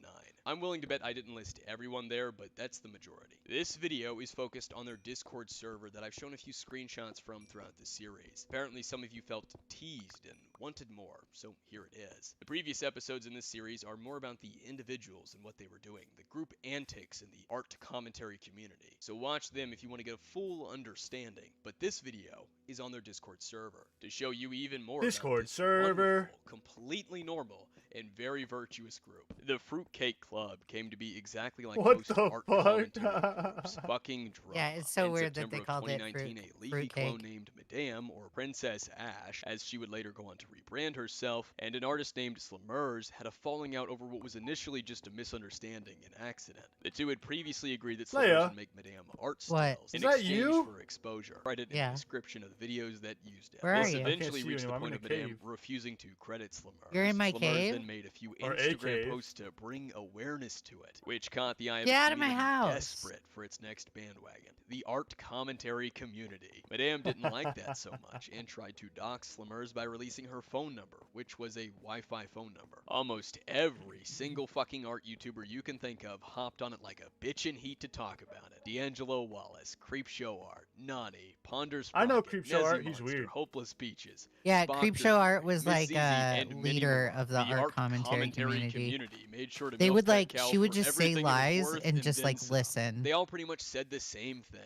[SPEAKER 9] I'm willing to bet I didn't list everyone there, but that's the majority. This video is focused on their Discord server that I've shown a few screenshots from throughout the series. Apparently some of you felt teased and wanted more, so here it is. The previous episodes in this series are more about the individuals and what they were doing, the group antics in the art commentary community. So watch them if you want to get a full understanding, but this video is on their Discord server to show you even more
[SPEAKER 1] Discord
[SPEAKER 9] about this
[SPEAKER 1] server.
[SPEAKER 9] wonderful, completely normal and very virtuous group. The Fruitcake Club came to be exactly like
[SPEAKER 1] What
[SPEAKER 9] most
[SPEAKER 1] the
[SPEAKER 9] art
[SPEAKER 1] fuck?
[SPEAKER 9] commentary groups. Fucking drama.
[SPEAKER 13] Yeah, it's so
[SPEAKER 9] In
[SPEAKER 13] weird that
[SPEAKER 9] September
[SPEAKER 13] they
[SPEAKER 9] of
[SPEAKER 13] called it
[SPEAKER 9] 2019, a leaky
[SPEAKER 13] fruitcake.
[SPEAKER 9] clone named Madame, or Princess Ash, as she would later go on to rebrand herself, and an artist named Slimmers had a falling out over what was initially just a misunderstanding and accident. The two had previously agreed that Slimmers
[SPEAKER 1] Leia.
[SPEAKER 9] would make Madame art
[SPEAKER 13] What?
[SPEAKER 9] stills
[SPEAKER 1] Is
[SPEAKER 9] in
[SPEAKER 1] that
[SPEAKER 9] exchange
[SPEAKER 1] you?
[SPEAKER 9] for exposure. Credit in
[SPEAKER 13] Yeah.
[SPEAKER 9] the description of the videos that used it.
[SPEAKER 13] Where are
[SPEAKER 9] This
[SPEAKER 13] you? I
[SPEAKER 1] can't
[SPEAKER 9] eventually
[SPEAKER 1] see
[SPEAKER 9] reached
[SPEAKER 1] you
[SPEAKER 9] the
[SPEAKER 1] anymore. I'm
[SPEAKER 9] point
[SPEAKER 1] in
[SPEAKER 9] of
[SPEAKER 1] a
[SPEAKER 9] Madame
[SPEAKER 1] cave.
[SPEAKER 9] refusing to credit Slimmers.
[SPEAKER 13] You're in my
[SPEAKER 9] Slimmers
[SPEAKER 13] cave?
[SPEAKER 9] then made a few
[SPEAKER 1] Or a
[SPEAKER 9] Instagram
[SPEAKER 1] cave.
[SPEAKER 9] posts to bring awareness to it, which caught the eye of
[SPEAKER 13] Get
[SPEAKER 9] a
[SPEAKER 13] out of my
[SPEAKER 9] community
[SPEAKER 13] house.
[SPEAKER 9] desperate for its next bandwagon, the art commentary community. Madame didn't like that so much and tried to dox Slimmers by releasing her phone number, which was a Wi-Fi phone number. Almost every single fucking art YouTuber you can think of hopped on it like a bitch in heat to talk about it. D'Angelo Wallace, Creepshow Art, Nani, Ponders
[SPEAKER 1] I know
[SPEAKER 9] Rocket,
[SPEAKER 1] Creepshow
[SPEAKER 9] Nezzy
[SPEAKER 1] Art, he's
[SPEAKER 9] Monster,
[SPEAKER 1] weird.
[SPEAKER 9] Hopeless Peaches,
[SPEAKER 13] Yeah,
[SPEAKER 9] Spock
[SPEAKER 13] Creepshow Art
[SPEAKER 9] Derby,
[SPEAKER 13] was
[SPEAKER 9] Miss
[SPEAKER 13] like
[SPEAKER 9] Zizi,
[SPEAKER 13] a
[SPEAKER 9] and many
[SPEAKER 13] leader
[SPEAKER 9] more.
[SPEAKER 13] of the art commentary community.
[SPEAKER 9] Made sure to
[SPEAKER 13] They
[SPEAKER 9] milk
[SPEAKER 13] would
[SPEAKER 9] that
[SPEAKER 13] like,
[SPEAKER 9] cow
[SPEAKER 13] she would
[SPEAKER 9] for
[SPEAKER 13] just say
[SPEAKER 9] everything it was
[SPEAKER 13] lies
[SPEAKER 9] worth
[SPEAKER 13] and just
[SPEAKER 9] then
[SPEAKER 13] like
[SPEAKER 9] some.
[SPEAKER 13] listen.
[SPEAKER 9] They all pretty much said the same thing.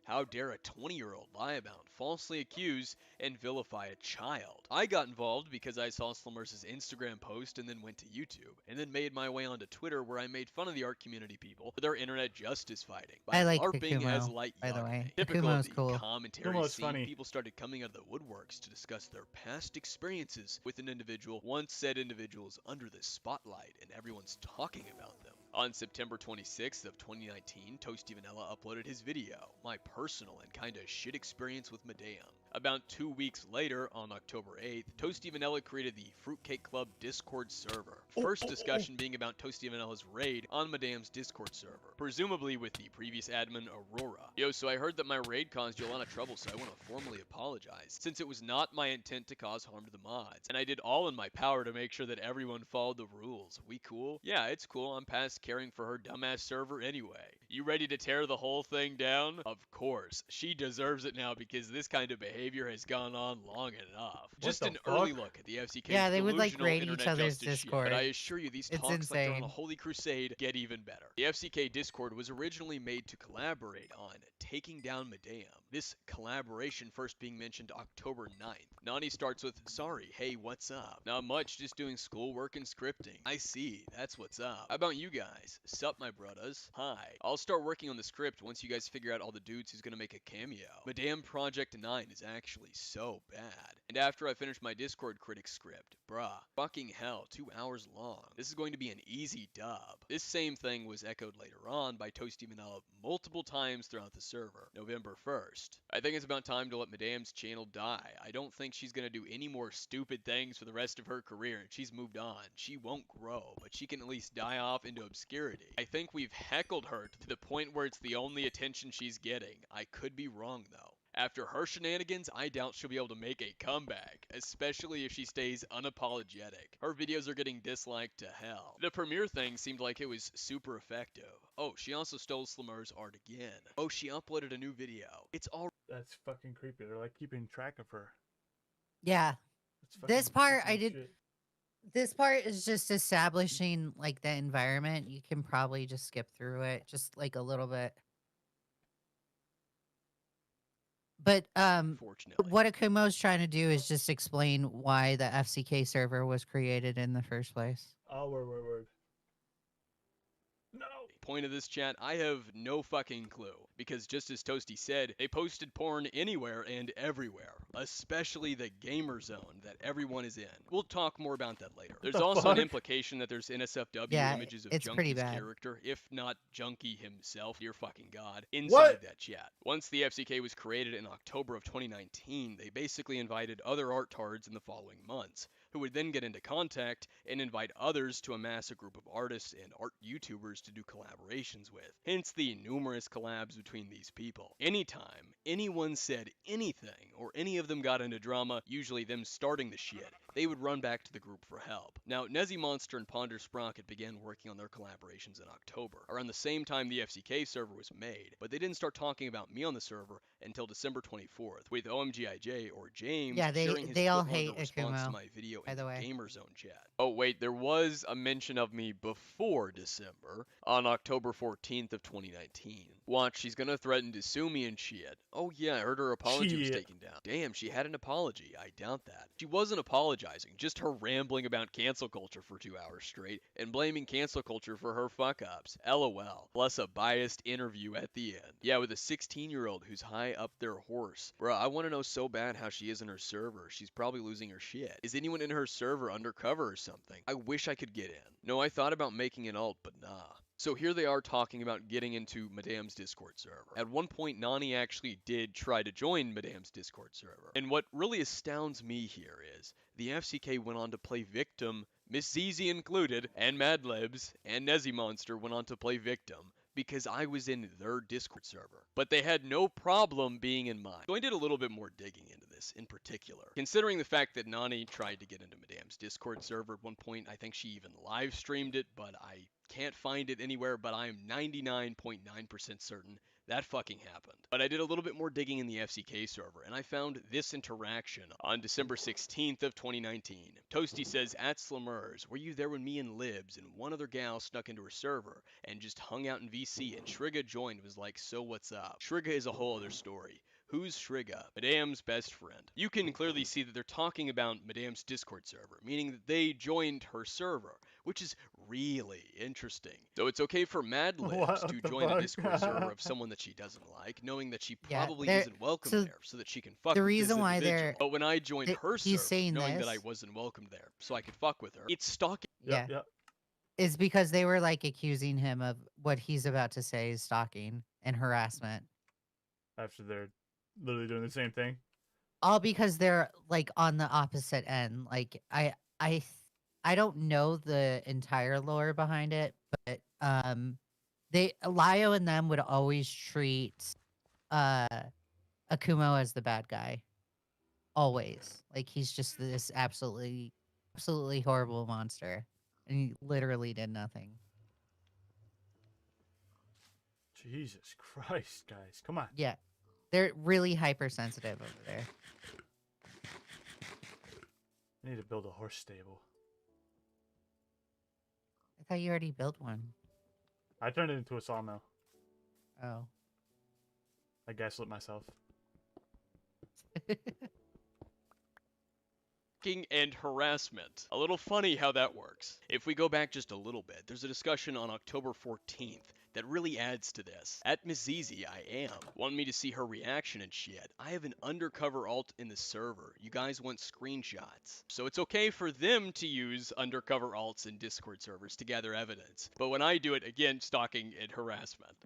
[SPEAKER 9] How dare a 20-year-old lie about, falsely accuse, and vilify a child? I got involved because I saw Slimmers' Instagram post and then went to YouTube, and then made my way onto Twitter where I made fun of the art community people for their internet justice fighting by
[SPEAKER 13] I like
[SPEAKER 9] LARPing as
[SPEAKER 13] Akumo,
[SPEAKER 9] light
[SPEAKER 13] by the
[SPEAKER 9] young
[SPEAKER 13] way.
[SPEAKER 9] me. Typical
[SPEAKER 13] Akumo's
[SPEAKER 9] of the
[SPEAKER 13] cool.
[SPEAKER 9] commentary
[SPEAKER 1] Akumo's
[SPEAKER 9] scene,
[SPEAKER 1] funny.
[SPEAKER 9] people started coming out of the woodworks to discuss their past experiences with an individual once said individuals under the spotlight, and everyone's talking about them. On September 26th of 2019, Toasty Vanilla uploaded his video, My Personal and Kinda Shit Experience with Madame. About 2 weeks later, on October 8th, Toasty Vanilla created the Fruitcake Club Discord server. First discussion being about Toasty Vanilla's raid on Madame's Discord server, presumably with the previous admin Aurora. Yo, so I heard that my raid caused you a lot of trouble, so I want to formally apologize, since it was not my intent to cause harm to the mods, and I did all in my power to make sure that everyone followed the rules. We cool? Yeah, it's cool. I'm past caring for her dumbass server anyway. You ready to tear the whole thing down? Of course. She deserves it now because this kind of behavior has gone on long enough. Just
[SPEAKER 1] the
[SPEAKER 9] an early
[SPEAKER 1] fuck?
[SPEAKER 9] look at the FCK's
[SPEAKER 13] Yeah, they would, like,
[SPEAKER 9] delusional
[SPEAKER 13] raid each
[SPEAKER 9] internet
[SPEAKER 13] other's
[SPEAKER 9] justice shit, but I
[SPEAKER 13] Discord.
[SPEAKER 9] assure you these
[SPEAKER 13] It's
[SPEAKER 9] talks like they're on a
[SPEAKER 13] insane.
[SPEAKER 9] holy crusade get even better. The FCK Discord was originally made to collaborate on taking down Madame. This collaboration first being mentioned October 9th. Nani starts with, sorry, hey, what's up? Not much, just doing schoolwork and scripting. I see, that's what's up. How about you guys? Sup, my brothers? Hi. I'll start working on the script once you guys figure out all the dudes who's gonna make a cameo. Madame Project 9 is actually so bad. And after I finish my Discord critic script, bruh, fucking hell, 2 hours long. This is going to be an easy dub. This same thing was echoed later on by Toasty Vanilla multiple times throughout the server, November 1st. I think it's about time to let Madame's channel die. I don't think she's gonna do any more stupid things for the rest of her career, and she's moved on. She won't grow, but she can at least die off into obscurity. I think we've heckled her to the point where it's the only attention she's getting. I could be wrong though. After her shenanigans, I doubt she'll be able to make a comeback, especially if she stays unapologetic. Her videos are getting disliked to hell. The premiere thing seemed like it was super effective. Oh, she also stole Slimmers' art again. Oh, she uploaded a new video. It's all
[SPEAKER 1] That's fucking creepy. They're like keeping track of her.
[SPEAKER 13] Yeah.
[SPEAKER 1] That's fucking
[SPEAKER 13] This part I
[SPEAKER 1] fucking
[SPEAKER 13] did.
[SPEAKER 1] shit.
[SPEAKER 13] This part is just establishing like the environment. You can probably just skip through it, just like a little bit. But what Akumo's trying to do is just explain why the FCK server was created in the first place.
[SPEAKER 1] Oh, word. No.
[SPEAKER 9] Point of this chat, I have no fucking clue. Because just as Toasty said, they posted porn anywhere and everywhere. Especially the gamer zone that everyone is in. We'll talk more about that later. There's also an implication that there's NSFW images of
[SPEAKER 13] it's pretty
[SPEAKER 9] Junkie's
[SPEAKER 13] bad.
[SPEAKER 9] character, if not Junkie himself, dear fucking god, inside that chat. Once the FCK was created in October of 2019, they basically invited other art-tards in the following months, who would then get into contact and invite others to amass a group of artists and art YouTubers to do collaborations with. Hence the numerous collabs between these people. Anytime anyone said anything or any of them got into drama, usually them starting the shit, they would run back to the group for help. Now, Nezzy Monster and Ponder Sprocket began working on their collaborations in October, around the same time the FCK server was made, but they didn't start talking about me on the server until December 24th, with OMGIJ or James sharing his
[SPEAKER 13] they all
[SPEAKER 9] foot-longer
[SPEAKER 13] hate
[SPEAKER 9] response to
[SPEAKER 13] Akumo,
[SPEAKER 9] my video
[SPEAKER 13] by
[SPEAKER 9] in
[SPEAKER 13] the
[SPEAKER 9] the
[SPEAKER 13] way.
[SPEAKER 9] Gamer Zone chat. Oh wait, there was a mention of me before December, on October 14th of 2019. Watch, she's gonna threaten to sue me and shit. Oh yeah, I heard her apology was
[SPEAKER 1] Shit.
[SPEAKER 9] taken down. Damn, she had an apology. I doubt that. She wasn't apologizing, just her rambling about cancel culture for 2 hours straight, and blaming cancel culture for her fuck-ups. LOL. Plus a biased interview at the end. Yeah, with a 16-year-old who's high up their horse. Bruh, I wanna know so bad how she is in her server. She's probably losing her shit. Is anyone in her server undercover or something? I wish I could get in. No, I thought about making an alt, but nah. So here they are talking about getting into Madame's Discord server. At one point, Nani actually did try to join Madame's Discord server. And what really astounds me here is, the FCK went on to play Victim, Miss ZZ included, and Madlibs, and Nezzy Monster went on to play Victim, because I was in their Discord server. But they had no problem being in mine. So I did a little bit more digging into this in particular. Considering the fact that Nani tried to get into Madame's Discord server at one point, I think she even live streamed it, but I can't find it anywhere, but I'm 99.9% certain that fucking happened. But I did a little bit more digging in the FCK server, and I found this interaction on December 16th of 2019. Toasty says, at Slamers, were you there when me and Libs and one other gal snuck into her server and just hung out in VC and Shrigga joined was like, so what's up? Shrigga is a whole other story. Who's Shrigga? Madame's best friend. You can clearly see that they're talking about Madame's Discord server, meaning that they joined her server, which is really interesting. So it's okay for Madlibs to join the Discord server of someone that she doesn't like, knowing that she probably isn't welcome there, so that she can fuck
[SPEAKER 13] the
[SPEAKER 9] with
[SPEAKER 13] reason
[SPEAKER 9] this
[SPEAKER 13] why
[SPEAKER 9] individual.
[SPEAKER 13] they're
[SPEAKER 9] But when I joined her
[SPEAKER 13] he's
[SPEAKER 9] server,
[SPEAKER 13] saying
[SPEAKER 9] knowing that
[SPEAKER 13] this-
[SPEAKER 9] I wasn't welcomed there, so I could fuck with her, it's stalking.
[SPEAKER 13] Yeah. Is because they were like accusing him of what he's about to say is stalking and harassment.
[SPEAKER 1] After they're literally doing the same thing.
[SPEAKER 13] All because they're like on the opposite end. Like I don't know the entire lore behind it, but Lio and them would always treat Akumo as the bad guy. Always. Like he's just this absolutely horrible monster. And he literally did nothing.
[SPEAKER 1] Jesus Christ, guys. Come on.
[SPEAKER 13] Yeah. They're really hypersensitive over there.
[SPEAKER 1] I need to build a horse stable.
[SPEAKER 13] I thought you already built one.
[SPEAKER 1] I turned it into a sawmill.
[SPEAKER 13] Oh.
[SPEAKER 1] I gaslit myself.
[SPEAKER 9] And harassment. A little funny how that works. If we go back just a little bit, there's a discussion on October 14th that really adds to this. At Miss ZZ, I am. Want me to see her reaction and shit. I have an undercover alt in the server. You guys want screenshots. So it's okay for them to use undercover alts in Discord servers to gather evidence. But when I do it, again, stalking and harassment.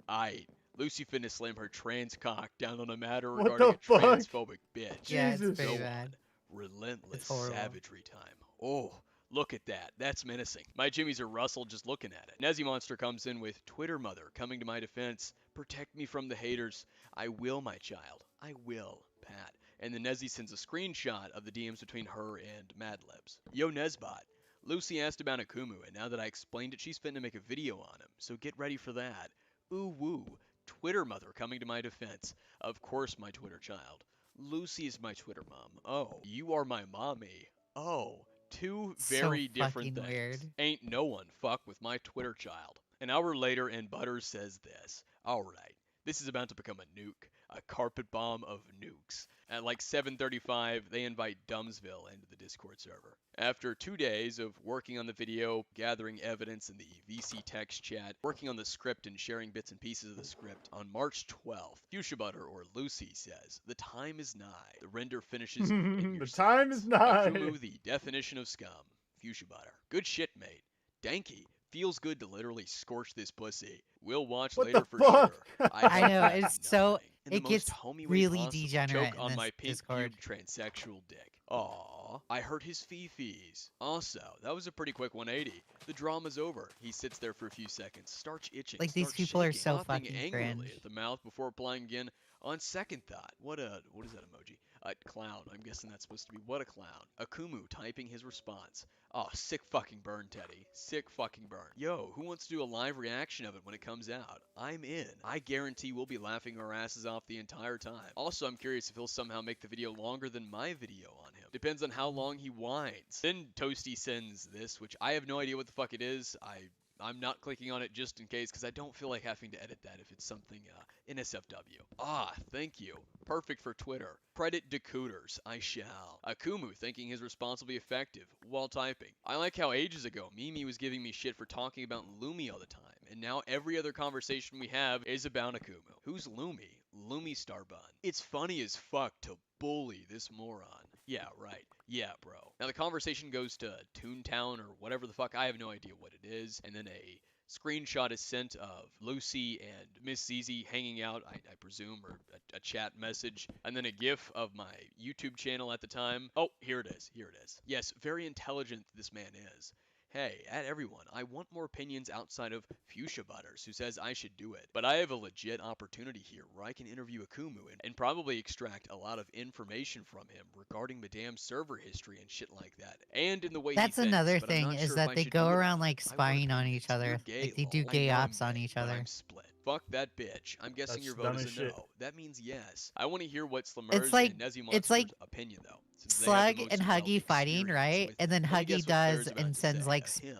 [SPEAKER 9] Lucy finna slam her trans cock down on a matter
[SPEAKER 1] What
[SPEAKER 9] regarding
[SPEAKER 1] the
[SPEAKER 9] a
[SPEAKER 1] fuck?
[SPEAKER 9] transphobic bitch.
[SPEAKER 13] Yeah, it's
[SPEAKER 1] Jesus.
[SPEAKER 13] pretty
[SPEAKER 9] Go
[SPEAKER 13] bad.
[SPEAKER 9] on. Relentless
[SPEAKER 13] It's horrible.
[SPEAKER 9] savagery time. Oh, look at that. That's menacing. My jimmies are rustled just looking at it. Nezzy Monster comes in with Twitter mother coming to my defense. Protect me from the haters. I will, my child. I will, Pat. And then Nezzy sends a screenshot of the DMs between her and Madlibs. Yo, Nezbot. Lucy asked about Akumu, and now that I explained it, she's finna make a video on him. So get ready for that. Ooh woo. Twitter mother coming to my defense. Of course, my Twitter child. Lucy is my Twitter mom. Oh, you are my mommy. Oh, two very different
[SPEAKER 13] fucking
[SPEAKER 9] things.
[SPEAKER 13] weird.
[SPEAKER 9] Ain't no one fuck with my Twitter child. An hour later, and Butters says this. Alright, this is about to become a nuke. a carpet bomb of nukes. At like 7:35, they invite Dumbsville into the Discord server. After 2 days of working on the video, gathering evidence in the VC text chat, working on the script and sharing bits and pieces of the script, on March 12th, Fuchsia Butter, or Lucy, says, "The time is nigh. The render finishes in your
[SPEAKER 1] The time is nigh.
[SPEAKER 9] Akumu, the definition of scum. Fuchsia Butter. Good shit, mate. Danky. Feels good to literally scorch this pussy. We'll watch
[SPEAKER 1] What
[SPEAKER 9] later
[SPEAKER 1] the
[SPEAKER 9] for
[SPEAKER 1] fuck?
[SPEAKER 9] sure.
[SPEAKER 13] I know,
[SPEAKER 9] have
[SPEAKER 13] it's so,
[SPEAKER 9] in the
[SPEAKER 13] it
[SPEAKER 9] most
[SPEAKER 13] gets
[SPEAKER 9] homey way
[SPEAKER 13] really
[SPEAKER 9] possible.
[SPEAKER 13] degenerate
[SPEAKER 9] Choke on
[SPEAKER 13] in
[SPEAKER 9] my
[SPEAKER 13] this
[SPEAKER 9] pink
[SPEAKER 13] Discord.
[SPEAKER 9] pube transsexual dick. Aw, I hurt his fee-fees. Also, that was a pretty quick 180. The drama's over. He sits there for a few seconds, starts itching,
[SPEAKER 13] Like, these
[SPEAKER 9] starts
[SPEAKER 13] people are
[SPEAKER 9] shaking,
[SPEAKER 13] so
[SPEAKER 9] coughing
[SPEAKER 13] fucking
[SPEAKER 9] angrily
[SPEAKER 13] cringe.
[SPEAKER 9] at the mouth before applying again on second thought. What is that emoji? Clown. I'm guessing that's supposed to be what a clown. Akumu typing his response. Oh, sick fucking burn, Teddy. Sick fucking burn. Yo, who wants to do a live reaction of it when it comes out? I'm in. I guarantee we'll be laughing our asses off the entire time. Also, I'm curious if he'll somehow make the video longer than my video on him. Depends on how long he whines. Then Toasty sends this, which I have no idea what the fuck it is. I'm not clicking on it just in case because I don't feel like having to edit that if it's something NSFW. Ah, thank you. Perfect for Twitter. Credit decooters. I shall. Akumu thinking his response will be effective while typing. I like how ages ago Mimi was giving me shit for talking about Lumi all the time, and now every other conversation we have is about Akumu. Who's Lumi? Lumi Starbun. It's funny as fuck to bully this moron. Yeah, right. Yeah, bro. Now the conversation goes to Toontown or whatever the fuck. I have no idea what it is. And then a screenshot is sent of Lucy and Miss Zizi hanging out, I presume, or a chat message. And then a gif of my YouTube channel at the time. Oh, here it is. Here it is. Yes, very intelligent this man is. Hey, at everyone, I want more opinions outside of Fuchsia Butters, who says I should do it. But I have a legit opportunity here where I can interview Akumu and probably extract a lot of information from him regarding Madame's server history and shit like that. And in the way
[SPEAKER 13] That's
[SPEAKER 9] he thinks,
[SPEAKER 13] another
[SPEAKER 9] but I'm
[SPEAKER 13] thing,
[SPEAKER 9] not
[SPEAKER 13] is
[SPEAKER 9] sure if
[SPEAKER 13] that
[SPEAKER 9] I
[SPEAKER 13] they
[SPEAKER 9] should
[SPEAKER 13] go
[SPEAKER 9] do it or
[SPEAKER 13] around
[SPEAKER 9] not.
[SPEAKER 13] like
[SPEAKER 9] I
[SPEAKER 13] spying on
[SPEAKER 9] convinced.
[SPEAKER 13] each other.
[SPEAKER 9] You're gay,
[SPEAKER 13] Like they do
[SPEAKER 9] lol. I
[SPEAKER 13] gay
[SPEAKER 9] know I'm
[SPEAKER 13] ops on
[SPEAKER 9] gay,
[SPEAKER 13] each
[SPEAKER 9] but
[SPEAKER 13] other.
[SPEAKER 9] I'm split. Fuck that bitch. I'm guessing
[SPEAKER 1] That's
[SPEAKER 9] your vote
[SPEAKER 1] dumb
[SPEAKER 9] is
[SPEAKER 1] as
[SPEAKER 9] a
[SPEAKER 1] shit.
[SPEAKER 9] no. That means yes. I want to hear what
[SPEAKER 13] It's
[SPEAKER 9] Slamer's
[SPEAKER 13] like
[SPEAKER 9] and Nezzy
[SPEAKER 13] it's
[SPEAKER 9] Monster's
[SPEAKER 13] like
[SPEAKER 9] opinion, though. Since they have
[SPEAKER 13] Slug
[SPEAKER 9] the most
[SPEAKER 13] and
[SPEAKER 9] wealth
[SPEAKER 13] Huggy fighting,
[SPEAKER 9] experience
[SPEAKER 13] right?
[SPEAKER 9] with
[SPEAKER 13] And then
[SPEAKER 9] it. Let me
[SPEAKER 13] Huggy
[SPEAKER 9] guess what
[SPEAKER 13] does
[SPEAKER 9] Claire's about
[SPEAKER 13] and
[SPEAKER 9] to
[SPEAKER 13] sends
[SPEAKER 9] say.
[SPEAKER 13] like
[SPEAKER 9] Him.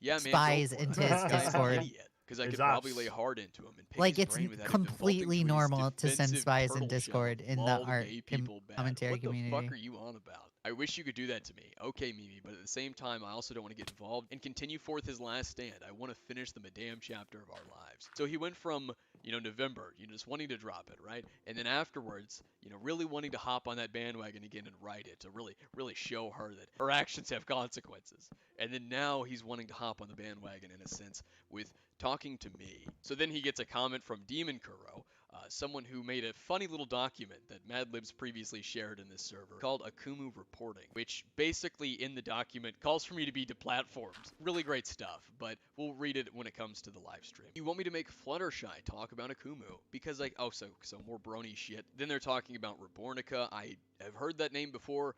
[SPEAKER 9] Yeah, man,
[SPEAKER 13] spies
[SPEAKER 9] go for
[SPEAKER 13] into
[SPEAKER 9] it.
[SPEAKER 13] his
[SPEAKER 9] This guy's
[SPEAKER 13] Discord.
[SPEAKER 9] an idiot. Because I
[SPEAKER 1] His
[SPEAKER 9] could probably
[SPEAKER 1] ops.
[SPEAKER 9] lay hard into him and pick
[SPEAKER 13] Like
[SPEAKER 9] his
[SPEAKER 13] it's
[SPEAKER 9] brain without even defaulting
[SPEAKER 13] completely
[SPEAKER 9] to his
[SPEAKER 13] normal to send
[SPEAKER 9] defensive
[SPEAKER 13] spies in
[SPEAKER 9] turtle shell
[SPEAKER 13] Discord
[SPEAKER 9] of
[SPEAKER 13] in the
[SPEAKER 9] lol
[SPEAKER 13] art
[SPEAKER 9] gay people bad.
[SPEAKER 13] commentary
[SPEAKER 9] What the
[SPEAKER 13] community.
[SPEAKER 9] fuck are you on about? I wish you could do that to me. Okay, Mimi, but at the same time, I also don't want to get involved and continue forth his last stand. I want to finish the Madame chapter of our lives. So he went from, November, just wanting to drop it, right? And then afterwards, really wanting to hop on that bandwagon again and write it to really, really show her that her actions have consequences. And then now he's wanting to hop on the bandwagon in a sense with talking to me. So then he gets a comment from Demon Kuro, someone who made a funny little document that Madlibs previously shared in this server called Akumu Reporting, which basically in the document calls for me to be deplatformed. Really great stuff, but we'll read it when it comes to the live stream. You want me to make Fluttershy talk about Akumu? Because so more brony shit. Then they're talking about Rebornica. I have heard that name before.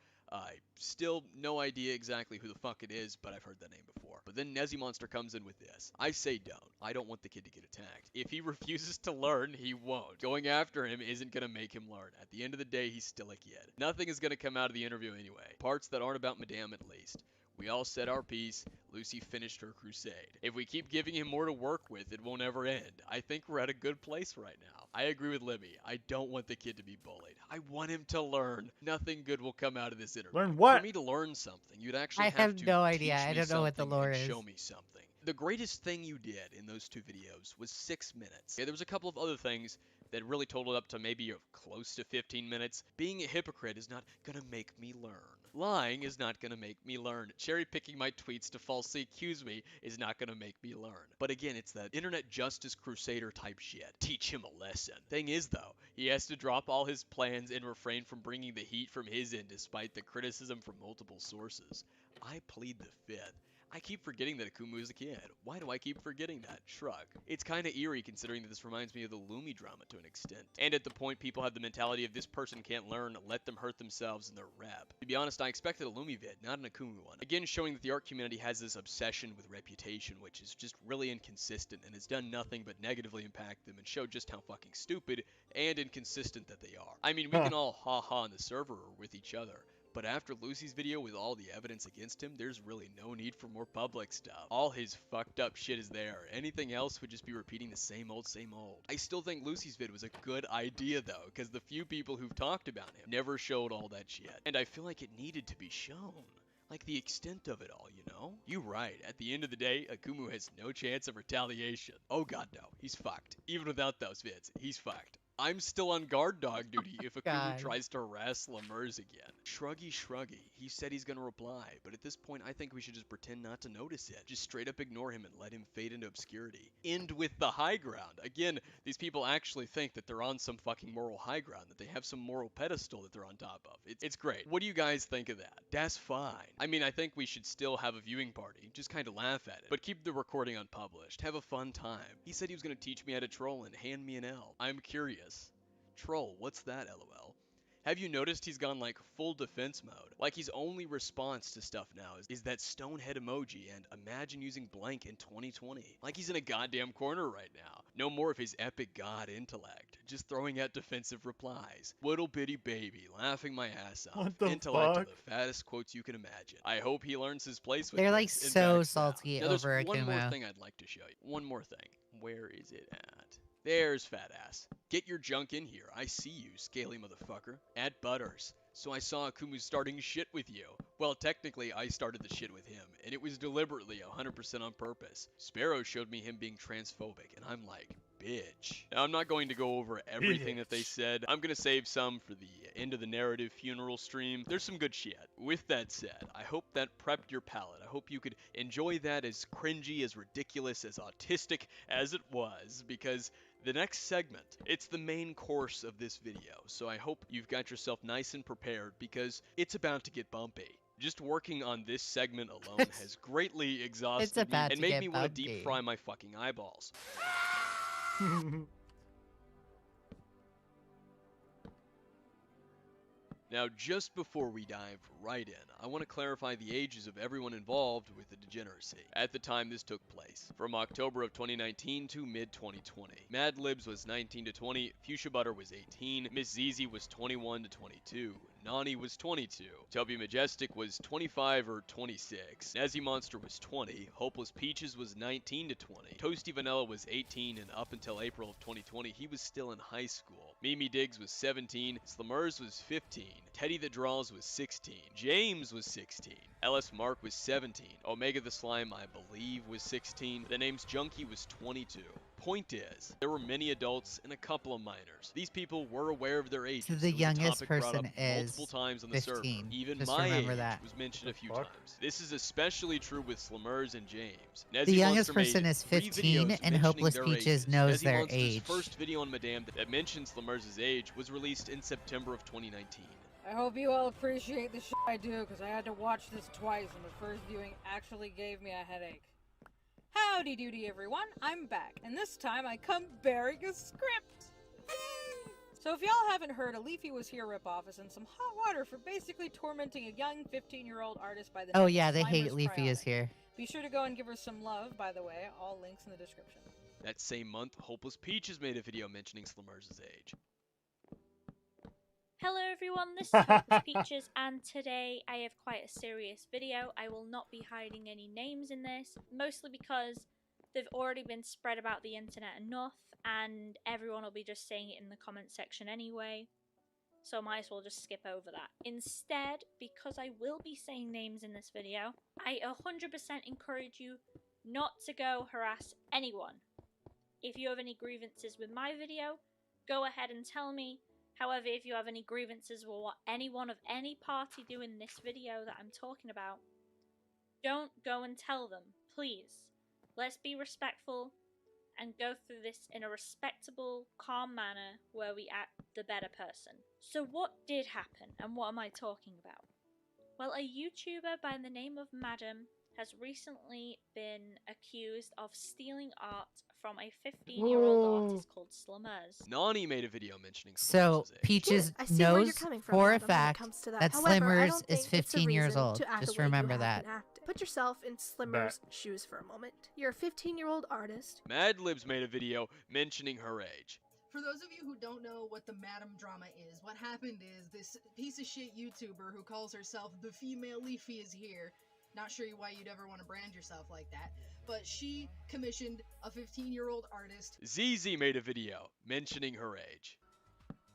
[SPEAKER 9] Still no idea exactly who the fuck it is, but I've heard that name before. But then Nezzy Monster comes in with this. I say don't. I don't want the kid to get attacked. If he refuses to learn, he won't. Going after him isn't gonna make him learn. At the end of the day, he's still a kid. Nothing is gonna come out of the interview anyway. Parts that aren't about Madame at least. We all said our piece. Lucy finished her crusade. If we keep giving him more to work with, it won't ever end. I think we're at a good place right now. I agree with Libby. I don't want the kid to be bullied. I want him to learn. Nothing good will come out of this interview.
[SPEAKER 1] Learn what?
[SPEAKER 9] For me to learn something, you'd actually
[SPEAKER 13] I have
[SPEAKER 9] to
[SPEAKER 13] no idea.
[SPEAKER 9] teach
[SPEAKER 13] I
[SPEAKER 9] me
[SPEAKER 13] don't know what the
[SPEAKER 9] something
[SPEAKER 13] lore
[SPEAKER 9] and
[SPEAKER 13] is.
[SPEAKER 9] show me something. The greatest thing you did in those two videos was 6 minutes. Yeah, there was a couple of other things that really totaled up to maybe close to 15 minutes. Being a hypocrite is not gonna make me learn. Lying is not gonna make me learn. Cherry picking my tweets to falsely accuse me is not gonna make me learn. But again, it's that internet justice crusader type shit. Teach him a lesson. Thing is though, he has to drop all his plans and refrain from bringing the heat from his end despite the criticism from multiple sources. I plead the fifth. I keep forgetting that Akumu is a kid. Why do I keep forgetting that? Shrug. It's kinda eerie considering that this reminds me of the Lumi drama to an extent. And at the point people have the mentality of this person can't learn, let them hurt themselves in their rep. To be honest, I expected a Lumi vid, not an Akumu one. Again, showing that the art community has this obsession with reputation, which is just really inconsistent and has done nothing but negatively impact them and show just how fucking stupid and inconsistent that they are. I mean, we can all ha-ha on the server or with each other, But after Lucy's video with all the evidence against him, there's really no need for more public stuff. All his fucked up shit is there. Anything else would just be repeating the same old, same old. I still think Lucy's vid was a good idea though, because the few people who've talked about him never showed all that shit. And I feel like it needed to be shown. Like the extent of it all, you know? You're right. At the end of the day, Akumu has no chance of retaliation. Oh god no, he's fucked. Even without those vids, he's fucked. I'm still on guard dog duty if Akumu
[SPEAKER 13] God.
[SPEAKER 9] tries to harass Lemurs again. Shruggy. He said he's gonna reply, but at this point I think we should just pretend not to notice it. Just straight up ignore him and let him fade into obscurity. End with the high ground. Again, these people actually think that they're on some fucking moral high ground, that they have some moral pedestal that they're on top of. It's great. What do you guys think of that? That's fine. I mean, I think we should still have a viewing party, just kind of laugh at it, but keep the recording unpublished. Have a fun time. He said he was gonna teach me how to troll and hand me an L. I'm curious. Troll, what's that, lol? Have you noticed he's gone like full defense mode? Like his only response to stuff now is that stonehead emoji and imagine using blank in 2020. Like he's in a goddamn corner right now. No more of his epic god intellect. Just throwing out defensive replies. Little bitty baby, laughing my ass off.
[SPEAKER 1] What the
[SPEAKER 9] Intellect
[SPEAKER 1] fuck?
[SPEAKER 9] to the fattest quotes you can imagine. I hope he learns his place with
[SPEAKER 13] They're like
[SPEAKER 9] this and
[SPEAKER 13] so
[SPEAKER 9] backs down.
[SPEAKER 13] salty
[SPEAKER 9] Now, there's
[SPEAKER 13] over
[SPEAKER 9] one more
[SPEAKER 13] Akumu.
[SPEAKER 9] thing I'd like to show you. One more thing. Where is it at? There's fat ass. Get your junk in here. I see you, scaly motherfucker. At Butters. So I saw Akumu starting shit with you. Well, technically, I started the shit with him, and it was deliberately 100% on purpose. Sparrow showed me him being transphobic, and I'm like, bitch. Now, I'm not going to go over everything that they said. I'm going to save some for the end of the narrative funeral stream. There's some good shit. With that said, I hope that prepped your palate. I hope you could enjoy that as cringy, as ridiculous, as autistic as it was, because the next segment, it's the main course of this video, so I hope you've got yourself nice and prepared because it's about to get bumpy. Just working on this segment alone has greatly exhausted me
[SPEAKER 13] about
[SPEAKER 9] and
[SPEAKER 13] to
[SPEAKER 9] made
[SPEAKER 13] get
[SPEAKER 9] me want to
[SPEAKER 13] bumpy.
[SPEAKER 9] deep fry my fucking eyeballs. Now, just before we dive right in, I want to clarify the ages of everyone involved with the degeneracy at the time this took place, from October of 2019 to mid-2020. Mad Libs was 19 to 20, Fuchsia Butter was 18, Miss Zizi was 21 to 22, Nani was 22, Toby Majestic was 25 or 26, Nazi Monster was 20, Hopeless Peaches was 19 to 20, Toasty Vanilla was 18, and up until April of 2020, he was still in high school. Mimi Diggs was 17, Slimmers was 15, Teddy the Draws was 16, James was 16, LS Mark was 17, Omega the Slime, I believe, was 16, the name's Junkie was 22. Point is, there were many adults and a couple of minors. These people were aware of their ages.
[SPEAKER 13] So the
[SPEAKER 9] It was a
[SPEAKER 13] youngest
[SPEAKER 9] topic brought
[SPEAKER 13] person
[SPEAKER 9] up
[SPEAKER 13] is
[SPEAKER 9] multiple times on the server.
[SPEAKER 13] 15.
[SPEAKER 9] Even
[SPEAKER 13] Just
[SPEAKER 9] my
[SPEAKER 13] remember
[SPEAKER 9] age
[SPEAKER 13] that.
[SPEAKER 9] was mentioned a few times. This is especially true with Slimmers and James.
[SPEAKER 13] The youngest person is 15,
[SPEAKER 9] 15,
[SPEAKER 13] and Hopeless Peaches knows their
[SPEAKER 9] Monster's
[SPEAKER 13] age.
[SPEAKER 9] first video on Madame that mentions Slimmers' age was released in September of 2019.
[SPEAKER 6] I hope you all appreciate the shit I do, because I had to watch this twice, and the first viewing actually gave me a headache. Howdy doody everyone, I'm back, and this time I come bearing a script! So if y'all haven't heard, a Leafy Was Here ripoff is in some hot water for basically tormenting a young 15-year-old artist by the
[SPEAKER 13] Oh
[SPEAKER 6] name of
[SPEAKER 13] yeah, they hate
[SPEAKER 6] Slimer's
[SPEAKER 13] Leafy is
[SPEAKER 6] Cryonic.
[SPEAKER 13] here.
[SPEAKER 6] Be sure to go and give her some love, by the way, all links in the description.
[SPEAKER 9] That same month, Hopeless Peaches made a video mentioning Slimmers' age.
[SPEAKER 15] Hello everyone, this is Hopeless Peaches, and today I have quite a serious video. I will not be hiding any names in this, mostly because they've already been spread about the internet enough, and everyone will be just saying it in the comment section anyway, so I might as well just skip over that. Instead, because I will be saying names in this video, I 100% encourage you not to go harass anyone. If you have any grievances with my video, go ahead and tell me. However, if you have any grievances with what anyone of any party do in this video that I'm talking about, don't go and tell them, please. Let's be respectful and go through this in a respectable, calm manner where we act the better person. So what did happen, and what am I talking about? Well, a YouTuber by the name of Madam has recently been accused of stealing art from a 15-year-old artist called Slimmers.
[SPEAKER 9] Nani made a video mentioning
[SPEAKER 13] So Peaches
[SPEAKER 16] I see where you're
[SPEAKER 13] knows
[SPEAKER 16] coming from,
[SPEAKER 13] for a
[SPEAKER 16] Madam, when it
[SPEAKER 13] fact
[SPEAKER 16] comes to that.
[SPEAKER 13] that
[SPEAKER 16] However, I
[SPEAKER 13] Slimmers
[SPEAKER 16] don't
[SPEAKER 13] is
[SPEAKER 16] think it's a
[SPEAKER 13] 15 years
[SPEAKER 16] reason
[SPEAKER 13] old.
[SPEAKER 16] to act
[SPEAKER 13] Just
[SPEAKER 16] the way you
[SPEAKER 13] remember
[SPEAKER 16] have
[SPEAKER 13] that.
[SPEAKER 16] been acting. Put yourself in Slimmer's shoes for a moment. You're a 15-year-old artist.
[SPEAKER 9] Mad Libs made a video mentioning her age.
[SPEAKER 2] for those of you who don't know what the Madam drama is, what happened is this piece of shit YouTuber who calls herself the female Leafy is here. Not sure why you'd ever want to brand yourself like that, but she commissioned a 15-year-old artist.
[SPEAKER 9] ZZ made a video mentioning her age.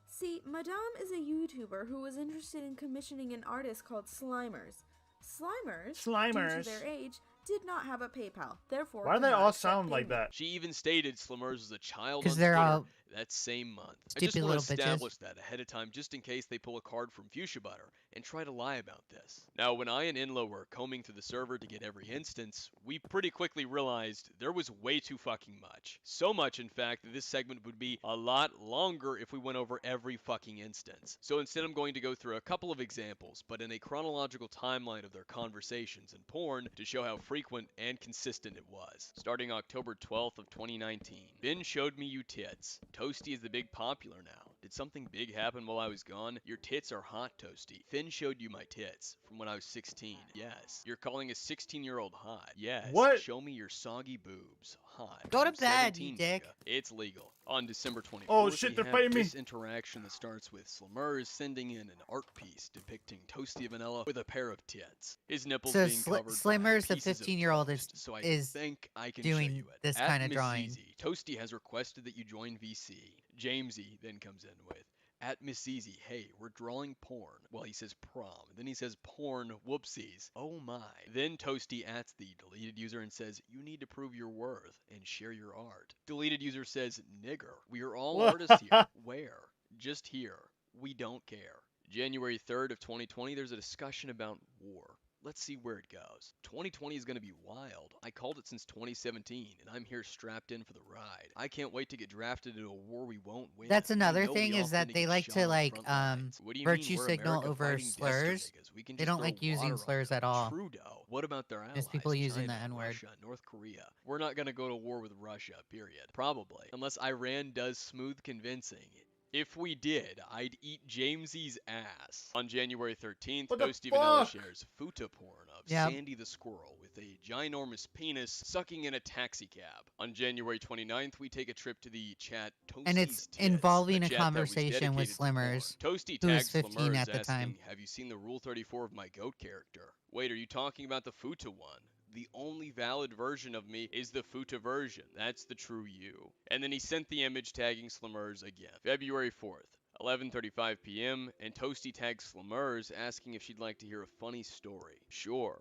[SPEAKER 10] See, Madame is a YouTuber who was interested in commissioning an artist called Slimers. Slimers, due to their age, did not have a PayPal, therefore
[SPEAKER 1] Why do they
[SPEAKER 10] could not
[SPEAKER 1] all
[SPEAKER 10] accept
[SPEAKER 1] sound like
[SPEAKER 10] payment.
[SPEAKER 1] that?
[SPEAKER 9] She even stated Slimmers was a child on
[SPEAKER 13] 'Cause they're
[SPEAKER 9] Twitter
[SPEAKER 13] all
[SPEAKER 9] that same month. I
[SPEAKER 13] stupid
[SPEAKER 9] just want
[SPEAKER 13] little
[SPEAKER 9] to
[SPEAKER 13] bitches.
[SPEAKER 9] establish that ahead of time just in case they pull a card from Fuchsia Butter and try to lie about this. Now, when I and Inlo were combing through the server to get every instance, we pretty quickly realized there was way too fucking much. So much, in fact, that this segment would be a lot longer if we went over every fucking instance. So instead I'm going to go through a couple of examples, but in a chronological timeline of their conversations in porn to show how frequent and consistent it was. Starting October 12th of 2019. Ben showed me you tits. Toasty is the big popular now. Did something big happen while I was gone? Your tits are hot, Toasty. Finn showed you my tits from when I was 16. Yes. You're calling a 16-year-old hot. Yes.
[SPEAKER 1] What?
[SPEAKER 9] Show me your soggy boobs. Hot.
[SPEAKER 13] Go to
[SPEAKER 9] I'm
[SPEAKER 13] bed,
[SPEAKER 9] 17,
[SPEAKER 13] you dick.
[SPEAKER 9] nigga. It's legal. On December 24th,
[SPEAKER 1] Oh, shit,
[SPEAKER 9] we
[SPEAKER 1] they're
[SPEAKER 9] have
[SPEAKER 1] fighting me.
[SPEAKER 9] this interaction that starts with Slimmers sending in an art piece depicting Toasty Vanilla with a pair of tits. His nipples
[SPEAKER 13] So
[SPEAKER 9] being covered
[SPEAKER 13] Slimmers,
[SPEAKER 9] by
[SPEAKER 13] the
[SPEAKER 9] pieces of
[SPEAKER 13] 15-year-old,
[SPEAKER 9] toast, so I
[SPEAKER 13] is
[SPEAKER 9] think I can
[SPEAKER 13] doing
[SPEAKER 9] show you it.
[SPEAKER 13] this
[SPEAKER 9] At
[SPEAKER 13] kind of
[SPEAKER 9] Miss
[SPEAKER 13] drawing.
[SPEAKER 9] Easy, Toasty has requested that you join VC. Jamesy then comes in with, at Miss Easy, hey, we're drawing porn. Well, he says prom. Then he says porn, whoopsies. Oh my. Then Toasty ats the deleted user and says, you need to prove your worth and share your art. Deleted user says, nigger. We are all artists here. Where? Just here. We don't care. January 3rd of 2020, there's a discussion about war. Let's see where it goes. 2020 is going to be wild. I called it since 2017, and I'm here strapped in for the ride. I can't wait to get drafted into a war we won't win.
[SPEAKER 13] That's
[SPEAKER 9] We
[SPEAKER 13] another
[SPEAKER 9] know
[SPEAKER 13] thing
[SPEAKER 9] we all
[SPEAKER 13] is that
[SPEAKER 9] finna
[SPEAKER 13] they
[SPEAKER 9] get
[SPEAKER 13] like
[SPEAKER 9] shot
[SPEAKER 13] to
[SPEAKER 9] on the
[SPEAKER 13] like
[SPEAKER 9] front lines. What do you
[SPEAKER 13] virtue
[SPEAKER 9] mean we're
[SPEAKER 13] signal
[SPEAKER 9] America
[SPEAKER 13] over
[SPEAKER 9] fighting
[SPEAKER 13] slurs.
[SPEAKER 9] niggas? We can
[SPEAKER 13] They
[SPEAKER 9] just
[SPEAKER 13] don't
[SPEAKER 9] throw
[SPEAKER 13] like using
[SPEAKER 9] water on
[SPEAKER 13] slurs
[SPEAKER 9] them.
[SPEAKER 13] at all.
[SPEAKER 9] Trudeau. What about their allies?
[SPEAKER 13] Just people using the
[SPEAKER 9] China,
[SPEAKER 13] N-word.
[SPEAKER 9] Russia, North Korea. We're not going to go to war with Russia, period. Probably. Unless Iran does smooth convincing. If we did, I'd eat Jamesy's ass. On January 13th,
[SPEAKER 1] What the
[SPEAKER 9] Toasty Vanilla
[SPEAKER 1] fuck?
[SPEAKER 9] shares futa porn of
[SPEAKER 13] Yep.
[SPEAKER 9] Sandy the squirrel with a ginormous penis sucking in a taxi cab. On January 29th, we take a trip to the chat Toasty's
[SPEAKER 13] And it's
[SPEAKER 9] Tits,
[SPEAKER 13] involving a
[SPEAKER 9] chat that was
[SPEAKER 13] conversation with
[SPEAKER 9] dedicated to porn.
[SPEAKER 13] Slimmers,
[SPEAKER 9] Toasty
[SPEAKER 13] who was
[SPEAKER 9] tags
[SPEAKER 13] 15
[SPEAKER 9] Slimmers
[SPEAKER 13] at the
[SPEAKER 9] asking,
[SPEAKER 13] time.
[SPEAKER 9] have you seen the Rule 34 of my goat character? Wait, are you talking about the futa one? The only valid version of me is the futa version. That's the true you. And then he sent the image tagging Slimmers again. February 4th. 11:35 p.m. and Toasty tags Slimmers asking if she'd like to hear a funny story. Sure.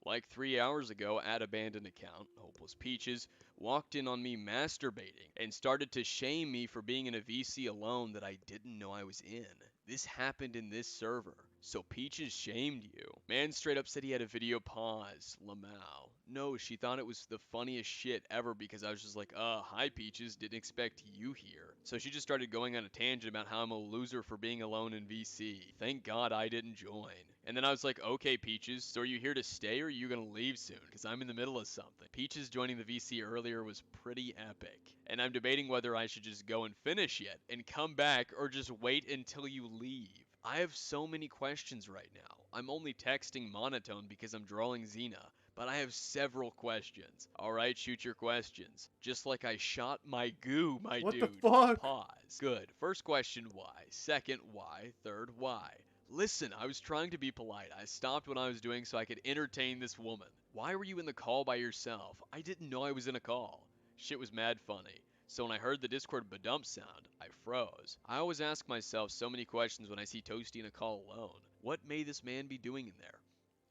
[SPEAKER 9] Like 3 hours ago, at abandoned account, Hopeless Peaches walked in on me masturbating and started to shame me for being in a VC alone that I didn't know I was in. This happened in this server. So Peaches shamed you. Man straight up said he had a video pause. Lamau. No, she thought it was the funniest shit ever because I was just like, hi Peaches, didn't expect you here. So she just started going on a tangent about how I'm a loser for being alone in VC. Thank God I didn't join. And then I was like, okay Peaches, so are you here to stay or are you gonna leave soon? Because I'm in the middle of something. Peaches joining the VC earlier was pretty epic. And I'm debating whether I should just go and finish it and come back or just wait until you leave. I have so many questions right now. I'm only texting monotone because I'm drawing Xena, but I have several questions. Alright, shoot your questions. Just like I shot my goo, my
[SPEAKER 1] What
[SPEAKER 9] dude.
[SPEAKER 1] the fuck?
[SPEAKER 9] Pause. Good. First question, why? Second, why? Third, why? Listen, I was trying to be polite. I stopped what I was doing so I could entertain this woman. Why were you in the call by yourself? I didn't know I was in a call. Shit was mad funny. So when I heard the Discord badump sound, I froze. I always ask myself so many questions when I see Toasty in a call alone. What may this man be doing in there?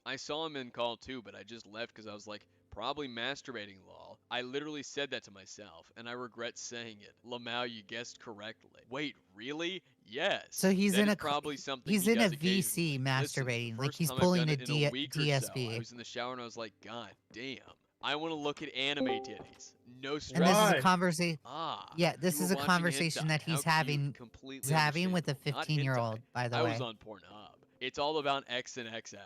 [SPEAKER 9] I saw him in call too, but I just left because I was like, probably masturbating, lol. I literally said that to myself, and I regret saying it. Lamau, you guessed correctly. Wait, really? Yes.
[SPEAKER 13] So he's
[SPEAKER 9] That
[SPEAKER 13] in
[SPEAKER 9] is
[SPEAKER 13] a
[SPEAKER 9] probably something
[SPEAKER 13] he's
[SPEAKER 9] he
[SPEAKER 13] in a
[SPEAKER 9] does occasionally.
[SPEAKER 13] VC masturbating, like
[SPEAKER 9] First
[SPEAKER 13] he's
[SPEAKER 9] time I've
[SPEAKER 13] pulling
[SPEAKER 9] done
[SPEAKER 13] a
[SPEAKER 9] it in a week or so,
[SPEAKER 13] DSP.
[SPEAKER 9] I was in the shower and I was like, God damn. I want to look at anime titties. No stress.
[SPEAKER 13] And this is a conversation.
[SPEAKER 9] Ah,
[SPEAKER 13] Yeah, this
[SPEAKER 9] you
[SPEAKER 13] is
[SPEAKER 9] were
[SPEAKER 13] a
[SPEAKER 9] watching
[SPEAKER 13] conversation
[SPEAKER 9] hentai.
[SPEAKER 13] that
[SPEAKER 9] How
[SPEAKER 13] he's
[SPEAKER 9] cute.
[SPEAKER 13] having.
[SPEAKER 9] Completely
[SPEAKER 13] He's having with a
[SPEAKER 9] understandable. Not
[SPEAKER 13] 15-year-old,
[SPEAKER 9] hentai.
[SPEAKER 13] by the
[SPEAKER 9] I
[SPEAKER 13] way.
[SPEAKER 9] was on Pornhub. It's all about X and XX.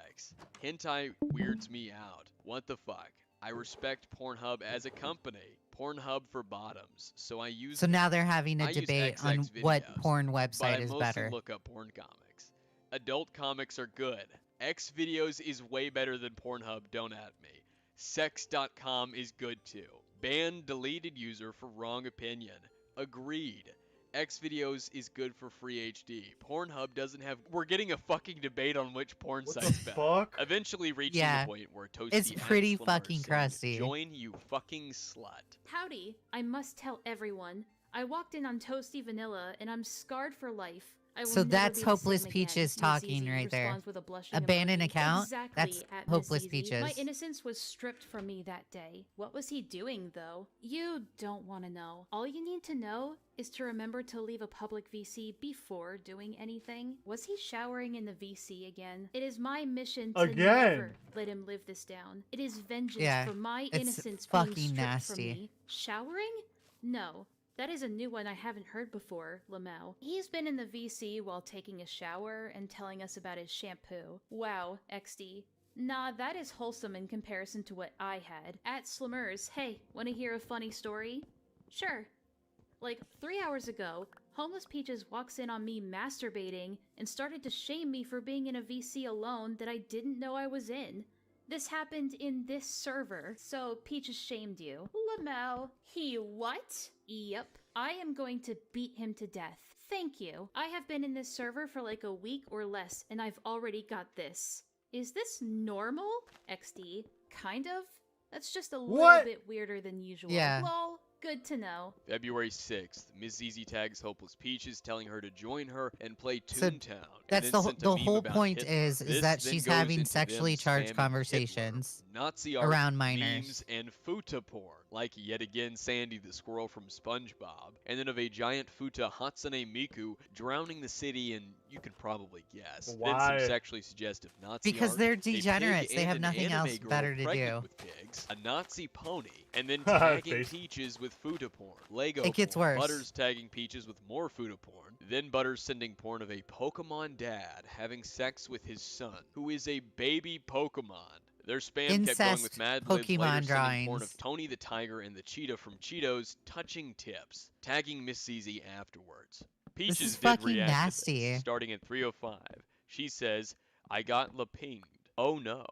[SPEAKER 9] Hentai weirds me out. What the fuck? I respect Pornhub as a company. Pornhub for bottoms. So I use.
[SPEAKER 13] So now they're having a
[SPEAKER 9] I use
[SPEAKER 13] debate
[SPEAKER 9] XX
[SPEAKER 13] on what
[SPEAKER 9] videos,
[SPEAKER 13] porn
[SPEAKER 9] but
[SPEAKER 13] website
[SPEAKER 9] I
[SPEAKER 13] is
[SPEAKER 9] mostly
[SPEAKER 13] better.
[SPEAKER 9] look up porn comics. Adult comics are good. X videos is way better than Pornhub. Don't at me. Sex.com is good too. Banned deleted user for wrong opinion. Agreed. X videos is good for free HD. Pornhub doesn't have. We're getting a fucking debate on which porn
[SPEAKER 1] What
[SPEAKER 9] site's
[SPEAKER 1] the
[SPEAKER 9] better.
[SPEAKER 1] fuck?
[SPEAKER 9] Eventually reaching
[SPEAKER 13] Yeah.
[SPEAKER 9] the point where Toasty
[SPEAKER 13] It's
[SPEAKER 9] asks
[SPEAKER 13] pretty
[SPEAKER 9] Lamar,
[SPEAKER 13] fucking
[SPEAKER 9] saying,
[SPEAKER 13] crusty.
[SPEAKER 9] Join, you fucking slut.
[SPEAKER 5] Howdy. I must tell everyone. I walked in on Toasty Vanilla, and I'm scarred for life. I will
[SPEAKER 13] So
[SPEAKER 5] never
[SPEAKER 13] that's
[SPEAKER 5] be the
[SPEAKER 13] Hopeless
[SPEAKER 5] same again.
[SPEAKER 13] Peaches
[SPEAKER 5] Miss
[SPEAKER 13] talking
[SPEAKER 5] Easy
[SPEAKER 13] right there.
[SPEAKER 5] responds with a blushing
[SPEAKER 13] Abandoned
[SPEAKER 5] emoji.
[SPEAKER 13] account?
[SPEAKER 5] Exactly,
[SPEAKER 13] That's
[SPEAKER 5] at
[SPEAKER 13] Hopeless
[SPEAKER 5] Miss Easy.
[SPEAKER 13] Peaches.
[SPEAKER 5] My innocence was stripped from me that day. What was he doing, though? You don't want to know. All you need to know is to remember to leave a public VC before doing anything. Was he showering in the VC again? It is my mission to
[SPEAKER 1] Again?
[SPEAKER 5] never let him live this down. It is vengeance
[SPEAKER 13] Yeah,
[SPEAKER 5] for my
[SPEAKER 13] it's
[SPEAKER 5] innocence being
[SPEAKER 13] fucking
[SPEAKER 5] stripped
[SPEAKER 13] nasty.
[SPEAKER 5] from me. Showering? No. That is a new one I haven't heard before, Lamau. He's been in the VC while taking a shower and telling us about his shampoo. Wow, XD. Nah, that is wholesome in comparison to what I had. At Slimmers, hey, wanna hear a funny story? Sure. Like, 3 hours ago, Homeless Peaches walks in on me masturbating and started to shame me for being in a VC alone that I didn't know I was in. This happened in this server, so Peaches shamed you. Lamau. He what? Yep. I am going to beat him to death. Thank you. I have been in this server for like a week or less, and I've already got this. Is this normal? XD. Kind of. That's just a little bit weirder than usual.
[SPEAKER 13] Yeah.
[SPEAKER 5] Lol. Good to know.
[SPEAKER 9] February 6th, Miss Easy tags Hopeless Peaches, telling her to join her and play
[SPEAKER 13] So
[SPEAKER 9] Toontown.
[SPEAKER 13] That's the whole point is that she's having sexually charged conversations
[SPEAKER 9] Nazi art,
[SPEAKER 13] around minors.
[SPEAKER 9] memes, and futa porn, like yet again Sandy the squirrel from SpongeBob, and then of a giant futa Hatsune Miku drowning the city in, you could probably guess.
[SPEAKER 1] Why?
[SPEAKER 9] Then some sexually suggestive Nazi
[SPEAKER 13] Because
[SPEAKER 9] art,
[SPEAKER 13] they're
[SPEAKER 9] a pig
[SPEAKER 13] degenerates. They
[SPEAKER 9] and
[SPEAKER 13] have
[SPEAKER 9] an
[SPEAKER 13] nothing
[SPEAKER 9] anime
[SPEAKER 13] else
[SPEAKER 9] girl
[SPEAKER 13] better to
[SPEAKER 9] pregnant
[SPEAKER 13] do.
[SPEAKER 9] with pigs, a Nazi pony, and then tagging Peaches with futa porn. Lego
[SPEAKER 13] It gets
[SPEAKER 9] porn.
[SPEAKER 13] worse.
[SPEAKER 9] Butters tagging Peaches with more futa porn. Then Butters sending porn of a Pokemon dad having sex with his son, who is a baby Pokemon. Their spam kept going with
[SPEAKER 13] Incest
[SPEAKER 9] Mad Libs later
[SPEAKER 13] Pokemon
[SPEAKER 9] sending porn
[SPEAKER 13] drawings.
[SPEAKER 9] of Tony the Tiger and the Cheetah from Cheetos touching tips, tagging Miss Easy afterwards. Peaches
[SPEAKER 13] is
[SPEAKER 9] did
[SPEAKER 13] fucking
[SPEAKER 9] react to
[SPEAKER 13] nasty.
[SPEAKER 9] this, starting at 3:05. She says, I got lapinged. Oh no.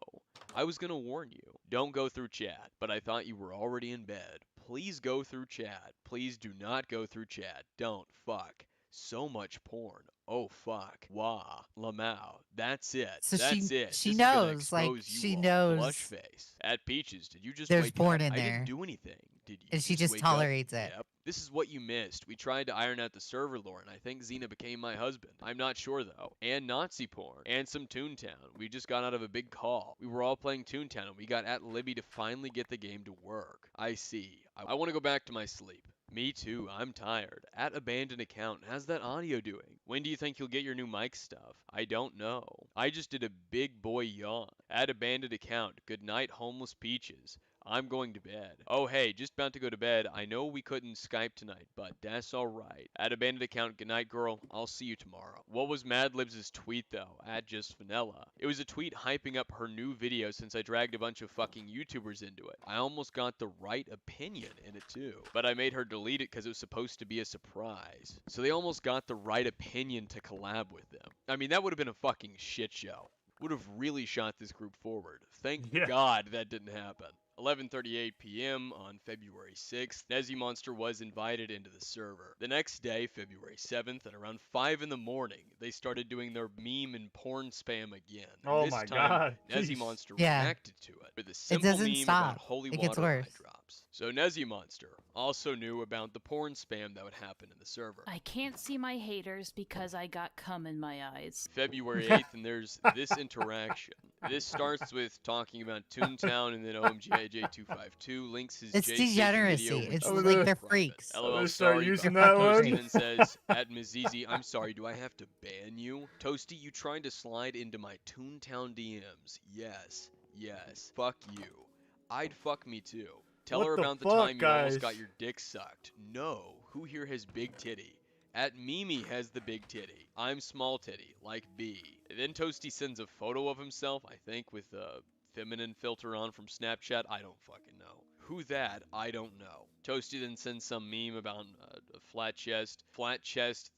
[SPEAKER 9] I was gonna warn you. Don't go through chat, but I thought you were already in bed. Please go through chat. Please do not go through chat. Don't. Fuck. So much porn. Oh fuck. Wah. Lamau. That's it.
[SPEAKER 13] So
[SPEAKER 9] That's it.
[SPEAKER 13] she
[SPEAKER 9] This is gonna
[SPEAKER 13] knows, like,
[SPEAKER 9] expose you
[SPEAKER 13] she
[SPEAKER 9] all.
[SPEAKER 13] knows
[SPEAKER 9] Blush face. At Peaches, did you just
[SPEAKER 13] there's
[SPEAKER 9] wake
[SPEAKER 13] porn
[SPEAKER 9] up?
[SPEAKER 13] in
[SPEAKER 9] I
[SPEAKER 13] there.
[SPEAKER 9] didn't do anything. Did you
[SPEAKER 13] And she just
[SPEAKER 9] wake
[SPEAKER 13] tolerates
[SPEAKER 9] up?
[SPEAKER 13] it.
[SPEAKER 9] Yep. This is what you missed. We tried to iron out the server lore, and I think Xena became my husband. I'm not sure, though. And Nazi porn. And some Toontown. We just got out of a big call. We were all playing Toontown, and we got at Libby to finally get the game to work. I see. I want to go back to my sleep. Me too, I'm tired. At abandoned account, how's that audio doing? When do you think you'll get your new mic stuff? I don't know. I just did a big boy yawn. At abandoned account, good night Homeless Peaches. I'm going to bed. Oh hey, just about to go to bed. I know we couldn't Skype tonight, but that's alright. At abandoned account, good night girl. I'll see you tomorrow. What was Mad Libs' tweet though? At just vanilla. It was a tweet hyping up her new video since I dragged a bunch of fucking YouTubers into it. I almost got the right opinion in it too, but I made her delete it because it was supposed to be a surprise. So they almost got the right opinion to collab with them. I mean, that would have been a fucking shit show. Would have really shot this group forward. Thank God that didn't happen. 11:38 p.m. on February 6th, Nezzy Monster was invited into the server. The next day, February 7th, at around 5 in the morning, they started doing their meme and porn spam again.
[SPEAKER 1] Oh
[SPEAKER 9] this
[SPEAKER 1] my
[SPEAKER 9] time,
[SPEAKER 1] God.
[SPEAKER 9] Nezzy
[SPEAKER 1] Jeez.
[SPEAKER 9] Monster
[SPEAKER 13] Yeah.
[SPEAKER 9] reacted to it with a simple
[SPEAKER 13] doesn't
[SPEAKER 9] meme
[SPEAKER 13] stop.
[SPEAKER 9] about holy
[SPEAKER 13] It gets
[SPEAKER 9] water eye
[SPEAKER 13] worse.
[SPEAKER 9] drops. So Nezzy Monster also knew about the porn spam that would happen in the server.
[SPEAKER 5] I can't see my haters because I got cum in my eyes.
[SPEAKER 9] February 8th, and there's this interaction. This starts with talking about Toontown, and then OMGIJ252 links his
[SPEAKER 13] It's
[SPEAKER 9] J Station
[SPEAKER 13] degeneracy.
[SPEAKER 9] video, which
[SPEAKER 13] It's
[SPEAKER 9] was
[SPEAKER 13] like they're
[SPEAKER 9] private.
[SPEAKER 13] freaks.
[SPEAKER 9] LOL,
[SPEAKER 1] gonna start
[SPEAKER 9] sorry,
[SPEAKER 1] using
[SPEAKER 9] but
[SPEAKER 1] that
[SPEAKER 9] Toasty
[SPEAKER 1] one.
[SPEAKER 9] then says, at Mizizi, I'm sorry, do I have to ban you? Toasty, you trying to slide into my Toontown DMs. Yes, yes, fuck you. I'd fuck me too. Tell
[SPEAKER 1] What
[SPEAKER 9] her
[SPEAKER 1] the
[SPEAKER 9] about the
[SPEAKER 1] fuck,
[SPEAKER 9] time you almost
[SPEAKER 1] guys?
[SPEAKER 9] got your dick sucked. No, who here has big titty? At Mimi has the big titty. I'm small titty, like B. Then Toasty sends a photo of himself, I think with a feminine filter on from Snapchat. I don't fucking know. Who that? I don't know. Toasty then sends some meme about a flat chest,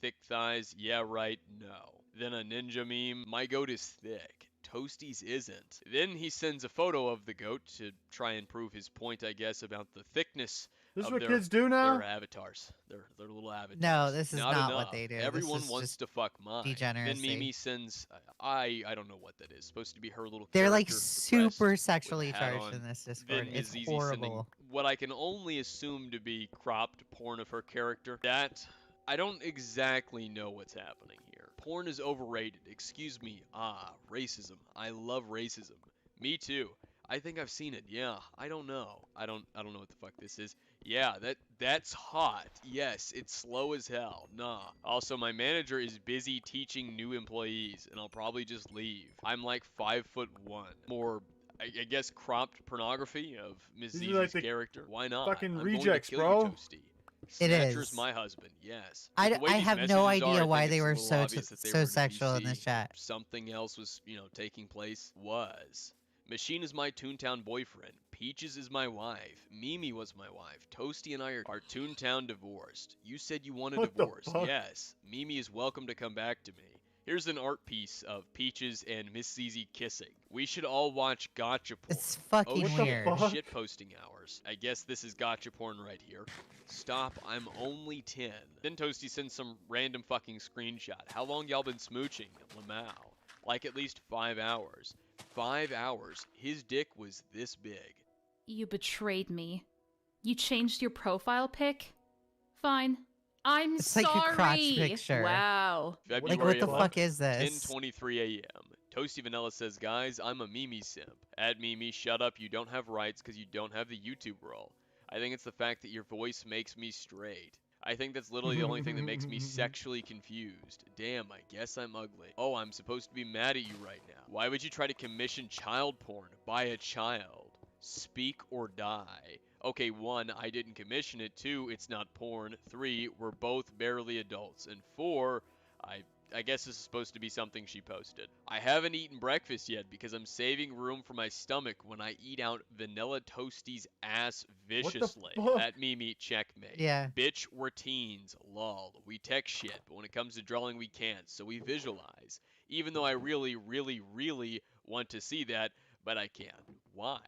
[SPEAKER 9] thick thighs. Yeah, right. No. Then a ninja meme. My goat is thick. Toasty's isn't. Then he sends a photo of the goat to try and prove his point, I guess, about the thickness
[SPEAKER 1] This is
[SPEAKER 9] of
[SPEAKER 1] what
[SPEAKER 9] their,
[SPEAKER 1] kids do now?
[SPEAKER 9] their avatars. Their little avatars.
[SPEAKER 13] No, this is not
[SPEAKER 9] enough.
[SPEAKER 13] what they do. This
[SPEAKER 9] Everyone
[SPEAKER 13] is
[SPEAKER 9] wants
[SPEAKER 13] just
[SPEAKER 9] to fuck mine. Then
[SPEAKER 13] degeneracy.
[SPEAKER 9] Mimi sends I don't know what that is. Supposed to be her little
[SPEAKER 13] They're like
[SPEAKER 9] character,
[SPEAKER 13] super
[SPEAKER 9] depressed, with a
[SPEAKER 13] sexually
[SPEAKER 9] hat
[SPEAKER 13] charged
[SPEAKER 9] on.
[SPEAKER 13] in this Discord.
[SPEAKER 9] Then
[SPEAKER 13] It's
[SPEAKER 9] Ms. Easy sending
[SPEAKER 13] horrible.
[SPEAKER 9] what I can only assume to be cropped porn of her character. That I don't exactly know what's happening here. Porn is overrated. Excuse me. Racism. I love racism. Me too. I think I've seen it. Yeah, I don't know. I don't know what the fuck this is. Yeah, that's hot. Yes, it's slow as hell. Nah. Also, my manager is busy teaching new employees, and I'll probably just leave. I'm like 5'1". More, I guess, cropped pornography of Miss
[SPEAKER 1] These are
[SPEAKER 9] Zizi's
[SPEAKER 1] like the
[SPEAKER 9] character. Why not?
[SPEAKER 1] fucking
[SPEAKER 9] I'm
[SPEAKER 1] rejects,
[SPEAKER 9] going to kill
[SPEAKER 1] bro.
[SPEAKER 9] you, Toasty.
[SPEAKER 13] It
[SPEAKER 9] Snatcher's
[SPEAKER 13] is.
[SPEAKER 9] my husband. Yes.
[SPEAKER 13] I
[SPEAKER 9] With the way these
[SPEAKER 13] have no
[SPEAKER 9] messages are,
[SPEAKER 13] idea
[SPEAKER 9] I
[SPEAKER 13] why
[SPEAKER 9] think
[SPEAKER 13] they
[SPEAKER 9] it's a
[SPEAKER 13] were
[SPEAKER 9] little
[SPEAKER 13] so
[SPEAKER 9] obvious that they
[SPEAKER 13] so
[SPEAKER 9] were in
[SPEAKER 13] sexual in
[SPEAKER 9] DC.
[SPEAKER 13] this chat.
[SPEAKER 9] Something else was, taking place. Machine is my Toontown boyfriend. Peaches is my wife. Mimi was my wife. Toasty and I are Toontown divorced. You said you want a
[SPEAKER 1] What the
[SPEAKER 9] divorce.
[SPEAKER 1] fuck?
[SPEAKER 9] Yes. Mimi is welcome to come back to me. Here's an art piece of Peaches and Miss Zizi kissing. We should all watch gotcha porn.
[SPEAKER 13] It's fucking
[SPEAKER 9] oh,
[SPEAKER 13] weird.
[SPEAKER 9] shit, shit posting hours. I guess this is gotcha porn right here. Stop, I'm only 10. Then Toasty sends some random fucking screenshot. How long y'all been smooching? Lamau. Like at least 5 hours. 5 hours. His dick was this big.
[SPEAKER 5] You betrayed me. You changed your profile pic? Fine. I'm
[SPEAKER 13] It's
[SPEAKER 5] sorry.
[SPEAKER 13] like a crotch picture.
[SPEAKER 5] Wow.
[SPEAKER 9] February
[SPEAKER 13] Like, what the
[SPEAKER 9] 11th,
[SPEAKER 13] fuck is this?
[SPEAKER 9] 10:23 a.m. Toasty Vanilla says, guys, I'm a Mimi simp. At Mimi, shut up. You don't have rights because you don't have the YouTube role. I think it's the fact that your voice makes me straight. I think that's literally the only thing that makes me sexually confused. Damn, I guess I'm ugly. Oh, I'm supposed to be mad at you right now. Why would you try to commission child porn by a child? Speak or die. Okay, 1, I didn't commission it. 2, it's not porn. 3, we're both barely adults. And 4, I guess this is supposed to be something she posted. I haven't eaten breakfast yet because I'm saving room for my stomach when I eat out Vanilla Toasty's ass viciously.
[SPEAKER 1] fuck?
[SPEAKER 9] At Mimi, checkmate.
[SPEAKER 13] Yeah.
[SPEAKER 9] Bitch, we're teens. Lol. We tech shit, but when it comes to drawing, we can't, so we visualize. Even though I really, really, really want to see that, but I can't. Why?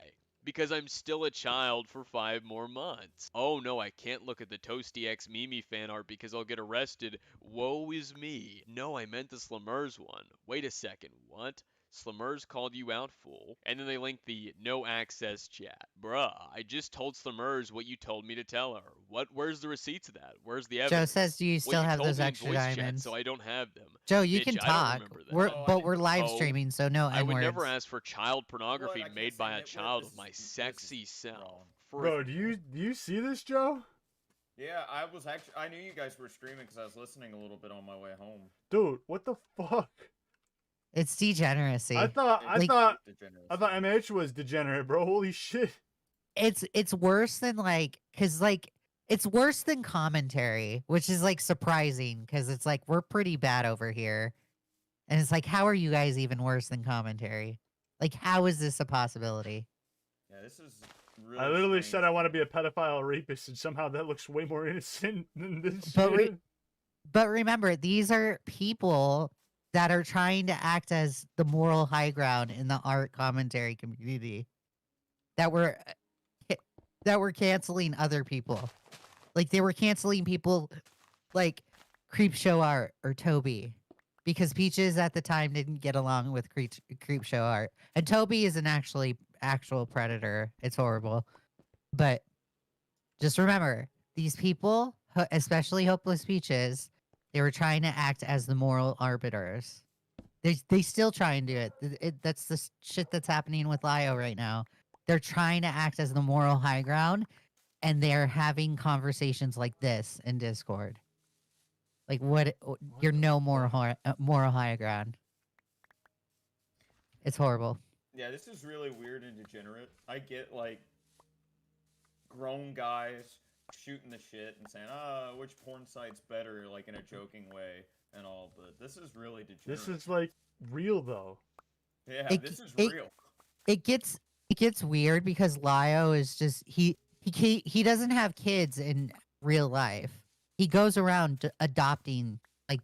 [SPEAKER 9] Because I'm still a child for 5 more months. Oh no, I can't look at the Toasty X Mimi fan art because I'll get arrested. Woe is me. No, I meant the Slimmers one. Wait a second, what? Slimmers called you out, fool. And then they linked the no access chat. Bruh, I just told Slimmers what you told me to tell her. Where's the receipts of that? Where's the evidence?
[SPEAKER 13] Joe says, do you
[SPEAKER 9] Well,
[SPEAKER 13] still have
[SPEAKER 9] told
[SPEAKER 13] those
[SPEAKER 9] me in
[SPEAKER 13] extra
[SPEAKER 9] voice chat,
[SPEAKER 13] diamonds?
[SPEAKER 9] so I don't have them.
[SPEAKER 13] Joe, you
[SPEAKER 9] Bitch,
[SPEAKER 13] can
[SPEAKER 9] I don't
[SPEAKER 13] talk.
[SPEAKER 9] remember that.
[SPEAKER 13] But we're live
[SPEAKER 9] Oh,
[SPEAKER 13] streaming, so no
[SPEAKER 9] I would
[SPEAKER 13] N-words.
[SPEAKER 9] never ask for child pornography
[SPEAKER 11] Look, I
[SPEAKER 9] made
[SPEAKER 11] can't
[SPEAKER 9] by
[SPEAKER 11] say
[SPEAKER 9] a
[SPEAKER 11] that
[SPEAKER 9] child
[SPEAKER 11] word.
[SPEAKER 9] of my
[SPEAKER 11] This is
[SPEAKER 9] sexy self.
[SPEAKER 11] wrong.
[SPEAKER 1] Bro, do you see this, Joe?
[SPEAKER 11] Yeah, I knew you guys were streaming because I was listening a little bit on my way home.
[SPEAKER 1] Dude, what the fuck?
[SPEAKER 13] It's degeneracy.
[SPEAKER 1] I thought
[SPEAKER 11] Degeneracy.
[SPEAKER 1] MH was degenerate, bro. Holy shit.
[SPEAKER 13] It's worse than it's worse than commentary, which is like surprising because it's like we're pretty bad over here. And it's like, how are you guys even worse than commentary? Like, how is this a possibility?
[SPEAKER 11] Yeah, this is really
[SPEAKER 1] I literally
[SPEAKER 11] strange.
[SPEAKER 1] said I want to be a pedophile rapist, and somehow that looks way more innocent than this
[SPEAKER 13] But
[SPEAKER 1] shit.
[SPEAKER 13] But remember, these are people that are trying to act as the moral high ground in the art commentary community. That were canceling other people. Like they were canceling people like Creepshow Art or Toby. Because Peaches at the time didn't get along with Creepshow Art. And Toby is an actual predator. It's horrible. But just remember, these people, especially Hopeless Peaches, they were trying to act as the moral arbiters. They still try and do it. That's the shit that's happening with Lio right now. They're trying to act as the moral high ground, and they're having conversations like this in Discord. Like, what? You're no moral high ground. It's horrible.
[SPEAKER 11] Yeah, this is really weird and degenerate. I get, like, grown guys shooting the shit and saying, which porn site's better, like, in a joking way and all, but this is really degenerate.
[SPEAKER 1] This is, like, real, though.
[SPEAKER 11] Yeah, this is real.
[SPEAKER 13] It gets weird because Lio is just, he doesn't have kids in real life. He goes around adopting, like,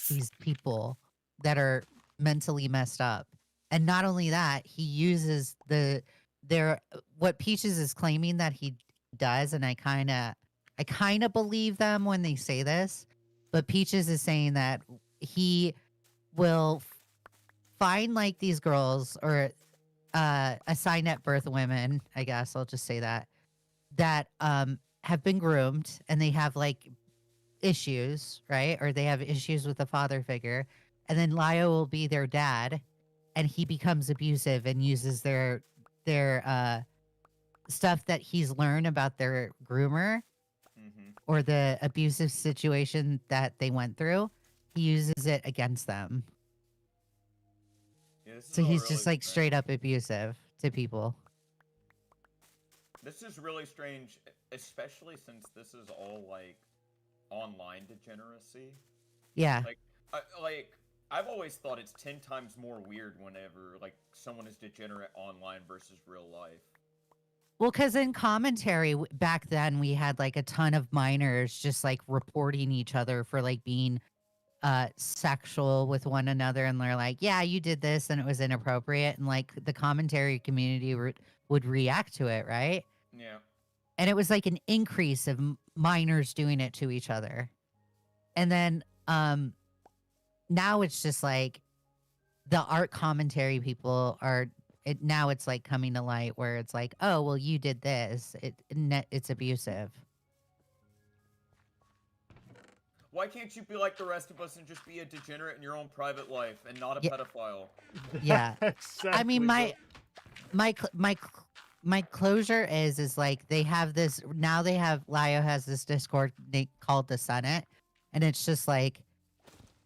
[SPEAKER 13] these people that are mentally messed up. And not only that, he uses what Peaches is claiming that he does, and I kind of believe them when they say this. But Peaches is saying that he will find like these girls or assigned at birth women, I guess I'll just say that have been groomed and they have like issues, right? Or they have issues with a father figure, and then Lio will be their dad, and he becomes abusive and uses their stuff that he's learned about their groomer or the abusive situation that they went through. He uses it against them.
[SPEAKER 11] Yeah, this is
[SPEAKER 13] So
[SPEAKER 11] all
[SPEAKER 13] he's
[SPEAKER 11] really
[SPEAKER 13] just like
[SPEAKER 11] strange.
[SPEAKER 13] straight up abusive to people.
[SPEAKER 11] This is really strange, especially since this is all like online degeneracy.
[SPEAKER 13] Yeah.
[SPEAKER 11] Like I've always thought it's 10 times more weird whenever like someone is degenerate online versus real life.
[SPEAKER 13] Well, because in commentary back then, we had like a ton of minors just like reporting each other for like being sexual with one another. And they're like, yeah, you did this and it was inappropriate. And like the commentary community would react to it, right?
[SPEAKER 11] Yeah.
[SPEAKER 13] And it was like an increase of minors doing it to each other. And then now it's just like the art commentary people are now it's like coming to light where it's like, oh, well, you did this. It's abusive.
[SPEAKER 11] Why can't you be like the rest of us and just be a degenerate in your own private life and not a
[SPEAKER 13] Yeah.
[SPEAKER 11] pedophile?
[SPEAKER 13] Yeah. I mean,
[SPEAKER 1] Exactly,
[SPEAKER 13] my closure is like they have this now. Lio has this Discord called the Senate, and it's just like,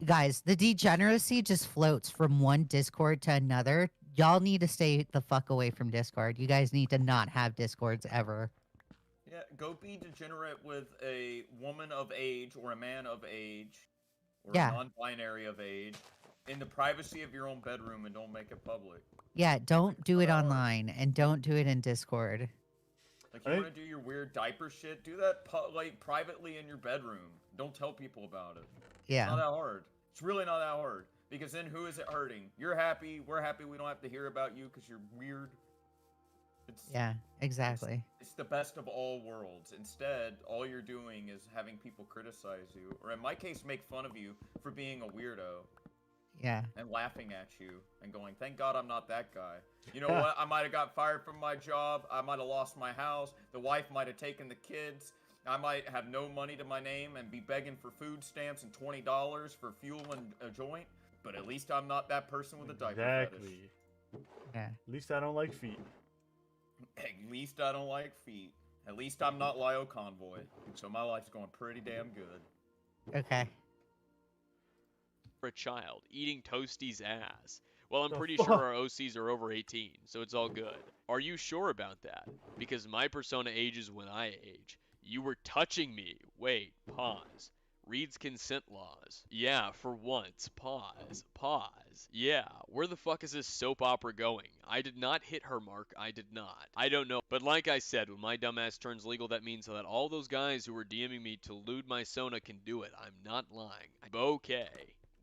[SPEAKER 13] guys, the degeneracy just floats from one Discord to another. Y'all need to stay the fuck away from Discord. You guys need to not have Discords ever.
[SPEAKER 11] Yeah, go be degenerate with a woman of age or a man of age or
[SPEAKER 13] Yeah.
[SPEAKER 11] a non-binary of age in the privacy of your own bedroom and don't make it public.
[SPEAKER 13] Yeah, don't do it online and don't do it in Discord.
[SPEAKER 11] Like, you want to do your weird diaper shit? Do that like privately in your bedroom. Don't tell people about it.
[SPEAKER 13] Yeah.
[SPEAKER 11] It's not that hard. It's really not that hard. Because then who is it hurting? You're happy. We're happy. We don't have to hear about you because you're weird.
[SPEAKER 13] Yeah, exactly.
[SPEAKER 11] It's the best of all worlds. Instead, all you're doing is having people criticize you, or in my case, make fun of you for being a weirdo.
[SPEAKER 13] Yeah.
[SPEAKER 11] And laughing at you and going, thank God I'm not that guy. You know what? I might have got fired from my job. I might have lost my house. The wife might have taken the kids. I might have no money to my name and be begging for food stamps and $20 for fuel and a joint. But at least I'm not that person with a diaper fetish.
[SPEAKER 13] Yeah.
[SPEAKER 1] At least I don't like feet.
[SPEAKER 11] At least I don't like feet. At least I'm not Lio Convoy. So my life's going pretty damn good.
[SPEAKER 13] Okay.
[SPEAKER 9] For a child eating Toasty's ass. Well, I'm
[SPEAKER 1] The
[SPEAKER 9] pretty
[SPEAKER 1] fuck?
[SPEAKER 9] sure our OCs are over 18, so it's all good. Are you sure about that? Because my persona ages when I age. You were touching me. Wait, pause. Reads consent laws. Yeah, for once. Pause. Pause. Yeah, where the fuck is this soap opera going? I did not hit her mark. I did not. I don't know. But like I said, when my dumbass turns legal, that means that all those guys who were DMing me to lewd my Sona can do it. I'm not lying. Okay.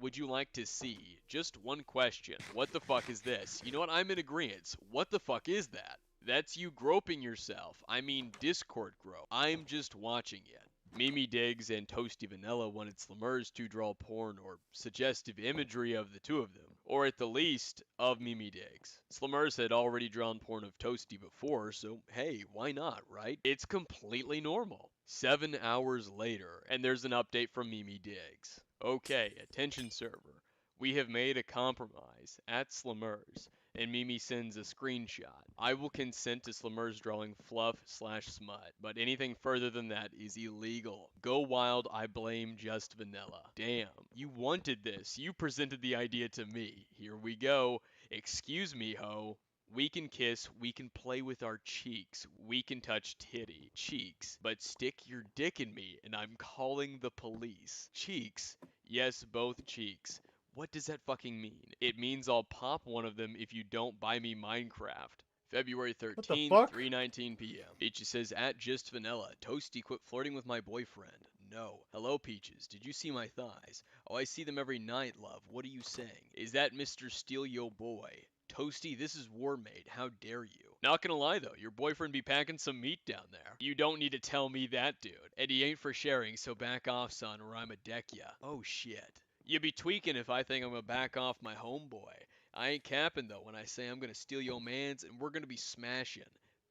[SPEAKER 9] Would you like to see? Just one question. What the fuck is this? You know what? I'm in agreement. What the fuck is that? That's you groping yourself. I mean Discord grope. I'm just watching it. Mimi Diggs and Toasty Vanilla wanted Slummers to draw porn or suggestive imagery of the two of them, or at the least, of Mimi Diggs. Slummers had already drawn porn of Toasty before, so hey, why not, right? It's completely normal. 7 hours later, and there's an update from Mimi Diggs. Okay, attention server. We have made a compromise at Slummers, and Mimi sends a screenshot. I will consent to Slummers drawing fluff/smut, but anything further than that is illegal. Go wild, I blame just vanilla. Damn, you wanted this. You presented the idea to me. Here we go. Excuse me, ho. We can kiss, we can play with our cheeks, we can touch titty, cheeks, but stick your dick in me and I'm calling the police. Cheeks? Yes, both cheeks. What does that fucking mean? It means I'll pop one of them if you don't buy me Minecraft. February 13th,
[SPEAKER 1] fuck?
[SPEAKER 9] 3:19 p.m. Peaches says, at just vanilla, Toasty quit flirting with my boyfriend. No. Hello, Peaches. Did you see my thighs? Oh, I see them every night, love. What are you saying? Is that Mr. Steal Yo Boy? Toasty, this is Warmate. How dare you? Not gonna lie though, your boyfriend be packing some meat down there. You don't need to tell me that, dude. And he ain't for sharing, so back off, son, or I'ma deck ya. Oh shit. You be tweaking if I think I'm gonna back off my homeboy. I ain't capping though when I say I'm gonna steal your mans and we're gonna be smashing.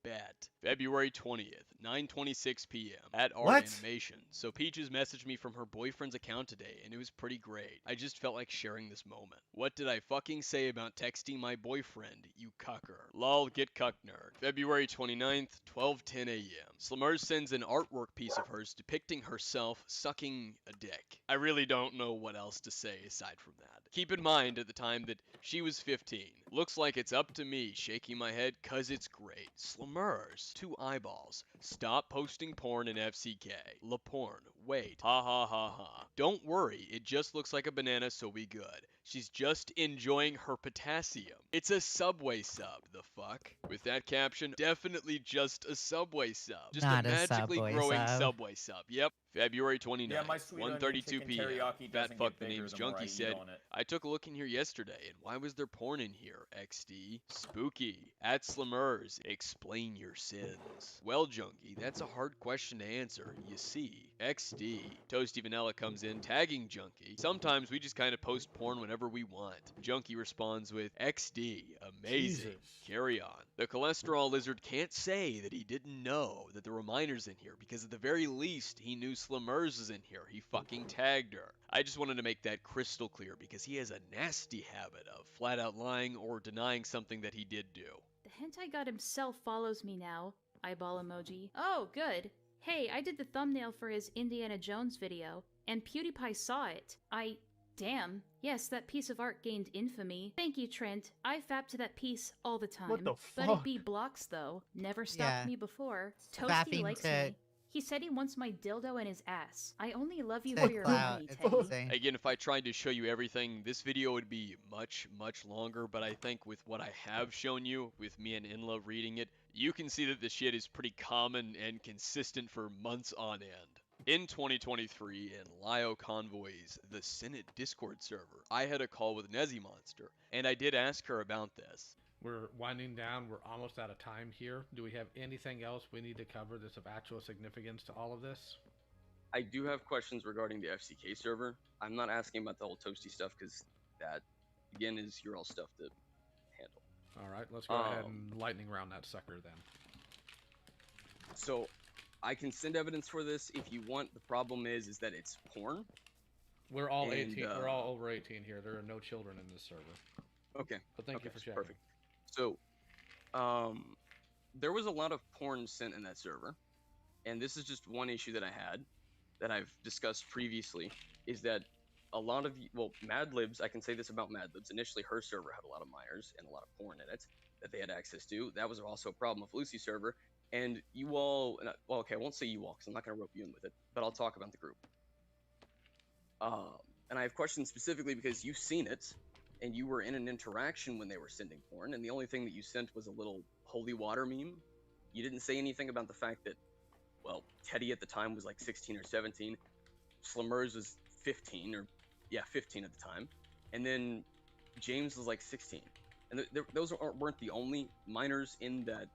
[SPEAKER 9] Bet. February 20th, 9:26 p.m. at Art
[SPEAKER 1] What?
[SPEAKER 9] Animation. So Peaches messaged me from her boyfriend's account today, and it was pretty great. I just felt like sharing this moment. What did I fucking say about texting my boyfriend, you cucker? Lol, get cucked nerd. February 29th, 12:10 a.m. Slimers sends an artwork piece of hers depicting herself sucking a dick. I really don't know what else to say aside from that. Keep in mind at the time that she was 15. Looks like it's up to me, shaking my head, cause it's great. Slimers, 2 eyeballs. Stop posting porn in FCK. La porn. Wait. Ha ha ha ha. Don't worry, it just looks like a banana, so we good. She's just enjoying her potassium. It's a Subway sub, the fuck? With that caption, definitely just a Subway sub. Just
[SPEAKER 13] Not
[SPEAKER 9] a
[SPEAKER 13] a
[SPEAKER 9] magically
[SPEAKER 13] Subway
[SPEAKER 9] growing
[SPEAKER 13] sub.
[SPEAKER 9] Subway sub. Yep. February 29th,
[SPEAKER 11] Yeah, my sweet onion
[SPEAKER 9] 1:32
[SPEAKER 11] chicken
[SPEAKER 9] p.m.
[SPEAKER 11] teriyaki
[SPEAKER 9] Fat
[SPEAKER 11] doesn't
[SPEAKER 9] fuck
[SPEAKER 11] get
[SPEAKER 9] the
[SPEAKER 11] bigger
[SPEAKER 9] name's
[SPEAKER 11] the more I
[SPEAKER 9] Junkie
[SPEAKER 11] eat
[SPEAKER 9] said,
[SPEAKER 11] on it.
[SPEAKER 9] I took a look in here yesterday, and why was there porn in here, XD? Spooky. At Slimers, explain your sins. Well, Junkie, that's a hard question to answer. You see, XD. Toasty Vanilla comes in, tagging Junkie. Sometimes we just kind of post porn whenever we want. Junkie responds with, XD. Amazing.
[SPEAKER 1] Jesus.
[SPEAKER 9] Carry on. The cholesterol lizard can't say that he didn't know that there were minors in here because at the very least he knew Slimers was in here. He fucking tagged her. I just wanted to make that crystal clear because he has a nasty habit of flat out lying or denying something that he did do.
[SPEAKER 5] The hentai god himself follows me now. Eyeball emoji. Oh, good. Hey, I did the thumbnail for his Indiana Jones video, and PewDiePie saw it. Damn. Yes, that piece of art gained infamy. Thank you, Trent. I fap to that piece all the time.
[SPEAKER 1] What the
[SPEAKER 5] But
[SPEAKER 1] fuck?
[SPEAKER 5] it be blocks, though. Never stopped
[SPEAKER 13] Yeah.
[SPEAKER 5] me before. Toasty
[SPEAKER 13] Fapping
[SPEAKER 5] likes
[SPEAKER 13] to-
[SPEAKER 5] me. He said he wants my dildo in his ass. I only love you
[SPEAKER 13] To
[SPEAKER 5] for your
[SPEAKER 13] Clout,
[SPEAKER 5] money,
[SPEAKER 13] it's
[SPEAKER 5] Teddy.
[SPEAKER 13] insane.
[SPEAKER 9] Again, if I tried to show you everything, this video would be much, much longer, but I think with what I have shown you, with me and Inla reading it, you can see that the shit is pretty common and consistent for months on end. In 2023, in Lio Convoy's The Senate Discord server, I had a call with Nezzy Monster, and I did ask her about this.
[SPEAKER 8] We're winding down. We're almost out of time here. Do we have anything else we need to cover that's of actual significance to all of this?
[SPEAKER 14] I do have questions regarding the FCK server. I'm not asking about the whole Toasty stuff because that, again, is your all stuff to handle.
[SPEAKER 8] All right, let's go ahead and lightning round that sucker then.
[SPEAKER 14] So, I can send evidence for this if you want. The problem is that it's porn.
[SPEAKER 8] We're all
[SPEAKER 14] And,
[SPEAKER 8] 18. We're all over 18 here. There are no children in this server.
[SPEAKER 14] Okay.
[SPEAKER 8] But thank you for checking.
[SPEAKER 14] Perfect. So, there was a lot of porn sent in that server, and this is just one issue that I had that I've discussed previously, is that a lot of, well, Mad Libs, I can say this about Mad Libs, initially her server had a lot of minors and a lot of porn in it that they had access to. That was also a problem with Lucy's server, and you all, well, okay, I won't say you all, because I'm not going to rope you in with it, but I'll talk about the group. And I have questions specifically because you've seen it, and you were in an interaction when they were sending porn, and the only thing that you sent was a little holy water meme. You didn't say anything about the fact that, well, Teddy at the time was like 16 or 17, Slimers was 15, or yeah, 15 at the time, and then James was like 16. And those weren't the only minors in that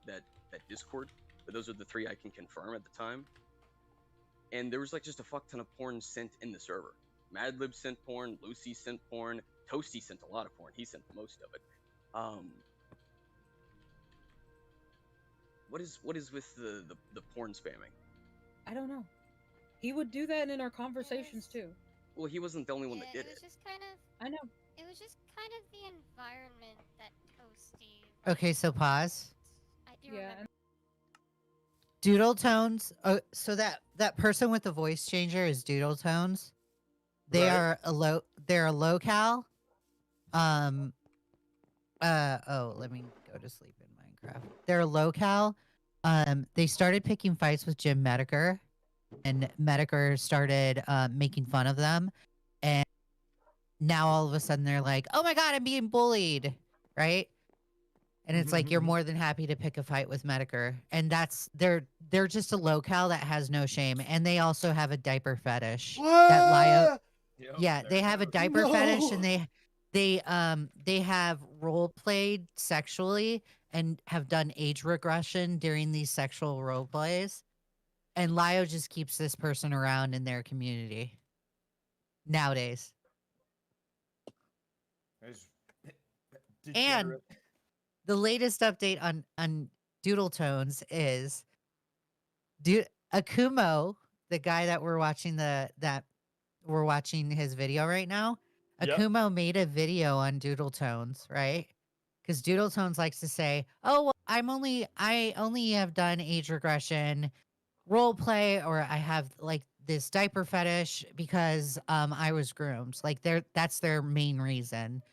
[SPEAKER 14] Discord, but those are the 3 I can confirm at the time. And there was like just a fuck ton of porn sent in the server. Madlib sent porn, Lucy sent porn, Toasty sent a lot of porn. He sent most of it. What is with the porn spamming?
[SPEAKER 6] I don't know. He would do that in our conversations too.
[SPEAKER 14] Well, he wasn't the only one that did
[SPEAKER 17] It was
[SPEAKER 14] it.
[SPEAKER 17] just kind of.
[SPEAKER 6] I know.
[SPEAKER 17] It was just kind of the environment that Toasty.
[SPEAKER 13] Okay, so pause.
[SPEAKER 17] I do remember.
[SPEAKER 13] Doodle tones. So that person with the voice changer is Doodle tones. They
[SPEAKER 1] Right.
[SPEAKER 13] are they're a locale. Let me go to sleep in Minecraft. They're a locale. They started picking fights with Jim Medeker, and Medeker started making fun of them, and now all of a sudden they're like, "Oh my god, I'm being bullied," right? And it's like you're more than happy to pick a fight with Medeker, and they're just a locale that has no shame, and they also have a diaper fetish. That Lio, yeah, they have a diaper fetish, and they have role played sexually, and have done age regression during these sexual role plays. And Lio just keeps this person around in their community nowadays. And the latest update on Doodle Tones is Akumo, the guy that we're watching his video right now.
[SPEAKER 1] Yep.
[SPEAKER 13] Akumo made a video on Doodle Tones, right? Because Doodle Tones likes to say, "Oh, well, I only have done age regression, role play, or I have like this diaper fetish because I was groomed." Like that's their main reason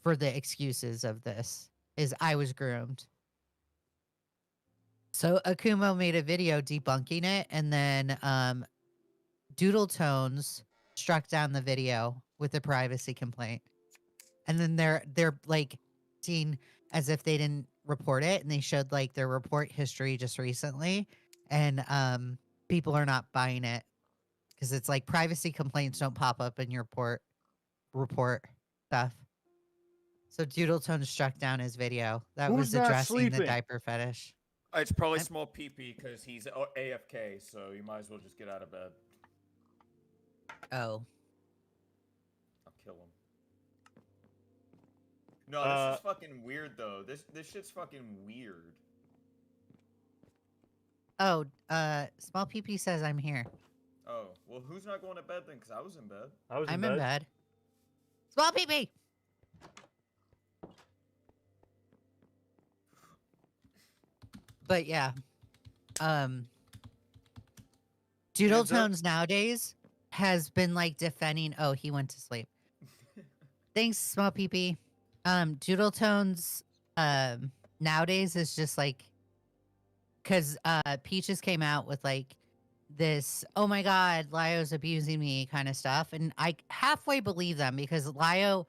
[SPEAKER 13] for the excuses of this is I was groomed. So Akumo made a video debunking it, and then Doodle Tones struck down the video with a privacy complaint. And then they're like seen as if they didn't report it, and they showed like their report history just recently, and people are not buying it because it's like privacy complaints don't pop up in your report stuff. So Doodle Tone struck down his video that
[SPEAKER 1] Who's
[SPEAKER 13] was
[SPEAKER 1] not
[SPEAKER 13] addressing the
[SPEAKER 1] sleeping?
[SPEAKER 13] diaper fetish.
[SPEAKER 11] It's probably small PP because he's AFK, so you might as well just get out of bed.
[SPEAKER 13] Oh.
[SPEAKER 11] I'll kill him. No, this is fucking weird though. This shit's fucking weird.
[SPEAKER 13] Oh, Small PP says I'm here.
[SPEAKER 11] Oh, well, who's not going to bed then? Because I was in bed.
[SPEAKER 13] I'm in bed. Small PP. But yeah, Doodle Tones nowadays has been like defending. Oh, he went to sleep. Thanks, Small PP. Doodle Tones nowadays is just like, because Peaches came out with like this, oh my god, Lio's abusing me kind of stuff, and I halfway believe them because Lio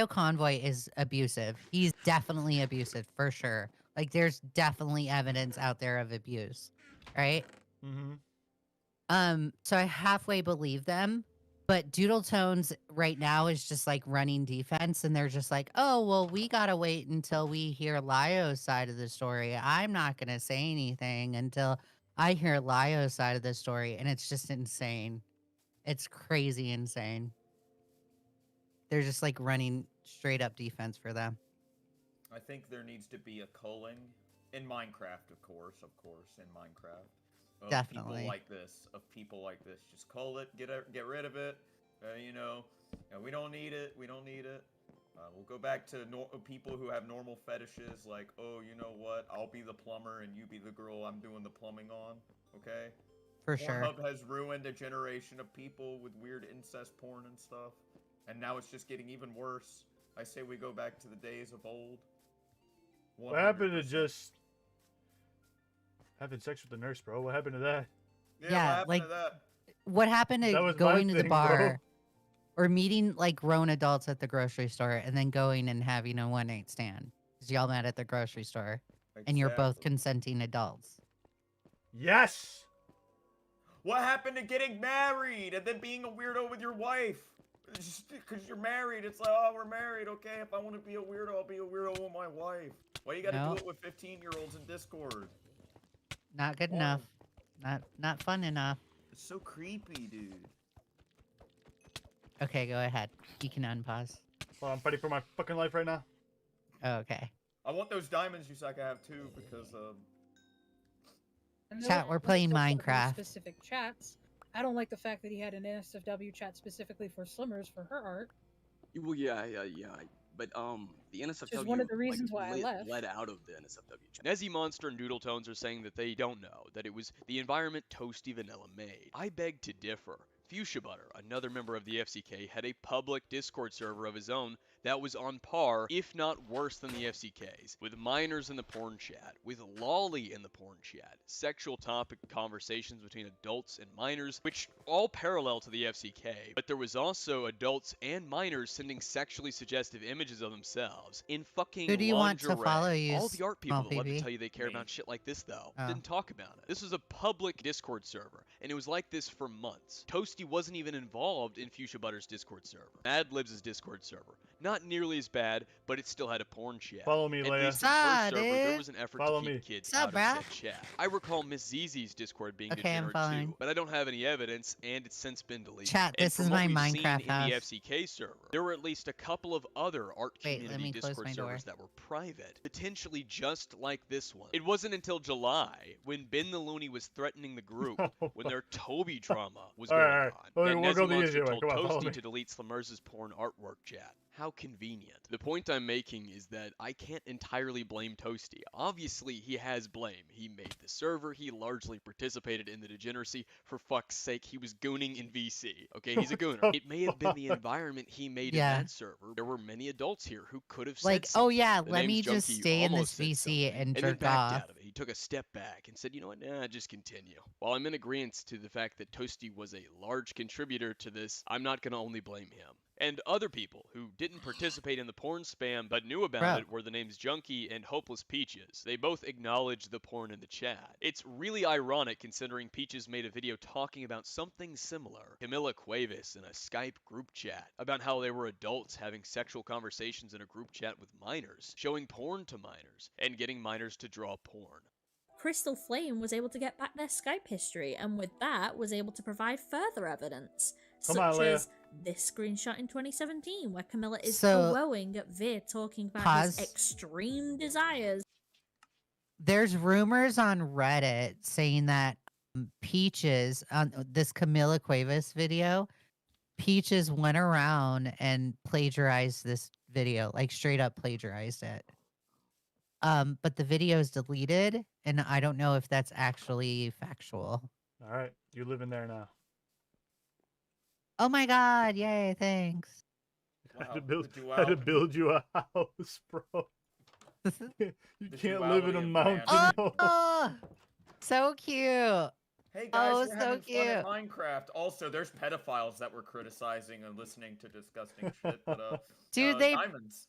[SPEAKER 13] Convoy is abusive. He's definitely abusive for sure. Like there's definitely evidence out there of abuse, right?
[SPEAKER 1] Mm-hmm.
[SPEAKER 13] So I halfway believe them, but Doodle Tones right now is just like running defense, and they're just like, oh well, we gotta wait until we hear Lio's side of the story. I'm not gonna say anything until I hear Lio's side of the story, and it's just insane. It's crazy insane. They're just like running straight up defense for them.
[SPEAKER 11] I think there needs to be a culling in Minecraft, of course, in Minecraft. Of
[SPEAKER 13] Definitely.
[SPEAKER 11] People like this, just cull it, get rid of it. You know, we don't need it. We'll go back to people who have normal fetishes, like, oh, you know what? I'll be the plumber and you be the girl I'm doing the plumbing on. Okay.
[SPEAKER 13] For sure.
[SPEAKER 11] Pornhub has ruined a generation of people with weird incest porn and stuff, and now it's just getting even worse. I say we go back to the days of old. 100%.
[SPEAKER 1] What happened to just having sex with the nurse, bro? What happened to that?
[SPEAKER 11] Yeah,
[SPEAKER 13] what happened to going to the
[SPEAKER 1] thing,
[SPEAKER 13] bar or meeting like grown adults at the grocery store and then going and having a one-night stand because y'all met at the grocery store and you're both consenting adults?
[SPEAKER 1] Yes.
[SPEAKER 11] What happened to getting married and then being a weirdo with your wife? Just because you're married, it's like, oh, we're married, okay. If I want to be a weirdo, I'll be a weirdo with my wife. Why you gotta do it with 15-year-olds in Discord?
[SPEAKER 13] Not good enough. Not fun enough.
[SPEAKER 11] It's so creepy, dude.
[SPEAKER 13] Okay, go ahead. You can unpause.
[SPEAKER 1] Well, I'm fighting for my fucking life right now.
[SPEAKER 13] Okay.
[SPEAKER 11] I want those diamonds you suck I have too, because
[SPEAKER 13] Chat, we're playing Minecraft.
[SPEAKER 6] Specific chats. I don't like the fact that he had an NSFW chat specifically for Slimmers for her art.
[SPEAKER 14] Well, yeah. But the NSFW
[SPEAKER 6] Which is one of the reasons why I left.
[SPEAKER 14] led out of the NSFW chat. Nezzy Monster and Doodle Tones are saying that they don't know, that it was the environment Toasty Vanilla made. I beg to differ. Fuchsia Butter, another member of the FCK, had a public Discord server of his own that was on par, if not worse than the FCK's, with minors in the porn chat, with lolly in the porn chat, sexual topic conversations between adults and minors, which all parallel to the FCK, but there was also adults and minors sending sexually suggestive images of themselves in fucking
[SPEAKER 13] Who do you want to
[SPEAKER 14] lingerie.
[SPEAKER 13] follow you,
[SPEAKER 14] All the art people
[SPEAKER 13] Small
[SPEAKER 14] that love to
[SPEAKER 13] PB?
[SPEAKER 14] tell you they care about shit like this, though,
[SPEAKER 13] Oh.
[SPEAKER 14] didn't talk about it. This was a public Discord server, and it was like this for months. Toasty wasn't even involved in Fuchsia Butter's Discord server, Mad Libs' Discord server,
[SPEAKER 9] Not nearly as bad, but it still had a porn chat.
[SPEAKER 1] Follow me,
[SPEAKER 9] At
[SPEAKER 1] Leia.
[SPEAKER 9] least in the first server, there was an effort
[SPEAKER 1] Follow
[SPEAKER 9] to
[SPEAKER 1] me.
[SPEAKER 9] keep kids
[SPEAKER 13] Sup,
[SPEAKER 9] out of
[SPEAKER 13] bruh?
[SPEAKER 9] said chat. I recall Miss Zizi's Discord being
[SPEAKER 13] Okay, I'm
[SPEAKER 9] degenerate
[SPEAKER 13] following.
[SPEAKER 9] too, but I don't have any evidence, and it's since been deleted.
[SPEAKER 13] Chat,
[SPEAKER 9] And
[SPEAKER 13] this
[SPEAKER 9] from
[SPEAKER 13] is
[SPEAKER 9] what
[SPEAKER 13] my
[SPEAKER 9] we've seen
[SPEAKER 13] Minecraft
[SPEAKER 9] in the
[SPEAKER 13] house.
[SPEAKER 9] FCK server, there were at least a couple of other art
[SPEAKER 13] Wait, let
[SPEAKER 9] community
[SPEAKER 13] me close
[SPEAKER 9] Discord
[SPEAKER 13] my door.
[SPEAKER 9] servers that were private, potentially just like this one. It wasn't until July, when Ben the Looney was threatening the group, when their Toby drama was going
[SPEAKER 1] Alright,
[SPEAKER 9] on,
[SPEAKER 1] alright.
[SPEAKER 9] that
[SPEAKER 1] We'll go
[SPEAKER 9] Nezzy
[SPEAKER 1] the
[SPEAKER 9] Monster
[SPEAKER 1] easy way.
[SPEAKER 9] told
[SPEAKER 1] Come on, follow
[SPEAKER 9] Toasty
[SPEAKER 1] me.
[SPEAKER 9] to delete Slimmers' porn artwork chat. How convenient. The point I'm making is that I can't entirely blame Toasty. Obviously, he has blame. He made the server, he largely participated in the degeneracy. For fuck's sake, he was gooning in VC. Okay, he's a gooner. It may have been the environment he made
[SPEAKER 13] Yeah.
[SPEAKER 9] in that server. There were many adults here who could have said
[SPEAKER 13] Like,
[SPEAKER 9] something.
[SPEAKER 13] oh yeah,
[SPEAKER 9] The
[SPEAKER 13] let
[SPEAKER 9] name's
[SPEAKER 13] me just
[SPEAKER 9] Junkie
[SPEAKER 13] stay in this
[SPEAKER 9] almost said
[SPEAKER 13] VC
[SPEAKER 9] something,
[SPEAKER 13] and
[SPEAKER 9] then
[SPEAKER 13] jerk
[SPEAKER 9] backed
[SPEAKER 13] off.
[SPEAKER 9] out of it. He took a step back and said, you know what, nah, just continue. While I'm in agreement to the fact that Toasty was a large contributor to this, I'm not going to only blame him. And other people who didn't participate in the porn spam but knew about
[SPEAKER 13] Bro.
[SPEAKER 9] it were the names Junkie and Hopeless Peaches. They both acknowledged the porn in the chat. It's really ironic considering Peaches made a video talking about something similar. Camila Cuevas in a Skype group chat about how they were adults having sexual conversations in a group chat with minors, showing porn to minors, and getting minors to draw porn.
[SPEAKER 20] Crystal Flame was able to get back their Skype history, and with that was able to provide further evidence,
[SPEAKER 1] Come on,
[SPEAKER 20] such
[SPEAKER 1] Leia.
[SPEAKER 20] as this screenshot in 2017, where Camilla is
[SPEAKER 13] So-
[SPEAKER 20] glowing at Veer talking about
[SPEAKER 13] Pause.
[SPEAKER 20] his extreme desires.
[SPEAKER 13] There's rumors on Reddit saying that Peaches, on this Camila Cuevas video, Peaches went around and plagiarized this video, like straight up plagiarized it. But the video is deleted, and I don't know if that's actually factual.
[SPEAKER 1] Alright, you live in there now.
[SPEAKER 13] Oh my god, yay, thanks.
[SPEAKER 1] Had to build you a house, bro. You can't live in a mountain.
[SPEAKER 13] Oh, so cute.
[SPEAKER 11] Hey guys,
[SPEAKER 13] Oh,
[SPEAKER 11] we're
[SPEAKER 13] so
[SPEAKER 11] having
[SPEAKER 13] cute.
[SPEAKER 11] fun at Minecraft. Also, there's pedophiles that were criticizing and listening to disgusting shit. But
[SPEAKER 13] Dude,
[SPEAKER 11] diamonds.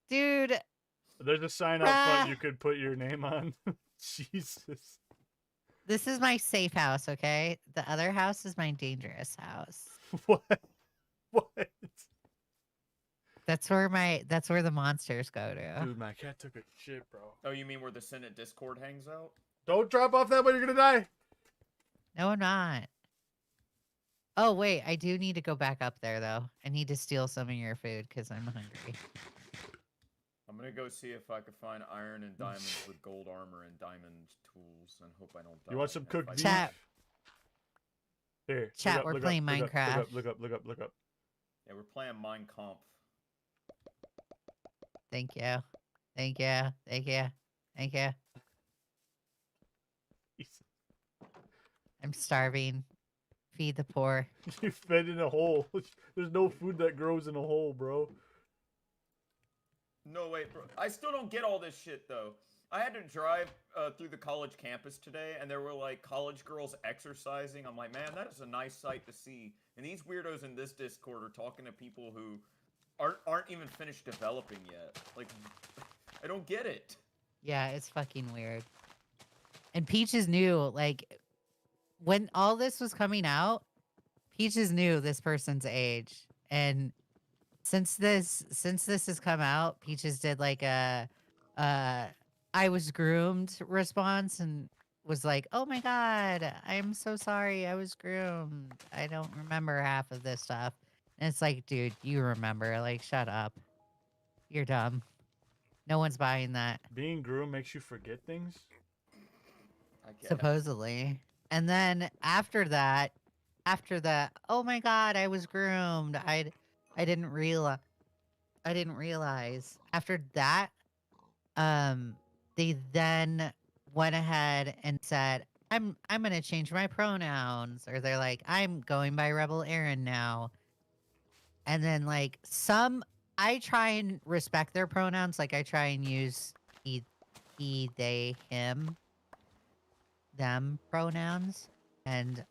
[SPEAKER 13] Dude,
[SPEAKER 1] There's a sign out front you could put your name on. Jesus.
[SPEAKER 13] this is my safe house, okay? The other house is my dangerous house.
[SPEAKER 1] What? What?
[SPEAKER 13] That's where the monsters go to.
[SPEAKER 1] Dude, my cat took a shit, bro.
[SPEAKER 11] Oh, you mean where the Senate Discord hangs out?
[SPEAKER 1] Don't drop off that way, you're gonna die.
[SPEAKER 13] No, I'm not. Oh, wait, I do need to go back up there, though. I need to steal some of your food because I'm hungry.
[SPEAKER 11] I'm gonna go see if I can find iron and diamonds with gold armor and diamond tools, and hope I don't die.
[SPEAKER 1] You want some cooked beef?
[SPEAKER 13] Chat.
[SPEAKER 1] Here.
[SPEAKER 13] Chat,
[SPEAKER 1] look up,
[SPEAKER 13] we're
[SPEAKER 1] look
[SPEAKER 13] playing
[SPEAKER 1] up, look up,
[SPEAKER 13] Minecraft.
[SPEAKER 1] Look up.
[SPEAKER 11] Yeah, we're playing Mein Kampf.
[SPEAKER 13] Thank you. Thank you. Thank you. Thank you. I'm starving. Feed the poor.
[SPEAKER 1] You fed in a hole. There's no food that grows in a hole, bro.
[SPEAKER 11] No, wait, bro. I still don't get all this shit, though. I had to drive through the college campus today, and there were, like, college girls exercising. I'm like, man, that is a nice sight to see. And these weirdos in this Discord are talking to people who aren't even finished developing yet. Like, I don't get it.
[SPEAKER 13] Yeah, it's fucking weird. And Peaches knew, like, when all this was coming out, Peaches knew this person's age. And since this has come out, Peaches did like a I was groomed response and was like, "Oh my god, I'm so sorry. I was groomed. I don't remember half of this stuff." And it's like, dude, you remember. Like, shut up. You're dumb. No one's buying that.
[SPEAKER 1] Being groomed makes you forget things?
[SPEAKER 13] Supposedly. And then after that, oh my god, I was groomed. I didn't realize. After that, they then went ahead and said, I'm gonna change my pronouns. Or they're like, I'm going by Rebel Aaron now. And then like I try and respect their pronouns. Like I try and use he, they, him, them pronouns. And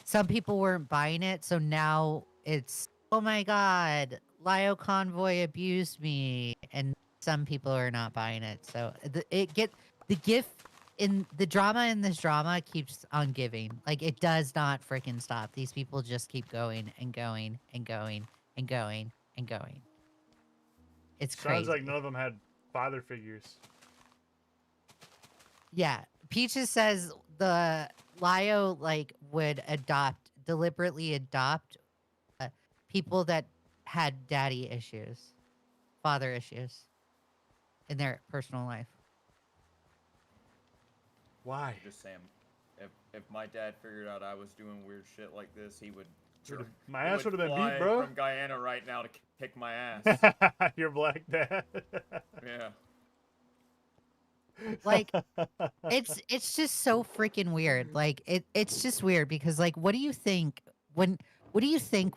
[SPEAKER 13] some people weren't buying it, so now it's, oh my god, Lio Convoy abused me, and some people are not buying it. So the drama in this drama keeps on giving. Like it does not freaking stop. These people just keep going and going and going and going and going. It's
[SPEAKER 1] Sounds
[SPEAKER 13] crazy.
[SPEAKER 1] like none of them had father figures.
[SPEAKER 13] Yeah, Peaches says the Lio like would deliberately adopt people that had daddy issues, father issues in their personal life.
[SPEAKER 1] Why?
[SPEAKER 11] Just saying, if my dad figured out I was doing weird shit like this, he would.
[SPEAKER 1] My ass would have been
[SPEAKER 11] fly
[SPEAKER 1] beat, bro.
[SPEAKER 11] From Guyana right now to kick my ass.
[SPEAKER 1] Your black dad.
[SPEAKER 11] Yeah.
[SPEAKER 13] Like it's just so freaking weird. Like it's just weird because like what do you think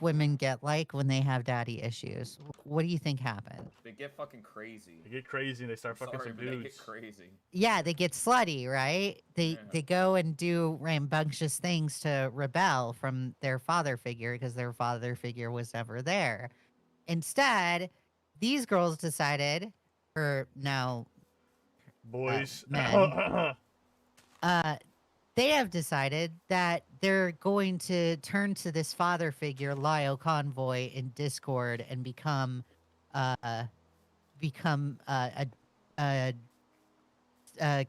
[SPEAKER 13] women get like when they have daddy issues? What do you think happens?
[SPEAKER 11] They get fucking crazy.
[SPEAKER 1] They get crazy and they start fucking some
[SPEAKER 11] but
[SPEAKER 1] dudes.
[SPEAKER 11] They get crazy.
[SPEAKER 13] Yeah, they get slutty, right? They go and do rambunctious things to rebel from their father figure because their father figure was never there. Instead, these girls decided, or now
[SPEAKER 1] boys,
[SPEAKER 13] men, they have decided that they're going to turn to this father figure, Lio Convoy, in Discord and become a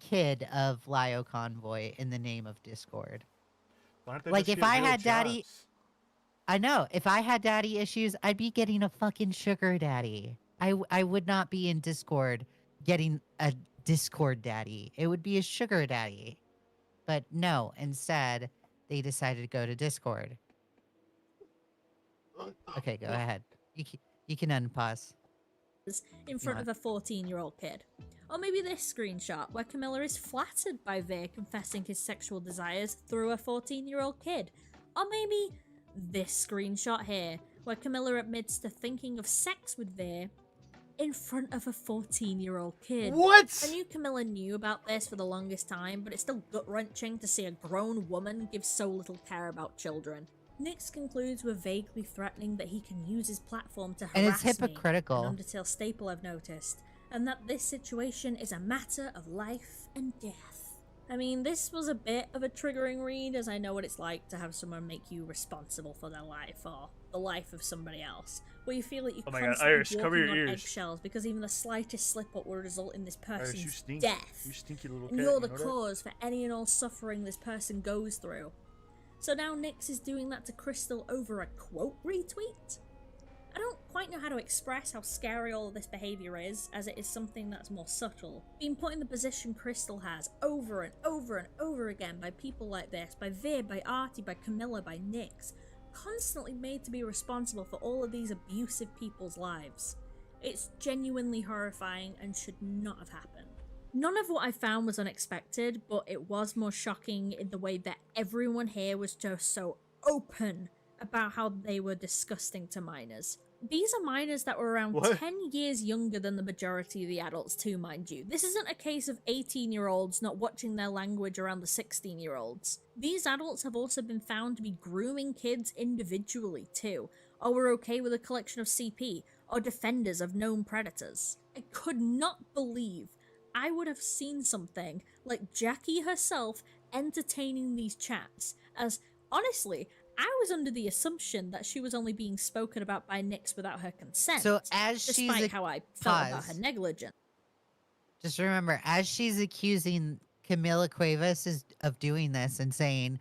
[SPEAKER 13] kid of Lio Convoy in the name of Discord. Like if I had daddy, I know if I had daddy issues, I'd be getting a fucking sugar daddy. I would not be in Discord getting a Discord daddy. It would be a sugar daddy. But no, instead, they decided to go to Discord. Okay, go ahead. You can unpause.
[SPEAKER 20] In front of a 14-year-old kid. Or maybe this screenshot, where Camilla is flattered by Veer confessing his sexual desires through a 14-year-old kid. Or maybe this screenshot here, where Camilla admits to thinking of sex with Veer in front of a 14-year-old kid.
[SPEAKER 1] What?
[SPEAKER 20] I knew Camilla knew about this for the longest time, but it's still gut-wrenching to see a grown woman give so little care about children. Nix concludes with vaguely threatening that he can use his platform to harass
[SPEAKER 13] And it's
[SPEAKER 20] me,
[SPEAKER 13] hypocritical.
[SPEAKER 20] an Undertale staple I've noticed, and that this situation is a matter of life and death. I mean, this was a bit of a triggering read, as I know what it's like to have someone make you responsible for their life, or the life of somebody else, where you feel that you're constantly
[SPEAKER 1] Iris, cover
[SPEAKER 20] walking
[SPEAKER 1] your
[SPEAKER 20] on
[SPEAKER 1] ears.
[SPEAKER 20] eggshells because even the slightest slip-up will result in this
[SPEAKER 1] Iris, you
[SPEAKER 20] person's
[SPEAKER 1] stink.
[SPEAKER 20] death.
[SPEAKER 1] You stinky little
[SPEAKER 20] And
[SPEAKER 1] cat,
[SPEAKER 20] you're
[SPEAKER 1] you
[SPEAKER 20] the
[SPEAKER 1] know that?
[SPEAKER 20] cause for any and all suffering this person goes through. So now Nix is doing that to Crystal over a quote retweet? I don't quite know how to express how scary all of this behaviour is, as it is something that's more subtle. Being put in the position Crystal has over and over and over again by people like this, by Veer, by Artie, by Camilla, by Nix, constantly made to be responsible for all of these abusive people's lives. It's genuinely horrifying and should not have happened. None of what I found was unexpected, but it was more shocking in the way that everyone here was just so open about how they were disgusting to minors. These are minors that were around 10 years younger than the majority of the adults too, mind you. This isn't a case of 18-year-olds not watching their language around the 16-year-olds. These adults have also been found to be grooming kids individually too, or were okay with a collection of CP, or defenders of known predators. I could not believe I would have seen something like Jackie herself entertaining these chats, as honestly, I was under the assumption that she was only being spoken about by Nix without her consent.
[SPEAKER 13] So as
[SPEAKER 20] despite
[SPEAKER 13] she's
[SPEAKER 20] how I felt about her negligence.
[SPEAKER 13] Just remember, as she's accusing Camila Cuevas of doing this and saying,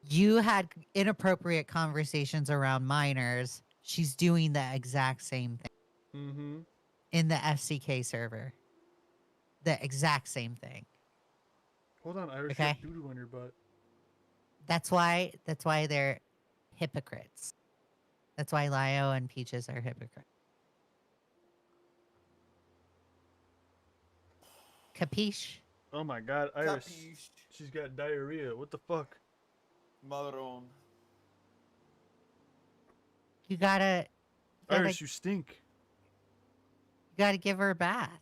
[SPEAKER 13] you had inappropriate conversations around minors, she's doing the exact same thing in the FCK server. The exact same thing.
[SPEAKER 1] Hold on, Irish,
[SPEAKER 13] Okay.
[SPEAKER 1] you have doo-doo on your butt.
[SPEAKER 13] That's why they're hypocrites. That's why Lio and Peaches are hypocrites. Capiche?
[SPEAKER 1] Oh my god, Iris.
[SPEAKER 11] Capiche.
[SPEAKER 1] She's got diarrhea. What the fuck?
[SPEAKER 11] Madron.
[SPEAKER 13] You gotta
[SPEAKER 1] Iris, you stink.
[SPEAKER 13] You gotta give her a bath.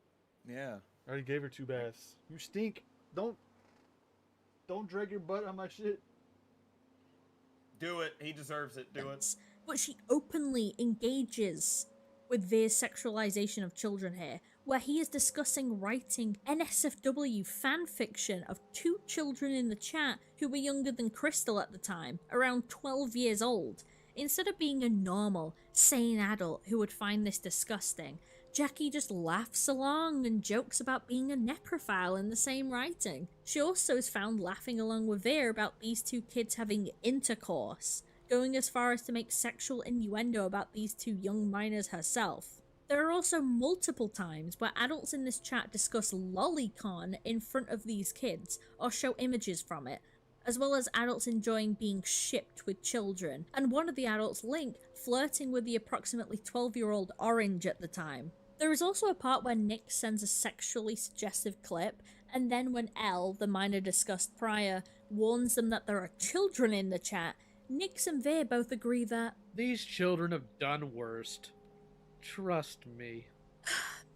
[SPEAKER 11] Yeah.
[SPEAKER 1] I already gave her 2 baths. You stink. Don't drag your butt on my shit.
[SPEAKER 11] Do it. He deserves it. Do it.
[SPEAKER 20] But she openly engages with Veer's sexualization of children here, where he is discussing writing NSFW fanfiction of 2 children in the chat who were younger than Crystal at the time, around 12 years old. Instead of being a normal, sane adult who would find this disgusting, Jackie just laughs along and jokes about being a necrophile in the same writing. She also is found laughing along with Veer about these two kids having intercourse, going as far as to make sexual innuendo about these two young minors herself. There are also multiple times where adults in this chat discuss lolicon in front of these kids, or show images from it, as well as adults enjoying being shipped with children, and one of the adults, Link, flirting with the approximately 12-year-old Orange at the time. There is also a part where Nick sends a sexually suggestive clip, and then when Elle, the minor discussed prior, warns them that there are children in the chat, Nix and Veer both agree that
[SPEAKER 4] these children have done worst. Trust me.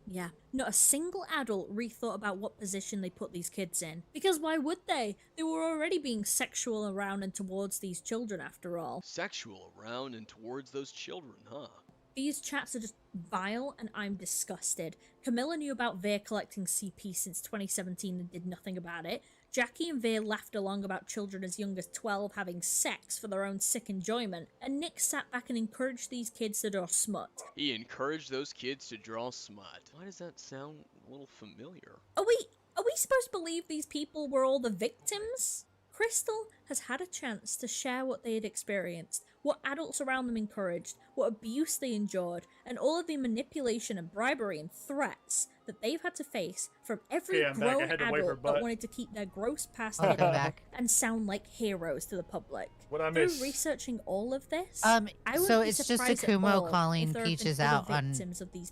[SPEAKER 20] Yeah, not a single adult rethought about what position they put these kids in. Because why would they? They were already being sexual around and towards these children after all.
[SPEAKER 9] Sexual around and towards those children, huh?
[SPEAKER 20] These chats are just vile and I'm disgusted. Camilla knew about Veer collecting CP since 2017 and did nothing about it. Jackie and Veer laughed along about children as young as 12 having sex for their own sick enjoyment, and Nick sat back and encouraged these kids to draw smut.
[SPEAKER 9] He encouraged those kids to draw smut. Why does that sound a little familiar?
[SPEAKER 20] Are we supposed to believe these people were all the victims? Crystal has had a chance to share what they had experienced, what adults around them encouraged, what abuse they endured, and all of the manipulation and bribery and threats that they've had to face from every grown adult that wanted to keep their gross past hidden and sound like heroes to the public.
[SPEAKER 1] What I miss?
[SPEAKER 20] Through researching all of this,
[SPEAKER 13] so it's just Akumo calling Peaches out on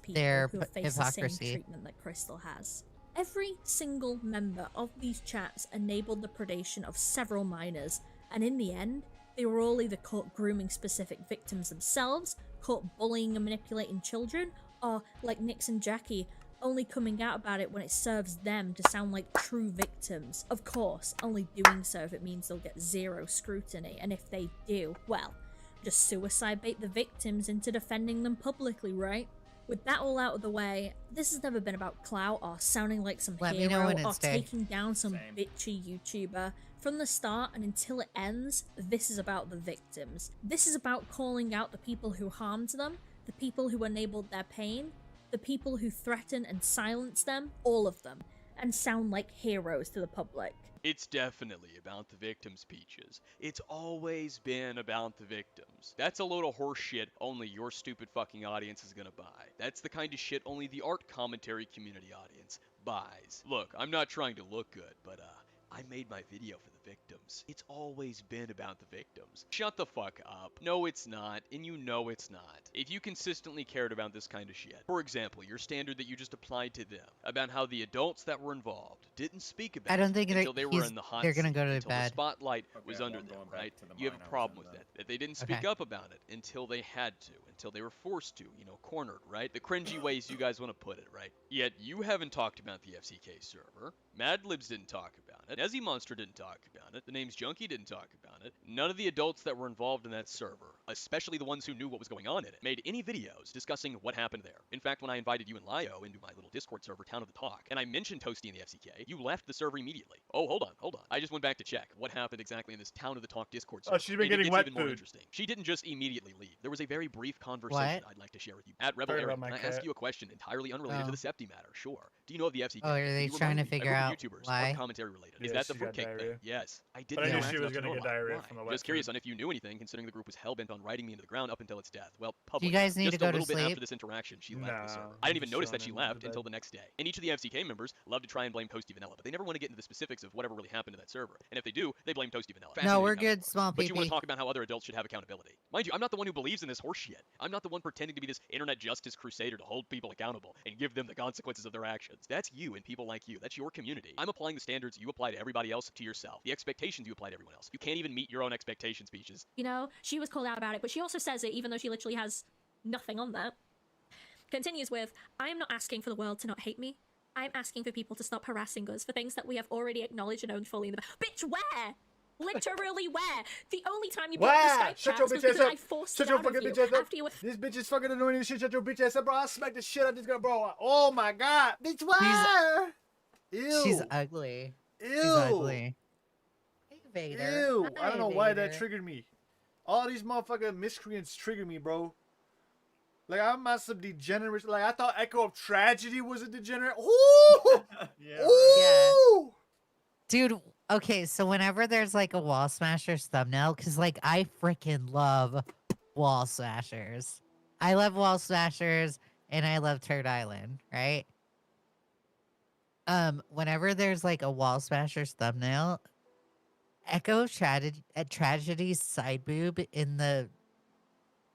[SPEAKER 13] their hypocrisy.
[SPEAKER 20] The same treatment that Crystal has. Every single member of these chats enabled the predation of several minors, and in the end, they were all either caught grooming specific victims themselves, caught bullying and manipulating children, or, like Nix and Jackie, only coming out about it when it serves them to sound like true victims. Of course, only doing so if it means they'll get zero scrutiny, and if they do, well, just suicide bait the victims into defending them publicly, right? With that all out of the way, this has never been about clout or sounding like some hero or taking down some bitchy YouTuber. From the start and until it ends, this is about the victims. This is about calling out the people who harmed them, the people who enabled their pain, the people who threaten and silence them, all of them, and sound like heroes to the public.
[SPEAKER 9] It's definitely about the victims, Peaches. It's always been about the victims. That's a load of horse shit only your stupid fucking audience is gonna buy. That's the kind of shit only the art commentary community audience buys. Look, I'm not trying to look good, but I made my video for the victims. It's always been about the victims. Shut the fuck up. No, it's not, and you know it's not. If you consistently cared about this kind of shit, for example, your standard that you just applied to them, about how the adults that were involved didn't speak about it until they were in the hot seat, until the spotlight was under them, right? You have a problem with that. That they didn't speak up about it until they had to, until they were forced to, you know, cornered, right? The cringy ways you guys want to put it, right? Yet you haven't talked about the FCK server. Mad Libs didn't talk about it. Nezzy Monster didn't talk about it. The name's Junkie didn't talk about it. None of the adults that were involved in that server, especially the ones who knew what was going on in it, made any videos discussing what happened there. In fact, when I invited you and Lio into my little Discord server, Town of the Talk, and I mentioned Toasty and the FCK, you left the server immediately. Oh, hold on. I just went back to check what happened exactly in this Town of the Talk Discord server.
[SPEAKER 1] Oh, she's been getting wet
[SPEAKER 9] even more
[SPEAKER 1] food.
[SPEAKER 9] Interesting. She didn't just immediately leave. There was a very brief conversation I'd like to share with you. At Rebel Aaron, can I ask you a question entirely unrelated to the Septi matter? Sure. Do you know of the FCK?
[SPEAKER 13] Oh, are they trying to figure out why?
[SPEAKER 9] Commentary related. Is that the fruitcake thing? Yes. I didn't
[SPEAKER 1] know
[SPEAKER 9] know
[SPEAKER 1] she was gonna get diarrhea from the wet
[SPEAKER 9] Just curious
[SPEAKER 1] food.
[SPEAKER 9] on if you knew anything, considering the group was hell-bent on writing me into the ground up until its death. Well,
[SPEAKER 13] Do
[SPEAKER 9] publicly.
[SPEAKER 13] you guys need
[SPEAKER 9] just
[SPEAKER 13] to go
[SPEAKER 9] a
[SPEAKER 13] to
[SPEAKER 9] little bit
[SPEAKER 13] sleep?
[SPEAKER 9] after this interaction, she left the server.
[SPEAKER 1] No,
[SPEAKER 9] I didn't even
[SPEAKER 1] I'm
[SPEAKER 9] notice that
[SPEAKER 1] just
[SPEAKER 9] she
[SPEAKER 1] chilling in
[SPEAKER 9] left
[SPEAKER 1] bed.
[SPEAKER 9] until the next day. And each of the FCK members love to try and blame Toasty Vanilla, but they never want to get into the specifics of whatever really happened to that server. And if they do, they blame Toasty Vanilla.
[SPEAKER 13] No, we're
[SPEAKER 9] Fascinating
[SPEAKER 13] good, small
[SPEAKER 9] But you want
[SPEAKER 13] PP.
[SPEAKER 9] to talk about how other adults should have accountability. Mind you, I'm not the one who believes in this horse shit. I'm not the one pretending to be this internet justice crusader to hold people accountable and give them the consequences of their actions. That's you and people like you. That's your community. I'm applying the standards you apply to everybody else to yourself. The expectations you apply to everyone else. You can't even meet your own expectations, Peaches.
[SPEAKER 16] You know, she was called out about it, but she also says it even though she literally has nothing on that. Continues with, I am not asking for the world to not hate me. I'm asking for people to stop harassing us for things that we have already acknowledged and owned fully in the Bitch, where? Literally where? The only time you brought the Skype
[SPEAKER 1] Shut
[SPEAKER 16] chats
[SPEAKER 1] your
[SPEAKER 16] was
[SPEAKER 1] bitch
[SPEAKER 16] because
[SPEAKER 1] ass
[SPEAKER 16] I
[SPEAKER 1] up.
[SPEAKER 16] forced
[SPEAKER 1] Shut
[SPEAKER 16] it
[SPEAKER 1] your
[SPEAKER 16] out of
[SPEAKER 1] fucking
[SPEAKER 16] you
[SPEAKER 1] bitch ass up.
[SPEAKER 16] after you were...
[SPEAKER 1] This bitch is fucking annoying as shit. Shut your bitch ass up, bro. I'll smack the shit out of this girl, bro. Oh my god. Bitch, why? Ew.
[SPEAKER 13] She's ugly.
[SPEAKER 1] Ew.
[SPEAKER 13] She's ugly. Hey, Vader.
[SPEAKER 1] Ew. I
[SPEAKER 13] Hi,
[SPEAKER 1] don't know why that
[SPEAKER 13] Vader.
[SPEAKER 1] triggered me. All these motherfucking miscreants trigger me, bro. Like, I'm not some degenerate. Like, I thought Echo of Tragedy was a degenerate. Ooh!
[SPEAKER 11] Yeah,
[SPEAKER 1] Ooh!
[SPEAKER 13] Dude, okay, so whenever there's like a Wall Smashers thumbnail, because like I freaking love Wall Smashers. I love Wall Smashers and I love Turd Island, right? Whenever there's like a Wall Smashers thumbnail, Echo Tragedy's side boob in the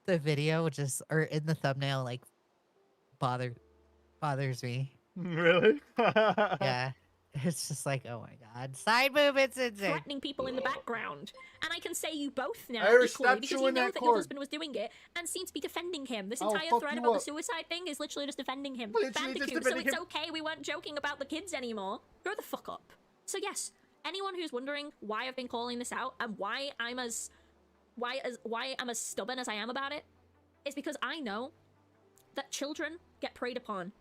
[SPEAKER 13] video, which is or in the thumbnail, like bothers me.
[SPEAKER 1] Really?
[SPEAKER 13] Yeah. It's just like, oh my god. Side boob, it's insane.
[SPEAKER 16] Threatening people in the background. And I can say you both now
[SPEAKER 1] Irish,
[SPEAKER 16] equally
[SPEAKER 1] stop
[SPEAKER 16] because you
[SPEAKER 1] chewing
[SPEAKER 16] know
[SPEAKER 1] that
[SPEAKER 16] that your
[SPEAKER 1] cord.
[SPEAKER 16] husband was doing it and seems to be defending him. This
[SPEAKER 1] I'll
[SPEAKER 16] entire
[SPEAKER 1] fuck
[SPEAKER 16] thread
[SPEAKER 1] you
[SPEAKER 16] about the
[SPEAKER 1] up.
[SPEAKER 16] suicide thing is literally just defending him.
[SPEAKER 1] Literally just
[SPEAKER 16] Bandicoot, so
[SPEAKER 1] defending
[SPEAKER 16] it's
[SPEAKER 1] him.
[SPEAKER 16] okay, we weren't joking about the kids anymore. Grow the fuck up. So yes, anyone who's wondering why I've been calling this out and why I'm as stubborn as I am about it, is because I know that children get preyed upon.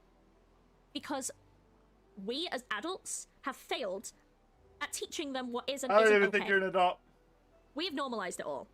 [SPEAKER 16] Because we as adults have failed at teaching them what is and
[SPEAKER 1] I don't
[SPEAKER 16] isn't
[SPEAKER 1] even
[SPEAKER 16] okay.
[SPEAKER 1] think you're an adult.
[SPEAKER 16] We've normalized it all.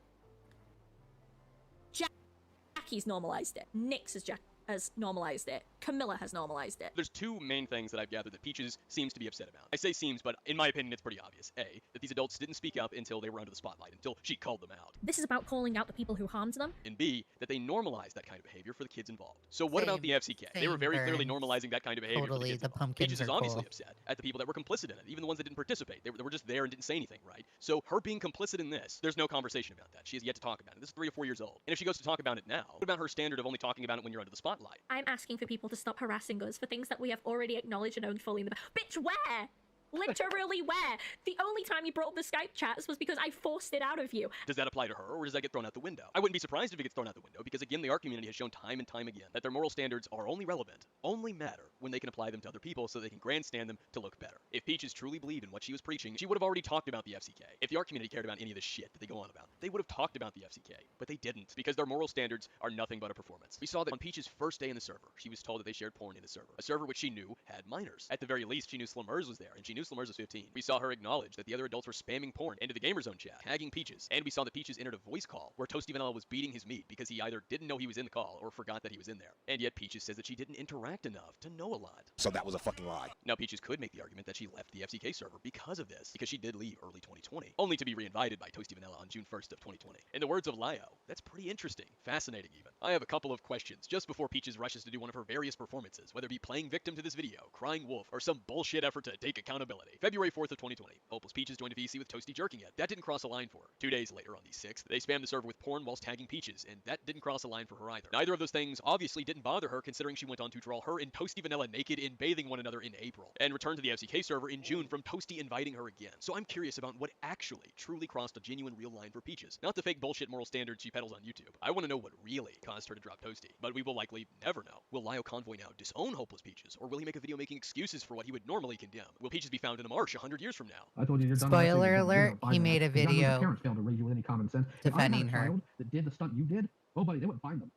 [SPEAKER 16] Jackie's normalized it. Nyx has normalized it. Camilla has normalized it.
[SPEAKER 9] There's two main things that I've gathered that Peaches seems to be upset about. I say seems, but in my opinion, it's pretty obvious. A, that these adults didn't speak up until they were under the spotlight, until she called them out.
[SPEAKER 16] This is about calling out the people who harmed them.
[SPEAKER 9] And B, that they normalized that kind of behavior for the kids involved. So what about the FCK? They were very clearly normalizing that kind of behavior for the
[SPEAKER 13] Totally,
[SPEAKER 9] kids
[SPEAKER 13] the
[SPEAKER 9] involved.
[SPEAKER 13] pumpkins
[SPEAKER 9] Peaches is
[SPEAKER 13] are
[SPEAKER 9] obviously
[SPEAKER 13] cool.
[SPEAKER 9] upset at the people that were complicit in it, even the ones that didn't participate. They were just there and didn't say anything, right? So her being complicit in this, there's no conversation about that. She has yet to talk about it. This is 3 or 4 years old. And if she goes to talk about it now, what about her standard of only talking about it when you're under the spotlight?
[SPEAKER 16] I'm asking for people to stop harassing us for things that we have already acknowledged and owned fully in the Bitch, where? Literally where? The only time you brought up the Skype chats was because I forced it out of you.
[SPEAKER 9] Does that apply to her, or does that get thrown out the window? I wouldn't be surprised if it gets thrown out the window, because again, the art community has shown time and time again that their moral standards are only relevant, only matter, when they can apply them to other people so they can grandstand them to look better. If Peaches truly believed in what she was preaching, she would have already talked about the FCK. If the art community cared about any of this shit that they go on about, they would have talked about the FCK. But they didn't, because their moral standards are nothing but a performance. We saw that on Peaches' first day in the server, she was told that they shared porn in the server, a server which she knew had minors. At the very least, she knew Slimmers was there, and she knew Slimmers was 15. We saw her acknowledge that the other adults were spamming porn into the Gamer Zone chat, tagging Peaches, and we saw that Peaches entered a voice call where Toasty Vanilla was beating his meat because he either didn't know he was in the call or forgot that he was in there. And yet Peaches says that she didn't interact enough to know a lot.
[SPEAKER 7] So that was a fucking lie.
[SPEAKER 9] Now Peaches could make the argument that she left the FCK server because of this, because she did leave early 2020, only to be reinvited by Toasty Vanilla on June 1st of 2020. In the words of Lio, that's pretty interesting, fascinating even. I have a couple of questions just before Peaches rushes to do one of her various performances, whether it be playing victim to this video, crying wolf, or some bullshit effort to take accountability. February 4th of 2020, Hopeless Peaches joined a VC with Toasty jerking it. That didn't cross a line for her. 2 days later, on the 6th, they spammed the server with porn whilst tagging Peaches, and that didn't cross a line for her either. Neither of those things obviously didn't bother her, considering she went on to draw her and Toasty Vanilla naked and bathing one another in April, and returned to the FCK server in June from Toasty inviting her again. So I'm curious about what actually, truly crossed a genuine real line for Peaches, not the fake bullshit moral standards she peddles on YouTube. I want to know what really caused her to drop Toasty, but we will likely never know. Will Lio Convoy now disown Hopeless Peaches, or will he make a video making excuses for what he would normally condemn? Will Peaches be found in a marsh 100 years from now?
[SPEAKER 8] I told you you're done.
[SPEAKER 13] Spoiler alert, he made a
[SPEAKER 8] Your
[SPEAKER 13] video
[SPEAKER 8] parents failed to raise you with any common sense. If I had a
[SPEAKER 13] defending her.
[SPEAKER 8] child that did the stunt you did, oh buddy, they wouldn't find them.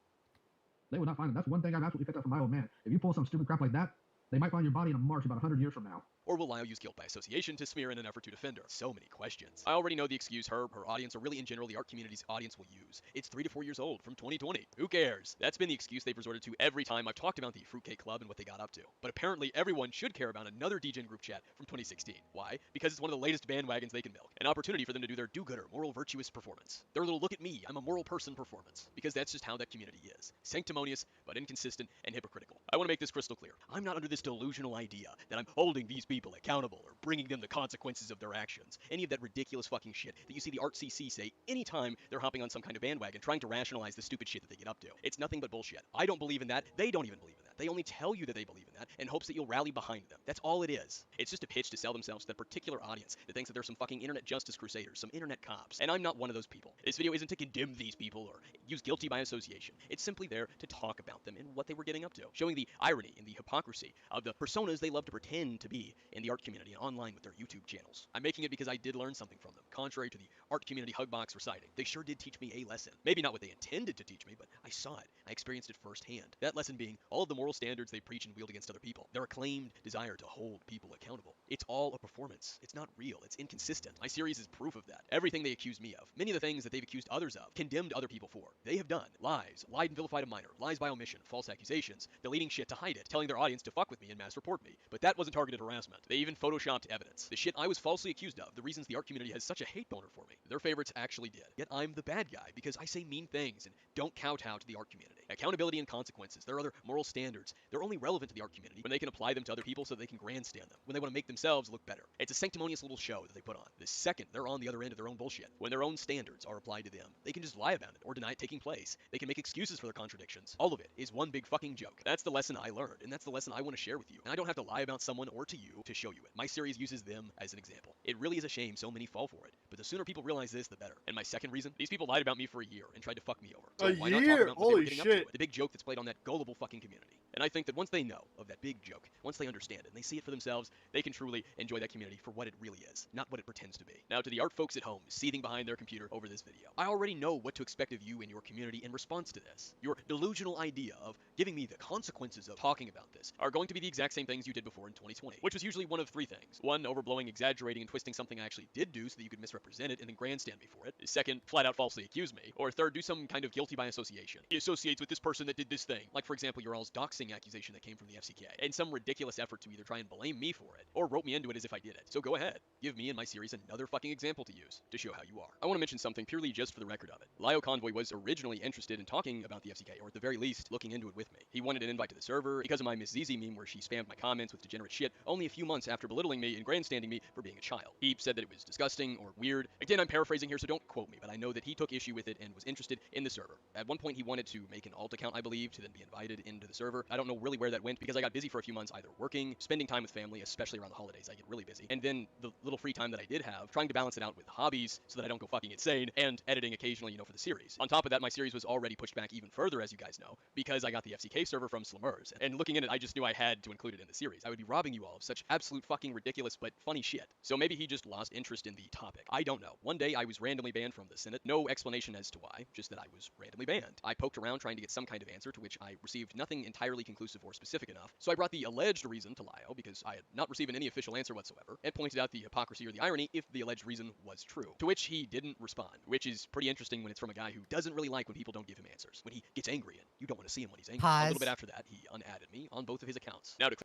[SPEAKER 8] They would not find them. That's one thing I've absolutely picked up from my old man. If you pull some stupid crap like that, they might find your body in a marsh about 100 years from now.
[SPEAKER 9] Or will Lio use guilt by association to smear in an effort to defend her? So many questions. I already know the excuse her audience, or really in general the art community's audience, will use. It's 3 to 4 years old from 2020. Who cares? That's been the excuse they've resorted to every time I've talked about the Fruitcake Club and what they got up to. But apparently everyone should care about another DGen group chat from 2016. Why? Because it's one of the latest bandwagons they can milk. An opportunity for them to do their do-gooder, moral virtuous performance. Their little look at me, I'm a moral person performance. Because that's just how that community is. Sanctimonious, but inconsistent and hypocritical. I want to make this crystal clear. I'm not under this delusional idea that I'm holding these people accountable or bringing them the consequences of their actions. Any of that ridiculous fucking shit that you see the Art CC say anytime they're hopping on some kind of bandwagon trying to rationalize the stupid shit that they get up to. It's nothing but bullshit. I don't believe in that. They don't even believe in that. They only tell you that they believe in that in hopes that you'll rally behind them. That's all it is. It's just a pitch to sell themselves to that particular audience that thinks that they're some fucking internet justice crusaders, some internet cops. And I'm not one of those people. This video isn't to condemn these people or use guilty by association. It's simply there to talk about them and what they were getting up to, showing the irony and the hypocrisy of the personas they love to pretend to be in the art community and online with their YouTube channels. I'm making it because I did learn something from them, contrary to the art community hugbox reciting. They sure did teach me a lesson. Maybe not what they intended to teach me, but I saw it. I experienced it firsthand. That lesson being all of the moral moral standards they preach and wield against other people, their acclaimed desire to hold people accountable. It's all a performance. It's not real. It's inconsistent. My series is proof of that. Everything they accuse me of, many of the things that they've accused others of, condemned other people for, they have done. Lies, lied and vilified a minor, lies by omission, false accusations, deleting shit to hide it, telling their audience to fuck with me and mass report me. But that wasn't targeted harassment. They even photoshopped evidence. The shit I was falsely accused of, the reasons the art community has such a hate boner for me, their favorites actually did. Yet I'm the bad guy because I say mean things and don't kowtow to the art community. Accountability and consequences, there are other moral standards. They're only relevant to the art community when they can apply them to other people so they can grandstand them, when they want to make themselves look better. It's a sanctimonious little show that they put on. The second they're on the other end of their own bullshit, when their own standards are applied to them, they can just lie about it or deny it taking place. They can make excuses for their contradictions. All of it is one big fucking joke. That's the lesson I learned, and that's the lesson I want to share with you. And I don't have to lie about someone or to you to show you it. My series uses them as an example. It really is a shame so many fall for it, but the sooner people realize this, the better. And my second reason, these people lied about me for a year and tried to fuck me over. So why not talk about what they were getting up to? The big joke that's played on that gullible fucking community. And I think that once they know of that big joke, once they understand it and they see it for themselves, they can truly enjoy that community for what it really is, not what it pretends to be. Now to the art folks at home seething behind their computer over this video, I already know what to expect of you and your community in response to this. Your delusional idea of giving me the consequences of talking about this are going to be the exact same things you did before in 2020, which was usually one of three things. One, overblowing, exaggerating, and twisting something I actually did do so that you could misrepresent it and then grandstand me for it. Second, flat out falsely accuse me. Or third, do some kind of guilty by association. He associates with this person that did this thing. Like for example, your all's doxing accusation that came from the FCK. And some ridiculous effort to either try and blame me for it, or rope me into it as if I did it. So go ahead. Give me and my series another fucking example to use to show how you are. I want to mention something purely just for the record of it. Lio Convoy was originally interested in talking about the FCK, or at the very least, looking into it with me. He wanted an invite to the server because of my Miss ZZ meme where she spammed my comments with degenerate shit only a few months after belittling me and grandstanding me for being a child. He said that it was disgusting or weird. Again, I'm paraphrasing here, so don't quote me, but I know that he took issue with it and was interested in the server. At one point, he wanted to make an alt account, I believe, to then be invited into the server. I don't know really where that went because I got busy for a few months either working, spending time with family, especially around the holidays, I get really busy, and then the little free time that I did have, trying to balance it out with hobbies so that I don't go fucking insane, and editing occasionally, for the series. On top of that, my series was already pushed back even further, as you guys know, because I got the FCK server from Slummers, and looking at it, I just knew I had to include it in the series. I would be robbing you all of such absolute fucking ridiculous but funny shit. So maybe he just lost interest in the topic. I don't know. One day I was randomly banned from the Senate. No explanation as to why, just that I was randomly banned. I poked around trying to get some kind of answer, to which I received nothing entirely conclusive or specific enough. So I brought the alleged reason to Lio, because I had not received any official answer whatsoever, and pointed out the hypocrisy or the irony if the alleged reason was true. To which he didn't respond, which is pretty interesting when it's from a guy who doesn't really like when people don't give him answers. When he gets angry, and you don't want to see him when he's angry. A little bit after that, he unadded me on both of his accounts. Now to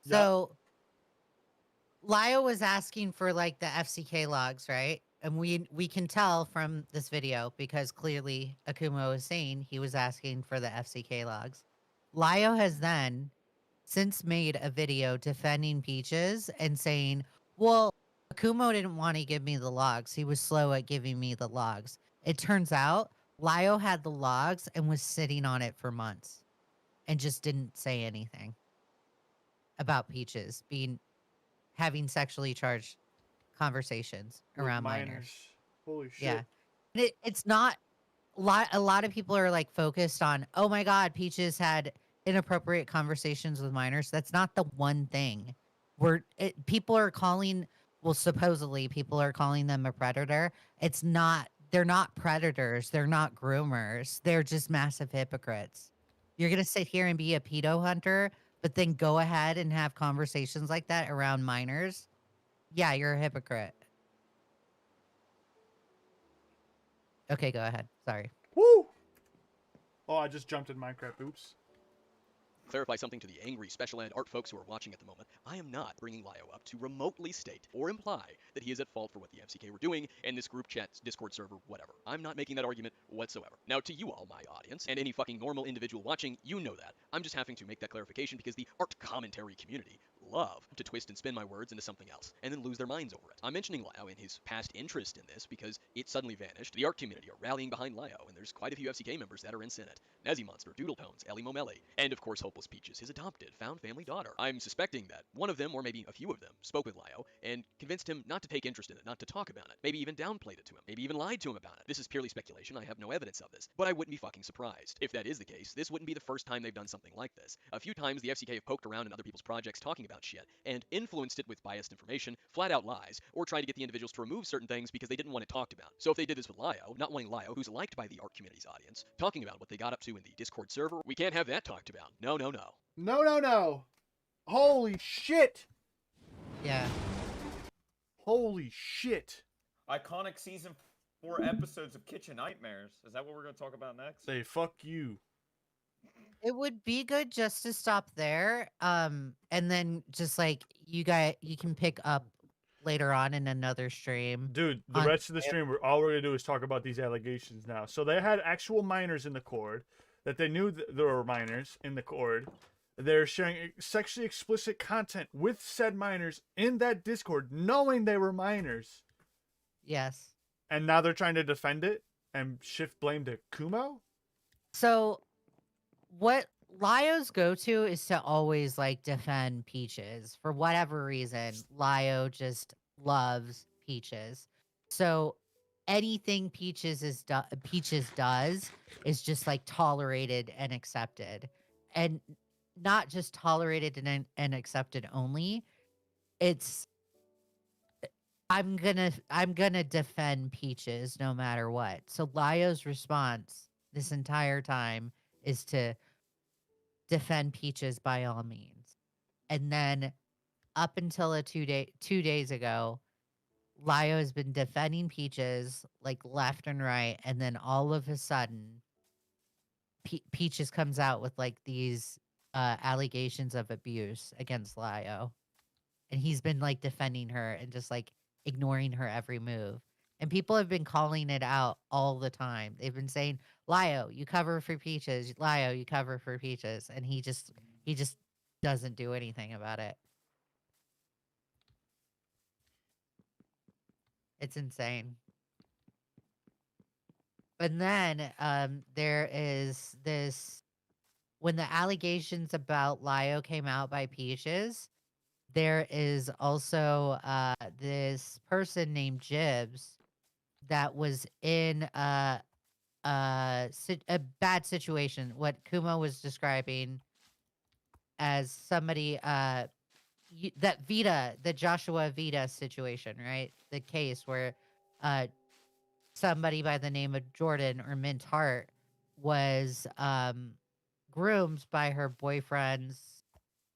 [SPEAKER 13] So, Lio was asking for like the FCK logs, right? And we can tell from this video because clearly Akumo is saying he was asking for the FCK logs. Lio has then since made a video defending Peaches and saying, well, Akumo didn't want to give me the logs. He was slow at giving me the logs. It turns out Lio had the logs and was sitting on it for months and just didn't say anything about Peaches having sexually charged conversations
[SPEAKER 1] With
[SPEAKER 13] around minors.
[SPEAKER 1] Holy shit.
[SPEAKER 13] Yeah. And it's not a lot of people are like focused on, oh my God, Peaches had inappropriate conversations with minors. That's not the one thing. People are calling, well, supposedly people are calling them a predator. It's not, they're not predators. They're not groomers. They're just massive hypocrites. You're going to sit here and be a pedo hunter, but then go ahead and have conversations like that around minors. Yeah, you're a hypocrite. Okay, go ahead. Sorry.
[SPEAKER 1] Woo! Oh, I just jumped in Minecraft. Oops.
[SPEAKER 9] Clarify something to the angry special ed art folks who are watching at the moment. I am not bringing Lio up to remotely state or imply that he is at fault for what the FCK were doing in this group chat, Discord server, whatever. I'm not making that argument whatsoever. Now, to you all, my audience, and any fucking normal individual watching, you know that. I'm just having to make that clarification because the art commentary community love to twist and spin my words into something else and then lose their minds over it. I'm mentioning Lio and his past interest in this because it suddenly vanished. The art community are rallying behind Lio, and there's quite a few FCK members that are in Senate. Nezzy Monster, Doodletones, Ellie Momelli, and of course Hopeless Peaches, his adopted, found family daughter. I'm suspecting that one of them, or maybe a few of them, spoke with Lio and convinced him not to take interest in it, not to talk about it, maybe even downplayed it to him, maybe even lied to him about it. This is purely speculation, I have no evidence of this, but I wouldn't be fucking surprised. If that is the case, this wouldn't be the first time they've done something like this. A few times the FCK have poked around in other people's projects talking about shit, and influenced it with biased information, flat out lies, or tried to get the individuals to remove certain things because they didn't want it talked about. So if they did this with Lio, not wanting Lio, who's liked by the art community's audience, talking about what they got up to in the Discord server, we can't have that talked about. No, no, no.
[SPEAKER 1] No, no, no. Holy shit.
[SPEAKER 13] Yeah.
[SPEAKER 1] Holy shit.
[SPEAKER 11] Iconic season 4 episodes of Kitchen Nightmares. Is that what we're going to talk about next?
[SPEAKER 1] Say fuck you.
[SPEAKER 13] It would be good just to stop there, and then just like you can pick up later on in another stream.
[SPEAKER 1] Dude, the rest of the stream, all we're going to do is talk about these allegations now. So they had actual minors in the Cord, that they knew there were minors in the Cord. They're sharing sexually explicit content with said minors in that Discord, knowing they were minors.
[SPEAKER 13] Yes.
[SPEAKER 1] And now they're trying to defend it and shift blame to Kumo?
[SPEAKER 13] So what Lio's go-to is to always like defend Peaches. For whatever reason, Lio just loves Peaches. So anything Peaches does is just like tolerated and accepted. And not just tolerated and accepted only. It's I'm gonna defend Peaches no matter what. So Lio's response this entire time is to defend Peaches by all means. And then up until 2 days ago, Lio has been defending Peaches like left and right, and then all of a sudden Peaches comes out with like these allegations of abuse against Lio. And he's been like defending her and just like ignoring her every move. And people have been calling it out all the time. They've been saying, Lio, you cover for Peaches. Lio, you cover for Peaches. And he just doesn't do anything about it. It's insane. And then there is this, when the allegations about Lio came out by Peaches, there is also this person named Jibs that was in a bad situation. What Kumo was describing as somebody that the Joshua Vita situation, right? The case where somebody by the name of Jordan or Mint Hart was groomed by her boyfriend's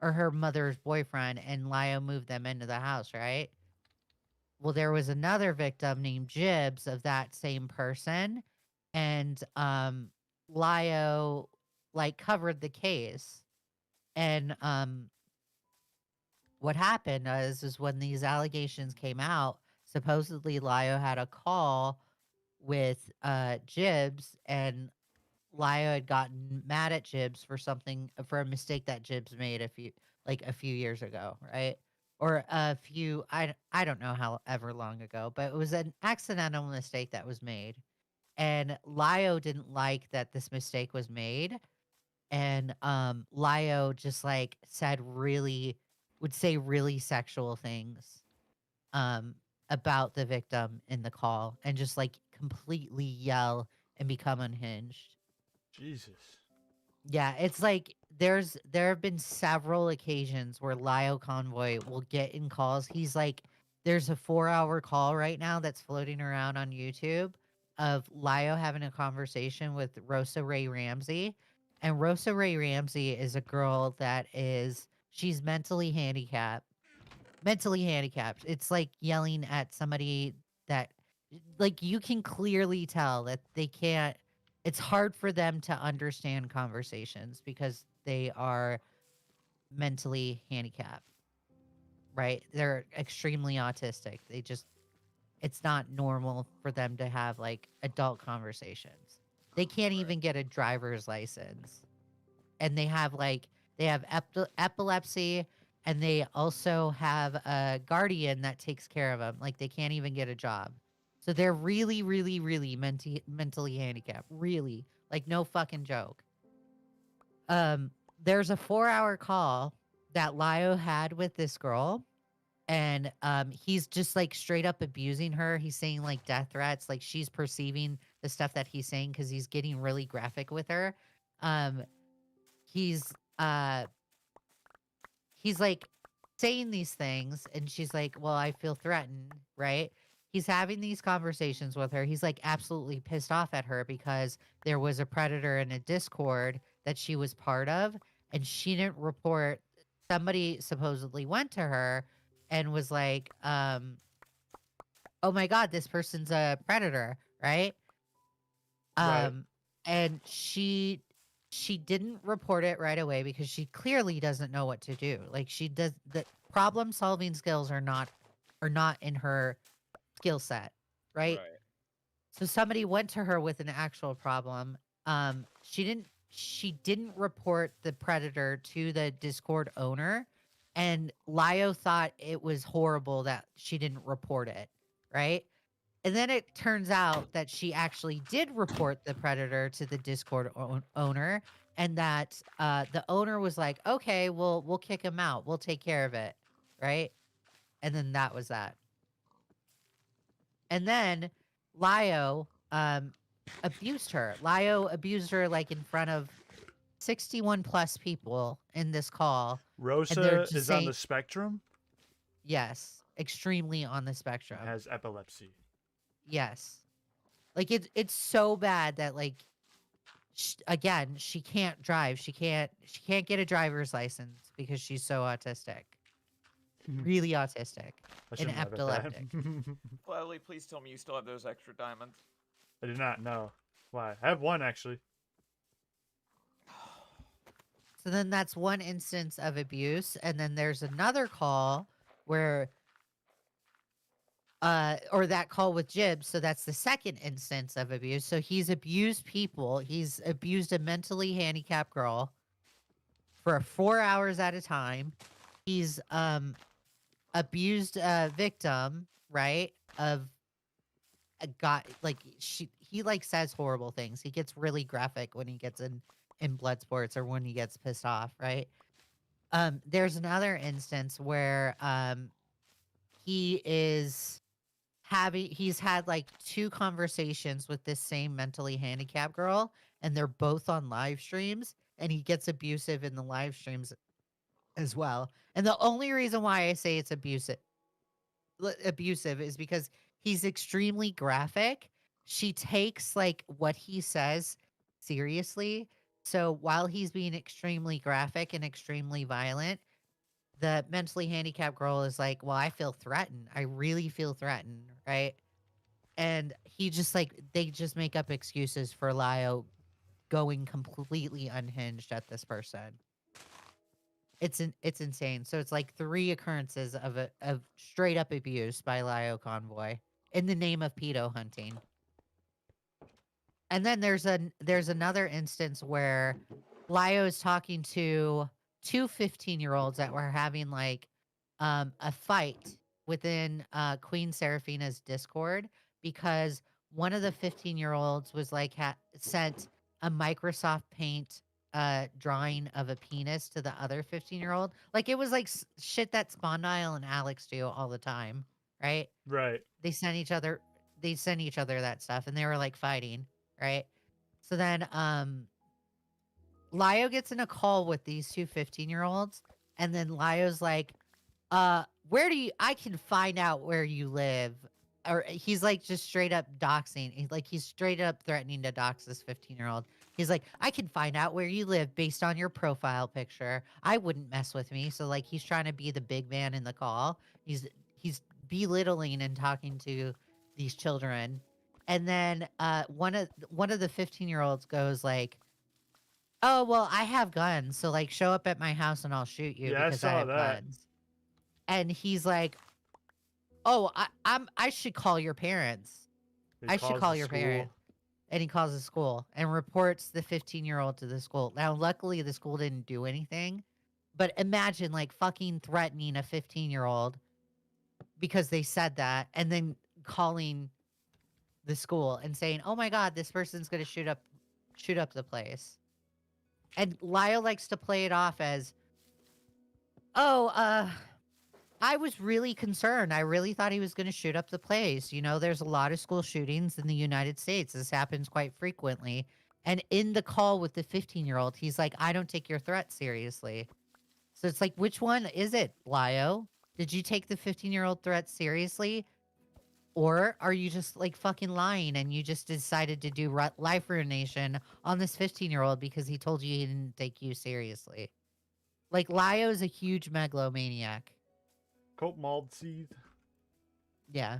[SPEAKER 13] or her mother's boyfriend, and Lio moved them into the house, right? Well, there was another victim named Jibs of that same person, and Lio like covered the case. And what happened is when these allegations came out, supposedly Lio had a call with Jibs, and Lio had gotten mad at Jibs for a mistake that Jibs made a few years ago, right? Or I don't know however long ago, but it was an accidental mistake that was made. And Lio didn't like that this mistake was made. And Lio just like would say really sexual things about the victim in the call, and just like completely yell and become unhinged.
[SPEAKER 1] Jesus.
[SPEAKER 13] Yeah, it's like there have been several occasions where Lio Convoy will get in calls. He's like, there's a 4-hour call right now that's floating around on YouTube of Lio having a conversation with Rosa Ray Ramsey. And Rosa Ray Ramsey is a girl that she's mentally handicapped. It's like yelling at somebody that, like, you can clearly tell that they can't. It's hard for them to understand conversations because they are mentally handicapped, right? They're extremely autistic. It's not normal for them to have like adult conversations. They can't even get a driver's license. And they have epilepsy, and they also have a guardian that takes care of them. Like, they can't even get a job. So they're really, really, really mentally handicapped. Really. Like, no fucking joke. There's a 4-hour call that Lio had with this girl. And he's just, like, straight up abusing her. He's saying, like, death threats. Like, she's perceiving the stuff that he's saying because he's getting really graphic with her. He's like saying these things, and she's like, well, I feel threatened, right? He's having these conversations with her. He's like absolutely pissed off at her because there was a predator in a Discord that she was part of, and she didn't report. Somebody supposedly went to her and was like, oh my God, this person's a predator, right?
[SPEAKER 1] Right.
[SPEAKER 13] And she didn't report it right away because she clearly doesn't know what to do. Like she does, the problem solving skills are not in her skill set, right? So somebody went to her with an actual problem. She didn't report the predator to the Discord owner, and Lio thought it was horrible that she didn't report it, right? And then it turns out that she actually did report the predator to the Discord owner, and that the owner was like, "Okay, we'll kick him out. We'll take care of it," right? And then that was that. And then Lio abused her. Lio abused her like in front of 61 plus people in this call.
[SPEAKER 1] Rosa is on the spectrum?
[SPEAKER 13] Yes, extremely on the spectrum.
[SPEAKER 1] Has epilepsy.
[SPEAKER 13] Yes. Like it's so bad that like again, she can't drive. She can't get a driver's license because she's so autistic. Really autistic and epileptic.
[SPEAKER 7] Gladly, please tell me you still have those extra diamonds.
[SPEAKER 1] I do not know. Why? I have one actually.
[SPEAKER 13] So then that's one instance of abuse, and then there's another call where or that call with Jibs, so that's the second instance of abuse. So he's abused people. He's abused a mentally handicapped girl for 4 hours at a time. He's abused a victim, right? Of a guy, like he like says horrible things. He gets really graphic when he gets in blood sports or when he gets pissed off, right? There's another instance where he's had like 2 conversations with this same mentally handicapped girl, and they're both on live streams, and he gets abusive in the live streams as well. And the only reason why I say it's abusive is because he's extremely graphic. She takes like what he says seriously. So while he's being extremely graphic and extremely violent, the mentally handicapped girl is like, well, I feel threatened. I really feel threatened, right? And he just like, they just make up excuses for Lio going completely unhinged at this person. It's insane. So it's like 3 occurrences of straight up abuse by Lio Convoy in the name of pedo hunting. And then there's another instance where Lio is talking to 2 15-year-olds that were having like a fight within Queen Seraphina's Discord because one of the 15-year-olds was like sent a Microsoft Paint drawing of a penis to the other 15-year-old. Like it was like shit that Spondyle and Alex do all the time, right?
[SPEAKER 1] Right.
[SPEAKER 13] They send each other that stuff, and they were like fighting, right? So then Lio gets in a call with these 2 15-year-olds, and then Lio's like, I can find out where you live. Or he's like just straight up doxing. He's straight up threatening to dox this 15-year-old. He's like, I can find out where you live based on your profile picture. I wouldn't mess with me. So like he's trying to be the big man in the call. He's belittling and talking to these children. And then one of the 15-year-olds goes like, oh, well, I have guns. So like show up at my house and I'll shoot you because I have guns. And he's like, oh, I should call your parents. I should call your parents. And he calls the school and reports the 15-year-old to the school. Now, luckily, the school didn't do anything. But imagine, like, fucking threatening a 15-year-old because they said that, and then calling the school and saying, oh, my God, this person's going to shoot up the place. And Lio likes to play it off as, oh, I was really concerned. I really thought he was going to shoot up the place. You know, there's a lot of school shootings in the United States. This happens quite frequently. And in the call with the 15-year-old, he's like, I don't take your threat seriously. So it's like, which one is it, Lio? Did you take the 15-year-old threat seriously? Or are you just like fucking lying and you just decided to do life ruination on this 15-year-old because he told you he didn't take you seriously? Like, Lio's a huge megalomaniac.
[SPEAKER 1] Cope mauled seed.
[SPEAKER 13] Yeah.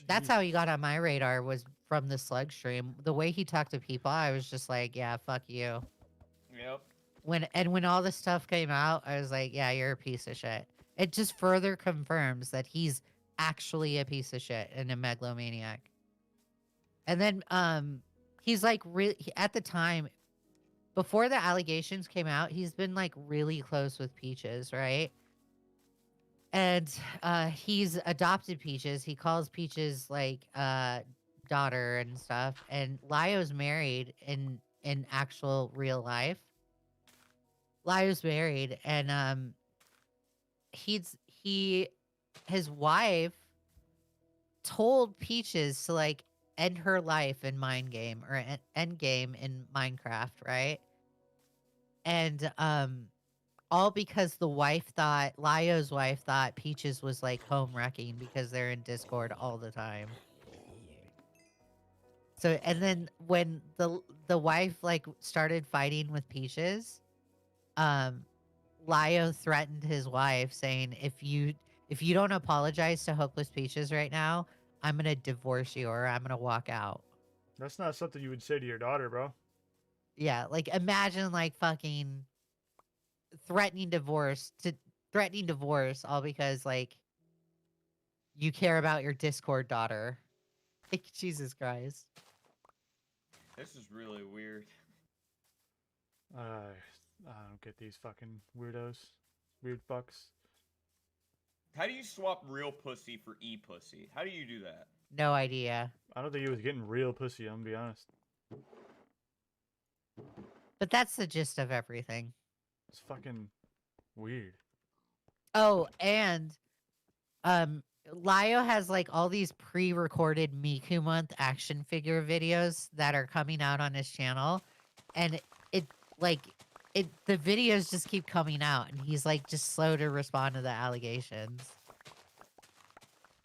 [SPEAKER 13] That's how he got on my radar, was from the slug stream. The way he talked to people, I was just like, yeah, fuck you.
[SPEAKER 11] Yep.
[SPEAKER 13] When all this stuff came out, I was like, yeah, you're a piece of shit. It just further confirms that he's actually a piece of shit and a megalomaniac. And then he's like at the time, before the allegations came out, he's been like really close with Peaches, right? And he's adopted Peaches. He calls Peaches like daughter and stuff. And Lio's married in actual real life. Lio's married, and his wife told Peaches to like end her life in Mind Game, or end game in Minecraft, right? And all because Lio's wife thought Peaches was like home wrecking because they're in Discord all the time. So, and then when the wife like started fighting with Peaches, Lio threatened his wife, saying, if you don't apologize to Hopeless Peaches right now, I'm gonna divorce you or I'm gonna walk out.
[SPEAKER 1] That's not something you would say to your daughter, bro.
[SPEAKER 13] Yeah, like imagine like fucking threatening divorce all because like you care about your Discord daughter. Like, Jesus Christ.
[SPEAKER 11] This is really weird.
[SPEAKER 1] I don't get these fucking weirdos. Weird fucks.
[SPEAKER 11] How do you swap real pussy for e-pussy? How do you do that?
[SPEAKER 13] No idea.
[SPEAKER 1] I don't think he was getting real pussy, I'm gonna be honest.
[SPEAKER 13] But that's the gist of everything.
[SPEAKER 1] It's fucking weird.
[SPEAKER 13] Oh, and Lio has like all these pre-recorded Miku month action figure videos that are coming out on his channel, and the videos just keep coming out, and he's like just slow to respond to the allegations.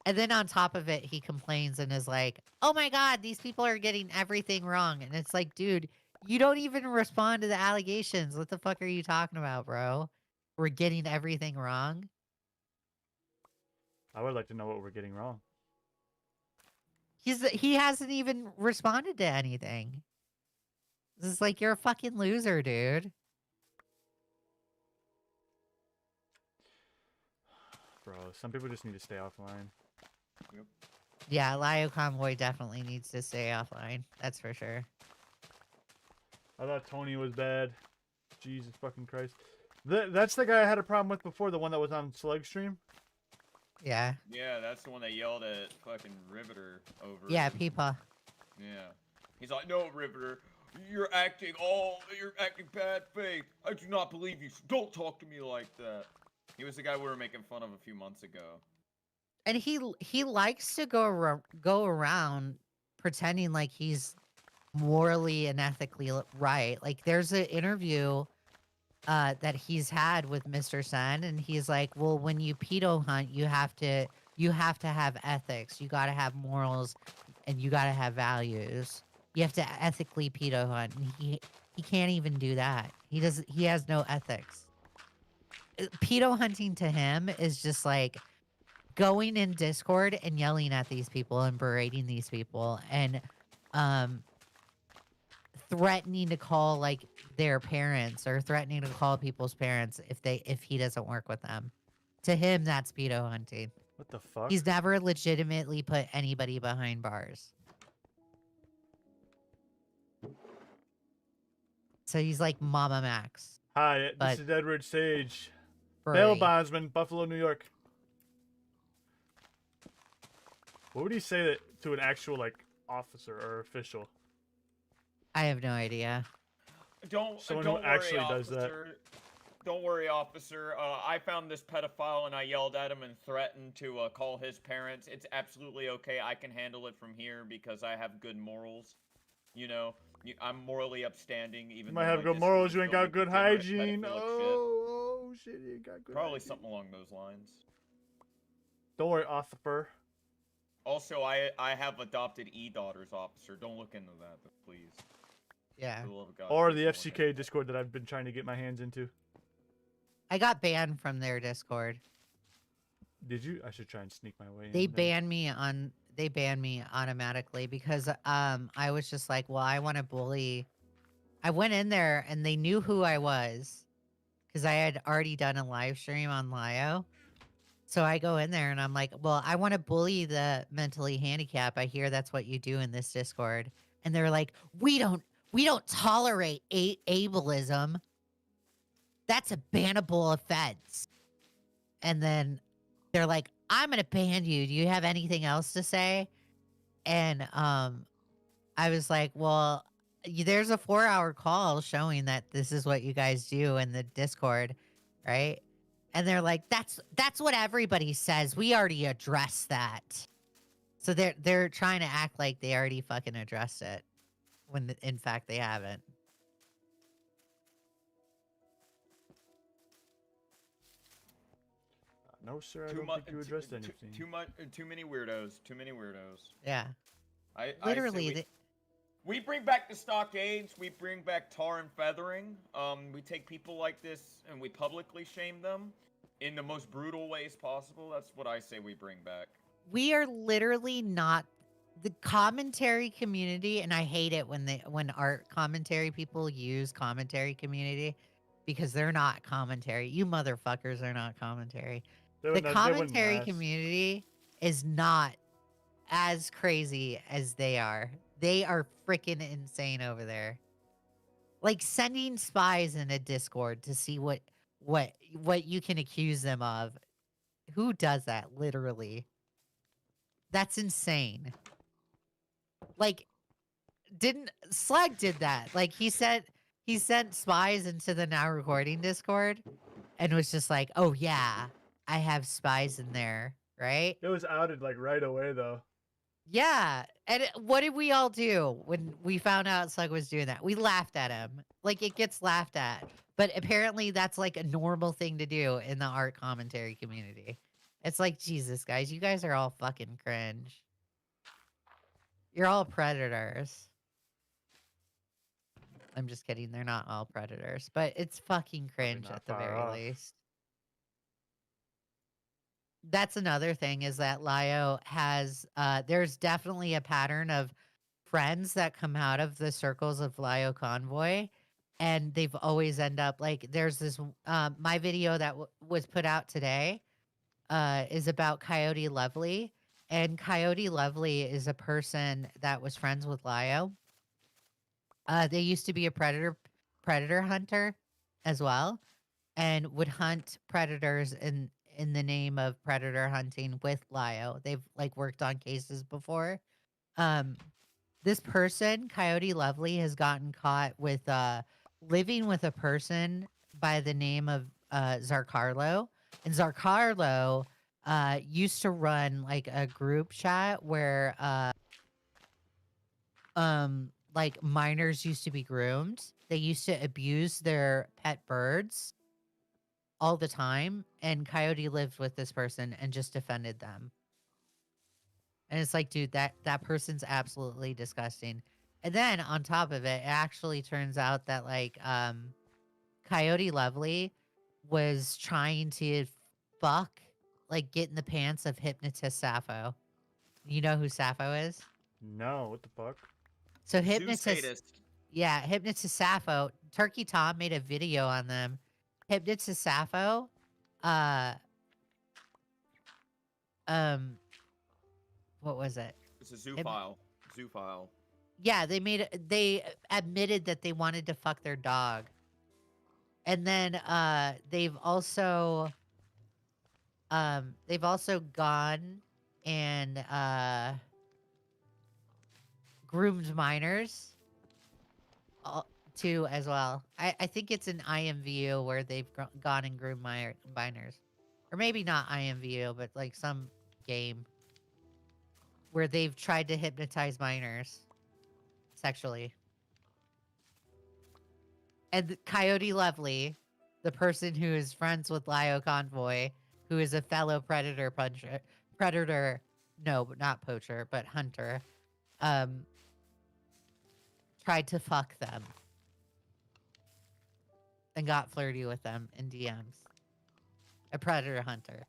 [SPEAKER 13] And then on top of it, he complains and is like, "Oh my god, these people are getting everything wrong." And it's like, dude, you don't even respond to the allegations. What the fuck are you talking about, bro? We're getting everything wrong.
[SPEAKER 1] I would like to know what we're getting wrong.
[SPEAKER 13] He hasn't even responded to anything. This is like, you're a fucking loser, dude.
[SPEAKER 1] Bro, some people just need to stay offline.
[SPEAKER 11] Yep.
[SPEAKER 13] Yeah, Lio Convoy definitely needs to stay offline. That's for sure.
[SPEAKER 1] I thought Tony was bad. Jesus fucking Christ. That's the guy I had a problem with before, the one that was on Slug Stream?
[SPEAKER 13] Yeah.
[SPEAKER 11] Yeah, that's the one that yelled at fucking Riveter over.
[SPEAKER 13] Yeah, Peepa.
[SPEAKER 11] Yeah. He's like, no, Riveter, you're acting bad faith. I do not believe you. Don't talk to me like that. He was the guy we were making fun of a few months ago.
[SPEAKER 13] And he likes to go around pretending like he's morally and ethically right. Like, there's an interview that he's had with Mr. Sen, and he's like, well, when you pedo hunt, you have to have ethics, you got to have morals, and you got to have values. You have to ethically pedo hunt, and he can't even do that. He has no ethics. Pedo hunting to him is just like going in Discord and yelling at these people and berating these people and threatening to call like their parents or threatening to call people's parents if he doesn't work with them. To him, that's pedo hunting.
[SPEAKER 1] What the fuck?
[SPEAKER 13] He's never legitimately put anybody behind bars. So he's like Mama Max.
[SPEAKER 1] Hi, this is Edward Sage.
[SPEAKER 13] Furry.
[SPEAKER 1] Bail bondsman, Buffalo, New York. What would he say that to an actual like officer or official?
[SPEAKER 13] I have no idea.
[SPEAKER 11] Don't
[SPEAKER 1] Someone
[SPEAKER 11] don't
[SPEAKER 1] who actually
[SPEAKER 11] worry,
[SPEAKER 1] does that.
[SPEAKER 11] officer. Don't worry, officer. I found this pedophile and I yelled at him and threatened to call his parents. It's absolutely okay. I can handle it from here because I have good morals. You know, I'm morally upstanding. Even
[SPEAKER 1] You might
[SPEAKER 11] though
[SPEAKER 1] have
[SPEAKER 11] my
[SPEAKER 1] good morals, you ain't got
[SPEAKER 11] discipline
[SPEAKER 1] good
[SPEAKER 11] degenerate
[SPEAKER 1] hygiene.
[SPEAKER 11] pedophilic
[SPEAKER 1] Oh shit, you ain't got good
[SPEAKER 11] Probably
[SPEAKER 1] hygiene.
[SPEAKER 11] something along those lines.
[SPEAKER 1] Don't worry, officer.
[SPEAKER 11] Also, I have adopted e-daughters, officer. Don't look into that, please.
[SPEAKER 13] Yeah.
[SPEAKER 11] For the love of God,
[SPEAKER 1] Or
[SPEAKER 11] please
[SPEAKER 1] the
[SPEAKER 11] don't look into
[SPEAKER 1] FCK Discord that I've been trying to get my hands into.
[SPEAKER 13] I got banned from their Discord.
[SPEAKER 1] Did you? I should try and sneak my way in.
[SPEAKER 13] They
[SPEAKER 1] there.
[SPEAKER 13] banned me on. They banned me automatically because I was just like, well, I want to bully. I went in there and they knew who I was because I had already done a live stream on Lio. So I go in there and I'm like, well, I want to bully the mentally handicapped. I hear that's what you do in this Discord. And they're like, we don't tolerate ableism. That's a bannable offense. And then they're like, I'm going to ban you. Do you have anything else to say? And I was like, well, there's a 4-hour call showing that this is what you guys do in the Discord, right? And they're like, that's what everybody says. We already addressed that. So they're trying to act like they already fucking addressed it when in fact they haven't.
[SPEAKER 1] No, sir. I don't think you addressed anything.
[SPEAKER 11] Too many weirdos. Too many weirdos.
[SPEAKER 13] Yeah.
[SPEAKER 11] Literally, we bring back the stockades. We bring back tar and feathering. We take people like this and we publicly shame them in the most brutal ways possible. That's what I say we bring back.
[SPEAKER 13] We are literally not the commentary community, and I hate it when art commentary people use commentary community because they're not commentary. You motherfuckers are not commentary. The commentary community is not as crazy as they are. They are freaking insane over there. Like sending spies in a Discord to see what you can accuse them of. Who does that, literally? That's insane. Like, Slug did that. Like, he sent spies into the Now Recording Discord and was just like, oh yeah, I have spies in there, right?
[SPEAKER 1] It was outed like right away though.
[SPEAKER 13] Yeah. And what did we all do when we found out Slug was doing that? We laughed at him. Like, it gets laughed at. But apparently that's like a normal thing to do in the art commentary community. It's like, Jesus, guys, you guys are all fucking cringe. You're all predators. I'm just kidding. They're not all predators. But it's fucking cringe at the very least. That's another thing is that Lio has, there's definitely a pattern of friends that come out of the circles of Lio Convoy. And they've always end up, like, there's this, my video that was put out today is about Coyote Lovely. And Coyote Lovely is a person that was friends with Lio. They used to be a predator hunter as well, and would hunt predators in the name of predator hunting with Lio. They've like worked on cases before. This person, Coyote Lovely, has gotten caught with living with a person by the name of Zarcarlo. And Zarcarlo used to run like a group chat where like minors used to be groomed. They used to abuse their pet birds all the time, and Coyote lived with this person and just defended them. And it's like, dude, that person's absolutely disgusting. And then on top of it, it actually turns out that like Coyote Lovely was trying to fuck, like get in the pants of hypnotist Sappho. You know who Sappho is?
[SPEAKER 1] No, what the fuck?
[SPEAKER 13] So hypnotist, yeah, hypnotist Sappho. Turkey Tom made a video on them. Hypnotist Sappho, what was it?
[SPEAKER 11] It's a zoophile. Zoophile.
[SPEAKER 13] Yeah, they admitted that they wanted to fuck their dog. And then they've also gone and groomed minors too as well. I think it's an IMVU where they've gone and groomed minors. Or maybe not IMVU, but like some game where they've tried to hypnotize minors sexually. And Coyote Lovely, the person who is friends with Lio Convoy, who is a fellow predator no, but not poacher, but hunter, tried to fuck them and got flirty with them in DMs. A predator hunter.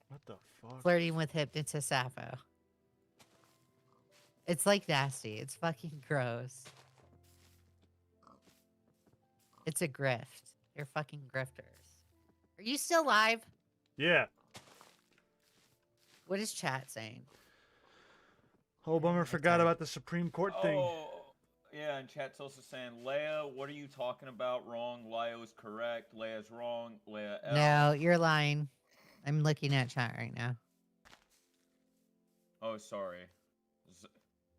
[SPEAKER 1] What the fuck?
[SPEAKER 13] Flirting with hypnotist Sappho. It's like nasty. It's fucking gross. It's a grift. They're fucking grifters. Are you still live?
[SPEAKER 1] Yeah.
[SPEAKER 13] What is chat saying?
[SPEAKER 1] Oh, bummer, forgot about the Supreme Court thing.
[SPEAKER 11] Oh, yeah, and chat's also saying, Leia, what are you talking about? Wrong. Leo is correct. Leia's wrong. Leia L.
[SPEAKER 13] No, you're lying. I'm looking at chat right now.
[SPEAKER 11] Oh, sorry.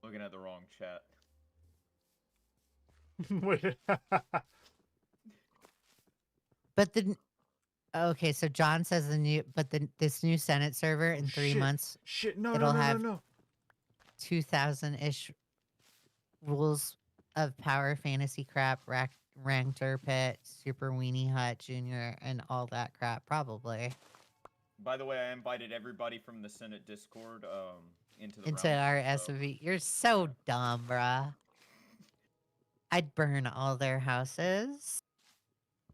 [SPEAKER 11] Looking at the wrong chat.
[SPEAKER 1] Wait.
[SPEAKER 13] But the okay, so John says this new Senate server in 3 months.
[SPEAKER 1] Shit, no,
[SPEAKER 13] it'll
[SPEAKER 1] no,
[SPEAKER 13] have
[SPEAKER 1] no.
[SPEAKER 13] 2,000-ish rules of power, fantasy crap, ranked pit, super weenie hut, junior, and all that crap. Probably
[SPEAKER 11] By the way, I invited everybody from the Senate Discord into the
[SPEAKER 13] into our SOV. You're so dumb, bruh. I'd burn all their houses.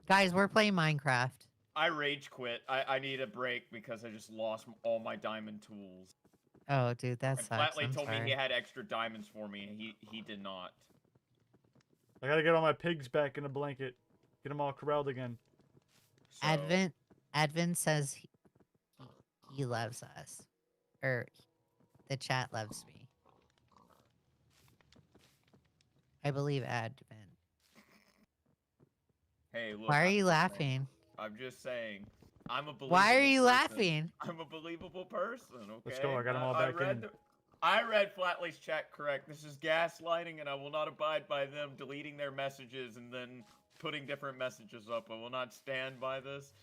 [SPEAKER 13] Guys, we're playing Minecraft.
[SPEAKER 11] I rage quit. I need a break because I just lost all my diamond tools.
[SPEAKER 13] Oh, dude, that
[SPEAKER 11] And
[SPEAKER 13] sucks.
[SPEAKER 11] Flatley
[SPEAKER 13] I'm
[SPEAKER 11] told
[SPEAKER 13] sorry.
[SPEAKER 11] me he had extra diamonds for me, and he did not.
[SPEAKER 1] I gotta get all my pigs back in a blanket. Get them all corralled again.
[SPEAKER 11] So,
[SPEAKER 13] Advent says he loves us. Or the chat loves me. I believe Advent.
[SPEAKER 11] hey, look.
[SPEAKER 13] Why are
[SPEAKER 11] I'm
[SPEAKER 13] you
[SPEAKER 11] just saying-
[SPEAKER 13] laughing?
[SPEAKER 11] I'm just saying. I'm a believable
[SPEAKER 13] Why are you
[SPEAKER 11] person.
[SPEAKER 13] laughing?
[SPEAKER 11] I'm a believable person, okay?
[SPEAKER 1] Let's go, I got 'em all back in.
[SPEAKER 11] I read Flatley's chat correct. This is gaslighting, and I will not abide by them deleting their messages and then putting different messages up. I will not stand by this.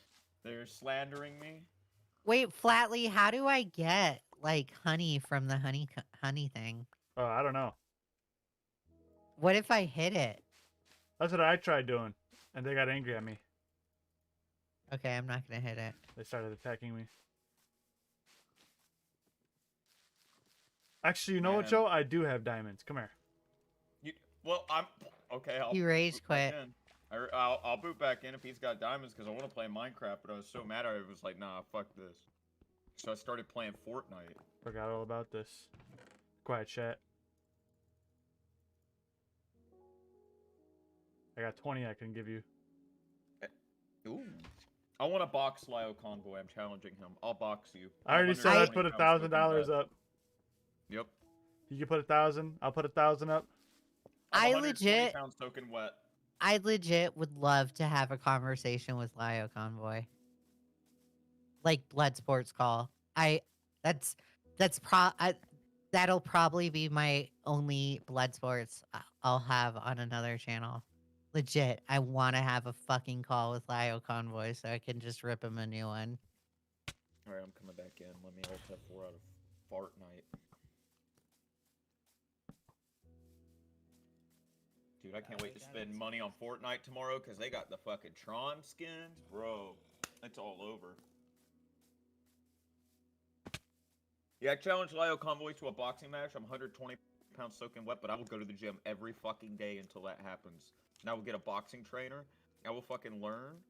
[SPEAKER 11] They're slandering me.
[SPEAKER 13] Wait, Flatley, how do I get like honey from the honey thing?
[SPEAKER 1] Oh, I don't know.
[SPEAKER 13] What if I hit it?
[SPEAKER 1] That's what I tried doing, and they got angry at me.
[SPEAKER 13] Okay, I'm not gonna hit it.
[SPEAKER 1] They started attacking me. Actually, you know what,
[SPEAKER 11] Man.
[SPEAKER 1] Joe? I do have diamonds. Come here.
[SPEAKER 11] Well, I'm okay. I'll
[SPEAKER 13] You rage
[SPEAKER 11] boot back
[SPEAKER 13] quit.
[SPEAKER 11] in. I'll boot back in if he's got diamonds because I want to play Minecraft, but I was so mad I was like, nah, fuck this. So I started playing Fortnite.
[SPEAKER 1] Forgot all about this. Quiet chat. I got 20 I can give you.
[SPEAKER 11] Ooh. I want to box Lio Convoy. I'm challenging him. I'll box you.
[SPEAKER 1] I already said I'd put $1,000 up.
[SPEAKER 11] Yep.
[SPEAKER 1] You can put 1,000. I'll put 1,000 up.
[SPEAKER 13] I
[SPEAKER 11] 120
[SPEAKER 13] legit,
[SPEAKER 11] pounds soaking wet.
[SPEAKER 13] I legit would love to have a conversation with Lio Convoy. Like blood sports call. That'll probably be my only blood sports I'll have on another channel. Legit, I want to have a fucking call with Lio Convoy so I can just rip him a new one.
[SPEAKER 11] Alright, I'm coming back in. Let me alt F4 out of Fortnite. Dude, I can't wait to spend money on Fortnite tomorrow because they got the fucking Tron skins. Bro, it's all over. Yeah, I challenged Lio Convoy to a boxing match. I'm 120 pounds soaking wet, but I will go to the gym every fucking day until that happens. And I will get a boxing trainer. I will fucking learn.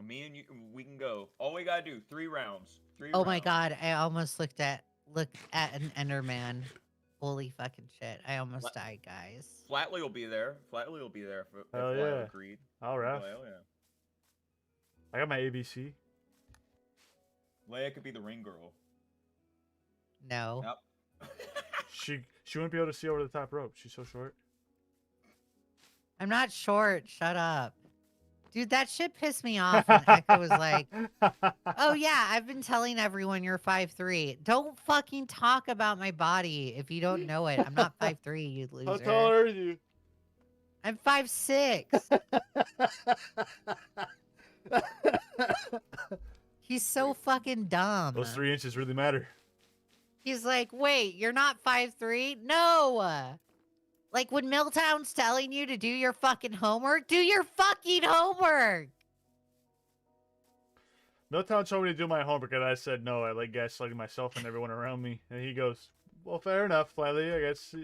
[SPEAKER 11] Me and you, we can go. All we gotta do, 3 rounds. 3
[SPEAKER 13] Oh
[SPEAKER 11] rounds.
[SPEAKER 13] my god, I almost looked at an Enderman. Holy fucking shit. I almost died, guys.
[SPEAKER 11] Flatley will be there. Flatley will be there if
[SPEAKER 1] Hell
[SPEAKER 11] Lio
[SPEAKER 1] yeah.
[SPEAKER 11] agreed.
[SPEAKER 1] All right.
[SPEAKER 11] Hell yeah.
[SPEAKER 1] I got my ABC.
[SPEAKER 11] Leia could be the ring girl.
[SPEAKER 13] No.
[SPEAKER 11] Yep.
[SPEAKER 1] She wouldn't be able to see over the top rope. She's so short.
[SPEAKER 13] I'm not short. Shut up. Dude, that shit pissed me off when Echo was like, oh yeah, I've been telling everyone you're 5'3". Don't fucking talk about my body if you don't know it. I'm not 5'3", you loser.
[SPEAKER 1] How tall are you?
[SPEAKER 13] I'm 5'6". He's so fucking dumb.
[SPEAKER 1] Those 3 inches really matter.
[SPEAKER 13] He's like, wait, you're not 5'3"? No. Like when Milltown's telling you to do your fucking homework, do your fucking homework.
[SPEAKER 1] Milltown told me to do my homework, and I said no. I like gaslighting myself and everyone around me. And he goes, well, fair enough, Flyly. I guess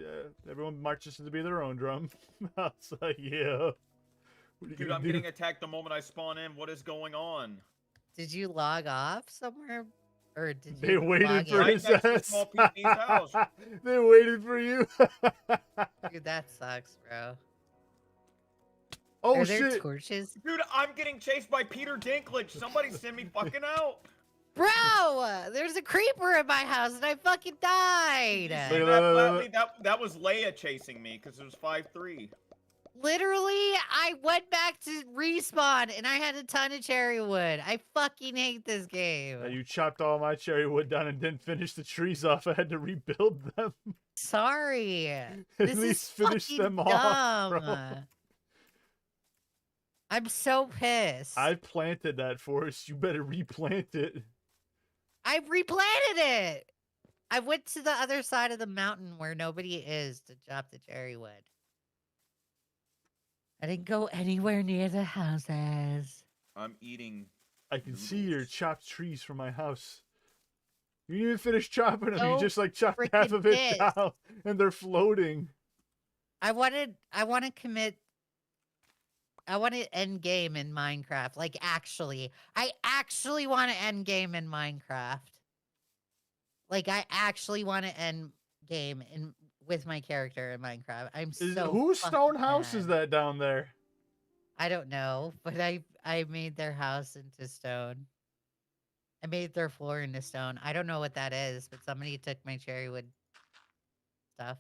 [SPEAKER 1] everyone marches to be their own drum. I was like, yeah.
[SPEAKER 11] Dude, I'm getting attacked the moment I spawn in. What is going on?
[SPEAKER 13] Did you log off somewhere? Or did
[SPEAKER 1] They
[SPEAKER 13] you
[SPEAKER 1] waited
[SPEAKER 13] log
[SPEAKER 1] for
[SPEAKER 13] in?
[SPEAKER 1] his ass.
[SPEAKER 11] Small PP's house.
[SPEAKER 1] They waited for you.
[SPEAKER 13] Dude, that sucks, bro.
[SPEAKER 1] Oh,
[SPEAKER 13] Are there
[SPEAKER 1] shit.
[SPEAKER 13] torches?
[SPEAKER 11] Dude, I'm getting chased by Peter Dinklage. Somebody send me fucking out.
[SPEAKER 13] Bro, there's a creeper in my house and I fucking died.
[SPEAKER 11] That was Leia chasing me because it was 5-3.
[SPEAKER 13] Literally, I went back to respawn and I had a ton of cherry wood. I fucking hate this game.
[SPEAKER 1] You chopped all my cherry wood down and didn't finish the trees off. I had to rebuild them.
[SPEAKER 13] Sorry.
[SPEAKER 1] At
[SPEAKER 13] This
[SPEAKER 1] least
[SPEAKER 13] is
[SPEAKER 1] finish
[SPEAKER 13] fucking
[SPEAKER 1] them
[SPEAKER 13] dumb.
[SPEAKER 1] off, bro.
[SPEAKER 13] I'm so pissed.
[SPEAKER 1] I planted that forest. You better replant it.
[SPEAKER 13] I replanted it. I went to the other side of the mountain where nobody is to chop the cherry wood. I didn't go anywhere near the houses.
[SPEAKER 11] I'm eating.
[SPEAKER 1] I can see your chopped trees from my house. You didn't even finish chopping them. You
[SPEAKER 13] So
[SPEAKER 1] just like chopped half of it
[SPEAKER 13] freaking
[SPEAKER 1] down, and they're floating.
[SPEAKER 13] I want to end game in Minecraft. Like, I actually want to end game in Minecraft. Like, I actually want to end game with my character in Minecraft. I'm so
[SPEAKER 1] Whose stone
[SPEAKER 13] fucking
[SPEAKER 1] house
[SPEAKER 13] mad.
[SPEAKER 1] is that down there?
[SPEAKER 13] I don't know, but I made their house into stone. I made their floor into stone. I don't know what that is, but somebody took my cherry wood stuff.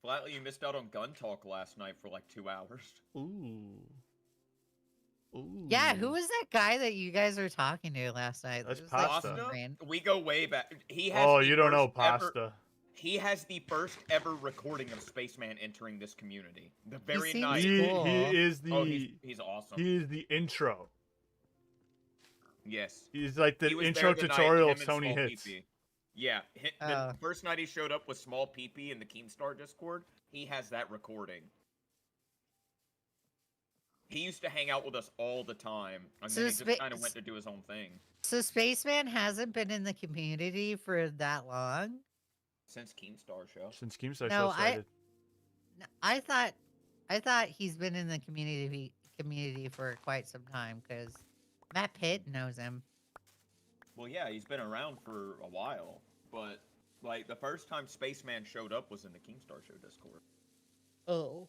[SPEAKER 11] Flatly, you missed out on gun talk last night for like 2 hours.
[SPEAKER 1] Ooh. Ooh.
[SPEAKER 13] Yeah, who was that guy that you guys were talking to last night?
[SPEAKER 1] That's
[SPEAKER 13] It was, like,
[SPEAKER 1] Pasta.
[SPEAKER 13] some ran-
[SPEAKER 11] We go way back. He has
[SPEAKER 1] Oh,
[SPEAKER 11] the
[SPEAKER 1] you don't know
[SPEAKER 11] first ever-
[SPEAKER 1] Pasta.
[SPEAKER 11] He has the first ever recording of Spaceman entering this community. The very
[SPEAKER 13] seems
[SPEAKER 11] night.
[SPEAKER 1] He
[SPEAKER 13] cool.
[SPEAKER 1] is the.
[SPEAKER 11] Oh, he's awesome.
[SPEAKER 1] He is the intro.
[SPEAKER 11] Yes.
[SPEAKER 1] He's like the
[SPEAKER 11] He was
[SPEAKER 1] intro
[SPEAKER 11] there the night
[SPEAKER 1] tutorial
[SPEAKER 11] him
[SPEAKER 1] of
[SPEAKER 11] and
[SPEAKER 1] Tony
[SPEAKER 11] Small
[SPEAKER 1] Hits.
[SPEAKER 11] PP. Yeah, the first night he showed up with Small PP in the Keemstar Discord, he has that recording. He used to hang out with us all the time, and
[SPEAKER 13] So
[SPEAKER 11] then he just kind of went to do his own thing.
[SPEAKER 13] So Spaceman hasn't been in the community for that long?
[SPEAKER 11] Since Keemstar show.
[SPEAKER 1] Since Keemstar
[SPEAKER 13] No,
[SPEAKER 1] show started.
[SPEAKER 13] I thought he's been in the community for quite some time because Matt Pitt knows him.
[SPEAKER 11] Well, yeah, he's been around for a while, but like the first time Spaceman showed up was in the Keemstar show Discord.
[SPEAKER 13] Oh.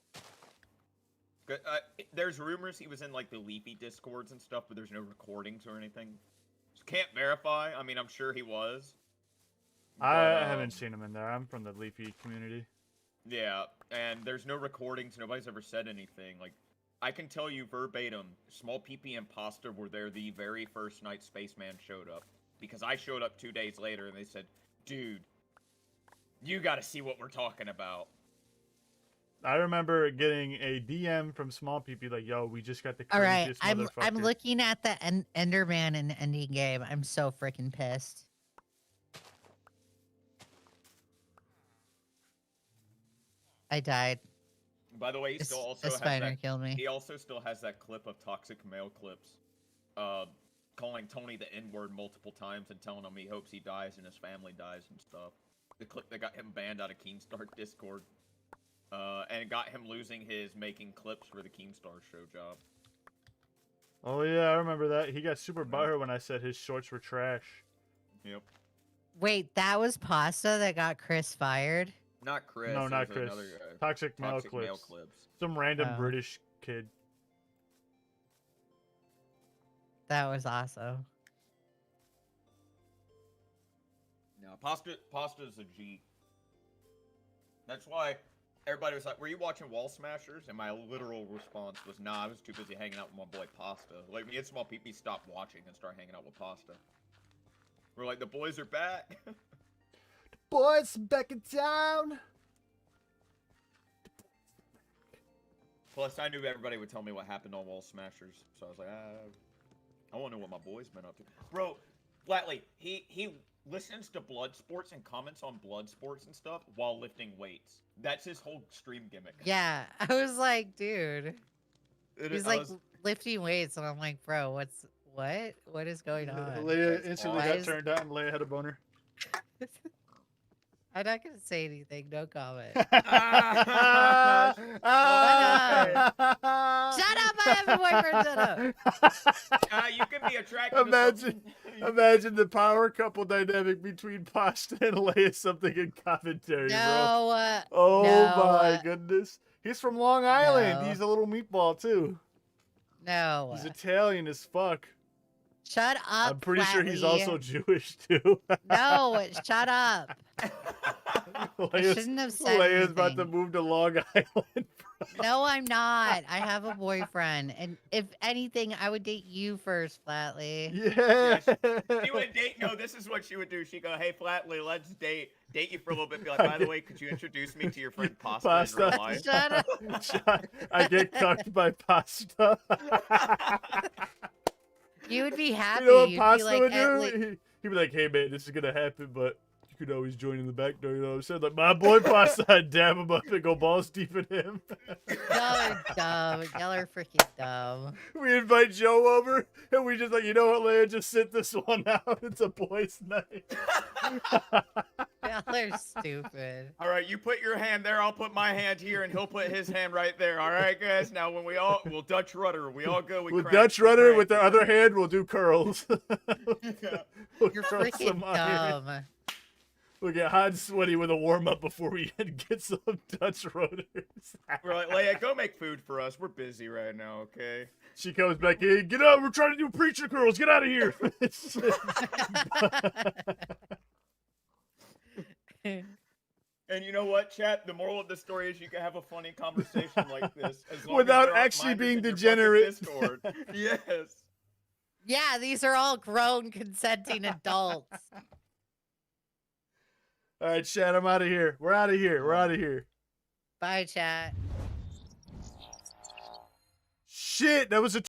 [SPEAKER 11] There's rumors he was in like the Leafy Discords and stuff, but there's no recordings or anything. Just can't verify. I mean, I'm sure he was.
[SPEAKER 1] I
[SPEAKER 11] But,
[SPEAKER 1] haven't seen him in there. I'm from the Leafy community.
[SPEAKER 11] Yeah, and there's no recordings. Nobody's ever said anything. Like, I can tell you verbatim, Small PP and Pasta were there the very first night Spaceman showed up. Because I showed up 2 days later and they said, dude, you gotta see what we're talking about.
[SPEAKER 1] I remember getting a DM from Small PP like, "Yo, we just got the
[SPEAKER 13] All right,
[SPEAKER 1] craziest
[SPEAKER 13] I'm
[SPEAKER 1] motherfucker."
[SPEAKER 13] looking at the Enderman in the ending game. I'm so freaking pissed. I died.
[SPEAKER 11] By the way, he still also
[SPEAKER 13] a
[SPEAKER 11] has
[SPEAKER 13] spider
[SPEAKER 11] that,
[SPEAKER 13] killed me.
[SPEAKER 11] He also still has that clip of toxic male clips, calling Tony the N-word multiple times and telling him he hopes he dies and his family dies and stuff. The clip that got him banned out of Keemstar Discord, and got him losing his making clips for the Keemstar show job.
[SPEAKER 1] Oh yeah, I remember that. He got super butthurt when I said his shorts were trash.
[SPEAKER 11] Yep.
[SPEAKER 13] Wait, that was Pasta that got Chris fired?
[SPEAKER 11] Not Chris.
[SPEAKER 1] No,
[SPEAKER 11] it
[SPEAKER 1] not
[SPEAKER 11] was
[SPEAKER 1] Chris.
[SPEAKER 11] another
[SPEAKER 1] Toxic male
[SPEAKER 11] Toxic
[SPEAKER 1] clips.
[SPEAKER 11] Male clips.
[SPEAKER 1] Some random
[SPEAKER 13] Oh.
[SPEAKER 1] British kid.
[SPEAKER 13] That was awesome.
[SPEAKER 11] No, Pasta's a G. That's why everybody was like, "Were you watching Wall Smashers?" And my literal response was, "Nah, I was too busy hanging out with my boy Pasta." Like, me and Small PP stopped watching and started hanging out with Pasta. We're like, "The boys are back."
[SPEAKER 1] Boys back in town.
[SPEAKER 11] Plus, I knew everybody would tell me what happened on Wall Smashers, so I was like, I want to know what my boy's been up to. Bro, Flatly, he listens to blood sports and comments on blood sports and stuff while lifting weights. That's his whole stream gimmick.
[SPEAKER 13] Yeah, I was like, dude.
[SPEAKER 11] It-
[SPEAKER 13] He's
[SPEAKER 11] I
[SPEAKER 13] like
[SPEAKER 11] was-
[SPEAKER 13] lifting weights, and I'm like, bro, What? What is going on?
[SPEAKER 1] Leia instantly
[SPEAKER 13] Why
[SPEAKER 1] got
[SPEAKER 13] is-
[SPEAKER 1] turned on. Leia had a boner.
[SPEAKER 13] I'm not gonna say anything. No comment.
[SPEAKER 11] Shut
[SPEAKER 13] Shut up! I have a boyfriend. Shut up.
[SPEAKER 11] You can be attracted to
[SPEAKER 1] Imagine the power couple dynamic between Pasta and Leia. Something in commentary, bro.
[SPEAKER 13] No.
[SPEAKER 1] Oh
[SPEAKER 13] no,
[SPEAKER 1] my goodness. He's from Long Island.
[SPEAKER 13] No.
[SPEAKER 1] He's a little meatball too.
[SPEAKER 13] No.
[SPEAKER 1] He's Italian as fuck.
[SPEAKER 13] Shut up.
[SPEAKER 1] I'm pretty sure he's
[SPEAKER 13] Flatly.
[SPEAKER 1] also Jewish too.
[SPEAKER 13] No, shut up. I shouldn't have said
[SPEAKER 1] Leia's about to
[SPEAKER 13] anything.
[SPEAKER 1] move to Long Island.
[SPEAKER 13] No, I'm not. I have a boyfriend, and if anything, I would date you first, Flatly.
[SPEAKER 1] Yeah.
[SPEAKER 11] She would date. No, this is what she would do. She'd go, "Hey, Flatly, let's date you for a little bit." Be like, "By the way, could you introduce me to your friend Pasta, in real life?"
[SPEAKER 13] Shut up.
[SPEAKER 1] I get cucked by Pasta.
[SPEAKER 13] You would be happy.
[SPEAKER 1] You know what
[SPEAKER 13] You'd
[SPEAKER 1] Pasta
[SPEAKER 13] be like,
[SPEAKER 1] would
[SPEAKER 13] at
[SPEAKER 1] do?
[SPEAKER 13] lea-
[SPEAKER 1] He'd be like, "Hey man, this is gonna happen, but you could always join in the back door." You know what I'm saying? Like my boy Pasta, I'd dab him up and go balls deep in him.
[SPEAKER 13] Y'all are dumb. Y'all are freaking dumb.
[SPEAKER 1] We invite Joe over, and we just like, you know what, Leia, just sit this one out. It's a boys' night.
[SPEAKER 13] Y'all are stupid.
[SPEAKER 11] All right, you put your hand there. I'll put my hand here, and he'll put his hand right there. All right, guys. Now, when we'll Dutch rudder. We all go. We
[SPEAKER 1] With
[SPEAKER 11] crank,
[SPEAKER 1] Dutch
[SPEAKER 11] we
[SPEAKER 1] rudder,
[SPEAKER 11] crank.
[SPEAKER 1] with the other hand, we'll do curls. We'll
[SPEAKER 13] You're
[SPEAKER 1] curl
[SPEAKER 13] freaking
[SPEAKER 1] some iron.
[SPEAKER 13] dumb.
[SPEAKER 1] We'll get hot and sweaty with a warm up before we get some Dutch rudders.
[SPEAKER 11] We're like, Leia, go make food for us. We're busy right now, okay?
[SPEAKER 1] She comes back, hey, get out. We're trying to do preacher curls. Get out of here.
[SPEAKER 11] And you know what, chat? The moral of the story is you can have a funny conversation like this as long
[SPEAKER 1] Without
[SPEAKER 11] as there aren't
[SPEAKER 1] actually
[SPEAKER 11] minders
[SPEAKER 1] being
[SPEAKER 11] in your fucking
[SPEAKER 1] degenerate.
[SPEAKER 11] Discord. Yes.
[SPEAKER 13] Yeah, these are all grown, consenting adults.
[SPEAKER 1] All right, chat, I'm out of here. We're out of here. We're out of here.
[SPEAKER 13] Bye, chat.
[SPEAKER 1] Shit, that was a